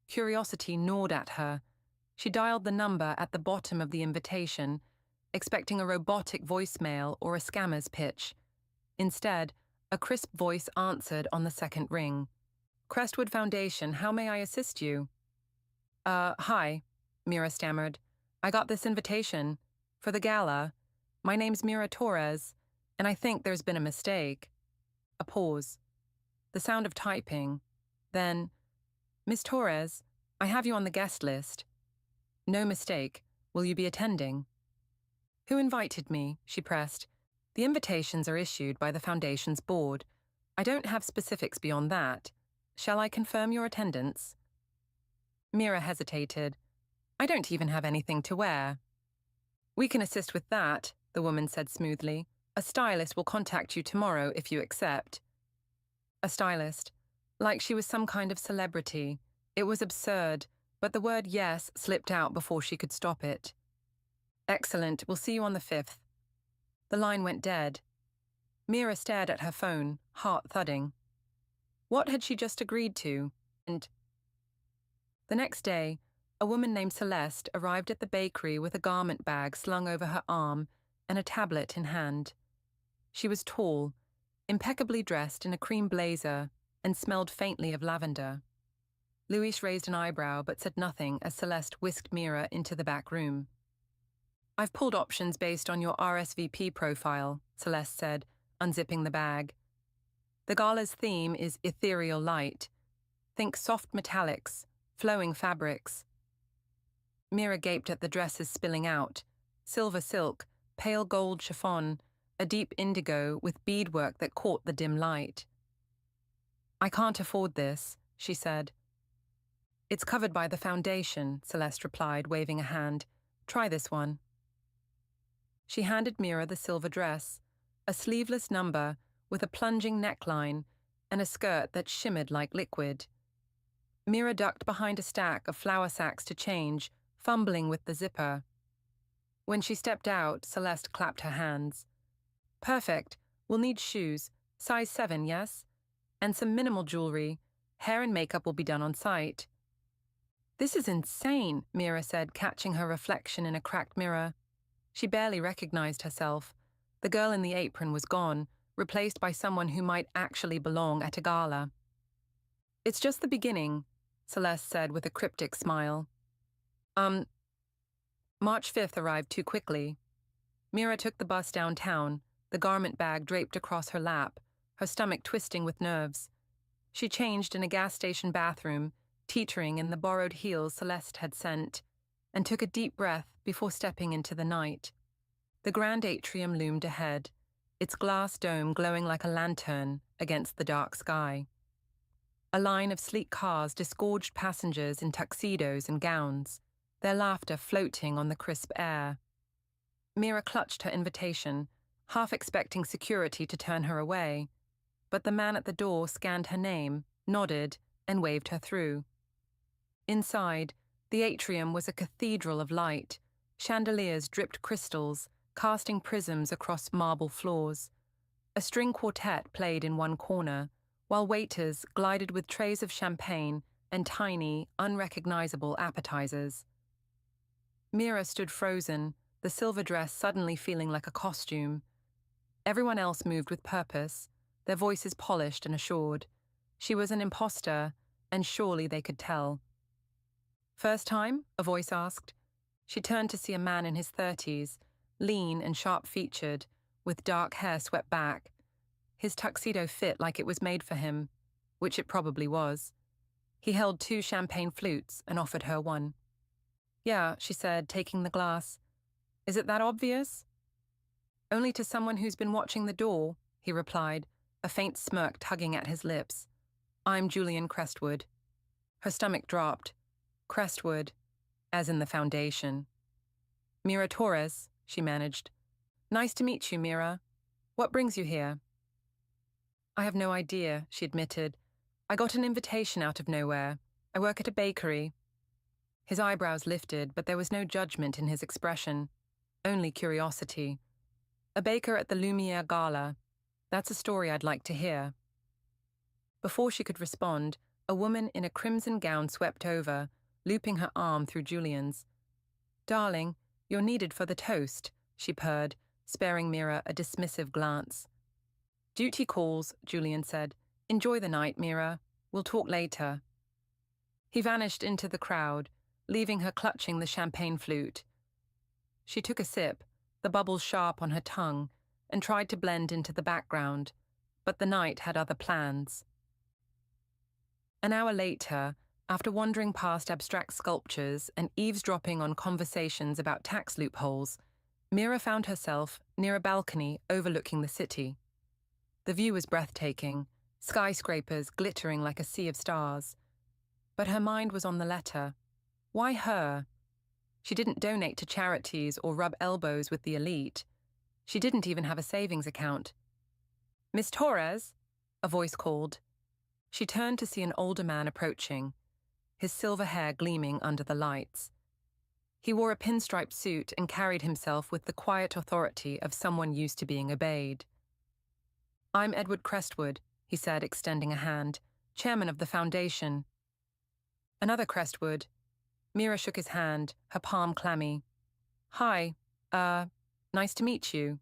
Curiosity gnawed at her. She dialed the number at the bottom of the invitation, expecting a robotic voicemail or a scammer's pitch. Instead, a crisp voice answered on the second ring. Crestwood Foundation, how may I assist you? Hi, Mira stammered. I got this invitation. For the gala. My name's Mira Torres, and I think there's been a mistake. A pause. The sound of typing. Then, Miss Torres, I have you on the guest list. No mistake. Will you be attending? Who invited me? She pressed. The invitations are issued by the Foundation's board. I don't have specifics beyond that. Shall I confirm your attendance? Mira hesitated. I don't even have anything to wear. We can assist with that, the woman said smoothly. A stylist will contact you tomorrow if you accept. A stylist. Like she was some kind of celebrity. It was absurd, but the word yes slipped out before she could stop it. Excellent, we'll see you on the 5th. The line went dead. Mira stared at her phone, heart thudding. What had she just agreed to? And the next day, a woman named Celeste arrived at the bakery with a garment bag slung over her arm and a tablet in hand. She was tall, impeccably dressed in a cream blazer, and smelled faintly of lavender. Luis raised an eyebrow but said nothing as Celeste whisked Mira into the back room. I've pulled options based on your RSVP profile, Celeste said, unzipping the bag. The gala's theme is ethereal light. Think soft metallics, flowing fabrics. Mira gaped at the dresses spilling out. Silver silk, pale gold chiffon, a deep indigo with beadwork that caught the dim light. I can't afford this, she said. It's covered by the Foundation, Celeste replied, waving a hand. Try this one. She handed Mira the silver dress, a sleeveless number with a plunging neckline and a skirt that shimmered like liquid. Mira ducked behind a stack of flour sacks to change, fumbling with the zipper. When she stepped out, Celeste clapped her hands. Perfect. We'll need shoes. Size 7, yes? And some minimal jewelry. Hair and makeup will be done on site. This is insane, Mira said, catching her reflection in a cracked mirror. She barely recognized herself. The girl in the apron was gone, replaced by someone who might actually belong at a gala. It's just the beginning, Celeste said with a cryptic smile. March 5th arrived too quickly. Mira took the bus downtown, the garment bag draped across her lap, her stomach twisting with nerves. She changed in a gas station bathroom, teetering in the borrowed heels Celeste had sent, and took a deep breath before stepping into the night. The Grand Atrium loomed ahead, its glass dome glowing like a lantern against the dark sky. A line of sleek cars disgorged passengers in tuxedos and gowns, their laughter floating on the crisp air. Mira clutched her invitation, half expecting security to turn her away, but the man at the door scanned her name, nodded, and waved her through. Inside, the atrium was a cathedral of light. Chandeliers dripped crystals, casting prisms across marble floors. A string quartet played in one corner, while waiters glided with trays of champagne and tiny, unrecognizable appetizers. Mira stood frozen, the silver dress suddenly feeling like a costume. Everyone else moved with purpose, their voices polished and assured. She was an imposter, and surely they could tell. First time? A voice asked. She turned to see a man in his 30s, lean and sharp-featured, with dark hair swept back. His tuxedo fit like it was made for him, which it probably was. He held 2 champagne flutes and offered her one. "Yeah," she said, taking the glass. "Is it that obvious?" "Only to someone who's been watching the door," he replied, a faint smirk tugging at his lips. "I'm Julian Crestwood." Her stomach dropped. Crestwood, as in the foundation. "Mira Torres," she managed. "Nice to meet you, Mira. What brings you here?" "I have no idea," she admitted. "I got an invitation out of nowhere. I work at a bakery." His eyebrows lifted, but there was no judgment in his expression, only curiosity. "A baker at the Lumiere Gala. That's a story I'd like to hear." Before she could respond, a woman in a crimson gown swept over, looping her arm through Julian's. "Darling, you're needed for the toast," she purred, sparing Mira a dismissive glance. "Duty calls," Julian said. "Enjoy the night, Mira. We'll talk later." He vanished into the crowd, leaving her clutching the champagne flute. She took a sip, the bubbles sharp on her tongue, and tried to blend into the background, but the night had other plans. An hour later, after wandering past abstract sculptures and eavesdropping on conversations about tax loopholes, Mira found herself near a balcony overlooking the city. The view was breathtaking, skyscrapers glittering like a sea of stars. But her mind was on the letter. Why her? She didn't donate to charities or rub elbows with the elite. She didn't even have a savings account. "Miss Torres?" a voice called. She turned to see an older man approaching, his silver hair gleaming under the lights. He wore a pinstriped suit and carried himself with the quiet authority of someone used to being obeyed. "I'm Edward Crestwood," he said, extending a hand, "chairman of the foundation." Another Crestwood. Mira shook his hand, her palm clammy. "Hi, nice to meet you."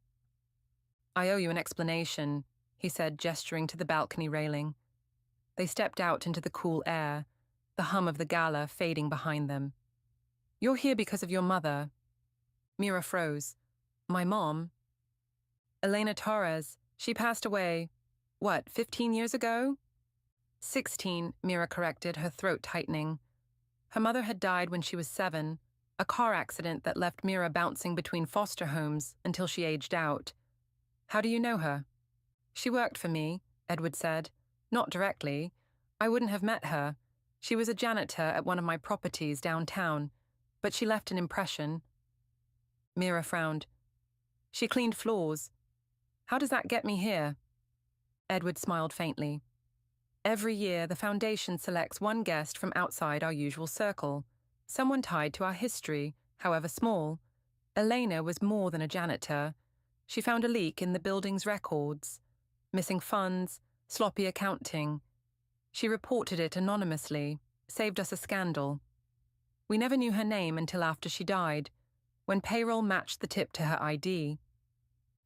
"I owe you an explanation," he said, gesturing to the balcony railing. They stepped out into the cool air, the hum of the gala fading behind them. "You're here because of your mother." Mira froze. "My mom?" "Elena Torres. She passed away, 15 years ago?" 16, Mira corrected, her throat tightening. Her mother had died when she was 7, a car accident that left Mira bouncing between foster homes until she aged out. "How do you know her?" "She worked for me," Edward said. "Not directly. I wouldn't have met her. She was a janitor at one of my properties downtown, but she left an impression." Mira frowned. "She cleaned floors. How does that get me here?" Edward smiled faintly. "Every year, the foundation selects one guest from outside our usual circle, someone tied to our history, however small. Elena was more than a janitor. She found a leak in the building's records. Missing funds, sloppy accounting. She reported it anonymously, saved us a scandal. We never knew her name until after she died, when payroll matched the tip to her ID."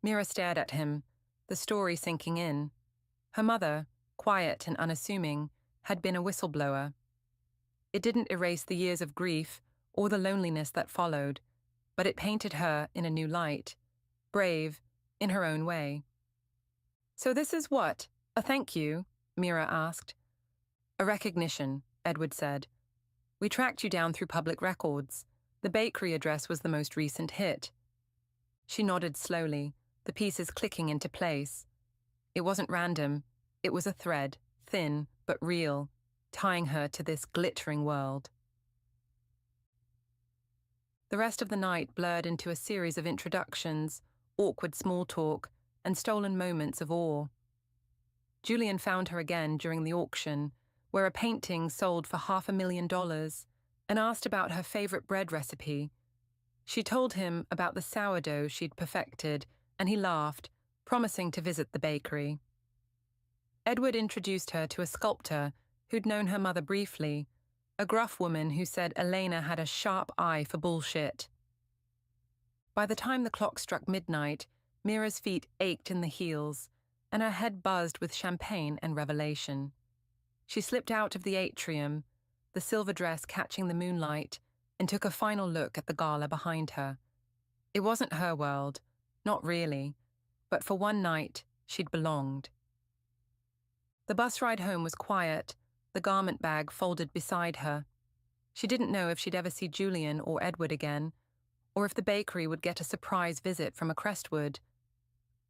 Mira stared at him, the story sinking in. Her mother, quiet and unassuming, had been a whistleblower. It didn't erase the years of grief or the loneliness that followed, but it painted her in a new light, brave, in her own way. "So this is what? A thank you?" Mira asked. "A recognition," Edward said. "We tracked you down through public records. The bakery address was the most recent hit." She nodded slowly, the pieces clicking into place. It wasn't random. It was a thread, thin but real, tying her to this glittering world. The rest of the night blurred into a series of introductions, awkward small talk, and stolen moments of awe. Julian found her again during the auction, where a painting sold for $500,000, and asked about her favorite bread recipe. She told him about the sourdough she'd perfected, and he laughed, promising to visit the bakery. Edward introduced her to a sculptor who'd known her mother briefly, a gruff woman who said Elena had a sharp eye for bullshit. By the time the clock struck midnight, Mira's feet ached in the heels, and her head buzzed with champagne and revelation. She slipped out of the atrium, the silver dress catching the moonlight, and took a final look at the gala behind her. It wasn't her world, not really, but for one night, she'd belonged. The bus ride home was quiet, the garment bag folded beside her. She didn't know if she'd ever see Julian or Edward again, or if the bakery would get a surprise visit from a Crestwood.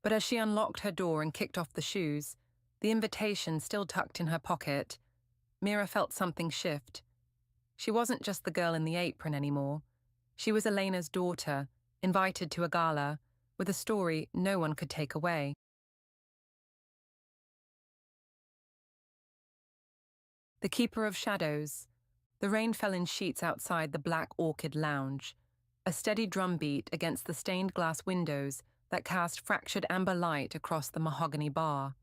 But as she unlocked her door and kicked off the shoes, the invitation still tucked in her pocket, Mira felt something shift. She wasn't just the girl in the apron anymore. She was Elena's daughter, invited to a gala, with a story no one could take away. The Keeper of Shadows. The rain fell in sheets outside the Black Orchid Lounge, a steady drumbeat against the stained glass windows that cast fractured amber light across the mahogany bar.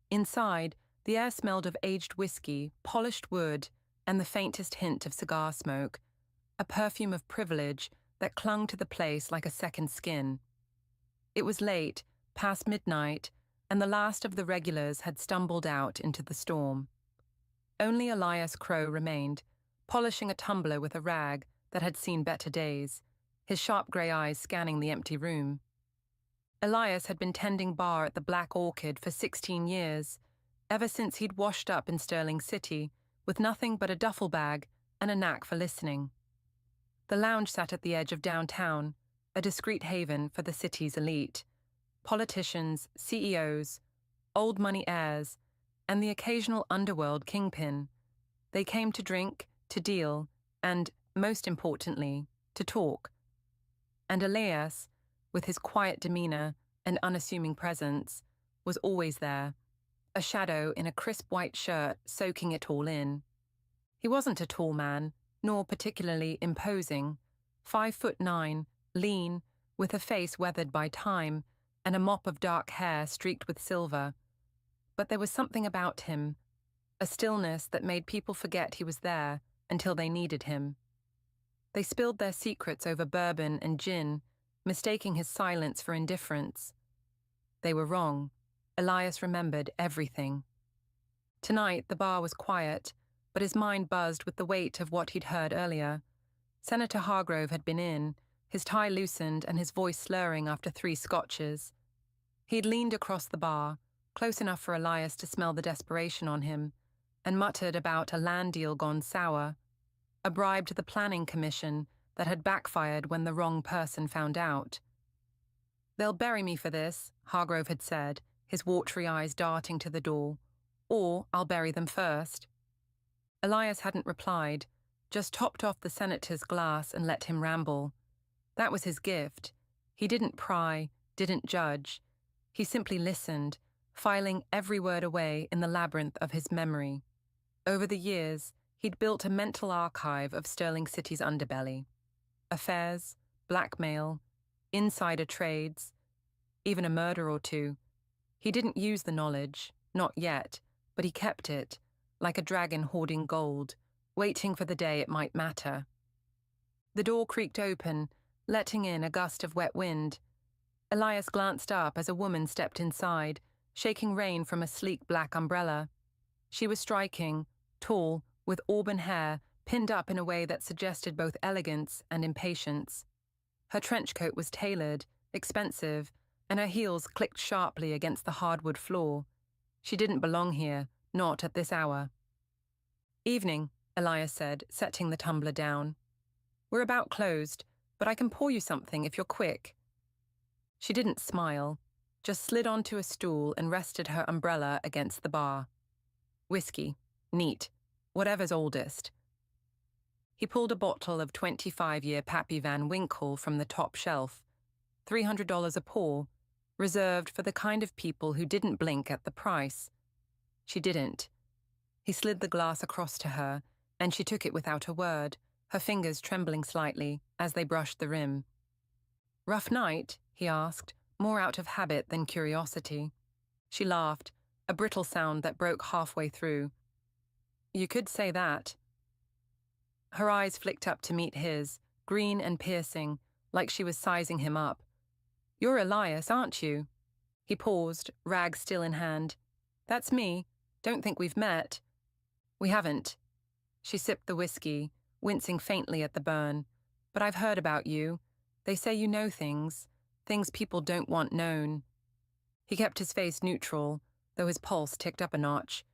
Inside, the air smelled of aged whiskey, polished wood, and the faintest hint of cigar smoke, a perfume of privilege that clung to the place like a second skin. It was late, past midnight, and the last of the regulars had stumbled out into the storm. Only Elias Crow remained, polishing a tumbler with a rag that had seen better days, his sharp grey eyes scanning the empty room. Elias had been tending bar at the Black Orchid for 16 years, ever since he'd washed up in Sterling City, with nothing but a duffel bag and a knack for listening. The lounge sat at the edge of downtown, a discreet haven for the city's elite. Politicians, CEOs, old money heirs, and the occasional underworld kingpin. They came to drink, to deal, and, most importantly, to talk. And Elias, with his quiet demeanor and unassuming presence, was always there, a shadow in a crisp white shirt soaking it all in. He wasn't a tall man, nor particularly imposing, 5'9", lean, with a face weathered by time, and a mop of dark hair streaked with silver. But there was something about him, a stillness that made people forget he was there until they needed him. They spilled their secrets over bourbon and gin, mistaking his silence for indifference. They were wrong. Elias remembered everything. Tonight, the bar was quiet, but his mind buzzed with the weight of what he'd heard earlier. Senator Hargrove had been in, his tie loosened and his voice slurring after 3 scotches. He'd leaned across the bar, close enough for Elias to smell the desperation on him, and muttered about a land deal gone sour, a bribe to the planning commission that had backfired when the wrong person found out. "They'll bury me for this," Hargrove had said, his watery eyes darting to the door, "or I'll bury them first." Elias hadn't replied, just topped off the senator's glass and let him ramble. That was his gift. He didn't pry, didn't judge. He simply listened, filing every word away in the labyrinth of his memory. Over the years, he'd built a mental archive of Sterling City's underbelly. Affairs, blackmail, insider trades, even a murder or two. He didn't use the knowledge, not yet, but he kept it, like a dragon hoarding gold, waiting for the day it might matter. The door creaked open, letting in a gust of wet wind. Elias glanced up as a woman stepped inside, shaking rain from a sleek black umbrella. She was striking, tall, with auburn hair pinned up in a way that suggested both elegance and impatience. Her trench coat was tailored, expensive, and her heels clicked sharply against the hardwood floor. She didn't belong here, not at this hour. "Evening," Elias said, setting the tumbler down. "We're about closed, but I can pour you something if you're quick." She didn't smile, just slid onto a stool and rested her umbrella against the bar. "Whiskey. Neat. Whatever's oldest." He pulled a bottle of 25-year Pappy Van Winkle from the top shelf, $300 a pour, reserved for the kind of people who didn't blink at the price. She didn't. He slid the glass across to her, and she took it without a word, her fingers trembling slightly as they brushed the rim. "Rough night?" he asked, more out of habit than curiosity. She laughed, a brittle sound that broke halfway through. "You could say that." Her eyes flicked up to meet his, green and piercing, like she was sizing him up. "You're Elias, aren't you?" He paused, rag still in hand. "That's me. Don't think we've met." "We haven't." She sipped the whiskey, wincing faintly at the burn. "But I've heard about you. They say you know things people don't want known." He kept his face neutral, though his pulse ticked up a notch.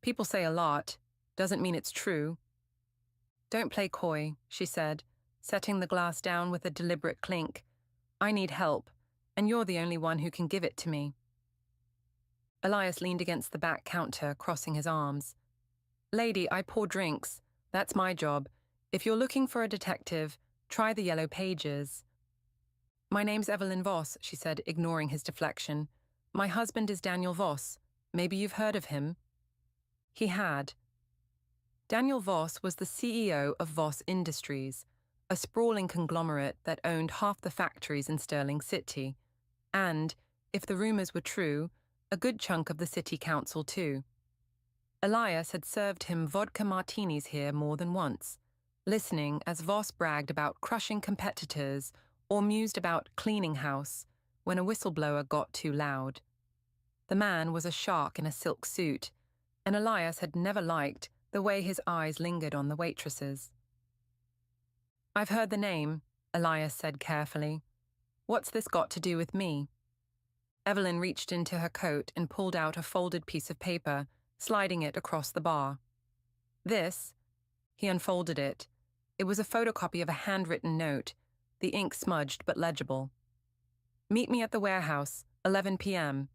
"People say a lot. Doesn't mean it's true." "Don't play coy," she said, setting the glass down with a deliberate clink. "I need help, and you're the only one who can give it to me." Elias leaned against the back counter, crossing his arms. "Lady, I pour drinks. That's my job. If you're looking for a detective, try the Yellow Pages." "My name's Evelyn Voss," she said, ignoring his deflection. "My husband is Daniel Voss. Maybe you've heard of him." He had. Daniel Voss was the CEO of Voss Industries, a sprawling conglomerate that owned half the factories in Stirling City, and, if the rumours were true, a good chunk of the city council too. Elias had served him vodka martinis here more than once, listening as Voss bragged about crushing competitors or mused about cleaning house when a whistleblower got too loud. The man was a shark in a silk suit, and Elias had never liked the way his eyes lingered on the waitresses. "I've heard the name," Elias said carefully. "What's this got to do with me?" Evelyn reached into her coat and pulled out a folded piece of paper, sliding it across the bar. "This?" He unfolded it. It was a photocopy of a handwritten note, the ink smudged but legible. "Meet me at the warehouse, 11 p.m.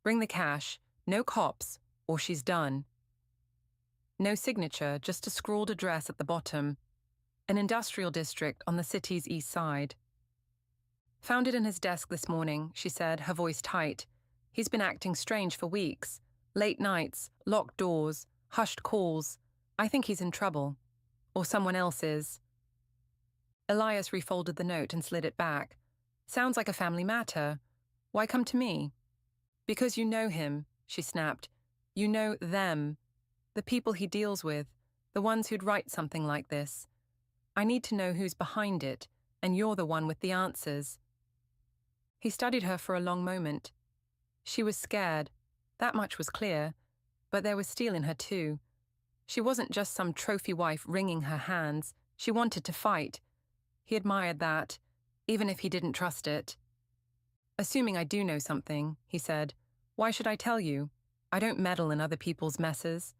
Bring the cash, no cops, or she's done." No signature, just a scrawled address at the bottom. An industrial district on the city's east side. "Found it in his desk this morning," she said, her voice tight. "He's been acting strange for weeks. Late nights, locked doors, hushed calls. I think he's in trouble. Or someone else is." Elias refolded the note and slid it back. "Sounds like a family matter. Why come to me?" "Because you know him," she snapped. "You know them. The people he deals with. The ones who'd write something like this. I need to know who's behind it, and you're the one with the answers." He studied her for a long moment. She was scared. That much was clear. But there was steel in her too. She wasn't just some trophy wife wringing her hands. She wanted to fight. He admired that, even if he didn't trust it. "Assuming I do know something," he said, "why should I tell you? I don't meddle in other people's messes."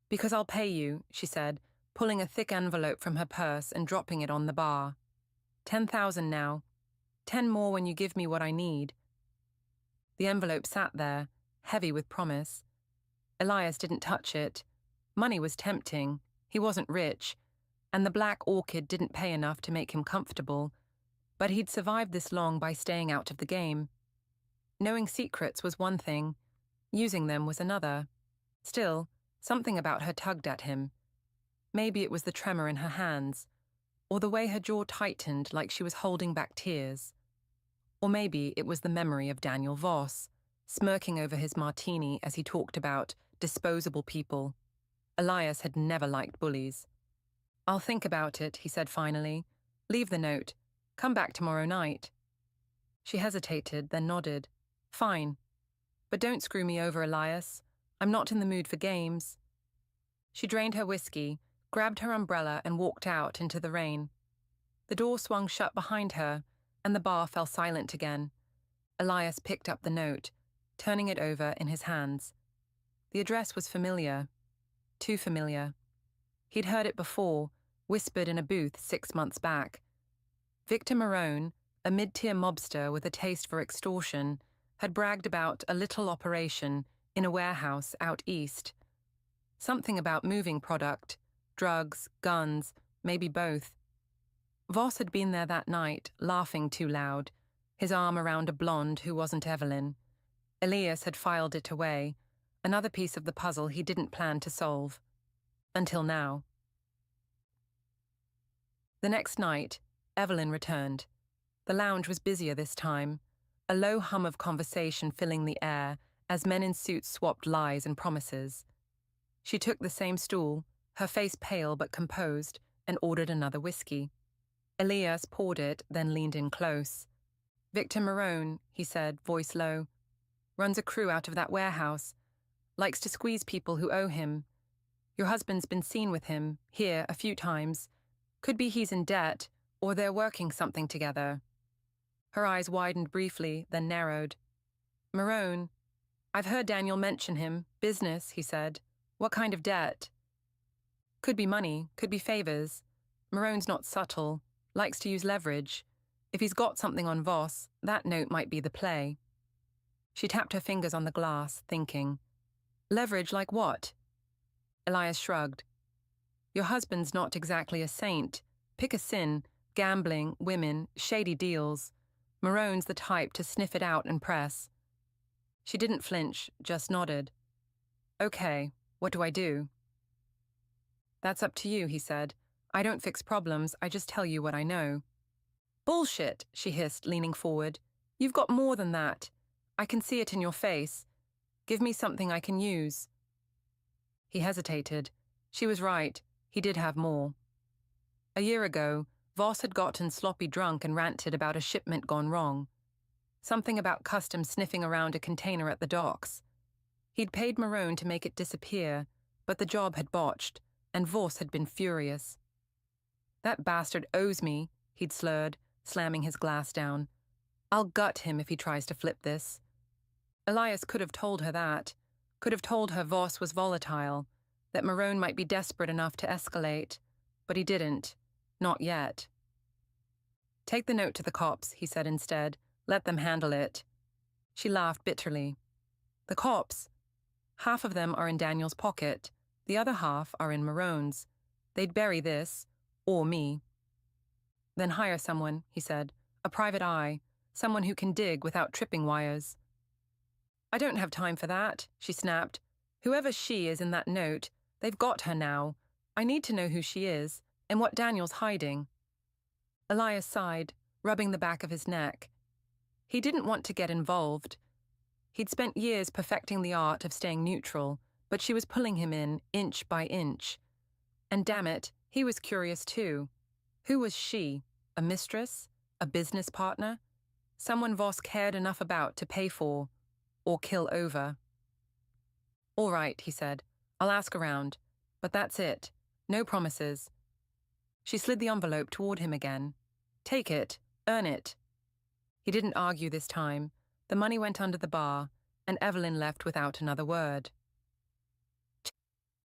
"Because I'll pay you," she said, pulling a thick envelope from her purse and dropping it on the bar. 10,000 now. 10 more when you give me what I need." The envelope sat there, heavy with promise. Elias didn't touch it. Money was tempting. He wasn't rich, and the Black Orchid didn't pay enough to make him comfortable. But he'd survived this long by staying out of the game. Knowing secrets was one thing. Using them was another. Still, something about her tugged at him. Maybe it was the tremor in her hands, or the way her jaw tightened like she was holding back tears. Or maybe it was the memory of Daniel Voss, smirking over his martini as he talked about disposable people. Elias had never liked bullies. "I'll think about it," he said finally. "Leave the note. Come back tomorrow night." She hesitated, then nodded. "Fine. But don't screw me over, Elias. I'm not in the mood for games." She drained her whiskey, grabbed her umbrella and walked out into the rain. The door swung shut behind her, and the bar fell silent again. Elias picked up the note, turning it over in his hands. The address was familiar. Too familiar. He'd heard it before, whispered in a booth 6 months back. Victor Marone, a mid-tier mobster with a taste for extortion, had bragged about a little operation in a warehouse out east. Something about moving product, drugs, guns, maybe both. Voss had been there that night, laughing too loud, his arm around a blonde who wasn't Evelyn. Elias had filed it away, another piece of the puzzle he didn't plan to solve. Until now. The next night, Evelyn returned. The lounge was busier this time, a low hum of conversation filling the air as men in suits swapped lies and promises. She took the same stool, her face pale but composed, and ordered another whiskey. Elias poured it, then leaned in close. "Victor Marone," he said, voice low, "runs a crew out of that warehouse. Likes to squeeze people who owe him. Your husband's been seen with him, here, a few times. Could be he's in debt, or they're working something together. Her eyes widened briefly, then narrowed. Marone, I've heard Daniel mention him. Business, he said. What kind of debt? Could be money, could be favors. Marone's not subtle, likes to use leverage. If he's got something on Voss, that note might be the play. She tapped her fingers on the glass, thinking. Leverage like what? Elias shrugged. Your husband's not exactly a saint. Pick a sin. Gambling, women, shady deals. Marone's the type to sniff it out and press. She didn't flinch, just nodded. Okay, what do I do? That's up to you, he said. I don't fix problems, I just tell you what I know. Bullshit, she hissed, leaning forward. You've got more than that. I can see it in your face. Give me something I can use. He hesitated. She was right. He did have more. A year ago, Voss had gotten sloppy drunk and ranted about a shipment gone wrong. Something about customs sniffing around a container at the docks. He'd paid Marone to make it disappear, but the job had botched, and Voss had been furious. That bastard owes me, he'd slurred, slamming his glass down. I'll gut him if he tries to flip this. Elias could have told her that, could have told her Voss was volatile, that Marone might be desperate enough to escalate, but he didn't, not yet. Take the note to the cops, he said instead. Let them handle it. She laughed bitterly. The cops? Half of them are in Daniel's pocket, the other half are in Marone's. They'd bury this, or me. Then hire someone, he said, a private eye, someone who can dig without tripping wires. I don't have time for that, she snapped. Whoever she is in that note, they've got her now. I need to know who she is, and what Daniel's hiding. Elias sighed, rubbing the back of his neck. He didn't want to get involved. He'd spent years perfecting the art of staying neutral, but she was pulling him in, inch by inch. And damn it, he was curious too. Who was she? A mistress? A business partner? Someone Voss cared enough about to pay for, or kill over. All right, he said. I'll ask around. But that's it. No promises. She slid the envelope toward him again. Take it. Earn it. He didn't argue this time. The money went under the bar, and Evelyn left without another word.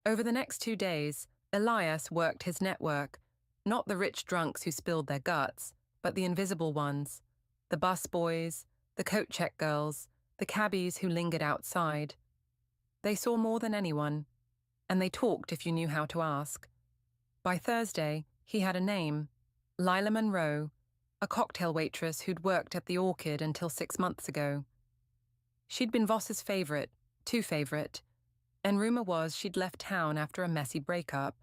Over the next 2 days, Elias worked his network, not the rich drunks who spilled their guts, but the invisible ones, the bus boys, the coat check girls, the cabbies who lingered outside. They saw more than anyone, and they talked if you knew how to ask. By Thursday, he had a name, Lila Monroe, a cocktail waitress who'd worked at the Orchid until 6 months ago. She'd been Voss's favorite, too favorite, and rumor was she'd left town after a messy breakup,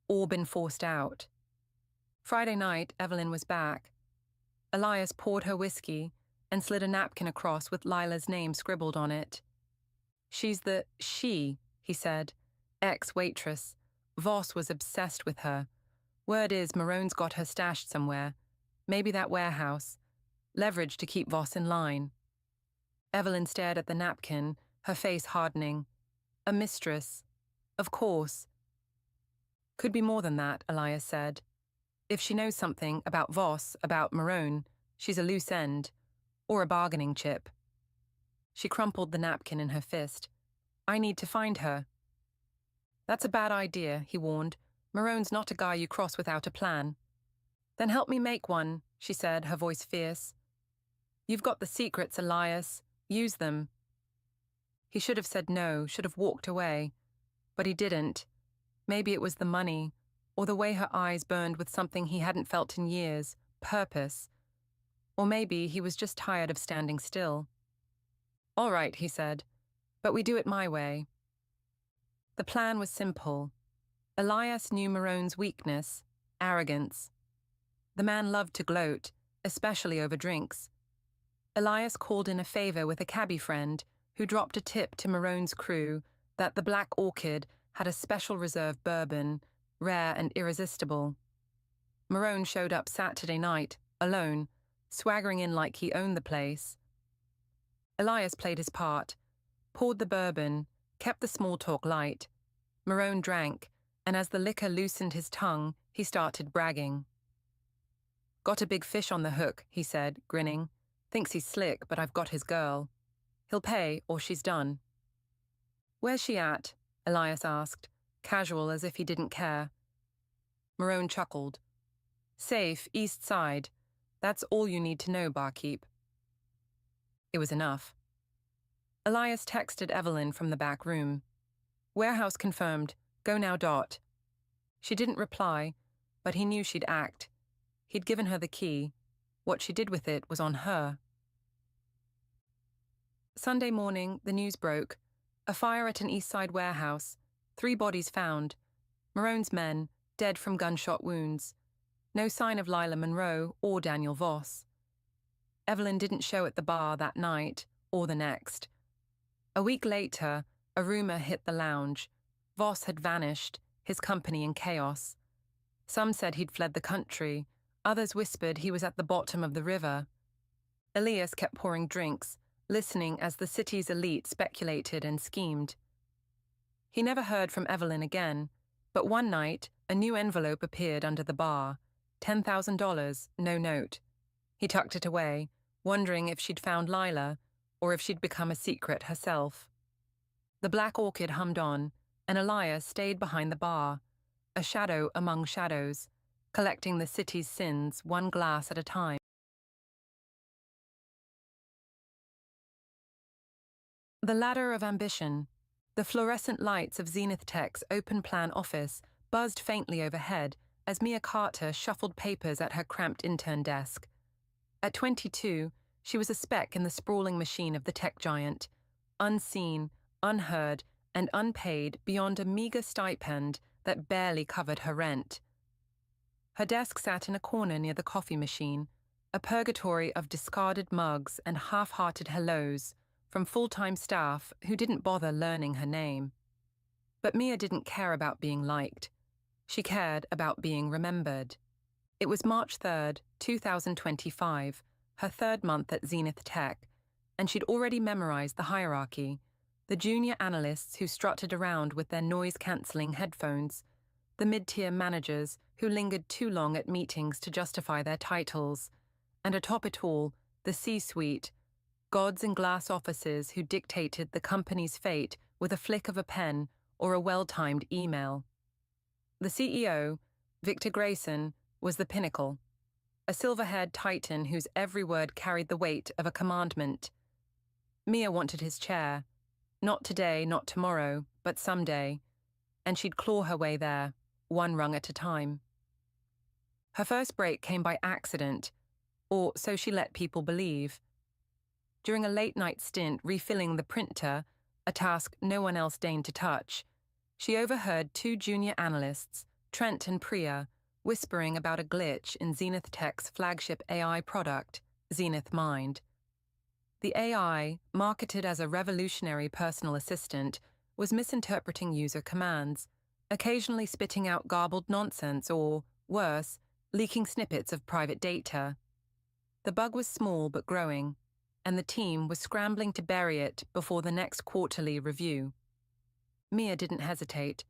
or been forced out. Friday night, Evelyn was back. Elias poured her whiskey and slid a napkin across with Lila's name scribbled on it. She's the she, he said, ex-waitress. Voss was obsessed with her. Word is Marone's got her stashed somewhere. Maybe that warehouse. Leverage to keep Voss in line. Evelyn stared at the napkin, her face hardening. A mistress. Of course. Could be more than that, Elias said. If she knows something about Voss, about Marone, she's a loose end. Or a bargaining chip. She crumpled the napkin in her fist. I need to find her. That's a bad idea, he warned. Marone's not a guy you cross without a plan. Then help me make one, she said, her voice fierce. You've got the secrets, Elias. Use them. He should have said no, should have walked away. But he didn't. Maybe it was the money, or the way her eyes burned with something he hadn't felt in years, purpose. Or maybe he was just tired of standing still. All right, he said, but we do it my way. The plan was simple. Elias knew Marone's weakness, arrogance. The man loved to gloat, especially over drinks. Elias called in a favor with a cabbie friend who dropped a tip to Marone's crew that the Black Orchid had a special reserve bourbon, rare and irresistible. Marone showed up Saturday night, alone, swaggering in like he owned the place. Elias played his part, poured the bourbon, kept the small talk light. Morone drank, and as the liquor loosened his tongue, he started bragging. "Got a big fish on the hook," he said, grinning. "Thinks he's slick, but I've got his girl. He'll pay, or she's done." "Where's she at?" Elias asked, casual as if he didn't care. Morone chuckled. "Safe, east side. That's all you need to know, barkeep." It was enough. Elias texted Evelyn from the back room. "Warehouse confirmed. Go now. Dot." She didn't reply, but he knew she'd act. He'd given her the key. What she did with it was on her. Sunday morning, the news broke. A fire at an East Side warehouse. 3 bodies found. Morone's men, dead from gunshot wounds. No sign of Lila Monroe or Daniel Voss. Evelyn didn't show at the bar that night, or the next. A week later, a rumor hit the lounge. Voss had vanished, his company in chaos. Some said he'd fled the country. Others whispered he was at the bottom of the river. Elias kept pouring drinks, listening as the city's elite speculated and schemed. He never heard from Evelyn again, but one night, a new envelope appeared under the bar. $10,000, no note. He tucked it away, wondering if she'd found Lila, or if she'd become a secret herself. The Black Orchid hummed on, and Elias stayed behind the bar, a shadow among shadows, collecting the city's sins one glass at a time. The ladder of ambition. The fluorescent lights of Zenith Tech's open-plan office buzzed faintly overhead as Mia Carter shuffled papers at her cramped intern desk. At 22, she was a speck in the sprawling machine of the tech giant, unseen, unheard, and unpaid beyond a meager stipend that barely covered her rent. Her desk sat in a corner near the coffee machine, a purgatory of discarded mugs and half-hearted hellos from full-time staff who didn't bother learning her name. But Mia didn't care about being liked. She cared about being remembered. It was March 3rd, 2025, her 3rd month at Zenith Tech, and she'd already memorized the hierarchy, the junior analysts who strutted around with their noise-cancelling headphones, the mid-tier managers who lingered too long at meetings to justify their titles, and atop it all, the C-suite, gods in glass offices who dictated the company's fate with a flick of a pen or a well-timed email. The CEO, Victor Grayson, was the pinnacle, a silver-haired titan whose every word carried the weight of a commandment. Mia wanted his chair. Not today, not tomorrow, but someday, and she'd claw her way there, one rung at a time. Her first break came by accident, or so she let people believe. During a late-night stint refilling the printer, a task no one else deigned to touch, she overheard 2 junior analysts, Trent and Priya, whispering about a glitch in Zenith Tech's flagship AI product, Zenith Mind. The AI, marketed as a revolutionary personal assistant, was misinterpreting user commands, occasionally spitting out garbled nonsense or, worse, leaking snippets of private data. The bug was small but growing, and the team was scrambling to bury it before the next quarterly review. Mia didn't hesitate.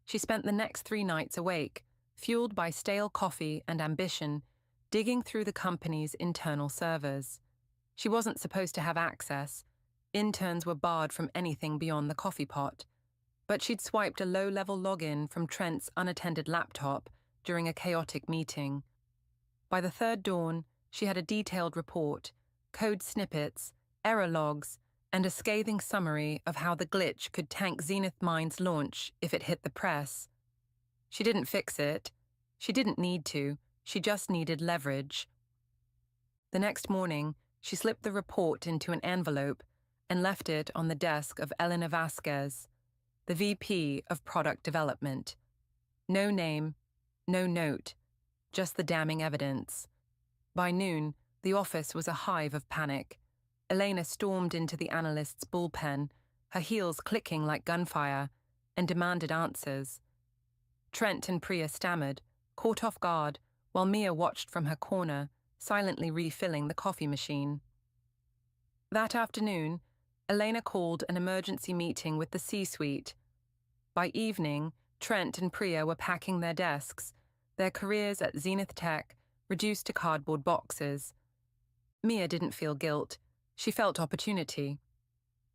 She spent the next 3 nights awake, fueled by stale coffee and ambition, digging through the company's internal servers. She wasn't supposed to have access. Interns were barred from anything beyond the coffee pot. But she'd swiped a low-level login from Trent's unattended laptop during a chaotic meeting. By the 3rd dawn, she had a detailed report, code snippets, error logs, and a scathing summary of how the glitch could tank Zenith Mind's launch if it hit the press. She didn't fix it. She didn't need to. She just needed leverage. The next morning, she slipped the report into an envelope and left it on the desk of Elena Vasquez, the VP of Product Development. No name, no note, just the damning evidence. By noon, the office was a hive of panic. Elena stormed into the analyst's bullpen, her heels clicking like gunfire, and demanded answers. Trent and Priya stammered, caught off guard, while Mia watched from her corner, silently refilling the coffee machine. That afternoon, Elena called an emergency meeting with the C-suite. By evening, Trent and Priya were packing their desks, their careers at Zenith Tech reduced to cardboard boxes. Mia didn't feel guilt. She felt opportunity.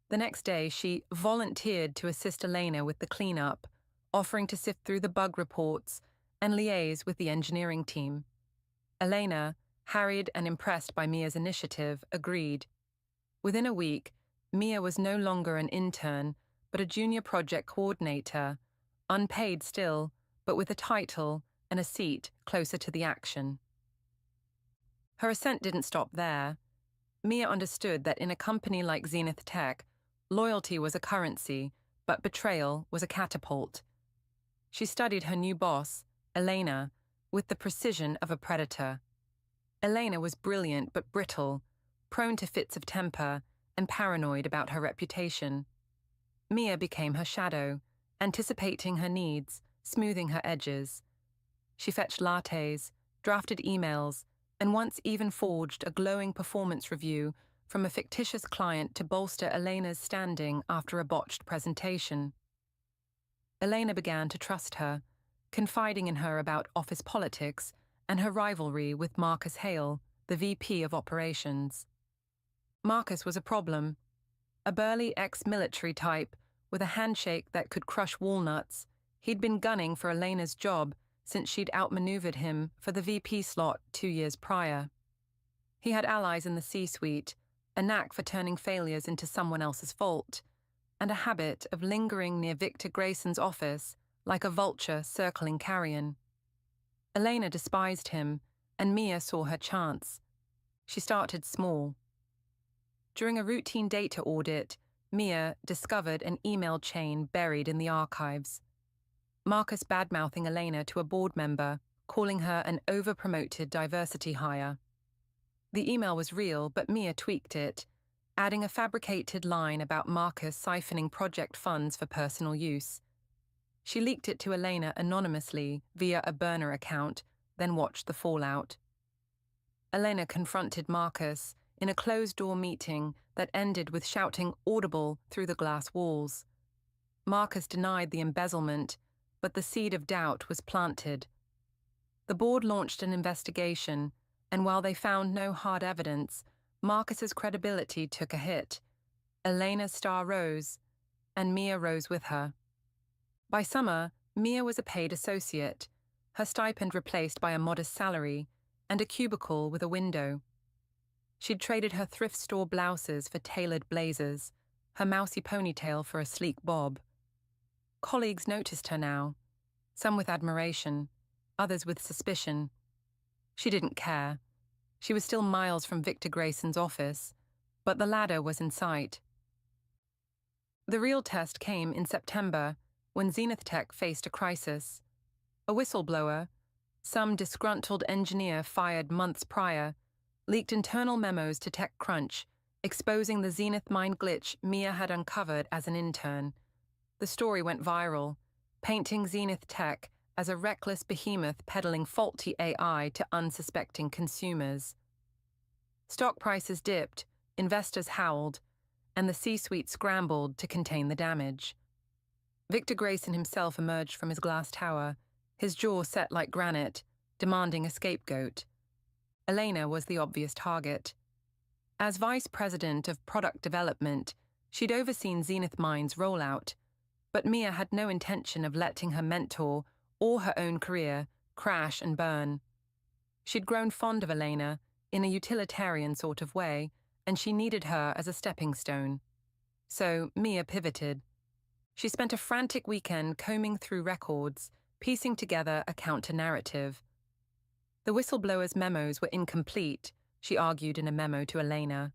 The next day, she volunteered to assist Elena with the cleanup, offering to sift through the bug reports and liaise with the engineering team. Elena, harried and impressed by Mia's initiative, agreed. Within a week, Mia was no longer an intern, but a junior project coordinator, unpaid still, but with a title and a seat closer to the action. Her ascent didn't stop there. Mia understood that in a company like Zenith Tech, loyalty was a currency, but betrayal was a catapult. She studied her new boss, Elena, with the precision of a predator. Elena was brilliant but brittle, prone to fits of temper, and paranoid about her reputation. Mia became her shadow, anticipating her needs, smoothing her edges. She fetched lattes, drafted emails, and once even forged a glowing performance review from a fictitious client to bolster Elena's standing after a botched presentation. Elena began to trust her, confiding in her about office politics and her rivalry with Marcus Hale, the VP of Operations. Marcus was a problem. A burly ex-military type with a handshake that could crush walnuts, he'd been gunning for Elena's job since she'd outmaneuvered him for the VP slot 2 years prior. He had allies in the C-suite, a knack for turning failures into someone else's fault, and a habit of lingering near Victor Grayson's office like a vulture circling carrion. Elena despised him, and Mia saw her chance. She started small. During a routine data audit, Mia discovered an email chain buried in the archives. Marcus badmouthing Elena to a board member, calling her an over-promoted diversity hire. The email was real, but Mia tweaked it, adding a fabricated line about Marcus siphoning project funds for personal use. She leaked it to Elena anonymously via a burner account, then watched the fallout. Elena confronted Marcus in a closed-door meeting that ended with shouting audible through the glass walls. Marcus denied the embezzlement, but the seed of doubt was planted. The board launched an investigation, and while they found no hard evidence, Marcus's credibility took a hit. Elena's star rose, and Mia rose with her. By summer, Mia was a paid associate, her stipend replaced by a modest salary and a cubicle with a window. She'd traded her thrift store blouses for tailored blazers, her mousy ponytail for a sleek bob. Colleagues noticed her now, some with admiration, others with suspicion. She didn't care. She was still miles from Victor Grayson's office, but the ladder was in sight. The real test came in September, when Zenith Tech faced a crisis. A whistleblower, some disgruntled engineer fired months prior, leaked internal memos to TechCrunch, exposing the Zenith Mind glitch Mia had uncovered as an intern. The story went viral, painting Zenith Tech as a reckless behemoth peddling faulty AI to unsuspecting consumers. Stock prices dipped, investors howled, and the C-suite scrambled to contain the damage. Victor Grayson himself emerged from his glass tower, his jaw set like granite, demanding a scapegoat. Elena was the obvious target. As vice president of product development, she'd overseen Zenith Mind's rollout, but Mia had no intention of letting her mentor or her own career crash and burn. She'd grown fond of Elena in a utilitarian sort of way, and she needed her as a stepping stone. So Mia pivoted. She spent a frantic weekend combing through records, piecing together a counter-narrative. The whistleblower's memos were incomplete, she argued in a memo to Elena.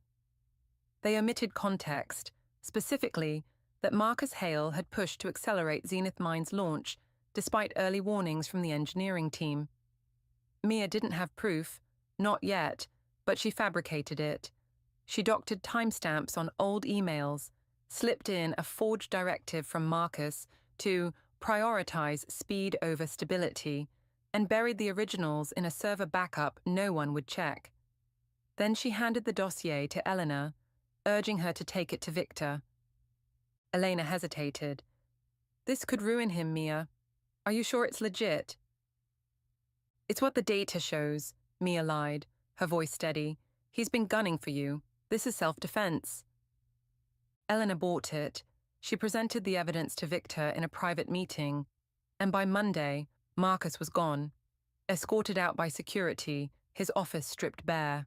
They omitted context, specifically that Marcus Hale had pushed to accelerate Zenith Mind's launch despite early warnings from the engineering team. Mia didn't have proof, not yet, but she fabricated it. She doctored timestamps on old emails, slipped in a forged directive from Marcus to prioritize speed over stability, and buried the originals in a server backup no one would check. Then she handed the dossier to Elena, urging her to take it to Victor. Elena hesitated. This could ruin him, Mia. Are you sure it's legit? It's what the data shows, Mia lied, her voice steady. He's been gunning for you. This is self-defense. Elena bought it. She presented the evidence to Victor in a private meeting, and by Monday, Marcus was gone, escorted out by security, his office stripped bare.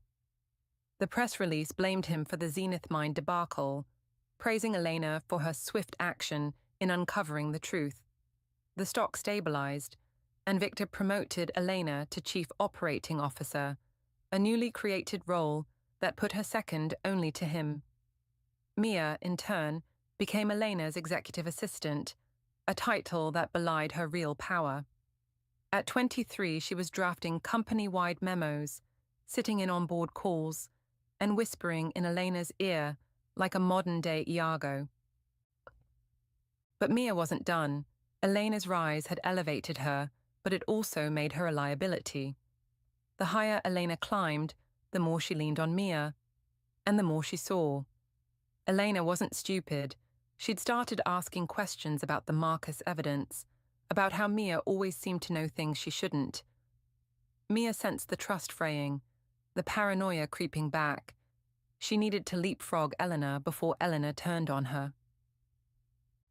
The press release blamed him for the Zenith Mine debacle, praising Elena for her swift action in uncovering the truth. The stock stabilized, and Victor promoted Elena to Chief Operating Officer, a newly created role that put her second only to him. Mia, in turn, became Elena's executive assistant, a title that belied her real power. At 23, she was drafting company-wide memos, sitting in on-board calls, and whispering in Elena's ear like a modern-day Iago. But Mia wasn't done. Elena's rise had elevated her, but it also made her a liability. The higher Elena climbed, the more she leaned on Mia, and the more she saw. Elena wasn't stupid. She'd started asking questions about the Marcus evidence, about how Mia always seemed to know things she shouldn't. Mia sensed the trust fraying, the paranoia creeping back. She needed to leapfrog Elena before Elena turned on her.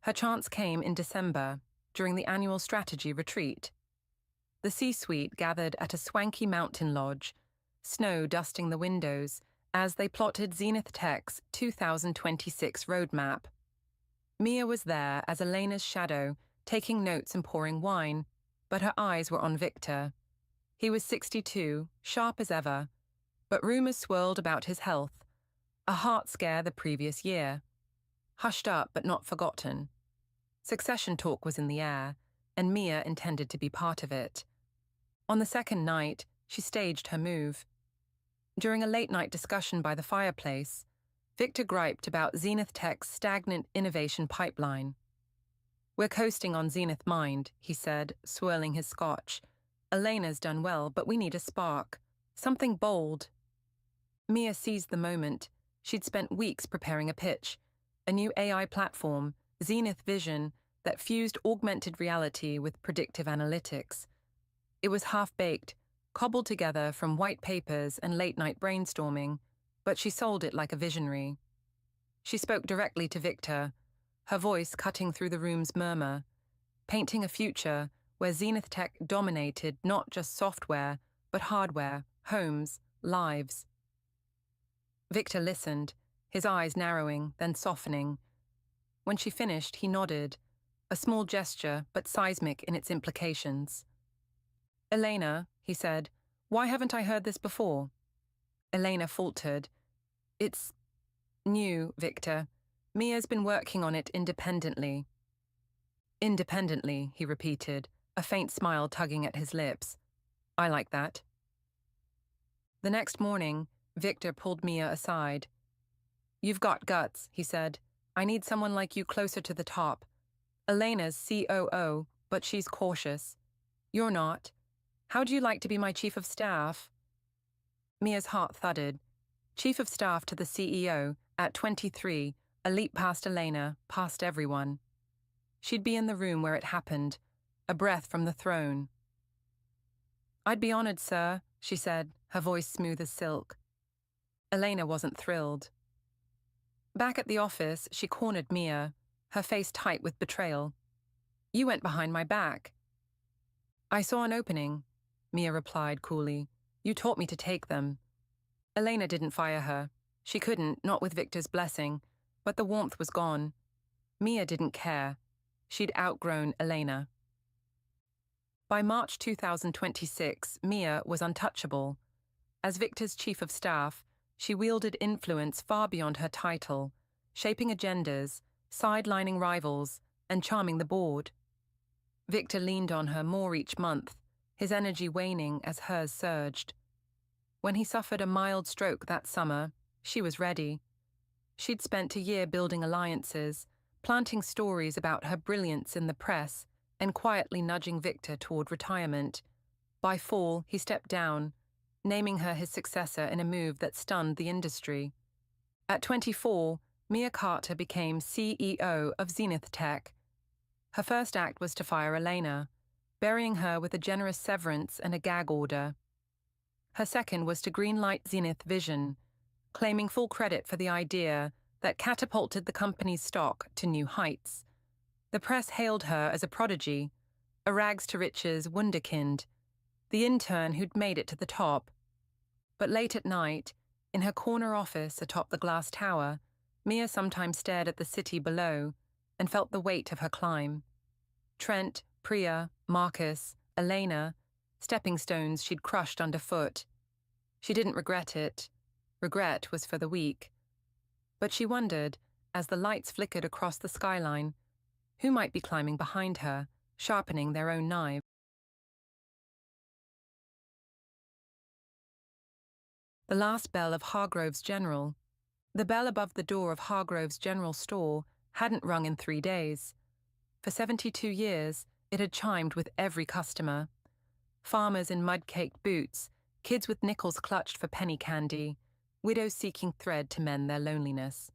Her chance came in December, during the annual strategy retreat. The C-suite gathered at a swanky mountain lodge, snow dusting the windows as they plotted Zenith Tech's 2026 roadmap. Mia was there as Elena's shadow, taking notes and pouring wine, but her eyes were on Victor. He was 62, sharp as ever, but rumors swirled about his health, a heart scare the previous year. Hushed up but not forgotten. Succession talk was in the air, and Mia intended to be part of it. On the second night, she staged her move. During a late-night discussion by the fireplace, Victor griped about Zenith Tech's stagnant innovation pipeline. "We're coasting on Zenith Mind," he said, swirling his scotch. "Elena's done well, but we need a spark. Something bold." Mia seized the moment. She'd spent weeks preparing a pitch, a new AI platform, Zenith Vision, that fused augmented reality with predictive analytics. It was half-baked, cobbled together from white papers and late-night brainstorming, but she sold it like a visionary. She spoke directly to Victor, her voice cutting through the room's murmur, painting a future where Zenith Tech dominated not just software, but hardware, homes, lives. Victor listened, his eyes narrowing, then softening. When she finished, he nodded, a small gesture but seismic in its implications. "Elena," he said, "why haven't I heard this before?" Elena faltered. "It's new, Victor. Mia's been working on it independently." "Independently," he repeated, a faint smile tugging at his lips. "I like that." The next morning, Victor pulled Mia aside. "You've got guts," he said. "I need someone like you closer to the top. Elena's COO, but she's cautious. You're not. How'd you like to be my chief of staff?" Mia's heart thudded. Chief of staff to the CEO, at 23, a leap past Elena, past everyone. She'd be in the room where it happened, a breath from the throne. "I'd be honored, sir," she said, her voice smooth as silk. Elena wasn't thrilled. Back at the office, she cornered Mia, her face tight with betrayal. "You went behind my back." "I saw an opening," Mia replied coolly. "You taught me to take them." Elena didn't fire her. She couldn't, not with Victor's blessing, but the warmth was gone. Mia didn't care. She'd outgrown Elena. By March 2026, Mia was untouchable. As Victor's chief of staff, she wielded influence far beyond her title, shaping agendas, sidelining rivals, and charming the board. Victor leaned on her more each month, his energy waning as hers surged. When he suffered a mild stroke that summer, she was ready. She'd spent a year building alliances, planting stories about her brilliance in the press, and quietly nudging Victor toward retirement. By fall, he stepped down, naming her his successor in a move that stunned the industry. At 24, Mia Carter became CEO of Zenith Tech. Her first act was to fire Elena, burying her with a generous severance and a gag order. Her second was to greenlight Zenith Vision, claiming full credit for the idea that catapulted the company's stock to new heights. The press hailed her as a prodigy, a rags-to-riches wunderkind, the intern who'd made it to the top. But late at night, in her corner office atop the glass tower, Mia sometimes stared at the city below and felt the weight of her climb. Trent, Priya, Marcus, Elena, stepping stones she'd crushed underfoot. She didn't regret it. Regret was for the weak. But she wondered, as the lights flickered across the skyline, who might be climbing behind her, sharpening their own knives. The last bell of Hargrove's General. The bell above the door of Hargrove's General Store hadn't rung in 3 days. For 72 years, it had chimed with every customer. Farmers in mud-caked boots, kids with nickels clutched for penny candy, widows seeking thread to mend their loneliness.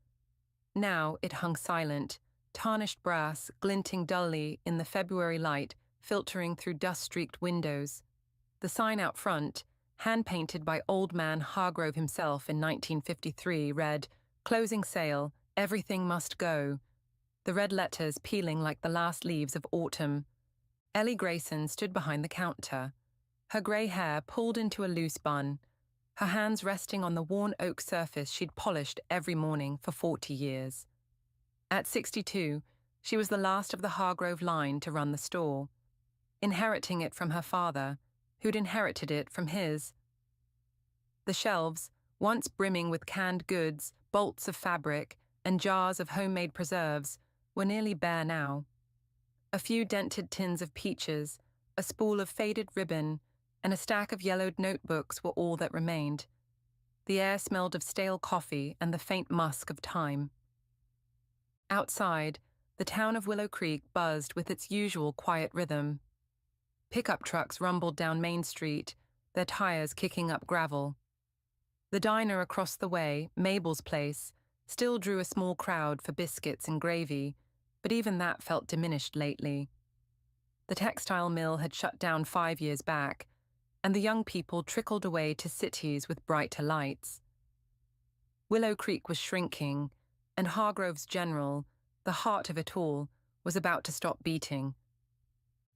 Now it hung silent, tarnished brass glinting dully in the February light filtering through dust-streaked windows. The sign out front, hand-painted by old man Hargrove himself in 1953, read, "Closing sale, everything must go," the red letters peeling like the last leaves of autumn. Ellie Grayson stood behind the counter, her grey hair pulled into a loose bun, her hands resting on the worn oak surface she'd polished every morning for 40 years. At 62, she was the last of the Hargrove line to run the store, inheriting it from her father, who'd inherited it from his. The shelves, once brimming with canned goods, bolts of fabric, and jars of homemade preserves, were nearly bare now. A few dented tins of peaches, a spool of faded ribbon, and a stack of yellowed notebooks were all that remained. The air smelled of stale coffee and the faint musk of time. Outside, the town of Willow Creek buzzed with its usual quiet rhythm. Pickup trucks rumbled down Main Street, their tires kicking up gravel. The diner across the way, Mabel's Place, still drew a small crowd for biscuits and gravy, but even that felt diminished lately. The textile mill had shut down 5 years back, and the young people trickled away to cities with brighter lights. Willow Creek was shrinking, and Hargrove's General, the heart of it all, was about to stop beating.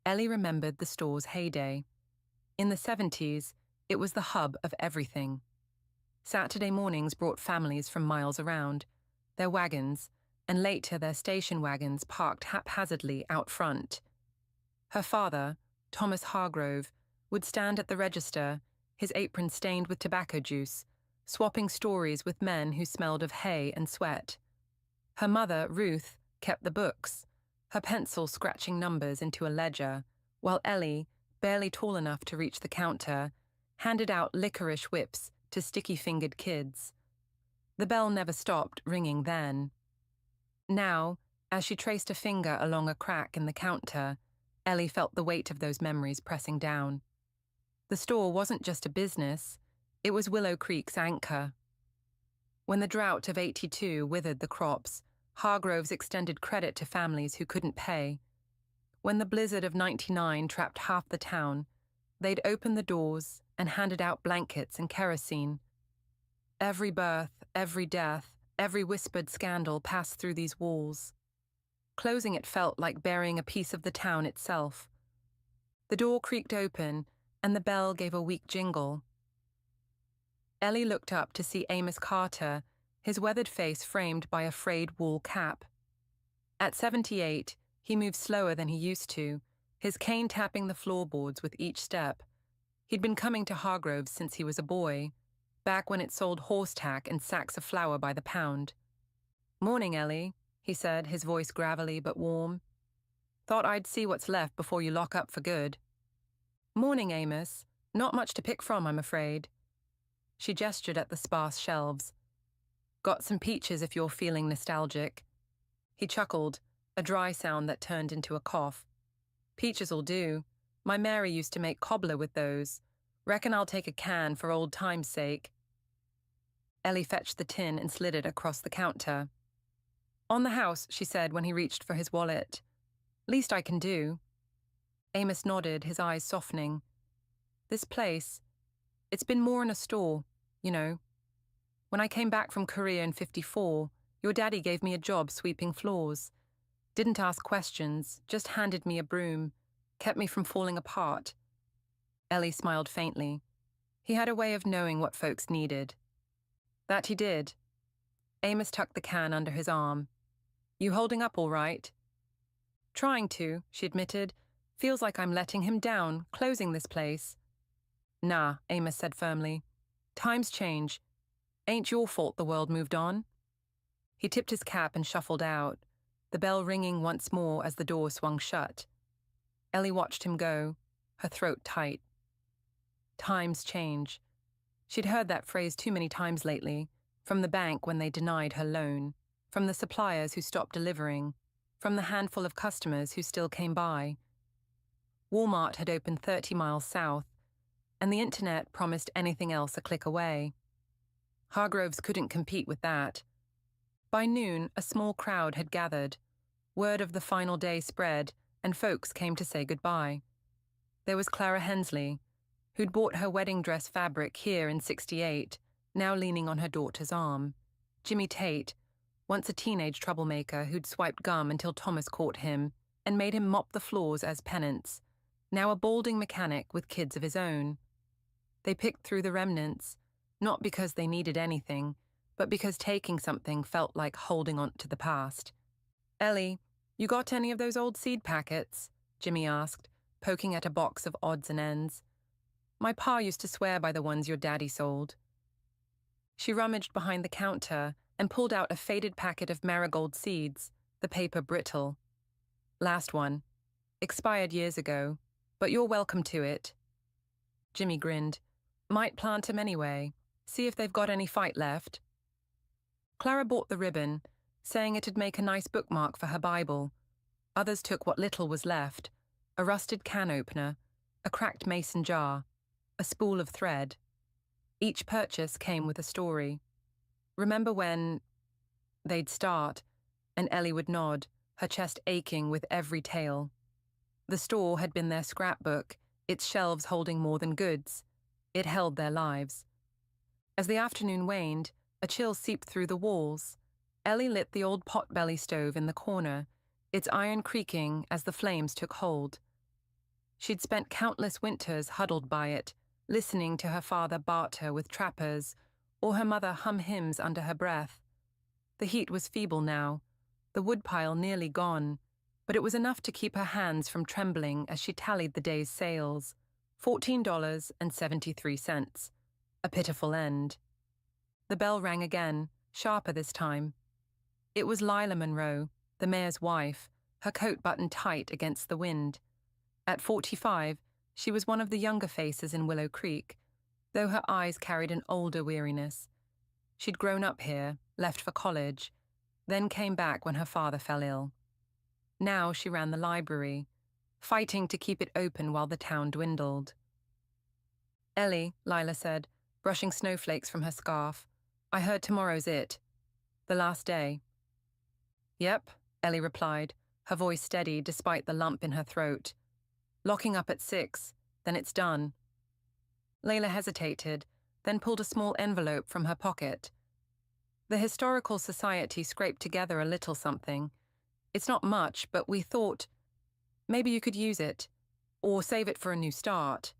Ellie remembered the store's heyday. In the 70s, it was the hub of everything. Saturday mornings brought families from miles around, their wagons, and later their station wagons parked haphazardly out front. Her father, Thomas Hargrove, would stand at the register, his apron stained with tobacco juice, swapping stories with men who smelled of hay and sweat. Her mother, Ruth, kept the books, her pencil scratching numbers into a ledger, while Ellie, barely tall enough to reach the counter, handed out licorice whips to sticky-fingered kids. The bell never stopped ringing then. Now, as she traced a finger along a crack in the counter, Ellie felt the weight of those memories pressing down. The store wasn't just a business, it was Willow Creek's anchor. When the drought of 82 withered the crops, Hargroves extended credit to families who couldn't pay. When the blizzard of 99 trapped half the town, they'd opened the doors and handed out blankets and kerosene. Every birth, every death, every whispered scandal passed through these walls. Closing it felt like burying a piece of the town itself. The door creaked open, and the bell gave a weak jingle. Ellie looked up to see Amos Carter, his weathered face framed by a frayed wool cap. At 78, he moved slower than he used to, his cane tapping the floorboards with each step. He'd been coming to Hargrove's since he was a boy, back when it sold horse tack and sacks of flour by the pound. "Morning, Ellie," he said, his voice gravelly but warm. "Thought I'd see what's left before you lock up for good." "Morning, Amos. Not much to pick from, I'm afraid." She gestured at the sparse shelves. "Got some peaches if you're feeling nostalgic." He chuckled, a dry sound that turned into a cough. "Peaches'll do. My Mary used to make cobbler with those. Reckon I'll take a can for old time's sake." Ellie fetched the tin and slid it across the counter. "On the house," she said when he reached for his wallet. Least I can do. Amos nodded, his eyes softening. This place, it's been more in a store, you know. When I came back from Korea in '54, your daddy gave me a job sweeping floors. Didn't ask questions, just handed me a broom, kept me from falling apart. Ellie smiled faintly. He had a way of knowing what folks needed. That he did. Amos tucked the can under his arm. You holding up all right? Trying to, she admitted. Feels like I'm letting him down, closing this place. Nah, Amos said firmly. Times change. Ain't your fault the world moved on. He tipped his cap and shuffled out, the bell ringing once more as the door swung shut. Ellie watched him go, her throat tight. Times change. She'd heard that phrase too many times lately, from the bank when they denied her loan, from the suppliers who stopped delivering, from the handful of customers who still came by. Walmart had opened 30 miles south, and the internet promised anything else a click away. Hargroves couldn't compete with that. By noon, a small crowd had gathered. Word of the final day spread, and folks came to say goodbye. There was Clara Hensley, who'd bought her wedding dress fabric here in '68, now leaning on her daughter's arm. Jimmy Tate, once a teenage troublemaker who'd swiped gum until Thomas caught him and made him mop the floors as penance, now a balding mechanic with kids of his own. They picked through the remnants, not because they needed anything, but because taking something felt like holding on to the past. Ellie, you got any of those old seed packets? Jimmy asked, poking at a box of odds and ends. My pa used to swear by the ones your daddy sold. She rummaged behind the counter and pulled out a faded packet of marigold seeds, the paper brittle. Last one. Expired years ago, but you're welcome to it. Jimmy grinned. Might plant 'em anyway. See if they've got any fight left. Clara bought the ribbon, saying it'd make a nice bookmark for her Bible. Others took what little was left, a rusted can opener, a cracked mason jar, a spool of thread. Each purchase came with a story. Remember when... They'd start, and Ellie would nod, her chest aching with every tale. The store had been their scrapbook, its shelves holding more than goods. It held their lives. As the afternoon waned, a chill seeped through the walls. Ellie lit the old pot-belly stove in the corner, its iron creaking as the flames took hold. She'd spent countless winters huddled by it, listening to her father barter with trappers, or her mother hum hymns under her breath. The heat was feeble now, the woodpile nearly gone, but it was enough to keep her hands from trembling as she tallied the day's sales. $14.73. A pitiful end. The bell rang again, sharper this time. It was Lila Monroe, the mayor's wife, her coat buttoned tight against the wind. At 45, she was one of the younger faces in Willow Creek, though her eyes carried an older weariness. She'd grown up here, left for college, then came back when her father fell ill. Now she ran the library, fighting to keep it open while the town dwindled. Ellie, Lila said, brushing snowflakes from her scarf, I heard tomorrow's it. The last day. Yep, Ellie replied, her voice steady despite the lump in her throat. Locking up at 6, then it's done. Layla hesitated, then pulled a small envelope from her pocket. The Historical Society scraped together a little something. It's not much, but we thought maybe you could use it, or save it for a new start.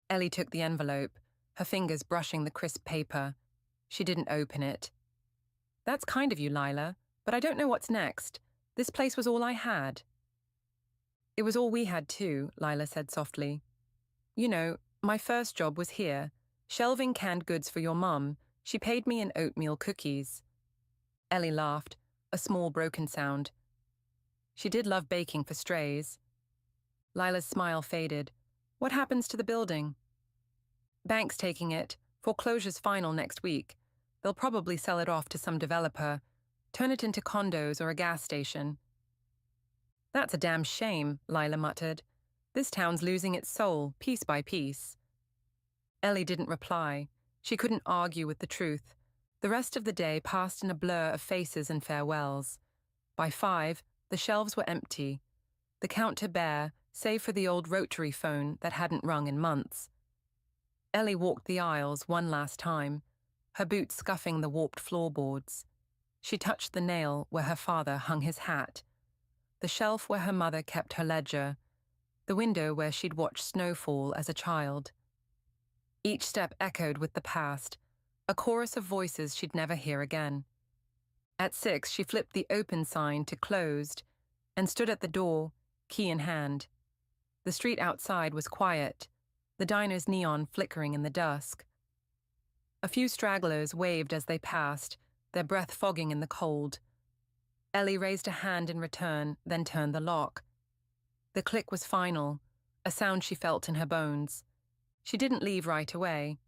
Ellie took the envelope, her fingers brushing the crisp paper. She didn't open it. That's kind of you, Lila, but I don't know what's next. This place was all I had. It was all we had too, Lila said softly. You know, my first job was here, shelving canned goods for your mum. She paid me in oatmeal cookies. Ellie laughed, a small broken sound. She did love baking for strays. Lila's smile faded. What happens to the building? Bank's taking it. Foreclosure's final next week. They'll probably sell it off to some developer, turn it into condos or a gas station. That's a damn shame, Lila muttered. This town's losing its soul, piece by piece. Ellie didn't reply. She couldn't argue with the truth. The rest of the day passed in a blur of faces and farewells. By 5, the shelves were empty. the counter bare, save for the old rotary phone that hadn't rung in months. Ellie walked the aisles one last time, her boots scuffing the warped floorboards. She touched the nail where her father hung his hat, the shelf where her mother kept her ledger, the window where she'd watched snowfall as a child. Each step echoed with the past, a chorus of voices she'd never hear again. At 6, she flipped the open sign to closed and stood at the door, key in hand. The street outside was quiet, the diner's neon flickering in the dusk. A few stragglers waved as they passed, their breath fogging in the cold. Ellie raised a hand in return, then turned the lock. The click was final, a sound she felt in her bones. She didn't leave right away.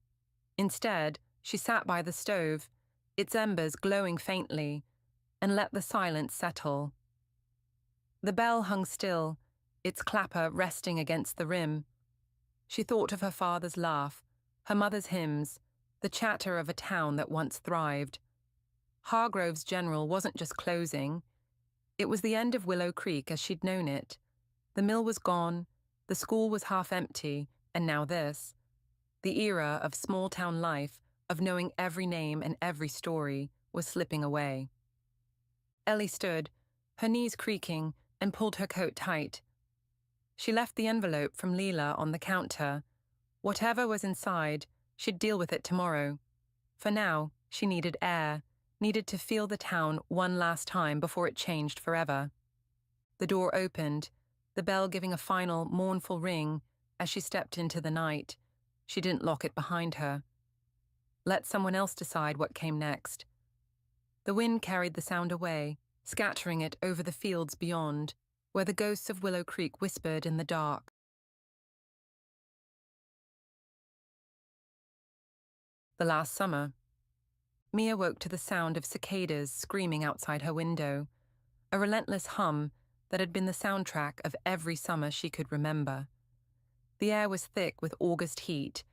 Instead, she sat by the stove, its embers glowing faintly, and let the silence settle. The bell hung still, its clapper resting against the rim. She thought of her father's laugh, her mother's hymns, the chatter of a town that once thrived. Hargrove's General wasn't just closing. It was the end of Willow Creek as she'd known it. The mill was gone, the school was half empty, and now this. The era of small-town life, of knowing every name and every story, was slipping away. Ellie stood, her knees creaking, and pulled her coat tight. She left the envelope from Leela on the counter. Whatever was inside, she'd deal with it tomorrow. For now, she needed air, needed to feel the town one last time before it changed forever. The door opened, the bell giving a final, mournful ring as she stepped into the night. She didn't lock it behind her. Let someone else decide what came next. The wind carried the sound away, scattering it over the fields beyond, where the ghosts of Willow Creek whispered in the dark. The last summer. Mia woke to the sound of cicadas screaming outside her window, a relentless hum that had been the soundtrack of every summer she could remember. The air was thick with August heat,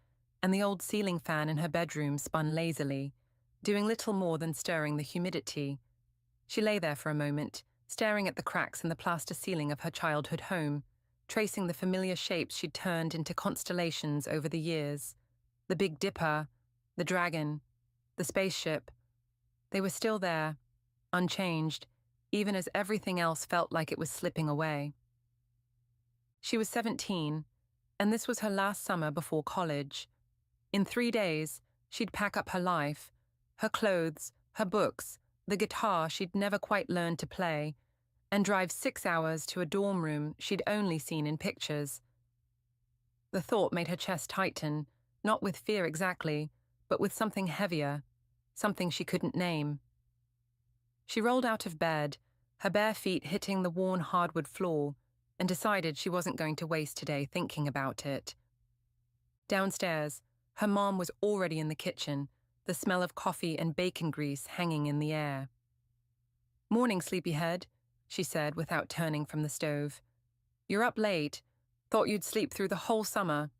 and the old ceiling fan in her bedroom spun lazily, doing little more than stirring the humidity. She lay there for a moment, staring at the cracks in the plaster ceiling of her childhood home, tracing the familiar shapes she'd turned into constellations over the years. The Big Dipper, the dragon, the spaceship. They were still there, unchanged, even as everything else felt like it was slipping away. She was 17, and this was her last summer before college. In 3 days, she'd pack up her life, her clothes, her books, the guitar she'd never quite learned to play, and drive 6 hours to a dorm room she'd only seen in pictures. The thought made her chest tighten, not with fear exactly, but with something heavier, something she couldn't name. She rolled out of bed, her bare feet hitting the worn hardwood floor, and decided she wasn't going to waste today thinking about it. Downstairs, her mom was already in the kitchen, the smell of coffee and bacon grease hanging in the air. "Morning, sleepyhead," she said without turning from the stove. "You're up late. Thought you'd sleep through the whole summer."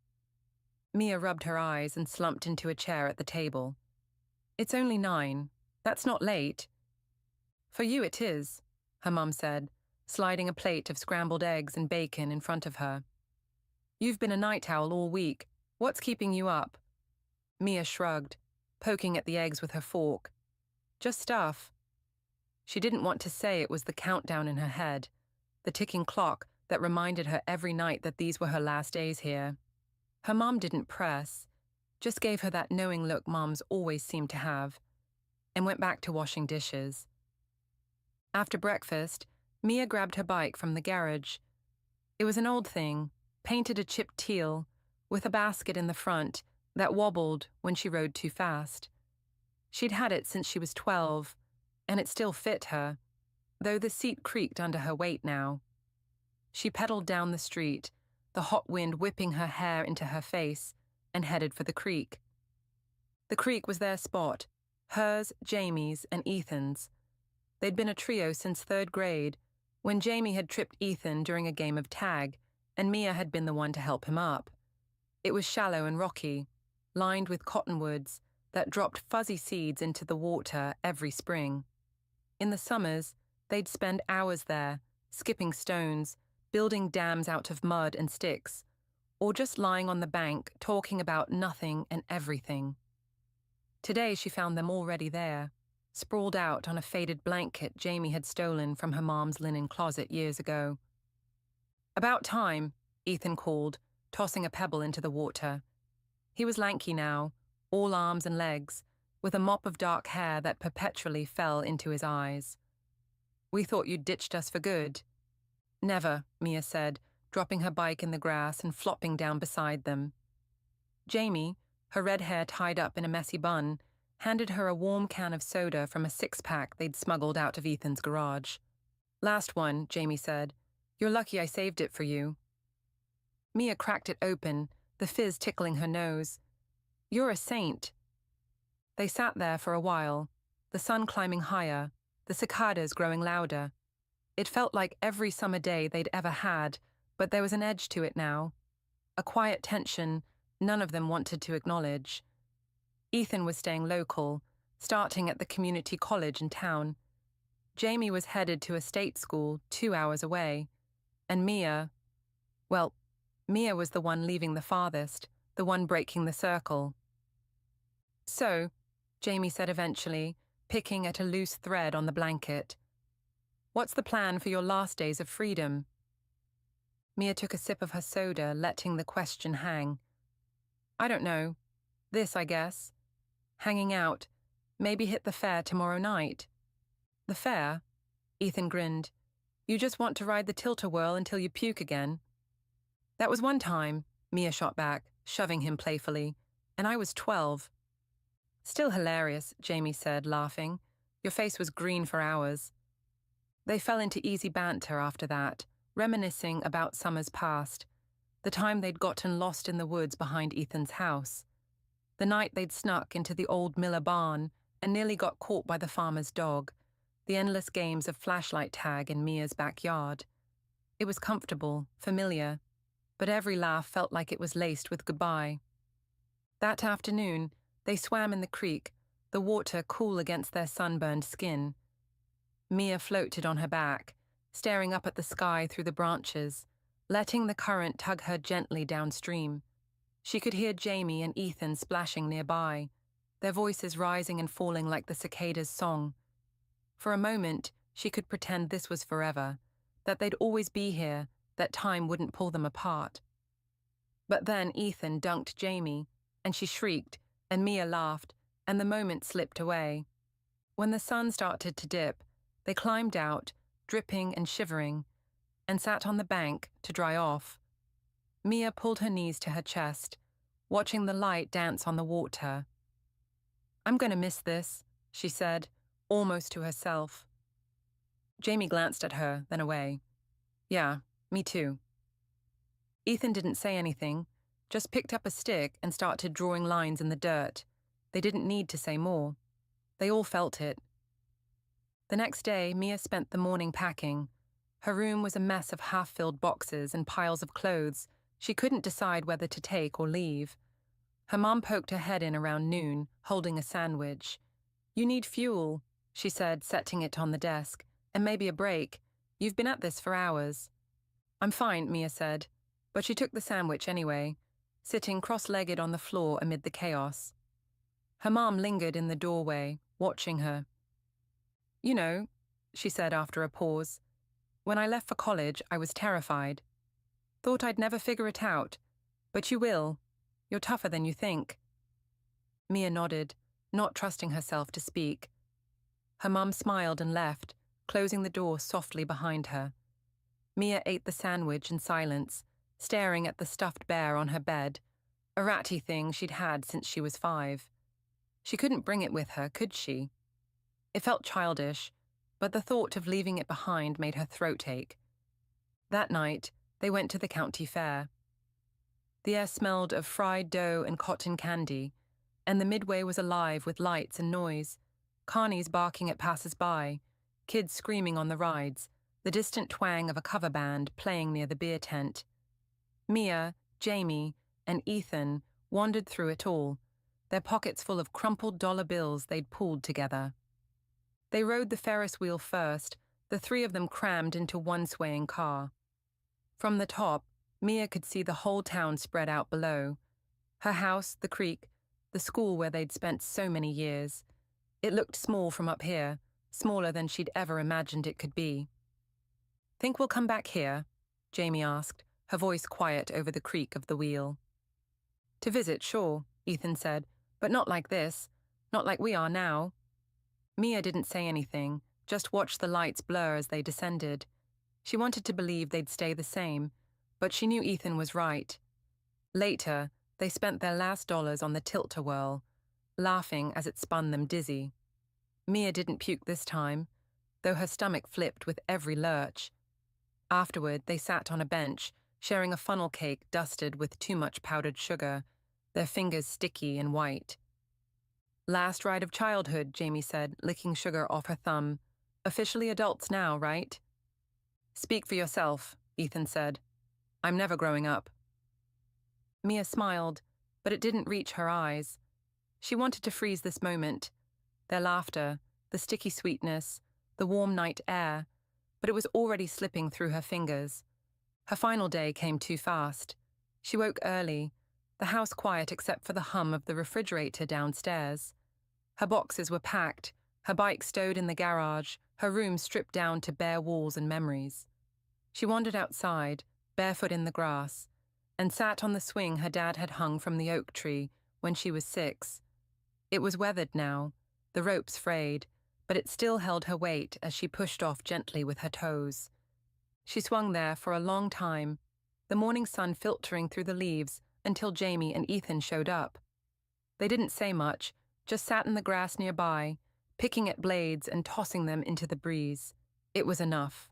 Mia rubbed her eyes and slumped into a chair at the table. "It's only 9. That's not late." "For you it is," her mum said, sliding a plate of scrambled eggs and bacon in front of her. "You've been a night owl all week. What's keeping you up?" Mia shrugged, poking at the eggs with her fork. "Just stuff." She didn't want to say it was the countdown in her head, the ticking clock that reminded her every night that these were her last days here. Her mom didn't press, just gave her that knowing look moms always seem to have, and went back to washing dishes. After breakfast, Mia grabbed her bike from the garage. It was an old thing, painted a chipped teal, with a basket in the front that wobbled when she rode too fast. She'd had it since she was 12, and it still fit her, though the seat creaked under her weight now. She pedaled down the street, the hot wind whipping her hair into her face, and headed for the creek. The creek was their spot, hers, Jamie's, and Ethan's. They'd been a trio since 3rd grade, when Jamie had tripped Ethan during a game of tag, and Mia had been the one to help him up. It was shallow and rocky, lined with cottonwoods that dropped fuzzy seeds into the water every spring. In the summers, they'd spend hours there, skipping stones, building dams out of mud and sticks, or just lying on the bank talking about nothing and everything. Today she found them already there, sprawled out on a faded blanket Jamie had stolen from her mom's linen closet years ago. "About time," Ethan called, tossing a pebble into the water. He was lanky now, all arms and legs, with a mop of dark hair that perpetually fell into his eyes. "We thought you'd ditched us for good." "Never," Mia said, dropping her bike in the grass and flopping down beside them. Jamie, her red hair tied up in a messy bun, handed her a warm can of soda from a six-pack they'd smuggled out of Ethan's garage. "Last one," Jamie said. "You're lucky I saved it for you." Mia cracked it open, the fizz tickling her nose. "You're a saint." They sat there for a while, the sun climbing higher, the cicadas growing louder. It felt like every summer day they'd ever had, but there was an edge to it now. A quiet tension none of them wanted to acknowledge. Ethan was staying local, starting at the community college in town. Jamie was headed to a state school 2 hours away. And Mia was the one leaving the farthest, the one breaking the circle. "So," Jamie said eventually, picking at a loose thread on the blanket, "what's the plan for your last days of freedom?" Mia took a sip of her soda, letting the question hang. "I don't know. This, I guess. Hanging out. Maybe hit the fair tomorrow night." "The fair?" Ethan grinned. "You just want to ride the tilt-a-whirl until you puke again." "That was one time," Mia shot back, shoving him playfully, "and I was 12. "Still hilarious," Jamie said, laughing. "Your face was green for hours." They fell into easy banter after that, reminiscing about summers past, the time they'd gotten lost in the woods behind Ethan's house, the night they'd snuck into the old Miller barn and nearly got caught by the farmer's dog, the endless games of flashlight tag in Mia's backyard. It was comfortable, familiar, but every laugh felt like it was laced with goodbye. That afternoon, they swam in the creek, the water cool against their sunburned skin. Mia floated on her back, staring up at the sky through the branches, letting the current tug her gently downstream. She could hear Jamie and Ethan splashing nearby, their voices rising and falling like the cicadas' song. For a moment, she could pretend this was forever, that they'd always be here, that time wouldn't pull them apart. But then Ethan dunked Jamie, and she shrieked, and Mia laughed, and the moment slipped away. When the sun started to dip, they climbed out, dripping and shivering, and sat on the bank to dry off. Mia pulled her knees to her chest, watching the light dance on the water. "I'm going to miss this," she said, almost to herself. Jamie glanced at her, then away. "Yeah, me too." Ethan didn't say anything, just picked up a stick and started drawing lines in the dirt. They didn't need to say more. They all felt it. The next day, Mia spent the morning packing. Her room was a mess of half-filled boxes and piles of clothes she couldn't decide whether to take or leave. Her mom poked her head in around noon, holding a sandwich. "You need fuel," she said, setting it on the desk, "and maybe a break. You've been at this for hours." "I'm fine," Mia said, but she took the sandwich anyway, sitting cross-legged on the floor amid the chaos. Her mom lingered in the doorway, watching her. "You know," she said after a pause, "when I left for college, I was terrified. Thought I'd never figure it out, but you will. You're tougher than you think." Mia nodded, not trusting herself to speak. Her mum smiled and left, closing the door softly behind her. Mia ate the sandwich in silence, staring at the stuffed bear on her bed, a ratty thing she'd had since she was 5. She couldn't bring it with her, could she? It felt childish, but the thought of leaving it behind made her throat ache. That night, they went to the county fair. The air smelled of fried dough and cotton candy, and the midway was alive with lights and noise, carnies barking at passers-by, kids screaming on the rides, the distant twang of a cover band playing near the beer tent. Mia, Jamie, and Ethan wandered through it all, their pockets full of crumpled dollar bills they'd pooled together. They rode the Ferris wheel first, the 3 of them crammed into one swaying car. From the top, Mia could see the whole town spread out below. Her house, the creek, the school where they'd spent so many years. It looked small from up here, smaller than she'd ever imagined it could be. "Think we'll come back here?" Jamie asked, her voice quiet over the creak of the wheel. "To visit, sure," Ethan said, "but not like this, not like we are now." Mia didn't say anything, just watched the lights blur as they descended. She wanted to believe they'd stay the same, but she knew Ethan was right. Later, they spent their last dollars on the tilt-a-whirl, laughing as it spun them dizzy. Mia didn't puke this time, though her stomach flipped with every lurch. Afterward, they sat on a bench, sharing a funnel cake dusted with too much powdered sugar, their fingers sticky and white. "Last ride of childhood," Jamie said, licking sugar off her thumb. "Officially adults now, right?" "Speak for yourself," Ethan said. "I'm never growing up." Mia smiled, but it didn't reach her eyes. She wanted to freeze this moment. Their laughter, the sticky sweetness, the warm night air, but it was already slipping through her fingers. Her final day came too fast. She woke early, the house quiet except for the hum of the refrigerator downstairs. Her boxes were packed, her bike stowed in the garage, her room stripped down to bare walls and memories. She wandered outside, barefoot in the grass, and sat on the swing her dad had hung from the oak tree when she was 6. It was weathered now, the ropes frayed, but it still held her weight as she pushed off gently with her toes. She swung there for a long time, the morning sun filtering through the leaves until Jamie and Ethan showed up. They didn't say much, just sat in the grass nearby, picking at blades and tossing them into the breeze. It was enough.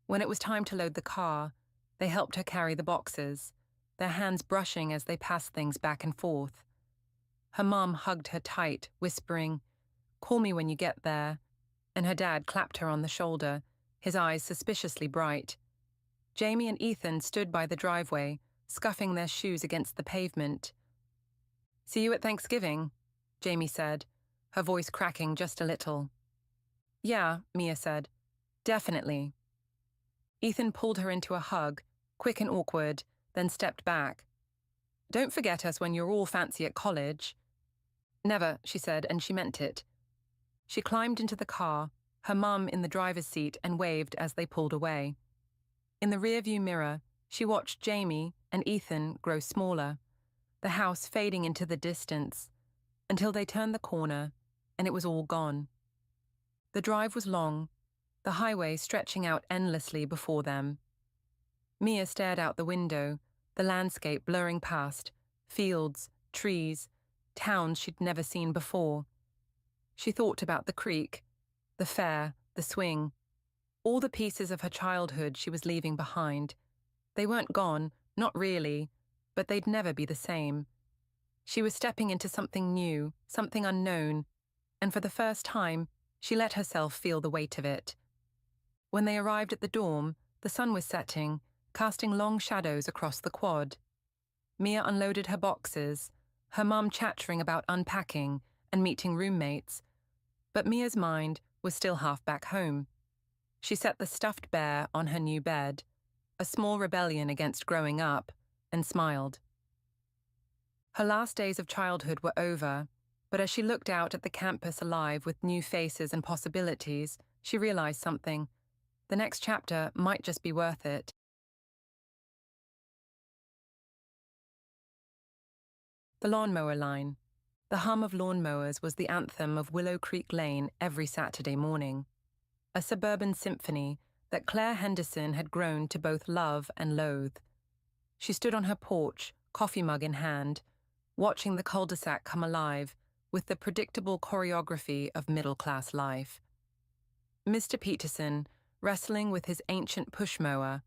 When it was time to load the car, they helped her carry the boxes, their hands brushing as they passed things back and forth. Her mom hugged her tight, whispering, "Call me when you get there," and her dad clapped her on the shoulder, his eyes suspiciously bright. Jamie and Ethan stood by the driveway, scuffing their shoes against the pavement. "See you at Thanksgiving," Jamie said, her voice cracking just a little. "Yeah," Mia said. "Definitely." Ethan pulled her into a hug, quick and awkward, then stepped back. "Don't forget us when you're all fancy at college." "Never," she said, and she meant it. She climbed into the car, her mum in the driver's seat, and waved as they pulled away. In the rearview mirror, she watched Jamie and Ethan grow smaller, the house fading into the distance, until they turned the corner, and it was all gone. The drive was long, the highway stretching out endlessly before them. Mia stared out the window, the landscape blurring past, fields, trees, towns she'd never seen before. She thought about the creek, the fair, the swing, all the pieces of her childhood she was leaving behind. They weren't gone, not really, but they'd never be the same. She was stepping into something new, something unknown, and for the first time, she let herself feel the weight of it. When they arrived at the dorm, the sun was setting, casting long shadows across the quad. Mia unloaded her boxes, her mum chattering about unpacking and meeting roommates, but Mia's mind was still half back home. She set the stuffed bear on her new bed, a small rebellion against growing up, and smiled. Her last days of childhood were over, but as she looked out at the campus alive with new faces and possibilities, she realized something. The next chapter might just be worth it. The lawnmower line. The hum of lawnmowers was the anthem of Willow Creek Lane every Saturday morning. A suburban symphony that Claire Henderson had grown to both love and loathe. She stood on her porch, coffee mug in hand, watching the cul-de-sac come alive with the predictable choreography of middle-class life. Mr. Peterson wrestling with his ancient push mower.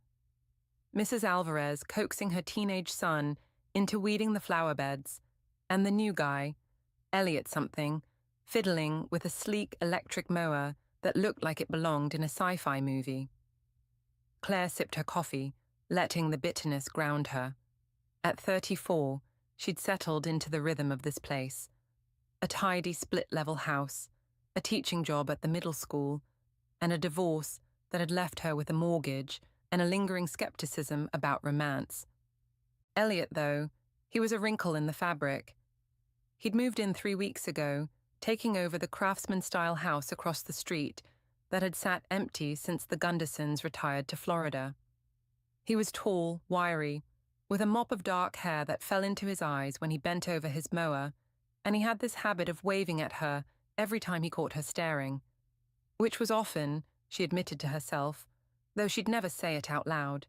Mrs. Alvarez coaxing her teenage son into weeding the flower beds, and the new guy, Elliot something, fiddling with a sleek electric mower that looked like it belonged in a sci-fi movie. Claire sipped her coffee, letting the bitterness ground her. At 34, she'd settled into the rhythm of this place. A tidy split-level house, a teaching job at the middle school, and a divorce that had left her with a mortgage and a lingering skepticism about romance. Elliot, though, he was a wrinkle in the fabric. He'd moved in 3 weeks ago, taking over the craftsman-style house across the street that had sat empty since the Gundersons retired to Florida. He was tall, wiry, with a mop of dark hair that fell into his eyes when he bent over his mower, and he had this habit of waving at her every time he caught her staring, which was often, she admitted to herself, though she'd never say it out loud.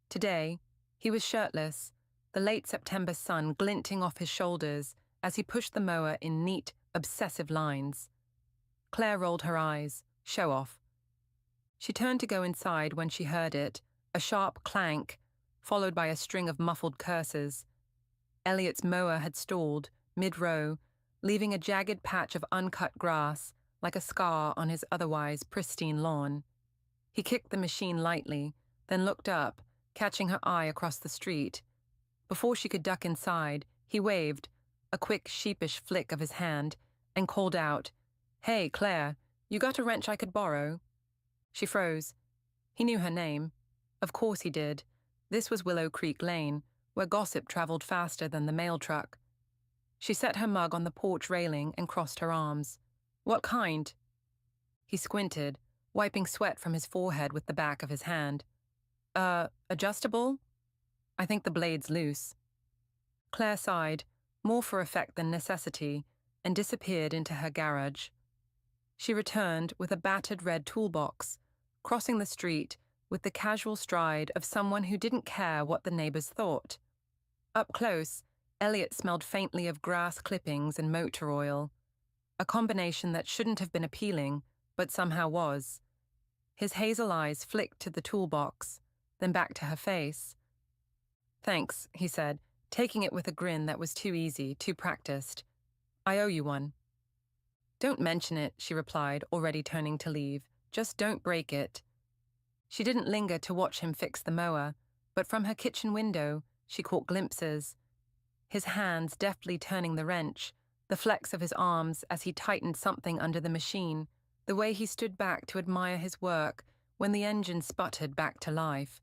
Today, he was shirtless, the late September sun glinting off his shoulders as he pushed the mower in neat, obsessive lines. Claire rolled her eyes. Show off. She turned to go inside when she heard it, a sharp clank, followed by a string of muffled curses. Elliot's mower had stalled, mid-row, leaving a jagged patch of uncut grass, like a scar on his otherwise pristine lawn. He kicked the machine lightly, then looked up, catching her eye across the street. Before she could duck inside, he waved, a quick, sheepish flick of his hand, and called out, "Hey, Claire, you got a wrench I could borrow?" She froze. He knew her name. Of course he did. This was Willow Creek Lane, where gossip traveled faster than the mail truck. She set her mug on the porch railing and crossed her arms. "What kind?" He squinted, wiping sweat from his forehead with the back of his hand. Adjustable? I think the blade's loose." Claire sighed, more for effect than necessity, and disappeared into her garage. She returned with a battered red toolbox, crossing the street with the casual stride of someone who didn't care what the neighbors thought. Up close, Elliot smelled faintly of grass clippings and motor oil, a combination that shouldn't have been appealing, but somehow was. His hazel eyes flicked to the toolbox, then back to her face. "Thanks," he said, taking it with a grin that was too easy, too practiced. "I owe you one." "Don't mention it," she replied, already turning to leave. "Just don't break it." She didn't linger to watch him fix the mower, but from her kitchen window, she caught glimpses. His hands deftly turning the wrench, the flex of his arms as he tightened something under the machine, the way he stood back to admire his work when the engine sputtered back to life.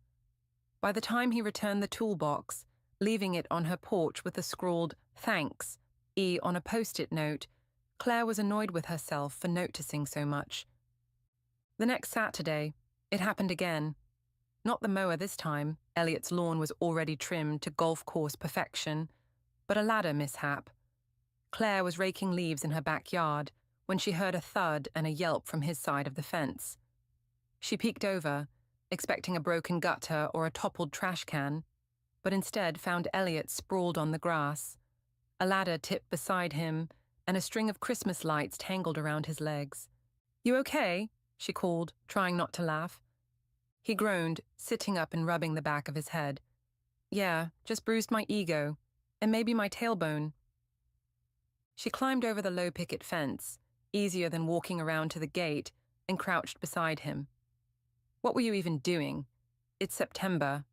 By the time he returned the toolbox, leaving it on her porch with a scrawled "Thanks" E on a post-it note, Claire was annoyed with herself for noticing so much. The next Saturday, it happened again. Not the mower this time, Elliot's lawn was already trimmed to golf course perfection, but a ladder mishap. Claire was raking leaves in her backyard when she heard a thud and a yelp from his side of the fence. She peeked over, expecting a broken gutter or a toppled trash can, but instead found Elliot sprawled on the grass, a ladder tipped beside him, and a string of Christmas lights tangled around his legs. "You okay?" she called, trying not to laugh. He groaned, sitting up and rubbing the back of his head. "Yeah, just bruised my ego, and maybe my tailbone." She climbed over the low picket fence, easier than walking around to the gate, and crouched beside him. "What were you even doing? It's September."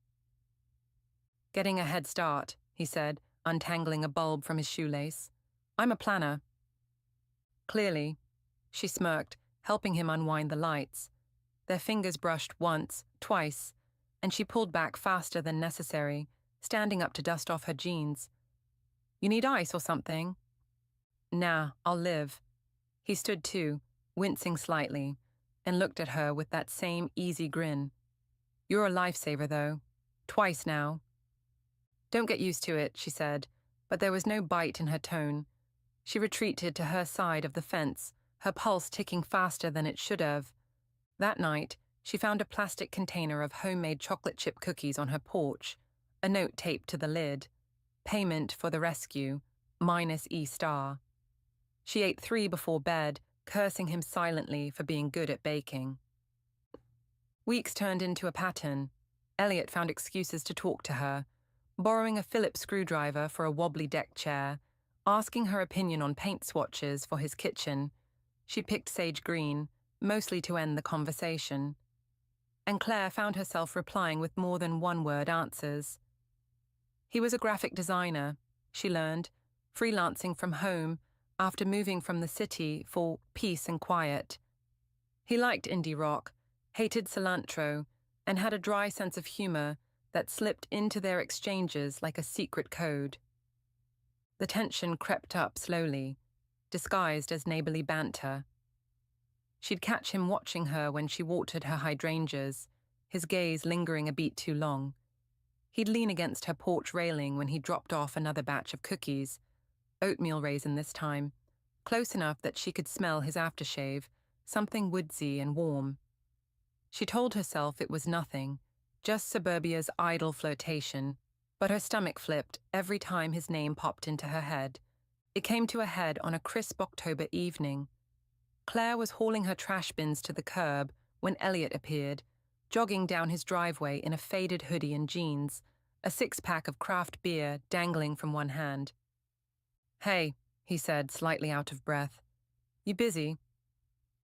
"Getting a head start," he said, untangling a bulb from his shoelace. "I'm a planner." "Clearly." She smirked, helping him unwind the lights. Their fingers brushed once, twice, and she pulled back faster than necessary, standing up to dust off her jeans. "You need ice or something?" "Nah, I'll live." He stood too, wincing slightly, and looked at her with that same easy grin. "You're a lifesaver, though. Twice now." "Don't get used to it," she said, but there was no bite in her tone. She retreated to her side of the fence, her pulse ticking faster than it should have. That night, she found a plastic container of homemade chocolate chip cookies on her porch, a note taped to the lid. Payment for the rescue, -E star. She ate 3 before bed, cursing him silently for being good at baking. Weeks turned into a pattern. Elliot found excuses to talk to her, borrowing a Phillips screwdriver for a wobbly deck chair, asking her opinion on paint swatches for his kitchen. She picked sage green, mostly to end the conversation. And Claire found herself replying with more than one-word answers. He was a graphic designer, she learned, freelancing from home after moving from the city for peace and quiet. He liked indie rock, hated cilantro, and had a dry sense of humor that slipped into their exchanges like a secret code. The tension crept up slowly, disguised as neighborly banter. She'd catch him watching her when she watered her hydrangeas, his gaze lingering a beat too long. He'd lean against her porch railing when he dropped off another batch of cookies, oatmeal raisin this time, close enough that she could smell his aftershave, something woodsy and warm. She told herself it was nothing, just suburbia's idle flirtation, but her stomach flipped every time his name popped into her head. It came to a head on a crisp October evening. Claire was hauling her trash bins to the curb when Elliot appeared, jogging down his driveway in a faded hoodie and jeans, a six-pack of craft beer dangling from one hand. "Hey," he said, slightly out of breath. "You busy?"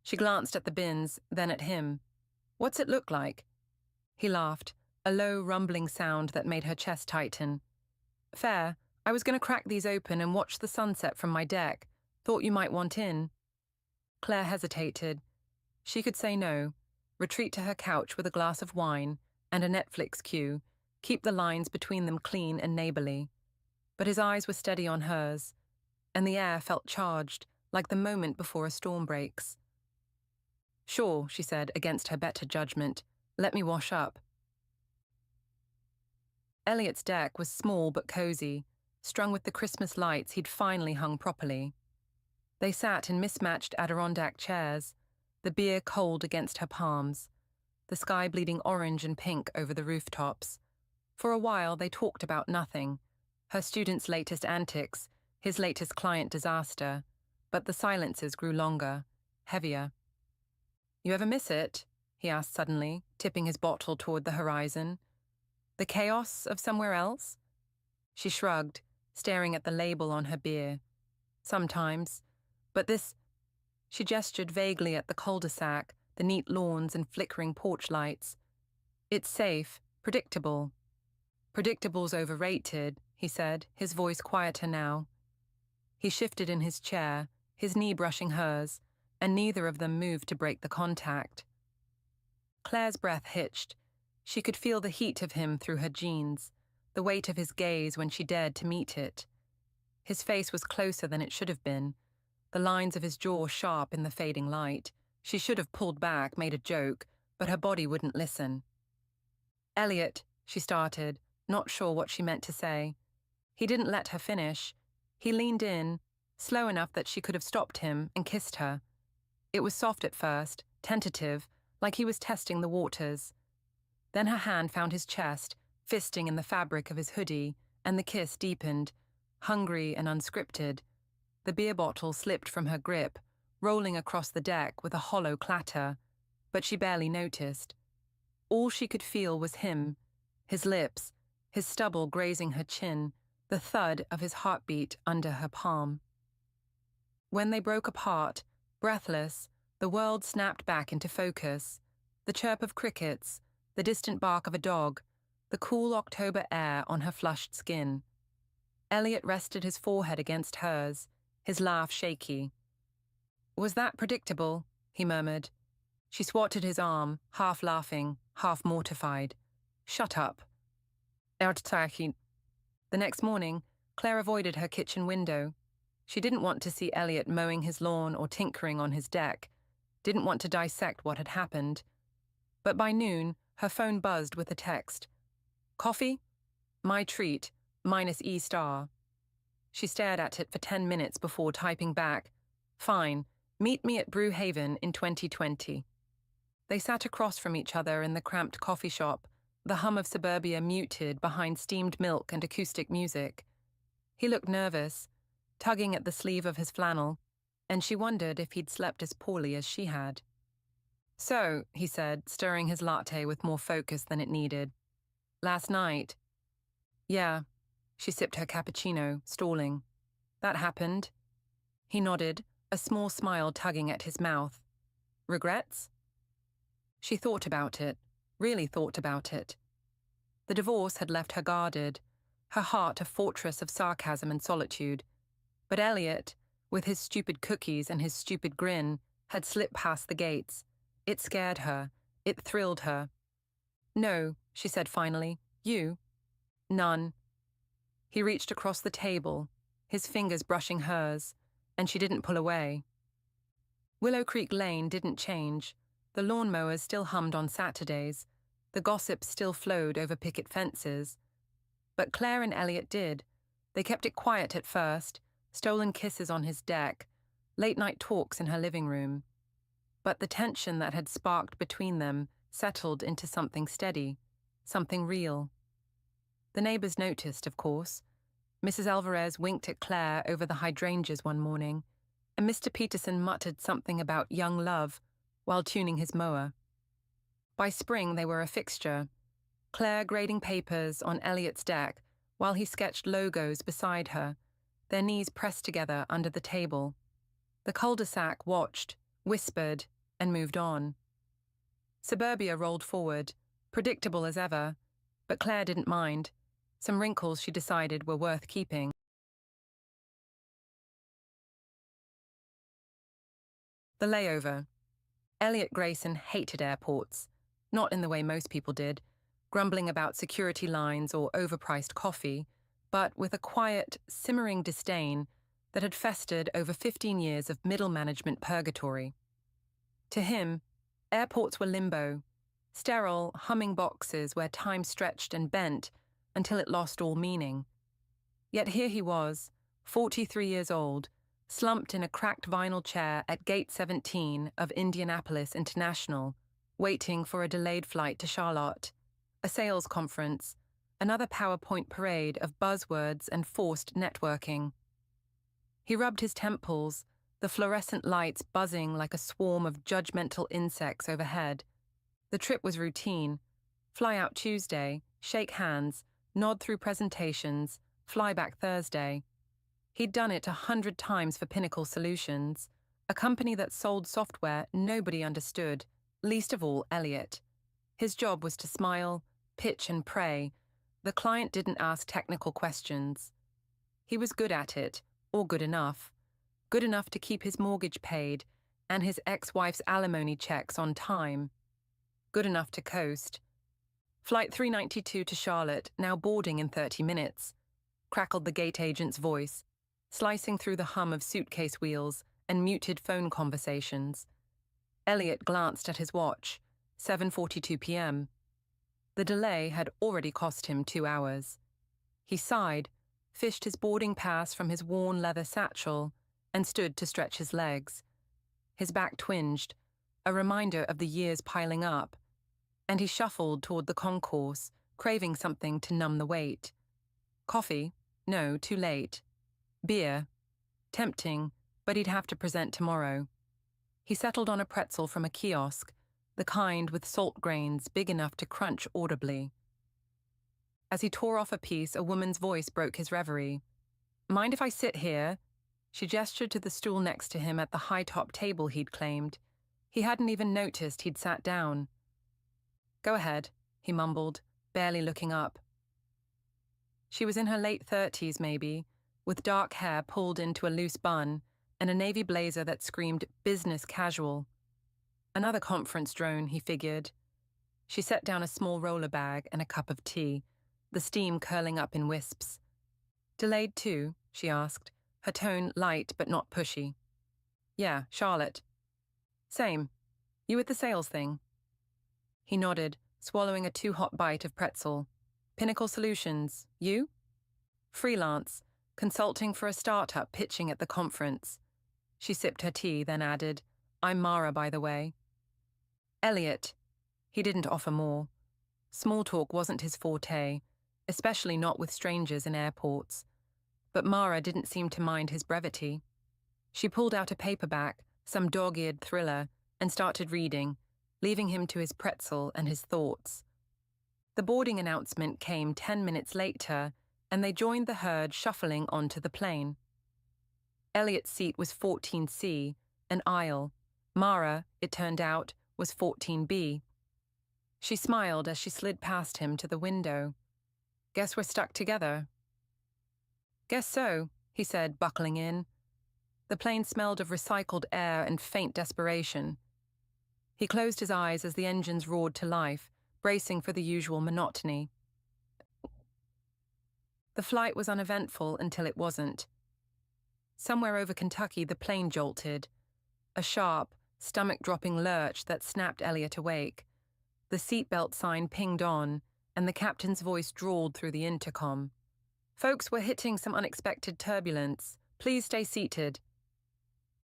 She glanced at the bins, then at him. "What's it look like?" He laughed, a low, rumbling sound that made her chest tighten. "Fair. I was going to crack these open and watch the sunset from my deck. Thought you might want in." Claire hesitated. She could say no, retreat to her couch with a glass of wine and a Netflix queue, keep the lines between them clean and neighborly. But his eyes were steady on hers, and the air felt charged, like the moment before a storm breaks. "Sure," she said, against her better judgment. "Let me wash up." Elliot's deck was small but cozy, strung with the Christmas lights he'd finally hung properly. They sat in mismatched Adirondack chairs, the beer cold against her palms, the sky bleeding orange and pink over the rooftops. For a while they talked about nothing, her student's latest antics, his latest client disaster, but the silences grew longer, heavier. "You ever miss it?" he asked suddenly, tipping his bottle toward the horizon. "The chaos of somewhere else?" She shrugged, staring at the label on her beer. "Sometimes. But this—" She gestured vaguely at the cul-de-sac, the neat lawns and flickering porch lights. "It's safe, predictable." "Predictable's overrated," he said, his voice quieter now. He shifted in his chair, his knee brushing hers, and neither of them moved to break the contact. Claire's breath hitched. She could feel the heat of him through her jeans, the weight of his gaze when she dared to meet it. His face was closer than it should have been, the lines of his jaw sharp in the fading light. She should have pulled back, made a joke, but her body wouldn't listen. "Elliot," she started, not sure what she meant to say. He didn't let her finish. He leaned in, slow enough that she could have stopped him, and kissed her. It was soft at first, tentative, like he was testing the waters. Then her hand found his chest, fisting in the fabric of his hoodie, and the kiss deepened, hungry and unscripted. The beer bottle slipped from her grip, rolling across the deck with a hollow clatter, but she barely noticed. All she could feel was him, his lips, his stubble grazing her chin, the thud of his heartbeat under her palm. When they broke apart, breathless, the world snapped back into focus. The chirp of crickets, the distant bark of a dog, the cool October air on her flushed skin. Elliot rested his forehead against hers, his laugh shaky. "Was that predictable?" he murmured. She swatted his arm, half laughing, half mortified. "Shut up." The next morning, Claire avoided her kitchen window. She didn't want to see Elliot mowing his lawn or tinkering on his deck, didn't want to dissect what had happened. But by noon, her phone buzzed with a text. "Coffee? My treat, minus E*." She stared at it for 10 minutes before typing back, "Fine, meet me at Brew Haven in 2020. They sat across from each other in the cramped coffee shop, the hum of suburbia muted behind steamed milk and acoustic music. He looked nervous, tugging at the sleeve of his flannel, and she wondered if he'd slept as poorly as she had. "So," he said, stirring his latte with more focus than it needed. "Last night?" "Yeah." She sipped her cappuccino, stalling. "That happened." He nodded, a small smile tugging at his mouth. "Regrets?" She thought about it, really thought about it. The divorce had left her guarded, her heart a fortress of sarcasm and solitude. But Elliot, with his stupid cookies and his stupid grin, had slipped past the gates. It scared her. It thrilled her. No, she said finally. You? None. He reached across the table, his fingers brushing hers, and she didn't pull away. Willow Creek Lane didn't change. The lawnmowers still hummed on Saturdays. The gossip still flowed over picket fences. But Claire and Elliot did. They kept it quiet at first, stolen kisses on his deck, late-night talks in her living room. But the tension that had sparked between them settled into something steady, something real. The neighbors noticed, of course. Mrs. Alvarez winked at Claire over the hydrangeas one morning, and Mr. Peterson muttered something about young love while tuning his mower. By spring they were a fixture, Claire grading papers on Elliot's deck while he sketched logos beside her, their knees pressed together under the table. The cul-de-sac watched, whispered, and moved on. Suburbia rolled forward, predictable as ever, but Claire didn't mind. Some wrinkles she decided were worth keeping. The layover. Elliot Grayson hated airports, not in the way most people did, grumbling about security lines or overpriced coffee, but with a quiet, simmering disdain that had festered over 15 years of middle management purgatory. To him, airports were limbo, sterile, humming boxes where time stretched and bent until it lost all meaning. Yet here he was, 43 years old, slumped in a cracked vinyl chair at Gate 17 of Indianapolis International, waiting for a delayed flight to Charlotte, a sales conference, another PowerPoint parade of buzzwords and forced networking. He rubbed his temples, the fluorescent lights buzzing like a swarm of judgmental insects overhead. The trip was routine. Fly out Tuesday, shake hands, nod through presentations, fly back Thursday. He'd done it 100 times for Pinnacle Solutions, a company that sold software nobody understood, least of all Elliot. His job was to smile, pitch and pray. The client didn't ask technical questions. He was good at it, or good enough to keep his mortgage paid and his ex-wife's alimony checks on time. Good enough to coast. Flight 392 to Charlotte, now boarding in 30 minutes, crackled the gate agent's voice, slicing through the hum of suitcase wheels and muted phone conversations. Elliot glanced at his watch, 7:42 p.m. The delay had already cost him 2 hours. He sighed, fished his boarding pass from his worn leather satchel, and stood to stretch his legs. His back twinged, a reminder of the years piling up, and he shuffled toward the concourse, craving something to numb the weight. Coffee? No, too late. Beer? Tempting, but he'd have to present tomorrow. He settled on a pretzel from a kiosk, the kind with salt grains big enough to crunch audibly. As he tore off a piece, a woman's voice broke his reverie. "Mind if I sit here?" She gestured to the stool next to him at the high-top table he'd claimed. He hadn't even noticed he'd sat down. "Go ahead," he mumbled, barely looking up. She was in her late 30s, maybe, with dark hair pulled into a loose bun and a navy blazer that screamed business casual. Another conference drone, he figured. She set down a small roller bag and a cup of tea, the steam curling up in wisps. "Delayed too?" she asked, her tone light but not pushy. "Yeah, Charlotte." "Same. You with the sales thing?" He nodded, swallowing a too-hot bite of pretzel. "Pinnacle Solutions. You?" "Freelance. Consulting for a startup pitching at the conference." She sipped her tea, then added, "I'm Mara, by the way." Elliot. He didn't offer more. Small talk wasn't his forte, especially not with strangers in airports. But Mara didn't seem to mind his brevity. She pulled out a paperback, some dog-eared thriller, and started reading, leaving him to his pretzel and his thoughts. The boarding announcement came 10 minutes later, and they joined the herd shuffling onto the plane. Elliot's seat was 14C, an aisle. Mara, it turned out, was 14B. She smiled as she slid past him to the window. "Guess we're stuck together." "Guess so," he said, buckling in. The plane smelled of recycled air and faint desperation. He closed his eyes as the engines roared to life, bracing for the usual monotony. The flight was uneventful until it wasn't. Somewhere over Kentucky, the plane jolted, a sharp, stomach-dropping lurch that snapped Elliot awake. The seatbelt sign pinged on, and the captain's voice drawled through the intercom. "Folks, we're hitting some unexpected turbulence. Please stay seated."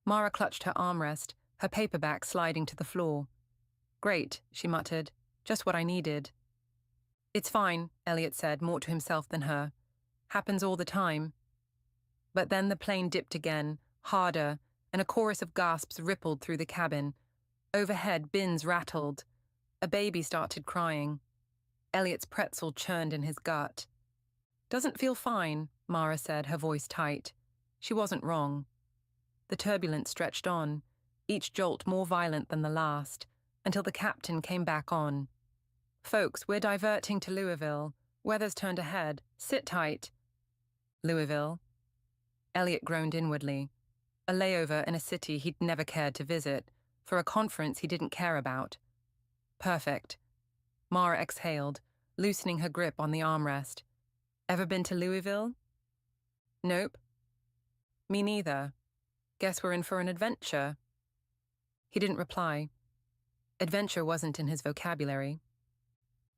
Mara clutched her armrest, her paperback sliding to the floor. "Great," she muttered. "Just what I needed." "It's fine," Elliot said, more to himself than her. "Happens all the time." But then the plane dipped again, harder, and a chorus of gasps rippled through the cabin. Overhead, bins rattled. A baby started crying. Elliot's pretzel churned in his gut. "Doesn't feel fine," Mara said, her voice tight. She wasn't wrong. The turbulence stretched on, each jolt more violent than the last, until the captain came back on. "Folks, we're diverting to Louisville. Weather's turned ahead. Sit tight." Louisville? Elliot groaned inwardly. A layover in a city he'd never cared to visit, for a conference he didn't care about. Perfect. Mara exhaled, loosening her grip on the armrest. "Ever been to Louisville?" "Nope." "Me neither. Guess we're in for an adventure." He didn't reply. Adventure wasn't in his vocabulary.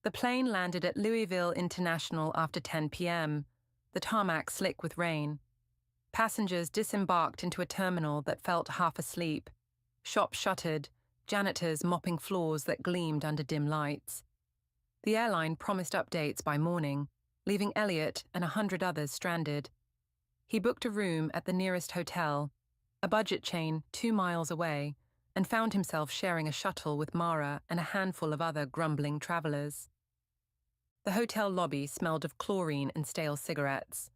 The plane landed at Louisville International after 10 p.m., the tarmac slick with rain. Passengers disembarked into a terminal that felt half asleep. Shops shuttered, janitors mopping floors that gleamed under dim lights. The airline promised updates by morning, leaving Elliot and 100 others stranded. He booked a room at the nearest hotel, a budget chain 2 miles away, and found himself sharing a shuttle with Mara and a handful of other grumbling travelers. The hotel lobby smelled of chlorine and stale cigarettes.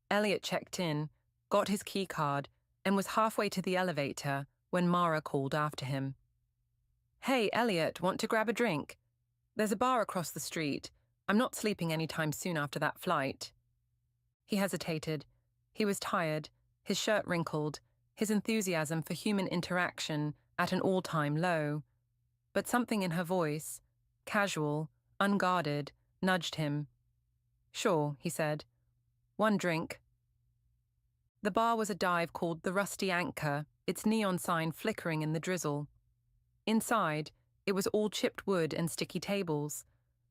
Elliot checked in, got his key card, and was halfway to the elevator when Mara called after him. "Hey, Elliot, want to grab a drink? There's a bar across the street. I'm not sleeping anytime soon after that flight." He hesitated. He was tired, his shirt wrinkled, his enthusiasm for human interaction at an all-time low. But something in her voice, casual, unguarded, nudged him. "Sure," he said. "One drink." The bar was a dive called the Rusty Anchor, its neon sign flickering in the drizzle. Inside, it was all chipped wood and sticky tables,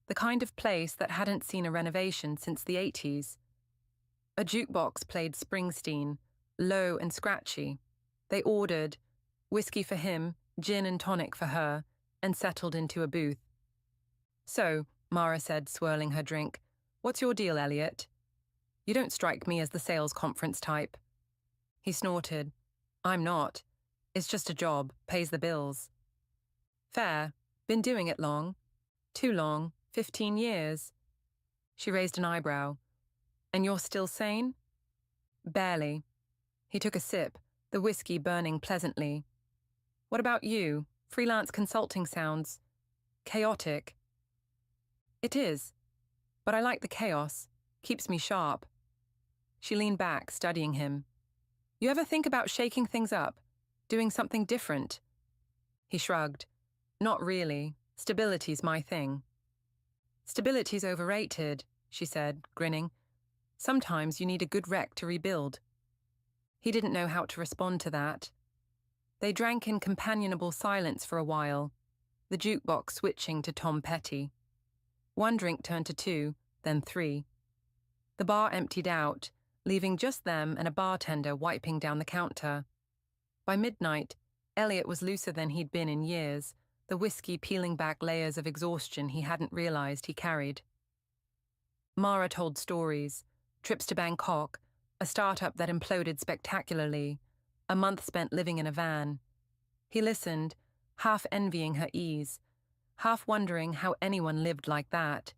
the kind of place that hadn't seen a renovation since the 80s. A jukebox played Springsteen, low and scratchy. They ordered, whiskey for him, gin and tonic for her, and settled into a booth. "So," Mara said, swirling her drink, "what's your deal, Elliot?" "You don't strike me as the sales conference type." He snorted. "I'm not. It's just a job, pays the bills." "Fair. Been doing it long?" "Too long. 15 years. She raised an eyebrow. "And you're still sane?" "Barely." He took a sip, the whiskey burning pleasantly. "What about you? Freelance consulting sounds chaotic." "It is. But I like the chaos. Keeps me sharp." She leaned back, studying him. "You ever think about shaking things up? Doing something different?" He shrugged. "Not really. Stability's my thing." "Stability's overrated," she said, grinning. "Sometimes you need a good wreck to rebuild." He didn't know how to respond to that. They drank in companionable silence for a while, the jukebox switching to Tom Petty. One drink turned to 2, then 3. The bar emptied out, leaving just them and a bartender wiping down the counter. By midnight, Elliot was looser than he'd been in years, the whiskey peeling back layers of exhaustion he hadn't realized he carried. Mara told stories, trips to Bangkok, a startup that imploded spectacularly, a month spent living in a van. He listened, half envying her ease, half wondering how anyone lived like that.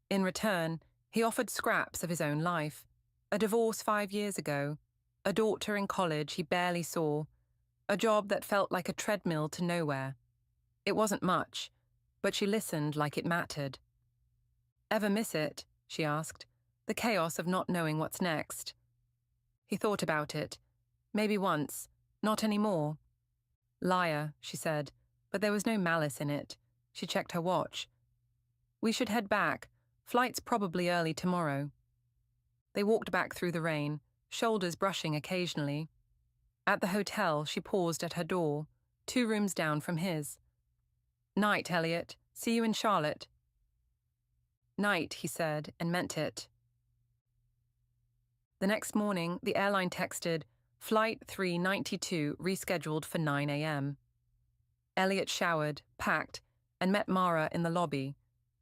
In return, he offered scraps of his own life. A divorce 5 years ago, a daughter in college he barely saw, a job that felt like a treadmill to nowhere. It wasn't much, but she listened like it mattered. "Ever miss it?" she asked, "the chaos of not knowing what's next?" He thought about it. Maybe once, not anymore. "Liar," she said, but there was no malice in it. She checked her watch. We should head back. Flight's probably early tomorrow. They walked back through the rain, shoulders brushing occasionally. At the hotel, she paused at her door, 2 rooms down from his. "Night, Elliot. See you in Charlotte." "Night," he said, and meant it. The next morning, the airline texted, "Flight 392 rescheduled for 9 a.m. Elliot showered, packed, and met Mara in the lobby.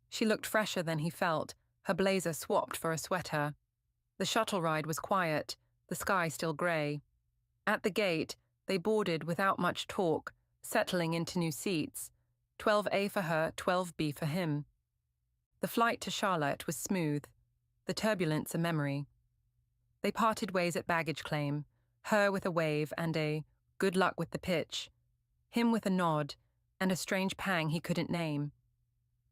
She looked fresher than he felt, her blazer swapped for a sweater. The shuttle ride was quiet, the sky still grey. At the gate, they boarded without much talk, settling into new seats. 12A for her, 12B for him. The flight to Charlotte was smooth, the turbulence a memory. They parted ways at baggage claim, her with a wave and a "good luck with the pitch," him with a nod and a strange pang he couldn't name.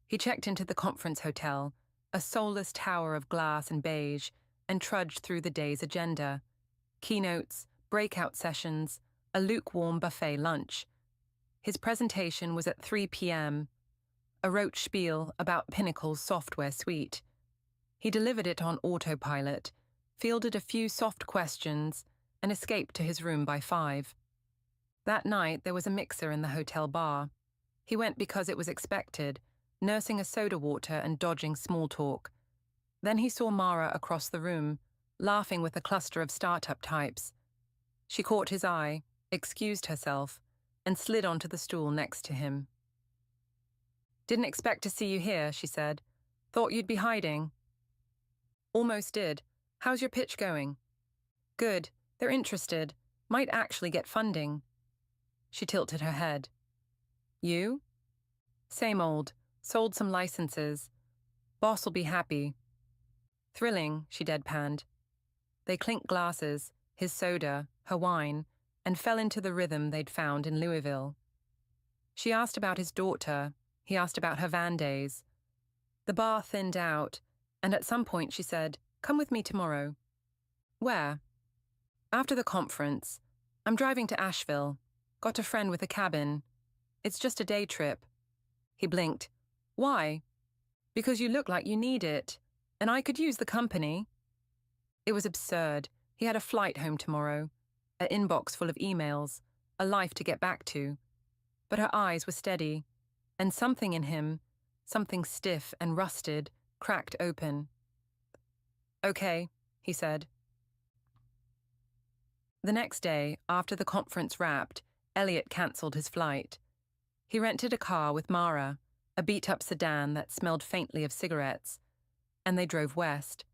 He checked into the conference hotel, a soulless tower of glass and beige, and trudged through the day's agenda. Keynotes, breakout sessions, a lukewarm buffet lunch. His presentation was at 3 p.m., a rote spiel about Pinnacle's software suite. He delivered it on autopilot, fielded a few soft questions, and escaped to his room by 5. That night there was a mixer in the hotel bar. He went because it was expected, nursing a soda water and dodging small talk. Then he saw Mara across the room, laughing with a cluster of startup types. She caught his eye, excused herself, and slid onto the stool next to him. "Didn't expect to see you here," she said. "Thought you'd be hiding." "Almost did. How's your pitch going?" "Good. They're interested. Might actually get funding." She tilted her head. "You?" "Same old. Sold some licenses. Boss'll be happy." "Thrilling," she deadpanned. They clinked glasses, his soda, her wine, and fell into the rhythm they'd found in Louisville. She asked about his daughter. He asked about her van days. The bar thinned out, and at some point she said, "Come with me tomorrow." "Where?" "After the conference. I'm driving to Asheville. Got a friend with a cabin. It's just a day trip." He blinked. "Why?" "Because you look like you need it, and I could use the company." It was absurd. He had a flight home tomorrow, an inbox full of emails, a life to get back to. But her eyes were steady, and something in him, something stiff and rusted, cracked open. "Okay," he said. The next day, after the conference wrapped, Elliot cancelled his flight. He rented a car with Mara, a beat-up sedan that smelled faintly of cigarettes, and they drove west.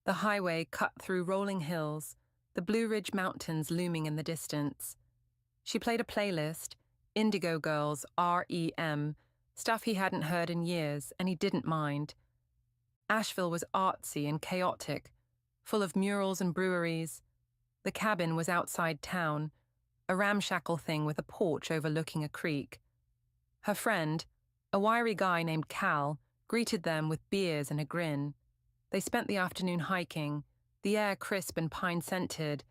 The highway cut through rolling hills, the Blue Ridge Mountains looming in the distance. She played a playlist, Indigo Girls, R.E.M., stuff he hadn't heard in years, and he didn't mind. Asheville was artsy and chaotic, full of murals and breweries. The cabin was outside town, a ramshackle thing with a porch overlooking a creek. Her friend, a wiry guy named Cal, greeted them with beers and a grin. They spent the afternoon hiking, the air crisp and pine-scented,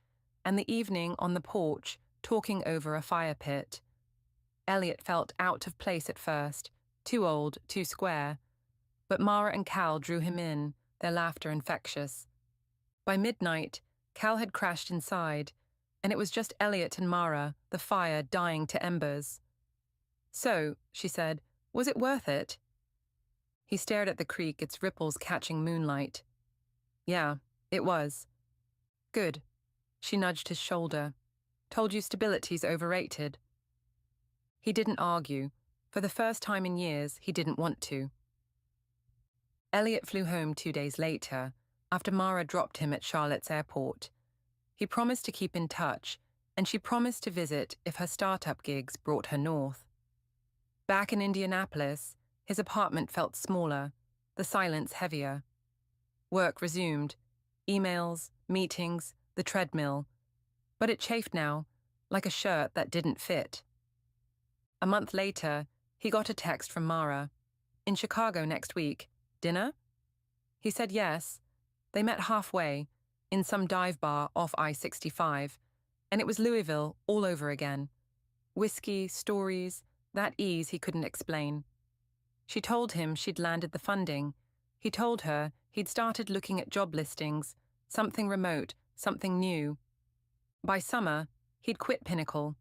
and the evening on the porch, talking over a fire pit. Elliot felt out of place at first, too old, too square. But Mara and Cal drew him in, their laughter infectious. By midnight, Cal had crashed inside, and it was just Elliot and Mara, the fire dying to embers. "So," she said, "was it worth it?" He stared at the creek, its ripples catching moonlight. "Yeah, it was." "Good." She nudged his shoulder. "Told you stability's overrated." He didn't argue. For the first time in years, he didn't want to. Elliot flew home 2 days later, after Mara dropped him at Charlotte's airport. He promised to keep in touch, and she promised to visit if her startup gigs brought her north. Back in Indianapolis, his apartment felt smaller, the silence heavier. Work resumed. Emails, meetings, the treadmill. But it chafed now, like a shirt that didn't fit. A month later, he got a text from Mara. "In Chicago next week. Dinner?" He said yes. They met halfway, in some dive bar off I-65, and it was Louisville all over again. Whiskey, stories, that ease he couldn't explain. She told him she'd landed the funding. He told her he'd started looking at job listings, something remote, something new. By summer, he'd quit Pinnacle.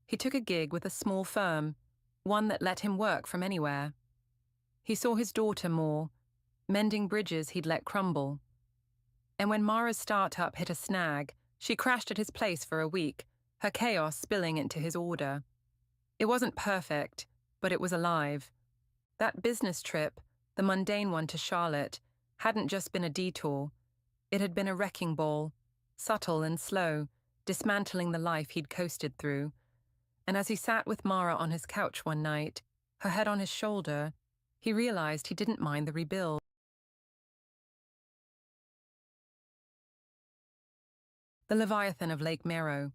He took a gig with a small firm, one that let him work from anywhere. He saw his daughter more, mending bridges he'd let crumble. And when Mara's startup hit a snag, she crashed at his place for a week, her chaos spilling into his order. It wasn't perfect, but it was alive. That business trip, the mundane one to Charlotte, hadn't just been a detour. It had been a wrecking ball, subtle and slow, dismantling the life he'd coasted through. And as he sat with Mara on his couch one night, her head on his shoulder, he realized he didn't mind the rebuild. The Leviathan of Lake Merrow.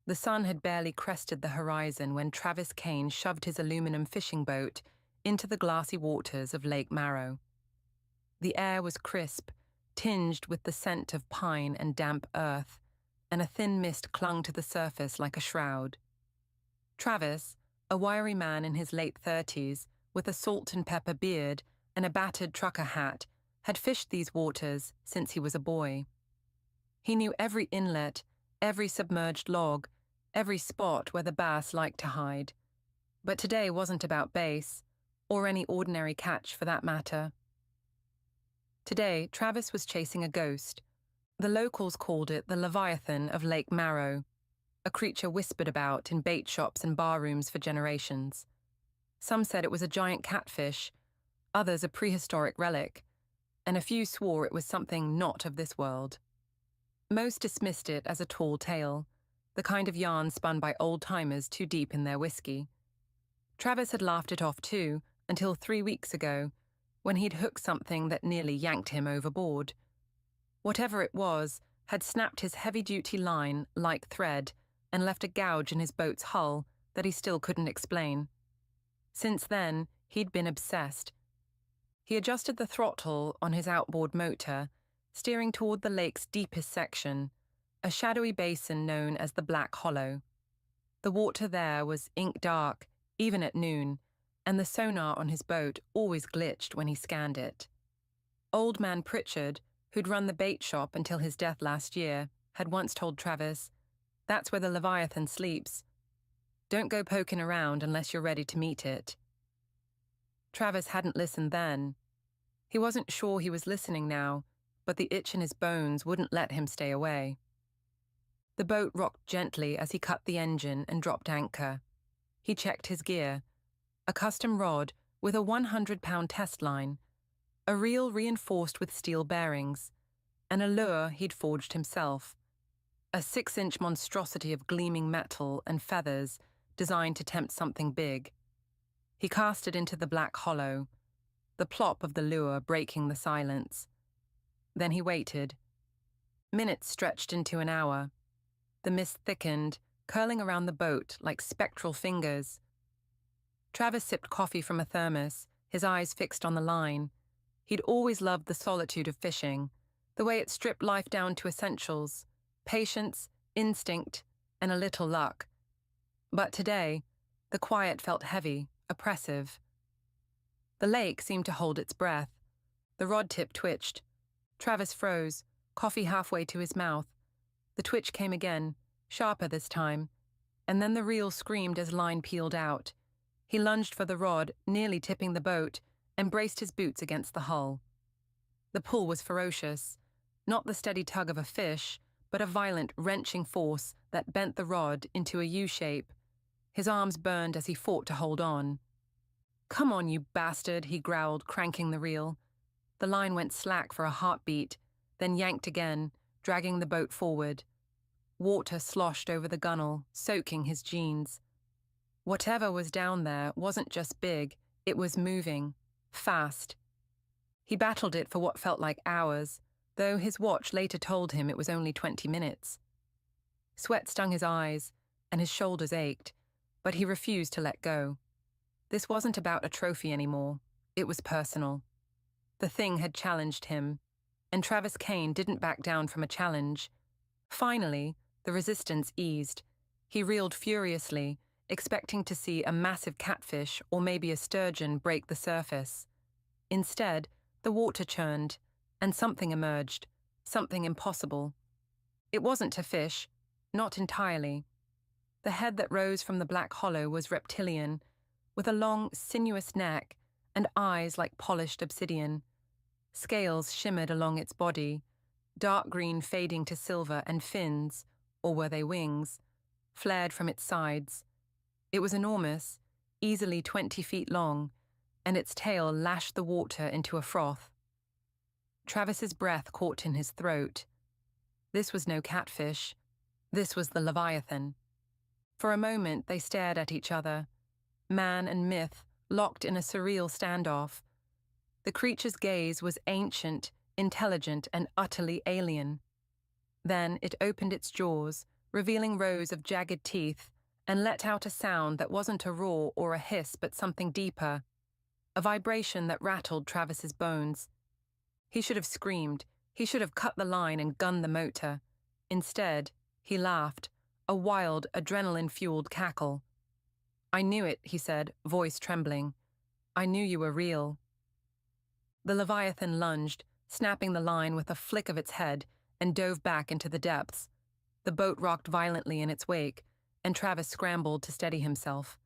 The sun had barely crested the horizon when Travis Kane shoved his aluminum fishing boat into the glassy waters of Lake Merrow. The air was crisp, tinged with the scent of pine and damp earth, and a thin mist clung to the surface like a shroud. Travis, a wiry man in his late 30s, with a salt and pepper beard and a battered trucker hat, had fished these waters since he was a boy. He knew every inlet, every submerged log, every spot where the bass liked to hide. But today wasn't about bass, or any ordinary catch for that matter. Today, Travis was chasing a ghost. The locals called it the Leviathan of Lake Merrow, a creature whispered about in bait shops and barrooms for generations. Some said it was a giant catfish, others a prehistoric relic, and a few swore it was something not of this world. Most dismissed it as a tall tale, the kind of yarn spun by old-timers too deep in their whiskey. Travis had laughed it off too, until 3 weeks ago, when he'd hooked something that nearly yanked him overboard. Whatever it was had snapped his heavy-duty line like thread and left a gouge in his boat's hull that he still couldn't explain. Since then, he'd been obsessed. He adjusted the throttle on his outboard motor, steering toward the lake's deepest section, a shadowy basin known as the Black Hollow. The water there was ink-dark, even at noon, and the sonar on his boat always glitched when he scanned it. Old man Pritchard, who'd run the bait shop until his death last year, had once told Travis, "That's where the Leviathan sleeps. Don't go poking around unless you're ready to meet it." Travis hadn't listened then. He wasn't sure he was listening now, but the itch in his bones wouldn't let him stay away. The boat rocked gently as he cut the engine and dropped anchor. He checked his gear. A custom rod with a 100-pound test line, a reel reinforced with steel bearings, and a lure he'd forged himself, a 6-inch monstrosity of gleaming metal and feathers designed to tempt something big. He cast it into the Black Hollow, the plop of the lure breaking the silence. Then he waited. Minutes stretched into an hour. The mist thickened, curling around the boat like spectral fingers. Travis sipped coffee from a thermos, his eyes fixed on the line. He'd always loved the solitude of fishing, the way it stripped life down to essentials, patience, instinct, and a little luck. But today, the quiet felt heavy, oppressive. The lake seemed to hold its breath. The rod tip twitched. Travis froze, coffee halfway to his mouth. The twitch came again, sharper this time, and then the reel screamed as line peeled out. He lunged for the rod, nearly tipping the boat, and braced his boots against the hull. The pull was ferocious, not the steady tug of a fish, but a violent, wrenching force that bent the rod into a U-shape. His arms burned as he fought to hold on. "Come on, you bastard," he growled, cranking the reel. The line went slack for a heartbeat, then yanked again, dragging the boat forward. Water sloshed over the gunnel, soaking his jeans. Whatever was down there wasn't just big, it was moving, fast. He battled it for what felt like hours, though his watch later told him it was only 20 minutes. Sweat stung his eyes, and his shoulders ached, but he refused to let go. This wasn't about a trophy anymore, it was personal. The thing had challenged him, and Travis Kane didn't back down from a challenge. Finally, the resistance eased. He reeled furiously, expecting to see a massive catfish or maybe a sturgeon break the surface. Instead, the water churned, and something emerged, something impossible. It wasn't a fish, not entirely. The head that rose from the black hollow was reptilian, with a long, sinuous neck and eyes like polished obsidian. Scales shimmered along its body, dark green fading to silver, and fins, or were they wings, flared from its sides. It was enormous, easily 20 feet long, and its tail lashed the water into a froth. Travis's breath caught in his throat. This was no catfish. This was the Leviathan. For a moment they stared at each other, man and myth locked in a surreal standoff. The creature's gaze was ancient, intelligent, and utterly alien. Then it opened its jaws, revealing rows of jagged teeth, and let out a sound that wasn't a roar or a hiss but something deeper, a vibration that rattled Travis's bones. He should have screamed. He should have cut the line and gunned the motor. Instead, he laughed, a wild, adrenaline-fueled cackle. "I knew it," he said, voice trembling. "I knew you were real." The Leviathan lunged, snapping the line with a flick of its head, and dove back into the depths. The boat rocked violently in its wake, and Travis scrambled to steady himself.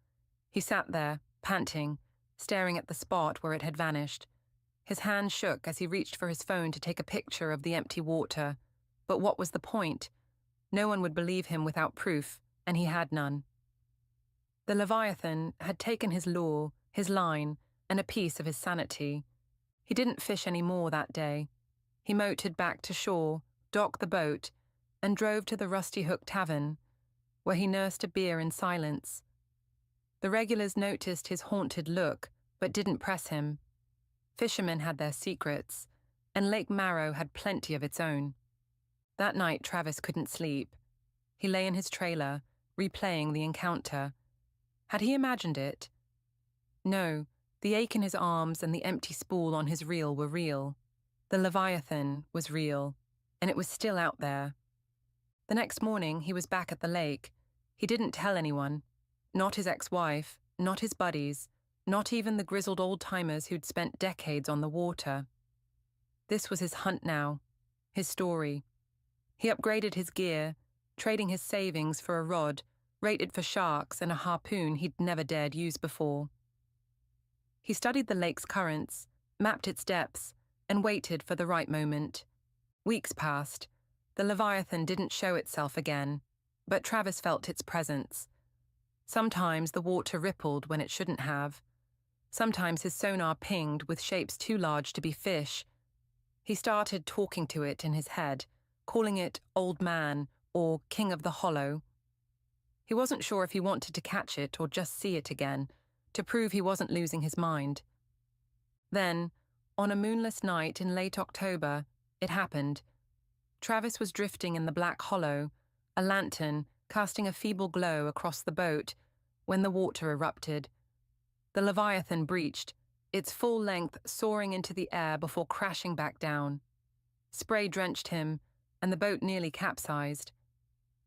He sat there, panting, staring at the spot where it had vanished. His hand shook as he reached for his phone to take a picture of the empty water. But what was the point? No one would believe him without proof, and he had none. The Leviathan had taken his lure, his line, and a piece of his sanity. He didn't fish any more that day. He motored back to shore, docked the boat, and drove to the Rusty Hook Tavern, where he nursed a beer in silence. The regulars noticed his haunted look, but didn't press him. Fishermen had their secrets, and Lake Marrow had plenty of its own. That night, Travis couldn't sleep. He lay in his trailer, replaying the encounter. Had he imagined it? No, the ache in his arms and the empty spool on his reel were real. The Leviathan was real, and it was still out there. The next morning, he was back at the lake. He didn't tell anyone. Not his ex-wife, not his buddies, not even the grizzled old-timers who'd spent decades on the water. This was his hunt now, his story. He upgraded his gear, trading his savings for a rod, rated for sharks, and a harpoon he'd never dared use before. He studied the lake's currents, mapped its depths, and waited for the right moment. Weeks passed. The Leviathan didn't show itself again, but Travis felt its presence. Sometimes the water rippled when it shouldn't have. Sometimes his sonar pinged with shapes too large to be fish. He started talking to it in his head, calling it Old Man or King of the Hollow. He wasn't sure if he wanted to catch it or just see it again, to prove he wasn't losing his mind. Then, on a moonless night in late October, it happened. Travis was drifting in the black hollow, a lantern casting a feeble glow across the boat, when the water erupted. The Leviathan breached, its full length soaring into the air before crashing back down. Spray drenched him, and the boat nearly capsized.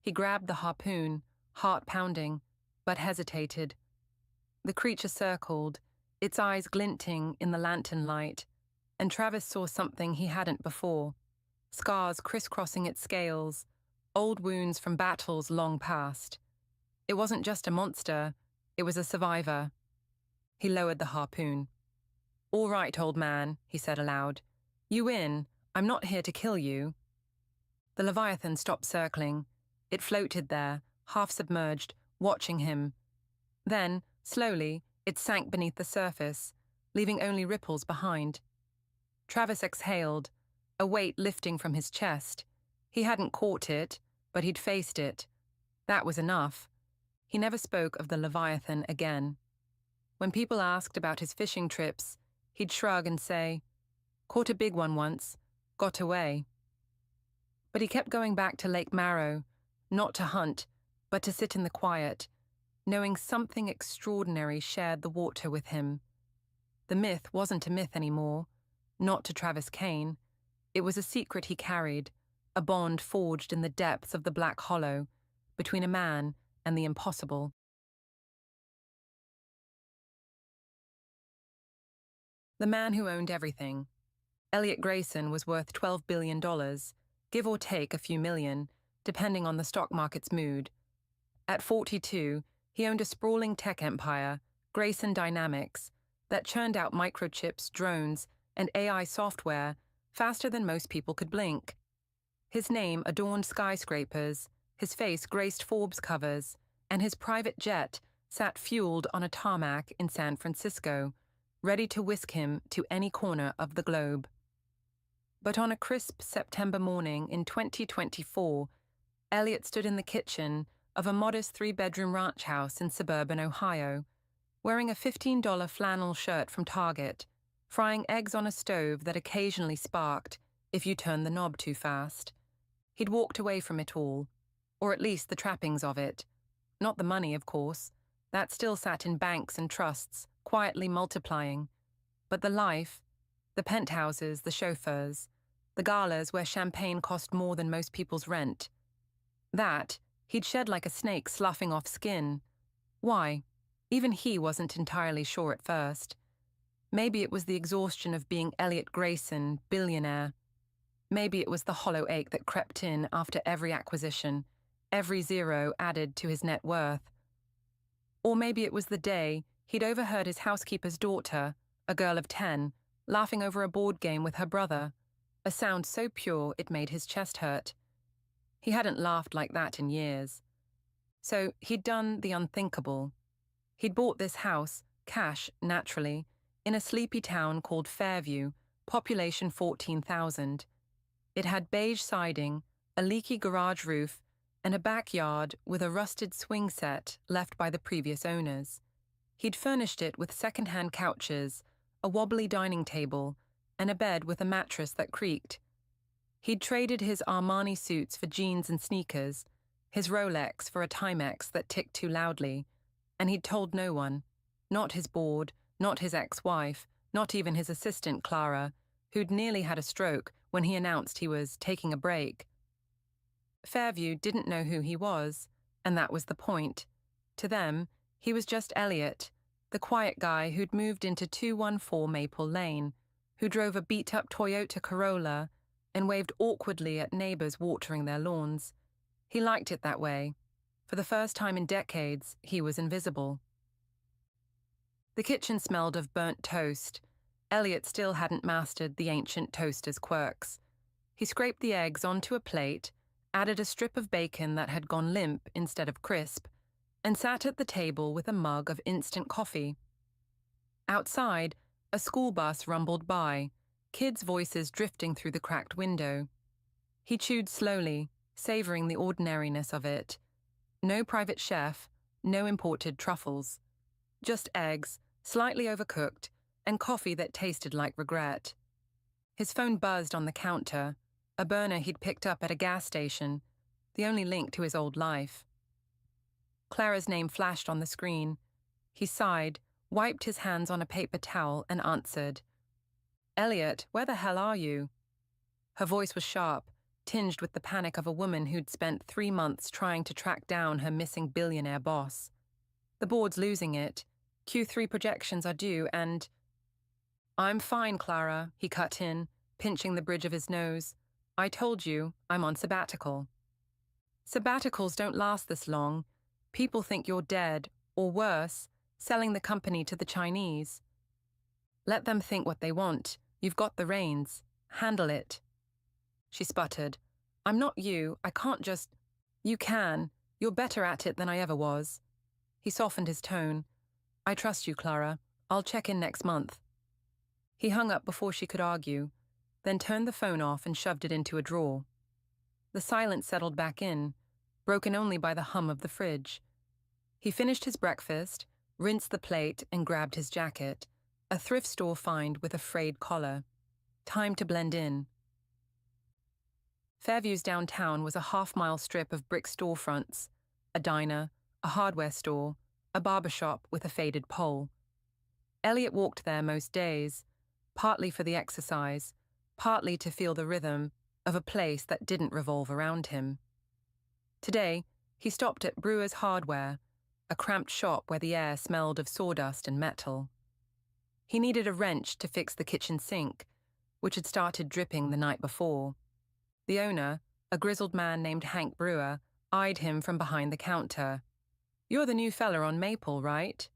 He grabbed the harpoon, heart pounding, but hesitated. The creature circled, its eyes glinting in the lantern light, and Travis saw something he hadn't before. Scars crisscrossing its scales, old wounds from battles long past. It wasn't just a monster, it was a survivor. He lowered the harpoon. "All right, old man," he said aloud. "You win. I'm not here to kill you." The Leviathan stopped circling. It floated there, half submerged, watching him. Then, slowly, it sank beneath the surface, leaving only ripples behind. Travis exhaled, a weight lifting from his chest. He hadn't caught it, but he'd faced it. That was enough. He never spoke of the Leviathan again. When people asked about his fishing trips, he'd shrug and say, "Caught a big one once, got away." But he kept going back to Lake Marrow, not to hunt, but to sit in the quiet, knowing something extraordinary shared the water with him. The myth wasn't a myth anymore, not to Travis Kane. It was a secret he carried, a bond forged in the depths of the black hollow, between a man and the impossible. The man who owned everything. Elliot Grayson was worth $12 billion, give or take a few million, depending on the stock market's mood. At 42, he owned a sprawling tech empire, Grayson Dynamics, that churned out microchips, drones, and AI software faster than most people could blink. His name adorned skyscrapers, his face graced Forbes covers, and his private jet sat fueled on a tarmac in San Francisco, ready to whisk him to any corner of the globe. But on a crisp September morning in 2024, Elliot stood in the kitchen of a modest 3-bedroom ranch house in suburban Ohio, wearing a $15 flannel shirt from Target, frying eggs on a stove that occasionally sparked if you turned the knob too fast. He'd walked away from it all, or at least the trappings of it. Not the money, of course. That still sat in banks and trusts, quietly multiplying. But the life, the penthouses, the chauffeurs, the galas where champagne cost more than most people's rent. That, he'd shed like a snake sloughing off skin. Why? Even he wasn't entirely sure at first. Maybe it was the exhaustion of being Elliot Grayson, billionaire. Maybe it was the hollow ache that crept in after every acquisition, every zero added to his net worth. Or maybe it was the day he'd overheard his housekeeper's daughter, a girl of 10, laughing over a board game with her brother, a sound so pure it made his chest hurt. He hadn't laughed like that in years. So he'd done the unthinkable. He'd bought this house, cash, naturally, in a sleepy town called Fairview, population 14,000. It had beige siding, a leaky garage roof, and a backyard with a rusted swing set left by the previous owners. He'd furnished it with second-hand couches, a wobbly dining table, and a bed with a mattress that creaked. He'd traded his Armani suits for jeans and sneakers, his Rolex for a Timex that ticked too loudly, and he'd told no one, not his board, not his ex-wife, not even his assistant Clara, who'd nearly had a stroke when he announced he was taking a break. Fairview didn't know who he was, and that was the point. To them, he was just Elliot, the quiet guy who'd moved into 214 Maple Lane, who drove a beat-up Toyota Corolla and waved awkwardly at neighbors watering their lawns. He liked it that way. For the first time in decades, he was invisible. The kitchen smelled of burnt toast. Elliot still hadn't mastered the ancient toaster's quirks. He scraped the eggs onto a plate, added a strip of bacon that had gone limp instead of crisp, and sat at the table with a mug of instant coffee. Outside, a school bus rumbled by, kids' voices drifting through the cracked window. He chewed slowly, savoring the ordinariness of it. No private chef, no imported truffles. Just eggs, slightly overcooked, and coffee that tasted like regret. His phone buzzed on the counter, a burner he'd picked up at a gas station, the only link to his old life. Clara's name flashed on the screen. He sighed, wiped his hands on a paper towel, and answered. "Elliot, where the hell are you?" Her voice was sharp, tinged with the panic of a woman who'd spent 3 months trying to track down her missing billionaire boss. "The board's losing it. Q3 projections are due and—" "I'm fine, Clara," he cut in, pinching the bridge of his nose. "I told you, I'm on sabbatical." "Sabbaticals don't last this long. People think you're dead, or worse, selling the company to the Chinese." "Let them think what they want. You've got the reins. Handle it." She sputtered. "I'm not you. I can't just—" "You can. You're better at it than I ever was." He softened his tone. "I trust you, Clara. I'll check in next month." He hung up before she could argue, then turned the phone off and shoved it into a drawer. The silence settled back in, broken only by the hum of the fridge. He finished his breakfast, rinsed the plate, and grabbed his jacket, a thrift store find with a frayed collar. Time to blend in. Fairview's downtown was a half-mile strip of brick storefronts, a diner, a hardware store, a barber shop with a faded pole. Elliot walked there most days, partly for the exercise, partly to feel the rhythm of a place that didn't revolve around him. Today, he stopped at Brewer's Hardware, a cramped shop where the air smelled of sawdust and metal. He needed a wrench to fix the kitchen sink, which had started dripping the night before. The owner, a grizzled man named Hank Brewer, eyed him from behind the counter. "You're the new fella on Maple, right?"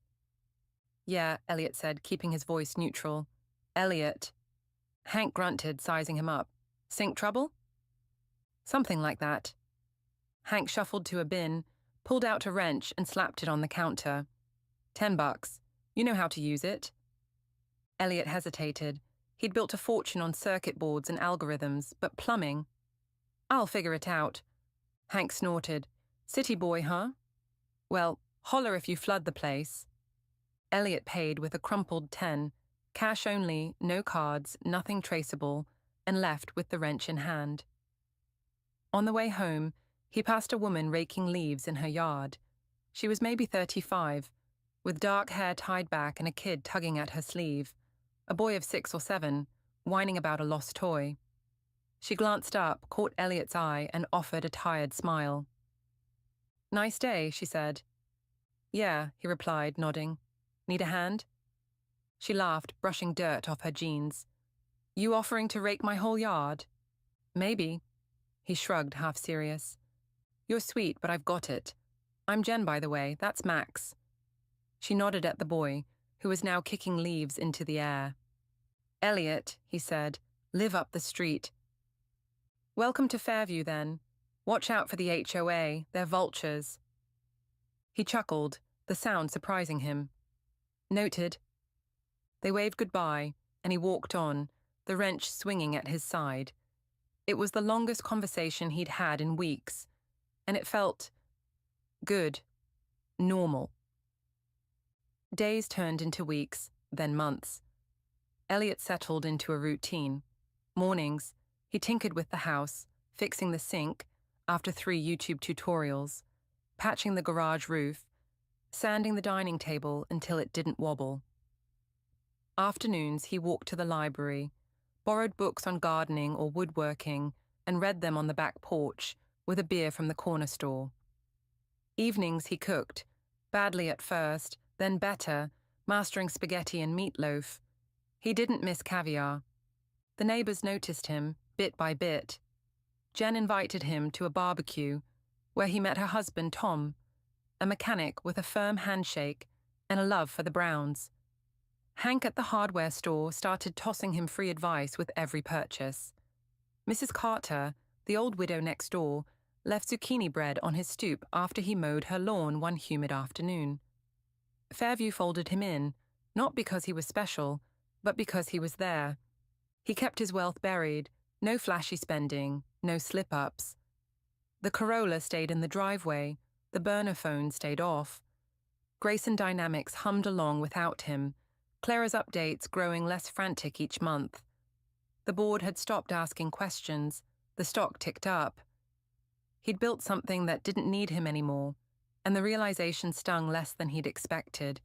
"Yeah," Elliot said, keeping his voice neutral. "Elliot." Hank grunted, sizing him up. "Sink trouble?" "Something like that." Hank shuffled to a bin, pulled out a wrench and slapped it on the counter. $10. You know how to use it." Elliot hesitated. He'd built a fortune on circuit boards and algorithms, but plumbing? "I'll figure it out." Hank snorted. "City boy, huh? Well, holler if you flood the place." Elliot paid with a crumpled 10, cash only, no cards, nothing traceable, and left with the wrench in hand. On the way home, he passed a woman raking leaves in her yard. She was maybe 35, with dark hair tied back and a kid tugging at her sleeve, a boy of 6 or 7, whining about a lost toy. She glanced up, caught Elliot's eye, and offered a tired smile. "Nice day," she said. "Yeah," he replied, nodding. "Need a hand?" She laughed, brushing dirt off her jeans. "You offering to rake my whole yard?" "Maybe." He shrugged, half serious. "You're sweet, but I've got it. I'm Jen, by the way. That's Max." She nodded at the boy, who was now kicking leaves into the air. "Elliot," he said, "live up the street." "Welcome to Fairview, then. Watch out for the HOA. They're vultures." He chuckled, the sound surprising him. "Noted." They waved goodbye, and he walked on, the wrench swinging at his side. It was the longest conversation he'd had in weeks, and it felt good, normal. Days turned into weeks, then months. Elliot settled into a routine. Mornings, he tinkered with the house, fixing the sink after 3 YouTube tutorials, patching the garage roof, sanding the dining table until it didn't wobble. Afternoons, he walked to the library, borrowed books on gardening or woodworking, and read them on the back porch with a beer from the corner store. Evenings, he cooked, badly at first, then better, mastering spaghetti and meatloaf. He didn't miss caviar. The neighbors noticed him, bit by bit. Jen invited him to a barbecue, where he met her husband, Tom, a mechanic with a firm handshake and a love for the Browns. Hank at the hardware store started tossing him free advice with every purchase. Mrs. Carter, the old widow next door, left zucchini bread on his stoop after he mowed her lawn one humid afternoon. Fairview folded him in, not because he was special, but because he was there. He kept his wealth buried, no flashy spending, no slip-ups. The Corolla stayed in the driveway, the burner phone stayed off. Grayson Dynamics hummed along without him, Clara's updates growing less frantic each month. The board had stopped asking questions, the stock ticked up. He'd built something that didn't need him anymore, and the realization stung less than he'd expected.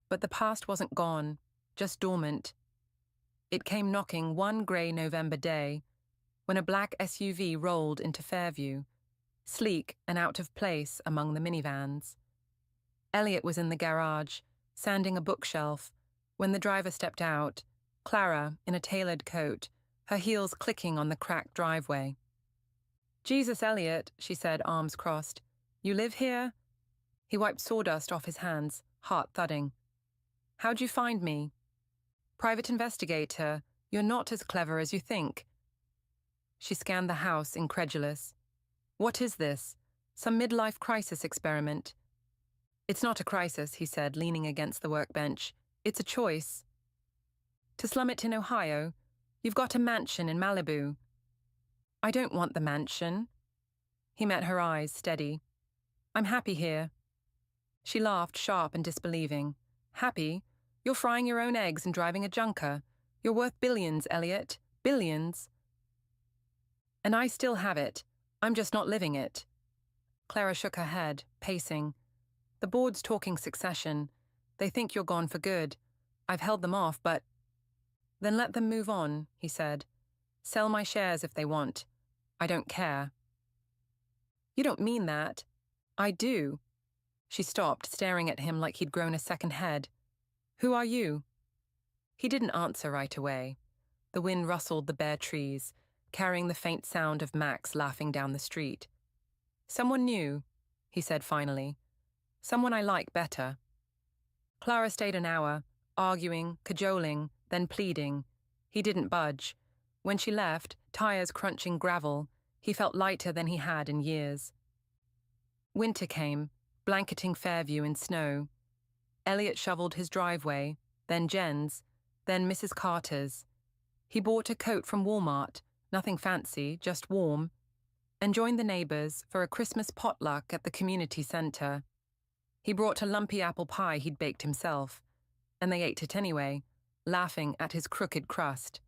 But the past wasn't gone, just dormant. It came knocking one grey November day, when a black SUV rolled into Fairview, sleek and out of place among the minivans. Elliot was in the garage, sanding a bookshelf, when the driver stepped out, Clara, in a tailored coat, her heels clicking on the cracked driveway. "Jesus, Elliot," she said, arms crossed. "You live here?" He wiped sawdust off his hands, heart thudding. "How'd you find me?" "Private investigator. You're not as clever as you think." She scanned the house, incredulous. "What is this? Some midlife crisis experiment?" "It's not a crisis," he said, leaning against the workbench. "It's a choice." "To slum it in Ohio? You've got a mansion in Malibu." "I don't want the mansion." He met her eyes, steady. "I'm happy here." She laughed, sharp and disbelieving. "Happy? You're frying your own eggs and driving a junker. You're worth billions, Elliot. Billions." "And I still have it. I'm just not living it." Clara shook her head, pacing. "The board's talking succession. They think you're gone for good. I've held them off, but—" "Then let them move on," he said. "Sell my shares if they want. I don't care." "You don't mean that." "I do." She stopped, staring at him like he'd grown a second head. "Who are you?" He didn't answer right away. The wind rustled the bare trees, carrying the faint sound of Max laughing down the street. "Someone new," he said finally. "Someone I like better." Clara stayed an hour, arguing, cajoling, then pleading. He didn't budge. When she left, tires crunching gravel, he felt lighter than he had in years. Winter came, blanketing Fairview in snow. Elliot shoveled his driveway, then Jen's, then Mrs. Carter's. He bought a coat from Walmart, nothing fancy, just warm, and joined the neighbors for a Christmas potluck at the community center. He brought a lumpy apple pie he'd baked himself, and they ate it anyway, laughing at his crooked crust.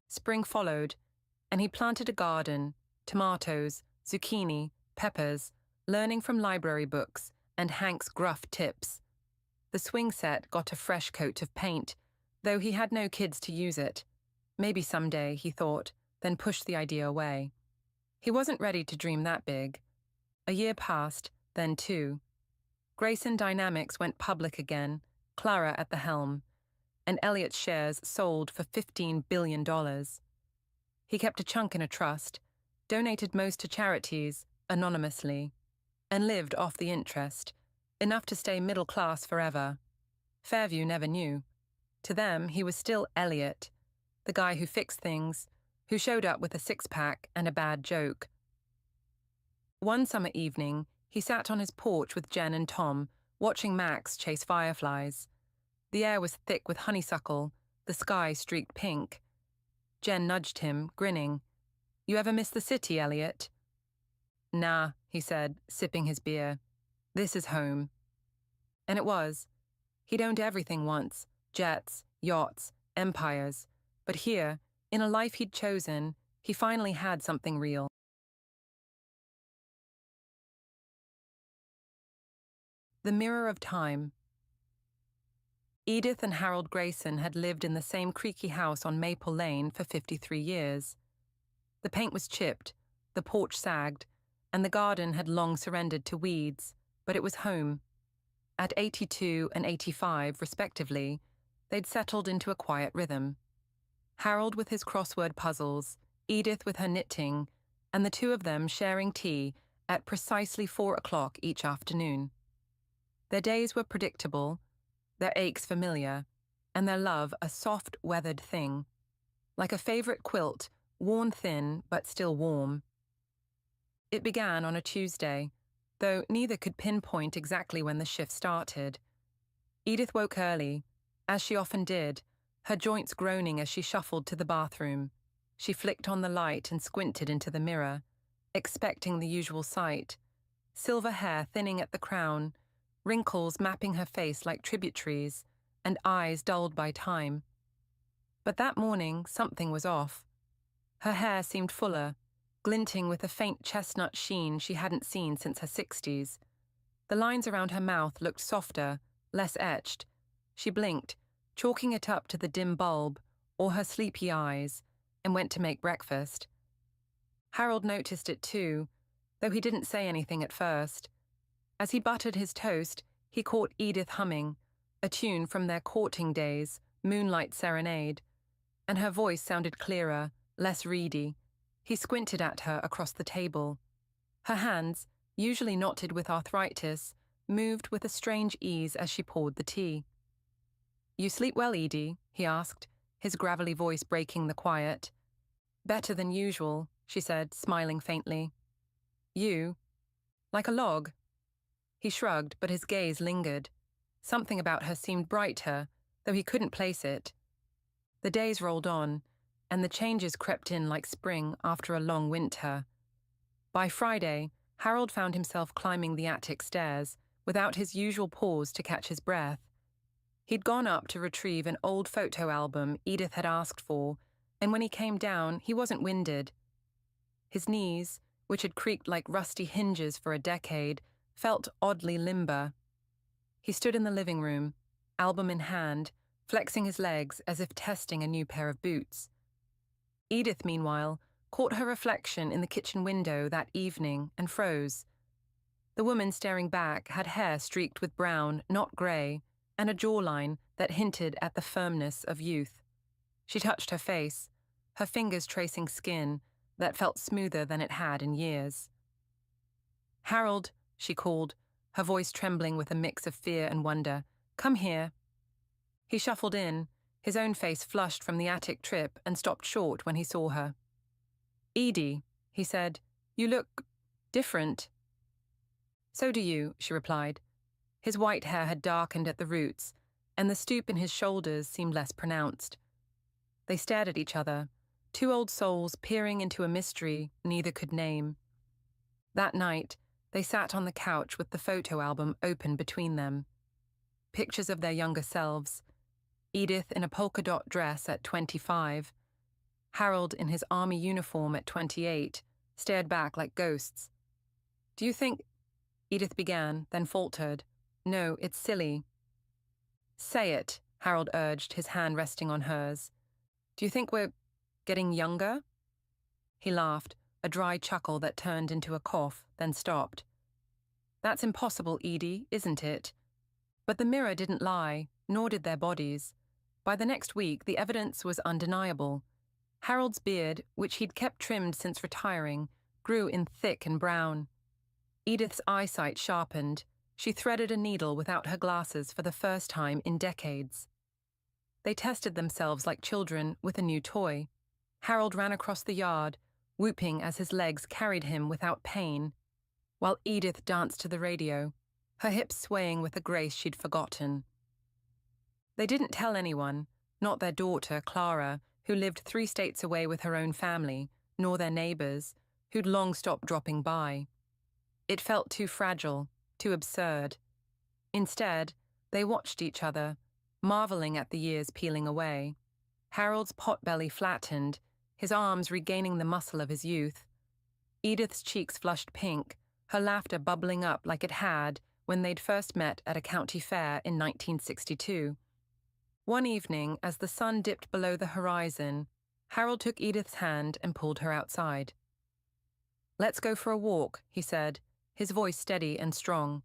Spring followed, and he planted a garden, tomatoes, zucchini, peppers, learning from library books and Hank's gruff tips. The swing set got a fresh coat of paint, though he had no kids to use it. Maybe someday, he thought, then pushed the idea away. He wasn't ready to dream that big. A year passed, then two. Grayson Dynamics went public again, Clara at the helm, and Elliot's shares sold for $15 billion. He kept a chunk in a trust, donated most to charities, anonymously, and lived off the interest, enough to stay middle class forever. Fairview never knew. To them, he was still Elliot, the guy who fixed things, who showed up with a six-pack and a bad joke. One summer evening, he sat on his porch with Jen and Tom, watching Max chase fireflies. The air was thick with honeysuckle, the sky streaked pink. Jen nudged him, grinning. "You ever miss the city, Elliot?" "Nah," he said, sipping his beer. "This is home." And it was. He'd owned everything once, jets, yachts, empires. But here, in a life he'd chosen, he finally had something real. The Mirror of Time. Edith and Harold Grayson had lived in the same creaky house on Maple Lane for 53 years. The paint was chipped, the porch sagged, and the garden had long surrendered to weeds, but it was home. At 82 and 85, respectively, they'd settled into a quiet rhythm. Harold with his crossword puzzles, Edith with her knitting, and the two of them sharing tea at precisely 4 o'clock each afternoon. Their days were predictable, their aches familiar, and their love a soft, weathered thing, like a favorite quilt, worn thin but still warm. It began on a Tuesday, though neither could pinpoint exactly when the shift started. Edith woke early, as she often did, her joints groaning as she shuffled to the bathroom. She flicked on the light and squinted into the mirror, expecting the usual sight: silver hair thinning at the crown, wrinkles mapping her face like tributaries, and eyes dulled by time. But that morning, something was off. Her hair seemed fuller, glinting with a faint chestnut sheen she hadn't seen since her 60s. The lines around her mouth looked softer, less etched. She blinked, chalking it up to the dim bulb, or her sleepy eyes, and went to make breakfast. Harold noticed it too, though he didn't say anything at first. As he buttered his toast, he caught Edith humming, a tune from their courting days, Moonlight Serenade, and her voice sounded clearer, less reedy. He squinted at her across the table. Her hands, usually knotted with arthritis, moved with a strange ease as she poured the tea. "You sleep well, Edie?" he asked, his gravelly voice breaking the quiet. "Better than usual," she said, smiling faintly. "You? Like a log?" He shrugged, but his gaze lingered. Something about her seemed brighter, though he couldn't place it. The days rolled on, and the changes crept in like spring after a long winter. By Friday, Harold found himself climbing the attic stairs, without his usual pause to catch his breath. He'd gone up to retrieve an old photo album Edith had asked for, and when he came down, he wasn't winded. His knees, which had creaked like rusty hinges for a decade, felt oddly limber. He stood in the living room, album in hand, flexing his legs as if testing a new pair of boots. Edith, meanwhile, caught her reflection in the kitchen window that evening and froze. The woman staring back had hair streaked with brown, not grey, and a jawline that hinted at the firmness of youth. She touched her face, her fingers tracing skin that felt smoother than it had in years. "Harold," she called, her voice trembling with a mix of fear and wonder. "Come here." He shuffled in, his own face flushed from the attic trip, and stopped short when he saw her. "Edie," he said, "you look different." "So do you," she replied. His white hair had darkened at the roots, and the stoop in his shoulders seemed less pronounced. They stared at each other, two old souls peering into a mystery neither could name. That night, they sat on the couch with the photo album open between them. Pictures of their younger selves. Edith in a polka dot dress at 25. Harold in his army uniform at 28, stared back like ghosts. "Do you think—" Edith began, then faltered. "No, it's silly." "Say it," Harold urged, his hand resting on hers. "Do you think we're getting younger?" He laughed, a dry chuckle that turned into a cough, then stopped. "That's impossible, Edie, isn't it?" But the mirror didn't lie, nor did their bodies. By the next week, the evidence was undeniable. Harold's beard, which he'd kept trimmed since retiring, grew in thick and brown. Edith's eyesight sharpened. She threaded a needle without her glasses for the first time in decades. They tested themselves like children with a new toy. Harold ran across the yard, whooping as his legs carried him without pain, while Edith danced to the radio, her hips swaying with a grace she'd forgotten. They didn't tell anyone, not their daughter, Clara, who lived 3 states away with her own family, nor their neighbors, who'd long stopped dropping by. It felt too fragile, too absurd. Instead, they watched each other, marveling at the years peeling away. Harold's potbelly flattened, his arms regaining the muscle of his youth. Edith's cheeks flushed pink, her laughter bubbling up like it had when they'd first met at a county fair in 1962. One evening, as the sun dipped below the horizon, Harold took Edith's hand and pulled her outside. "Let's go for a walk," he said, his voice steady and strong.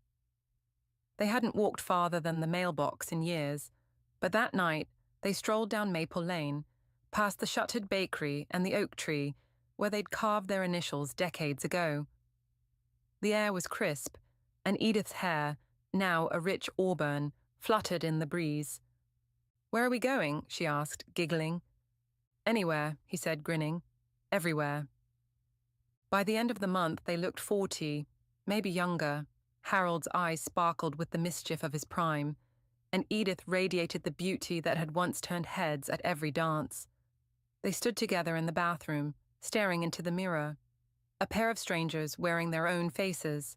They hadn't walked farther than the mailbox in years, but that night they strolled down Maple Lane, past the shuttered bakery and the oak tree where they'd carved their initials decades ago. The air was crisp, and Edith's hair, now a rich auburn, fluttered in the breeze. "Where are we going?" she asked, giggling. "Anywhere," he said, grinning. "Everywhere." By the end of the month, they looked 40, maybe younger. Harold's eyes sparkled with the mischief of his prime, and Edith radiated the beauty that had once turned heads at every dance. They stood together in the bathroom, staring into the mirror, a pair of strangers wearing their own faces.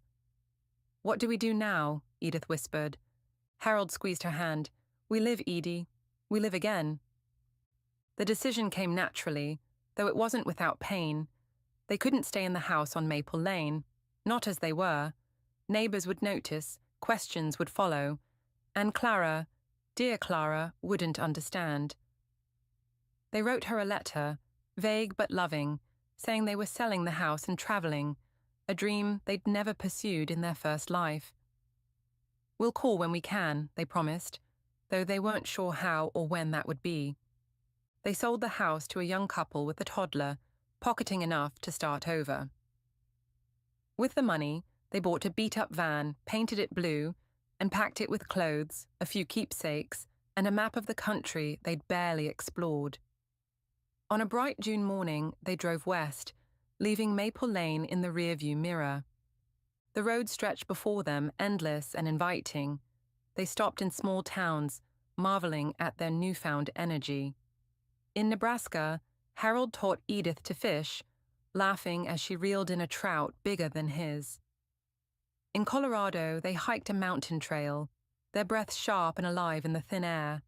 "What do we do now?" Edith whispered. Harold squeezed her hand. "We live, Edie. We live again." The decision came naturally, though it wasn't without pain. They couldn't stay in the house on Maple Lane, not as they were. Neighbors would notice, questions would follow, and Clara, dear Clara, wouldn't understand. They wrote her a letter, vague but loving, saying they were selling the house and traveling, a dream they'd never pursued in their first life. "We'll call when we can," they promised, though they weren't sure how or when that would be. They sold the house to a young couple with a toddler, pocketing enough to start over. With the money, they bought a beat-up van, painted it blue, and packed it with clothes, a few keepsakes, and a map of the country they'd barely explored. On a bright June morning, they drove west, leaving Maple Lane in the rearview mirror. The road stretched before them, endless and inviting. They stopped in small towns, marveling at their newfound energy. In Nebraska, Harold taught Edith to fish, laughing as she reeled in a trout bigger than his. In Colorado, they hiked a mountain trail, their breaths sharp and alive in the thin air.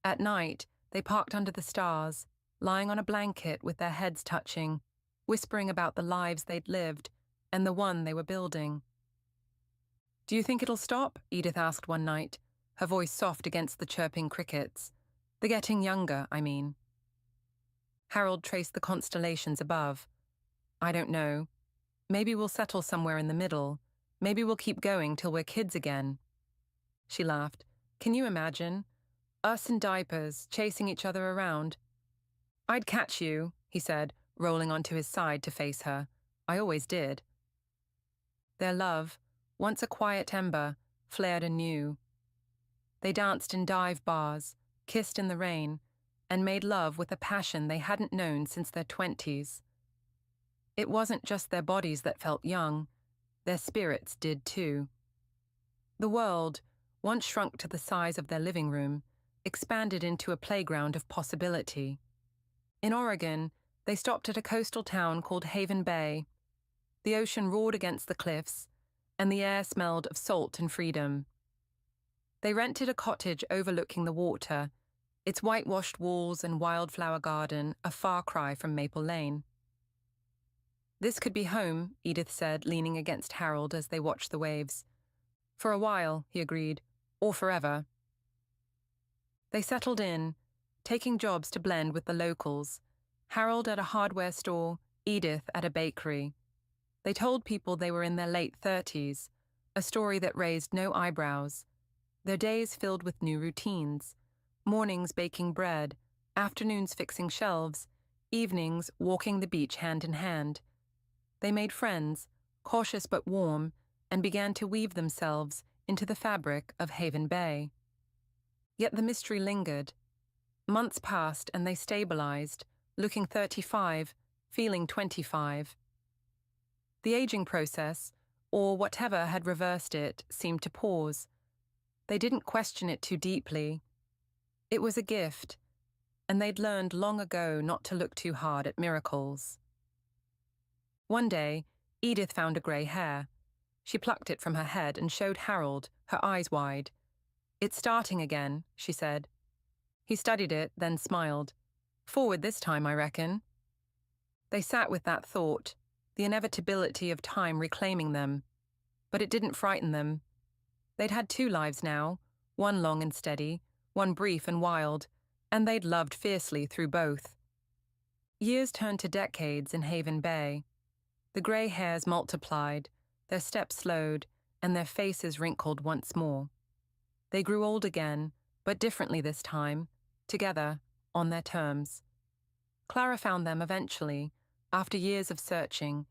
At night, they parked under the stars, lying on a blanket with their heads touching, whispering about the lives they'd lived and the one they were building. "Do you think it'll stop?" Edith asked one night, her voice soft against the chirping crickets. "The getting younger, I mean." Harold traced the constellations above. "I don't know. Maybe we'll settle somewhere in the middle. Maybe we'll keep going till we're kids again." She laughed. "Can you imagine? Us in diapers, chasing each other around. I'd catch you, he said, rolling onto his side to face her. I always did. Their love, once a quiet ember, flared anew. They danced in dive bars, kissed in the rain, and made love with a passion they hadn't known since their 20s. It wasn't just their bodies that felt young, their spirits did too. The world, once shrunk to the size of their living room, expanded into a playground of possibility. In Oregon, they stopped at a coastal town called Haven Bay. The ocean roared against the cliffs, and the air smelled of salt and freedom. They rented a cottage overlooking the water, its whitewashed walls and wildflower garden a far cry from Maple Lane. This could be home, Edith said, leaning against Harold as they watched the waves. For a while, he agreed, or forever. They settled in, taking jobs to blend with the locals, Harold at a hardware store, Edith at a bakery. They told people they were in their late 30s, a story that raised no eyebrows. Their days filled with new routines, mornings baking bread, afternoons fixing shelves, evenings walking the beach hand in hand. They made friends, cautious but warm, and began to weave themselves into the fabric of Haven Bay. Yet the mystery lingered. Months passed and they stabilized, looking 35, feeling 25. The aging process, or whatever had reversed it, seemed to pause. They didn't question it too deeply. It was a gift, and they'd learned long ago not to look too hard at miracles. One day, Edith found a grey hair. She plucked it from her head and showed Harold, her eyes wide. It's starting again, she said. He studied it, then smiled. Forward this time, I reckon. They sat with that thought, the inevitability of time reclaiming them. But it didn't frighten them. They'd had 2 lives now, one long and steady, one brief and wild, and they'd loved fiercely through both. Years turned to decades in Haven Bay. The grey hairs multiplied, their steps slowed, and their faces wrinkled once more. They grew old again, but differently this time, together, on their terms. Clara found them eventually, after years of searching,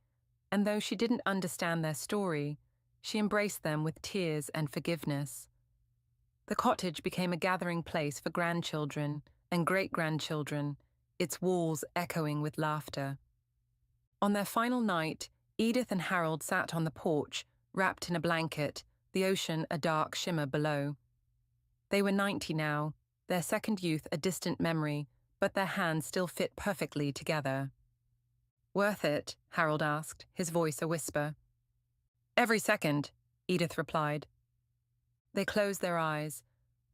and though she didn't understand their story, she embraced them with tears and forgiveness. The cottage became a gathering place for grandchildren and great-grandchildren, its walls echoing with laughter. On their final night, Edith and Harold sat on the porch, wrapped in a blanket, the ocean a dark shimmer below. They were 90 now, their second youth a distant memory, but their hands still fit perfectly together. Worth it? Harold asked, his voice a whisper. Every second, Edith replied. They closed their eyes,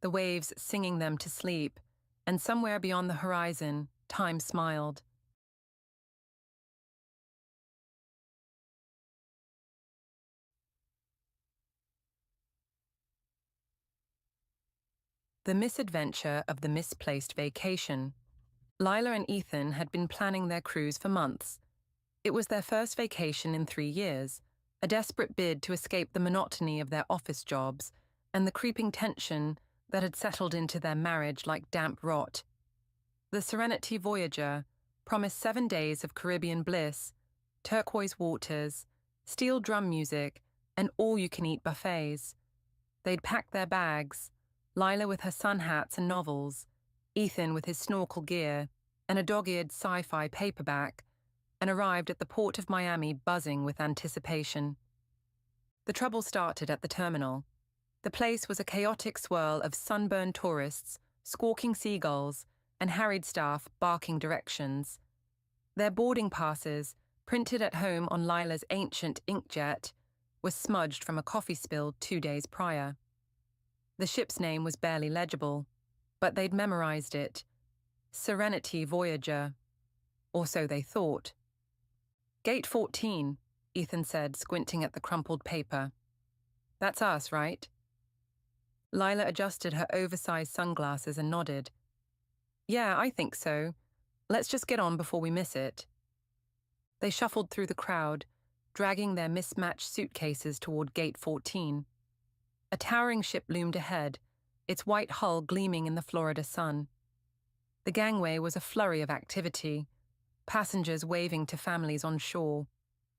the waves singing them to sleep, and somewhere beyond the horizon, time smiled. The Misadventure of the Misplaced Vacation. Lila and Ethan had been planning their cruise for months. It was their first vacation in 3 years, a desperate bid to escape the monotony of their office jobs and the creeping tension that had settled into their marriage like damp rot. The Serenity Voyager promised 7 days of Caribbean bliss, turquoise waters, steel drum music, and all-you-can-eat buffets. They'd packed their bags, Lila with her sun hats and novels, Ethan with his snorkel gear and a dog-eared sci-fi paperback, and arrived at the port of Miami buzzing with anticipation. The trouble started at the terminal. The place was a chaotic swirl of sunburned tourists, squawking seagulls, and harried staff barking directions. Their boarding passes, printed at home on Lila's ancient inkjet, were smudged from a coffee spill 2 days prior. The ship's name was barely legible, but they'd memorized it. Serenity Voyager. Or so they thought. Gate 14, Ethan said, squinting at the crumpled paper. That's us, right? Lila adjusted her oversized sunglasses and nodded. Yeah, I think so. Let's just get on before we miss it. They shuffled through the crowd, dragging their mismatched suitcases toward Gate 14. A towering ship loomed ahead, its white hull gleaming in the Florida sun. The gangway was a flurry of activity, passengers waving to families on shore,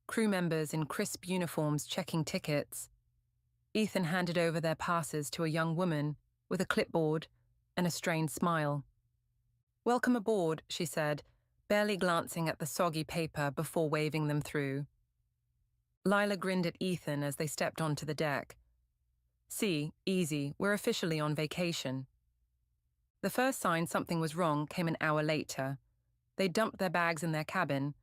crew members in crisp uniforms checking tickets. Ethan handed over their passes to a young woman with a clipboard and a strained smile. "Welcome aboard," she said, barely glancing at the soggy paper before waving them through. Lila grinned at Ethan as they stepped onto the deck. "See, easy, we're officially on vacation." The first sign something was wrong came an hour later. They dumped their bags in their cabin,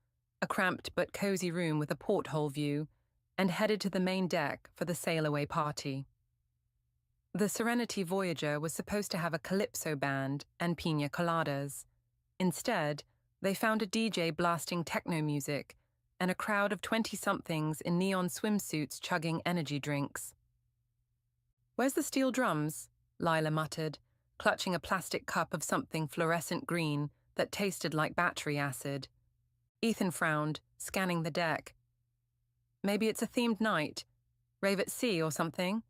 a cramped but cozy room with a porthole view, and headed to the main deck for the sail-away party. The Serenity Voyager was supposed to have a calypso band and piña coladas. Instead, they found a DJ blasting techno music and a crowd of 20-somethings in neon swimsuits chugging energy drinks. "Where's the steel drums?" Lila muttered, clutching a plastic cup of something fluorescent green that tasted like battery acid. Ethan frowned, scanning the deck. "Maybe it's a themed night. Rave at sea or something?"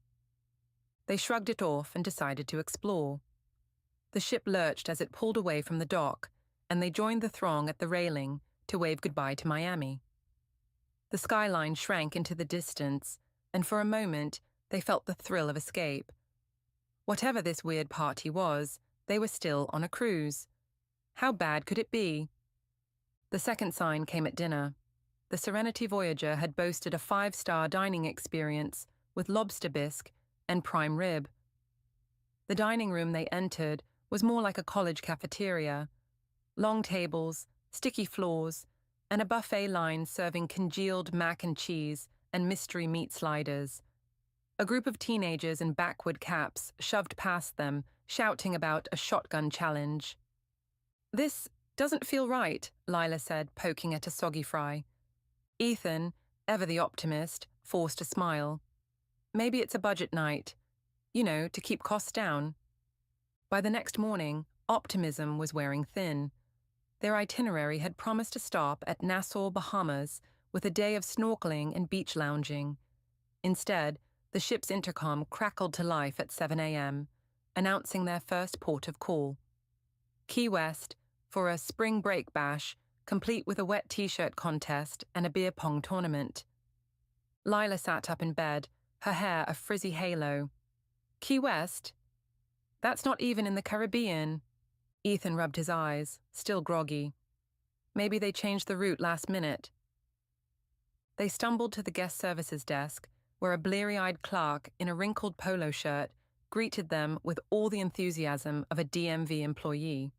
They shrugged it off and decided to explore. The ship lurched as it pulled away from the dock, and they joined the throng at the railing to wave goodbye to Miami. The skyline shrank into the distance, and for a moment they felt the thrill of escape. Whatever this weird party was, they were still on a cruise. How bad could it be? The second sign came at dinner. The Serenity Voyager had boasted a 5-star dining experience with lobster bisque and prime rib. The dining room they entered was more like a college cafeteria. Long tables, sticky floors, and a buffet line serving congealed mac and cheese and mystery meat sliders. A group of teenagers in backward caps shoved past them, shouting about a shotgun challenge. "This doesn't feel right," Lila said, poking at a soggy fry. Ethan, ever the optimist, forced a smile. "Maybe it's a budget night. To keep costs down." By the next morning, optimism was wearing thin. Their itinerary had promised a stop at Nassau, Bahamas, with a day of snorkeling and beach lounging. Instead, the ship's intercom crackled to life at 7 a.m., announcing their first port of call. Key West, for a spring break bash, complete with a wet t-shirt contest and a beer pong tournament. Lila sat up in bed, her hair a frizzy halo. "Key West? That's not even in the Caribbean." Ethan rubbed his eyes, still groggy. Maybe they changed the route last minute. They stumbled to the guest services desk, where a bleary-eyed clerk in a wrinkled polo shirt greeted them with all the enthusiasm of a DMV employee.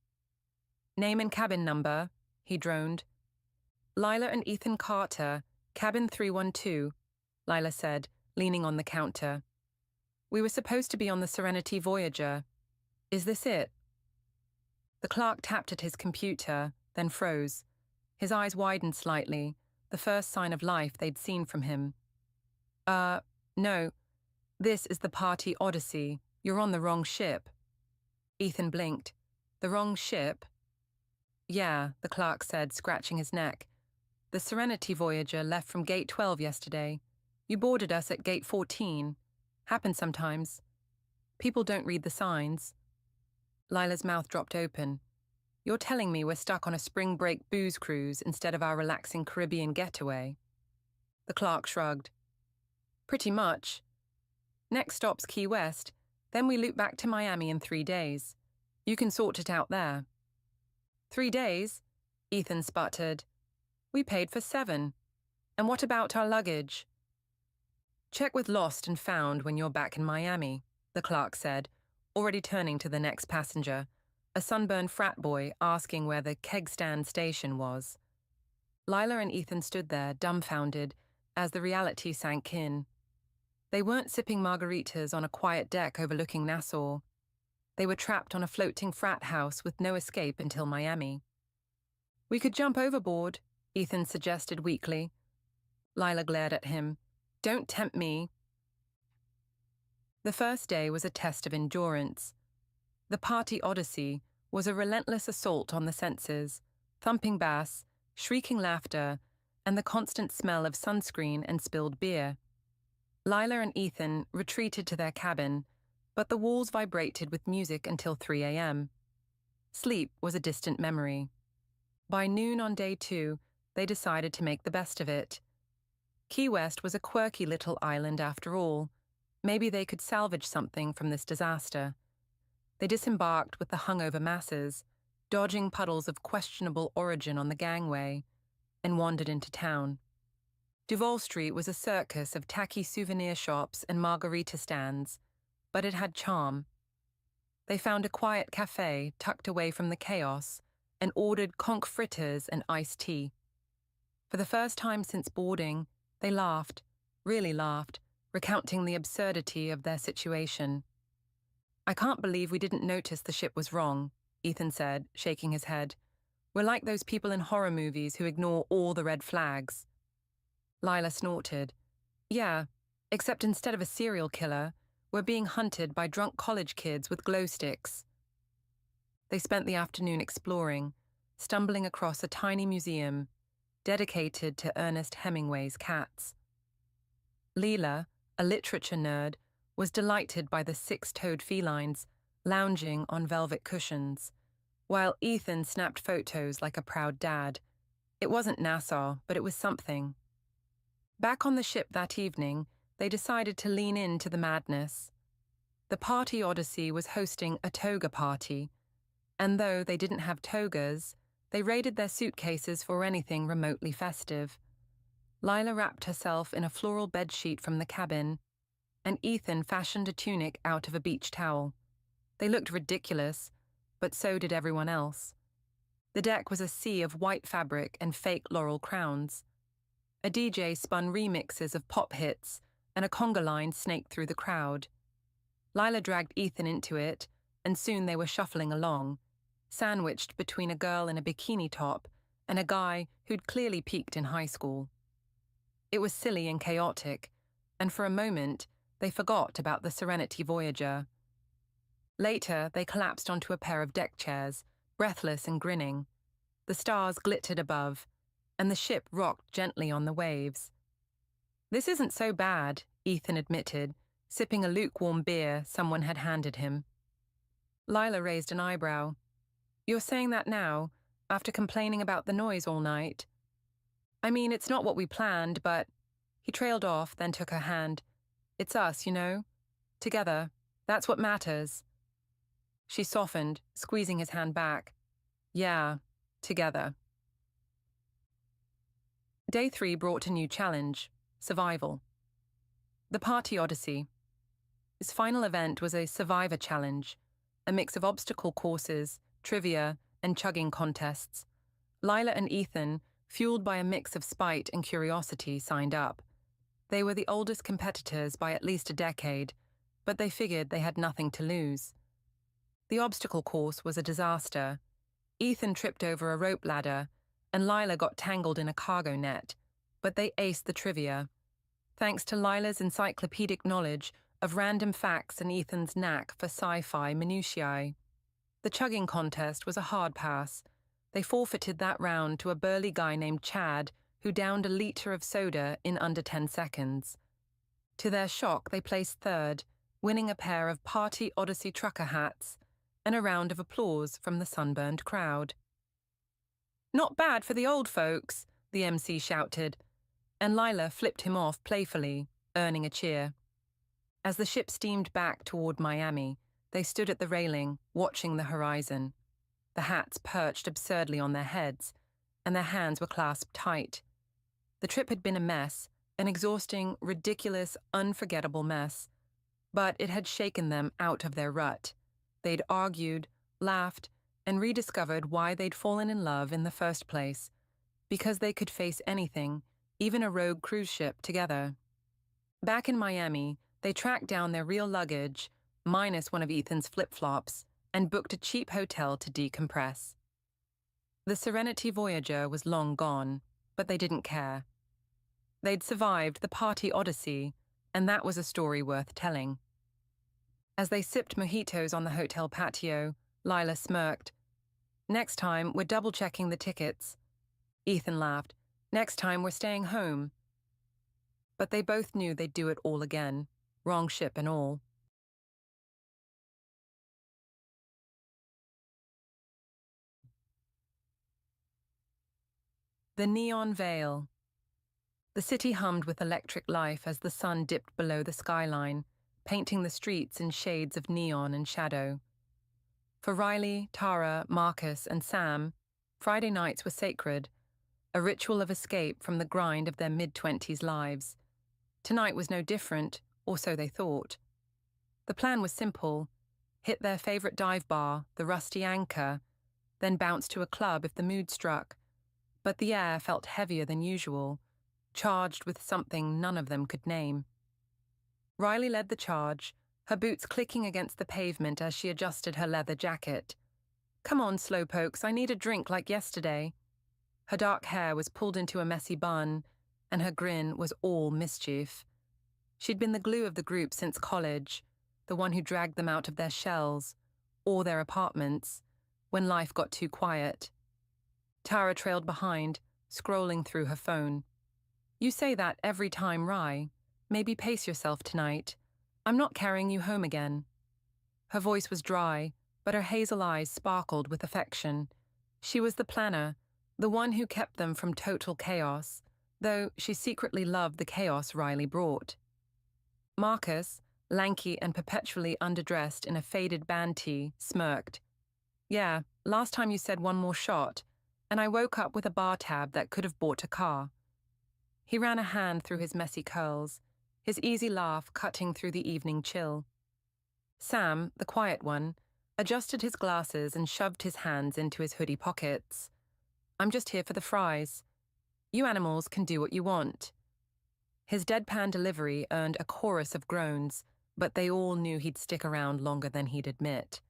"Name and cabin number," he droned. "Lila and Ethan Carter, cabin 312, Lila said, leaning on the counter. "We were supposed to be on the Serenity Voyager. Is this it?" The clerk tapped at his computer, then froze. His eyes widened slightly, the first sign of life they'd seen from him. No. This is the Party Odyssey. You're on the wrong ship." Ethan blinked. "The wrong ship?" "Yeah," the clerk said, scratching his neck. "The Serenity Voyager left from Gate 12 yesterday. You boarded us at Gate 14. Happens sometimes. People don't read the signs." Lila's mouth dropped open. "You're telling me we're stuck on a spring break booze cruise instead of our relaxing Caribbean getaway?" The clerk shrugged. "Pretty much. Next stop's Key West, then we loop back to Miami in 3 days. You can sort it out there." 3 days? Ethan sputtered. "We paid for 7. And what about our luggage?" "Check with Lost and Found when you're back in Miami," the clerk said, already turning to the next passenger, a sunburned frat boy asking where the keg stand station was. Lila and Ethan stood there, dumbfounded, as the reality sank in. They weren't sipping margaritas on a quiet deck overlooking Nassau. They were trapped on a floating frat house with no escape until Miami. "We could jump overboard," Ethan suggested weakly. Lila glared at him. "Don't tempt me." The first day was a test of endurance. The Party Odyssey was a relentless assault on the senses, thumping bass, shrieking laughter, and the constant smell of sunscreen and spilled beer. Lila and Ethan retreated to their cabin, but the walls vibrated with music until 3 a.m. Sleep was a distant memory. By noon on day 2, they decided to make the best of it. Key West was a quirky little island after all. Maybe they could salvage something from this disaster. They disembarked with the hungover masses, dodging puddles of questionable origin on the gangway, and wandered into town. Duval Street was a circus of tacky souvenir shops and margarita stands, but it had charm. They found a quiet cafe tucked away from the chaos and ordered conch fritters and iced tea. For the first time since boarding, they laughed, really laughed, recounting the absurdity of their situation. "I can't believe we didn't notice the ship was wrong," Ethan said, shaking his head. "We're like those people in horror movies who ignore all the red flags." Lila snorted. "Yeah, except instead of a serial killer, we're being hunted by drunk college kids with glow sticks." They spent the afternoon exploring, stumbling across a tiny museum dedicated to Ernest Hemingway's cats. Leela, a literature nerd, was delighted by the six-toed felines lounging on velvet cushions, while Ethan snapped photos like a proud dad. It wasn't Nassau, but it was something. Back on the ship that evening, they decided to lean into the madness. The Party Odyssey was hosting a toga party, and though they didn't have togas, they raided their suitcases for anything remotely festive. Lila wrapped herself in a floral bedsheet from the cabin, and Ethan fashioned a tunic out of a beach towel. They looked ridiculous, but so did everyone else. The deck was a sea of white fabric and fake laurel crowns. A DJ spun remixes of pop hits, and a conga line snaked through the crowd. Lila dragged Ethan into it, and soon they were shuffling along, sandwiched between a girl in a bikini top and a guy who'd clearly peaked in high school. It was silly and chaotic, and for a moment, they forgot about the Serenity Voyager. Later, they collapsed onto a pair of deck chairs, breathless and grinning. The stars glittered above, and the ship rocked gently on the waves. "This isn't so bad," Ethan admitted, sipping a lukewarm beer someone had handed him. Lila raised an eyebrow. "You're saying that now, after complaining about the noise all night?" "I mean, it's not what we planned, but—" He trailed off, then took her hand. "It's us, you know? Together. That's what matters." She softened, squeezing his hand back. "Yeah, together." Day 3 brought a new challenge: survival. The Party Odyssey. Its final event was a survivor challenge, a mix of obstacle courses, trivia, and chugging contests. Lila and Ethan, fueled by a mix of spite and curiosity, signed up. They were the oldest competitors by at least a decade, but they figured they had nothing to lose. The obstacle course was a disaster. Ethan tripped over a rope ladder, and Lila got tangled in a cargo net, but they aced the trivia, thanks to Lila's encyclopedic knowledge of random facts and Ethan's knack for sci-fi minutiae. The chugging contest was a hard pass. They forfeited that round to a burly guy named Chad, who downed a liter of soda in under 10 seconds. To their shock, they placed third, winning a pair of Party Odyssey trucker hats and a round of applause from the sunburned crowd. "Not bad for the old folks," the MC shouted, and Lila flipped him off playfully, earning a cheer. As the ship steamed back toward Miami, they stood at the railing, watching the horizon. The hats perched absurdly on their heads, and their hands were clasped tight. The trip had been a mess, an exhausting, ridiculous, unforgettable mess, but it had shaken them out of their rut. They'd argued, laughed, and rediscovered why they'd fallen in love in the first place, because they could face anything, even a rogue cruise ship, together. Back in Miami, they tracked down their real luggage, minus one of Ethan's flip-flops, and booked a cheap hotel to decompress. The Serenity Voyager was long gone, but they didn't care. They'd survived the Party Odyssey, and that was a story worth telling. As they sipped mojitos on the hotel patio, Lila smirked. "Next time, we're double-checking the tickets." Ethan laughed. "Next time, we're staying home." But they both knew they'd do it all again, wrong ship and all. The Neon Veil. The city hummed with electric life as the sun dipped below the skyline, painting the streets in shades of neon and shadow. For Riley, Tara, Marcus, and Sam, Friday nights were sacred, a ritual of escape from the grind of their mid-20s lives. Tonight was no different, or so they thought. The plan was simple: hit their favorite dive bar, the Rusty Anchor, then bounce to a club if the mood struck. But the air felt heavier than usual, charged with something none of them could name. Riley led the charge, her boots clicking against the pavement as she adjusted her leather jacket. "Come on, slowpokes, I need a drink like yesterday." Her dark hair was pulled into a messy bun, and her grin was all mischief. She'd been the glue of the group since college, the one who dragged them out of their shells, or their apartments, when life got too quiet. Tara trailed behind, scrolling through her phone. "You say that every time, Rye. Maybe pace yourself tonight. I'm not carrying you home again." Her voice was dry, but her hazel eyes sparkled with affection. She was the planner, the one who kept them from total chaos, though she secretly loved the chaos Riley brought. Marcus, lanky and perpetually underdressed in a faded band tee, smirked. "Yeah, last time you said one more shot, and I woke up with a bar tab that could have bought a car." He ran a hand through his messy curls, his easy laugh cutting through the evening chill. Sam, the quiet one, adjusted his glasses and shoved his hands into his hoodie pockets. "I'm just here for the fries. You animals can do what you want." His deadpan delivery earned a chorus of groans, but they all knew he'd stick around longer than he'd admit.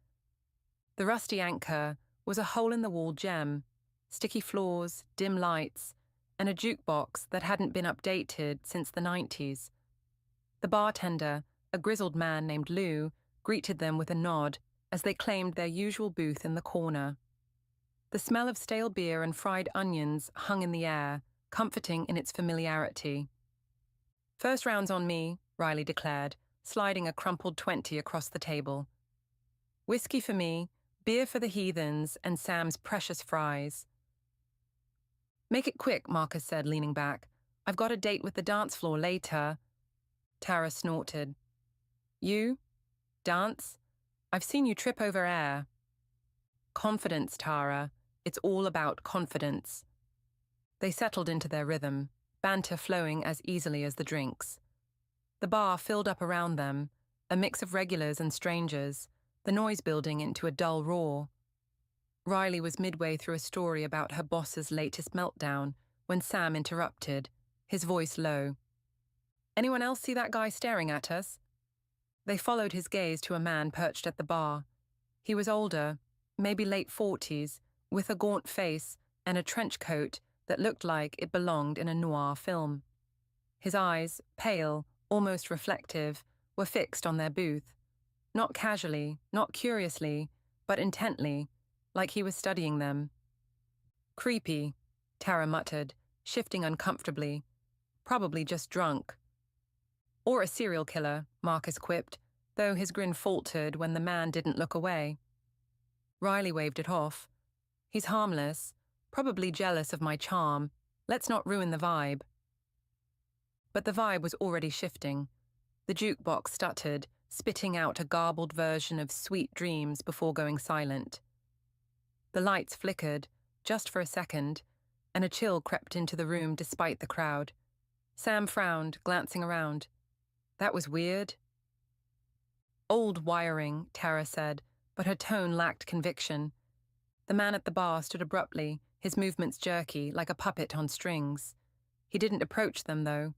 The Rusty Anchor was a hole-in-the-wall gem, sticky floors, dim lights, and a jukebox that hadn't been updated since the 90s. The bartender, a grizzled man named Lou, greeted them with a nod as they claimed their usual booth in the corner. The smell of stale beer and fried onions hung in the air, comforting in its familiarity. "First round's on me," Riley declared, sliding a crumpled 20 across the table. "Whiskey for me, beer for the heathens, and Sam's precious fries." "Make it quick," Marcus said, leaning back. "I've got a date with the dance floor later." Tara snorted. "You? Dance? I've seen you trip over air." "Confidence, Tara. It's all about confidence." They settled into their rhythm, banter flowing as easily as the drinks. The bar filled up around them, a mix of regulars and strangers, the noise building into a dull roar. Riley was midway through a story about her boss's latest meltdown when Sam interrupted, his voice low. "Anyone else see that guy staring at us?" They followed his gaze to a man perched at the bar. He was older, maybe late 40s, with a gaunt face and a trench coat that looked like it belonged in a noir film. His eyes, pale, almost reflective, were fixed on their booth. Not casually, not curiously, but intently, like he was studying them. "Creepy," Tara muttered, shifting uncomfortably. "Probably just drunk." "Or a serial killer," Marcus quipped, though his grin faltered when the man didn't look away. Riley waved it off. "He's harmless, probably jealous of my charm. Let's not ruin the vibe." But the vibe was already shifting. The jukebox stuttered, spitting out a garbled version of Sweet Dreams before going silent. The lights flickered, just for a second, and a chill crept into the room despite the crowd. Sam frowned, glancing around. "That was weird." "Old wiring," Tara said, but her tone lacked conviction. The man at the bar stood abruptly, his movements jerky, like a puppet on strings. He didn't approach them, though.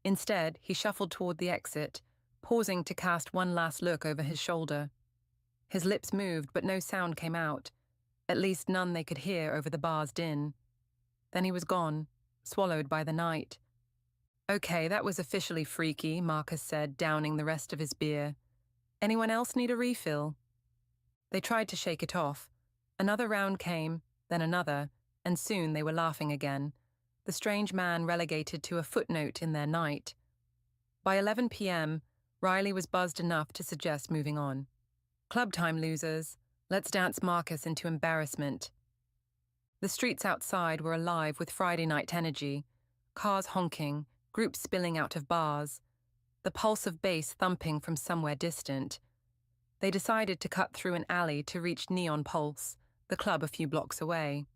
Instead, he shuffled toward the exit, pausing to cast one last look over his shoulder. His lips moved, but no sound came out, at least none they could hear over the bar's din. Then he was gone, swallowed by the night. "Okay, that was officially freaky," Marcus said, downing the rest of his beer. "Anyone else need a refill?" They tried to shake it off. Another round came, then another, and soon they were laughing again, the strange man relegated to a footnote in their night. By 11 p.m., Riley was buzzed enough to suggest moving on. "Club time, losers. Let's dance Marcus into embarrassment." The streets outside were alive with Friday night energy, cars honking, groups spilling out of bars, the pulse of bass thumping from somewhere distant. They decided to cut through an alley to reach Neon Pulse, the club a few blocks away.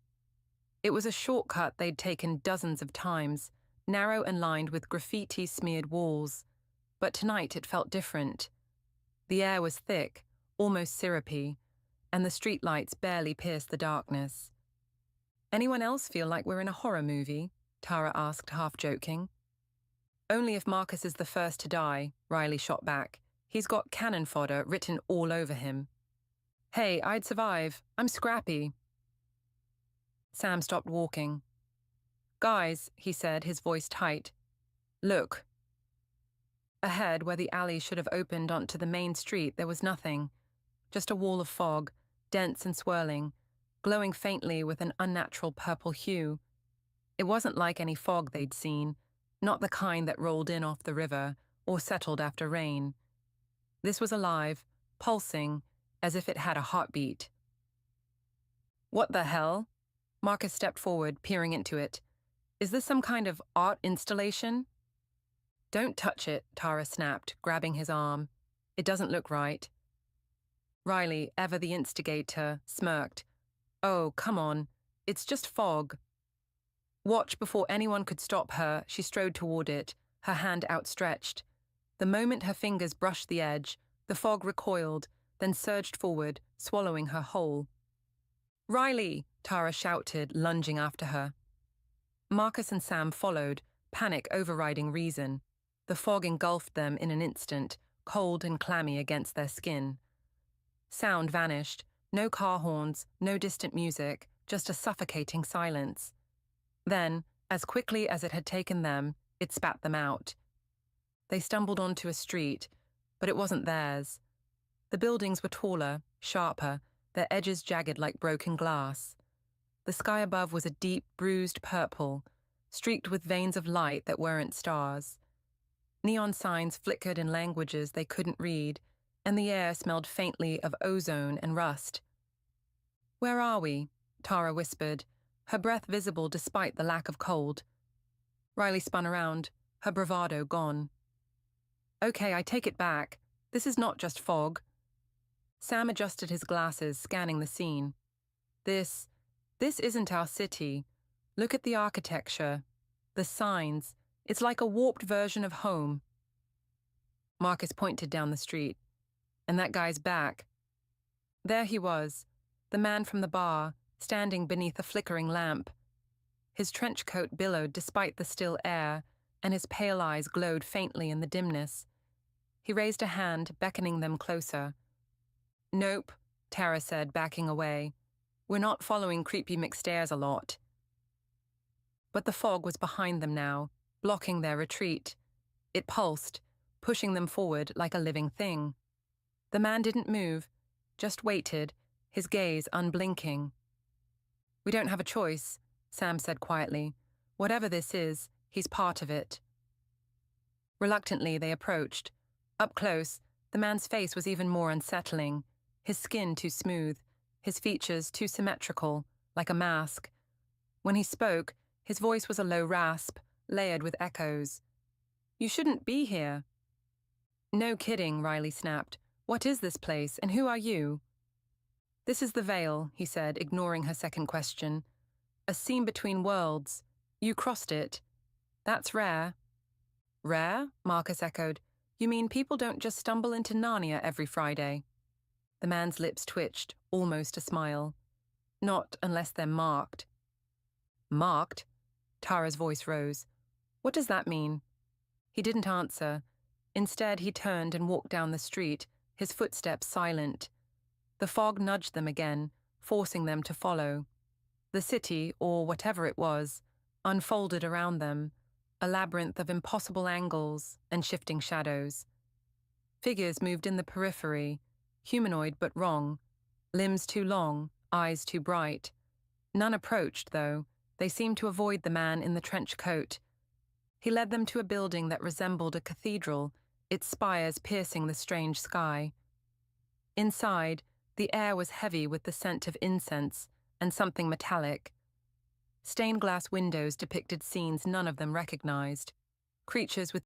It was a shortcut they'd taken dozens of times, narrow and lined with graffiti-smeared walls, but tonight it felt different. The air was thick, almost syrupy, and the streetlights barely pierced the darkness. "Anyone else feel like we're in a horror movie?" Tara asked, half-joking. "Only if Marcus is the first to die," Riley shot back. "He's got cannon fodder written all over him." "Hey, I'd survive. I'm scrappy." Sam stopped walking. "Guys," he said, his voice tight. "Look." Ahead, where the alley should have opened onto the main street, there was nothing. Just a wall of fog, dense and swirling, glowing faintly with an unnatural purple hue. It wasn't like any fog they'd seen, not the kind that rolled in off the river or settled after rain. This was alive, pulsing, as if it had a heartbeat. "What the hell?" Marcus stepped forward, peering into it. "Is this some kind of art installation?" "Don't touch it," Tara snapped, grabbing his arm. "It doesn't look right." Riley, ever the instigator, smirked. "Oh, come on. It's just fog." Watch before anyone could stop her, she strode toward it, her hand outstretched. The moment her fingers brushed the edge, the fog recoiled, then surged forward, swallowing her whole. "Riley!" Tara shouted, lunging after her. Marcus and Sam followed, panic overriding reason. The fog engulfed them in an instant, cold and clammy against their skin. Sound vanished, no car horns, no distant music, just a suffocating silence. Then, as quickly as it had taken them, it spat them out. They stumbled onto a street, but it wasn't theirs. The buildings were taller, sharper, their edges jagged like broken glass. The sky above was a deep, bruised purple, streaked with veins of light that weren't stars. Neon signs flickered in languages they couldn't read, and the air smelled faintly of ozone and rust. "Where are we?" Tara whispered, her breath visible despite the lack of cold. Riley spun around, her bravado gone. "Okay, I take it back. This is not just fog." Sam adjusted his glasses, scanning the scene. This isn't our city. Look at the architecture, the signs. It's like a warped version of home." Marcus pointed down the street. "And that guy's back." There he was, the man from the bar, standing beneath a flickering lamp. His trench coat billowed despite the still air, and his pale eyes glowed faintly in the dimness. He raised a hand, beckoning them closer. "Nope," Tara said, backing away. "We're not following Creepy McStairs a lot." But the fog was behind them now, blocking their retreat. It pulsed, pushing them forward like a living thing. The man didn't move, just waited, his gaze unblinking. "We don't have a choice," Sam said quietly. "Whatever this is, he's part of it." Reluctantly, they approached. Up close, the man's face was even more unsettling, his skin too smooth, his features too symmetrical, like a mask. When he spoke, his voice was a low rasp, layered with echoes. "You shouldn't be here." "No kidding," Riley snapped. "What is this place, and who are you?" "This is the Veil," he said, ignoring her second question. "A seam between worlds. You crossed it. That's rare." "Rare?" Marcus echoed. "You mean people don't just stumble into Narnia every Friday?" The man's lips twitched, almost a smile. "Not unless they're marked." "Marked?" Tara's voice rose. "What does that mean?" He didn't answer. Instead, he turned and walked down the street, his footsteps silent. The fog nudged them again, forcing them to follow. The city, or whatever it was, unfolded around them, a labyrinth of impossible angles and shifting shadows. Figures moved in the periphery, humanoid but wrong, limbs too long, eyes too bright. None approached, though. They seemed to avoid the man in the trench coat. He led them to a building that resembled a cathedral, its spires piercing the strange sky. Inside, the air was heavy with the scent of incense and something metallic, Stained glass windows depicted scenes none of them recognized. Creatures with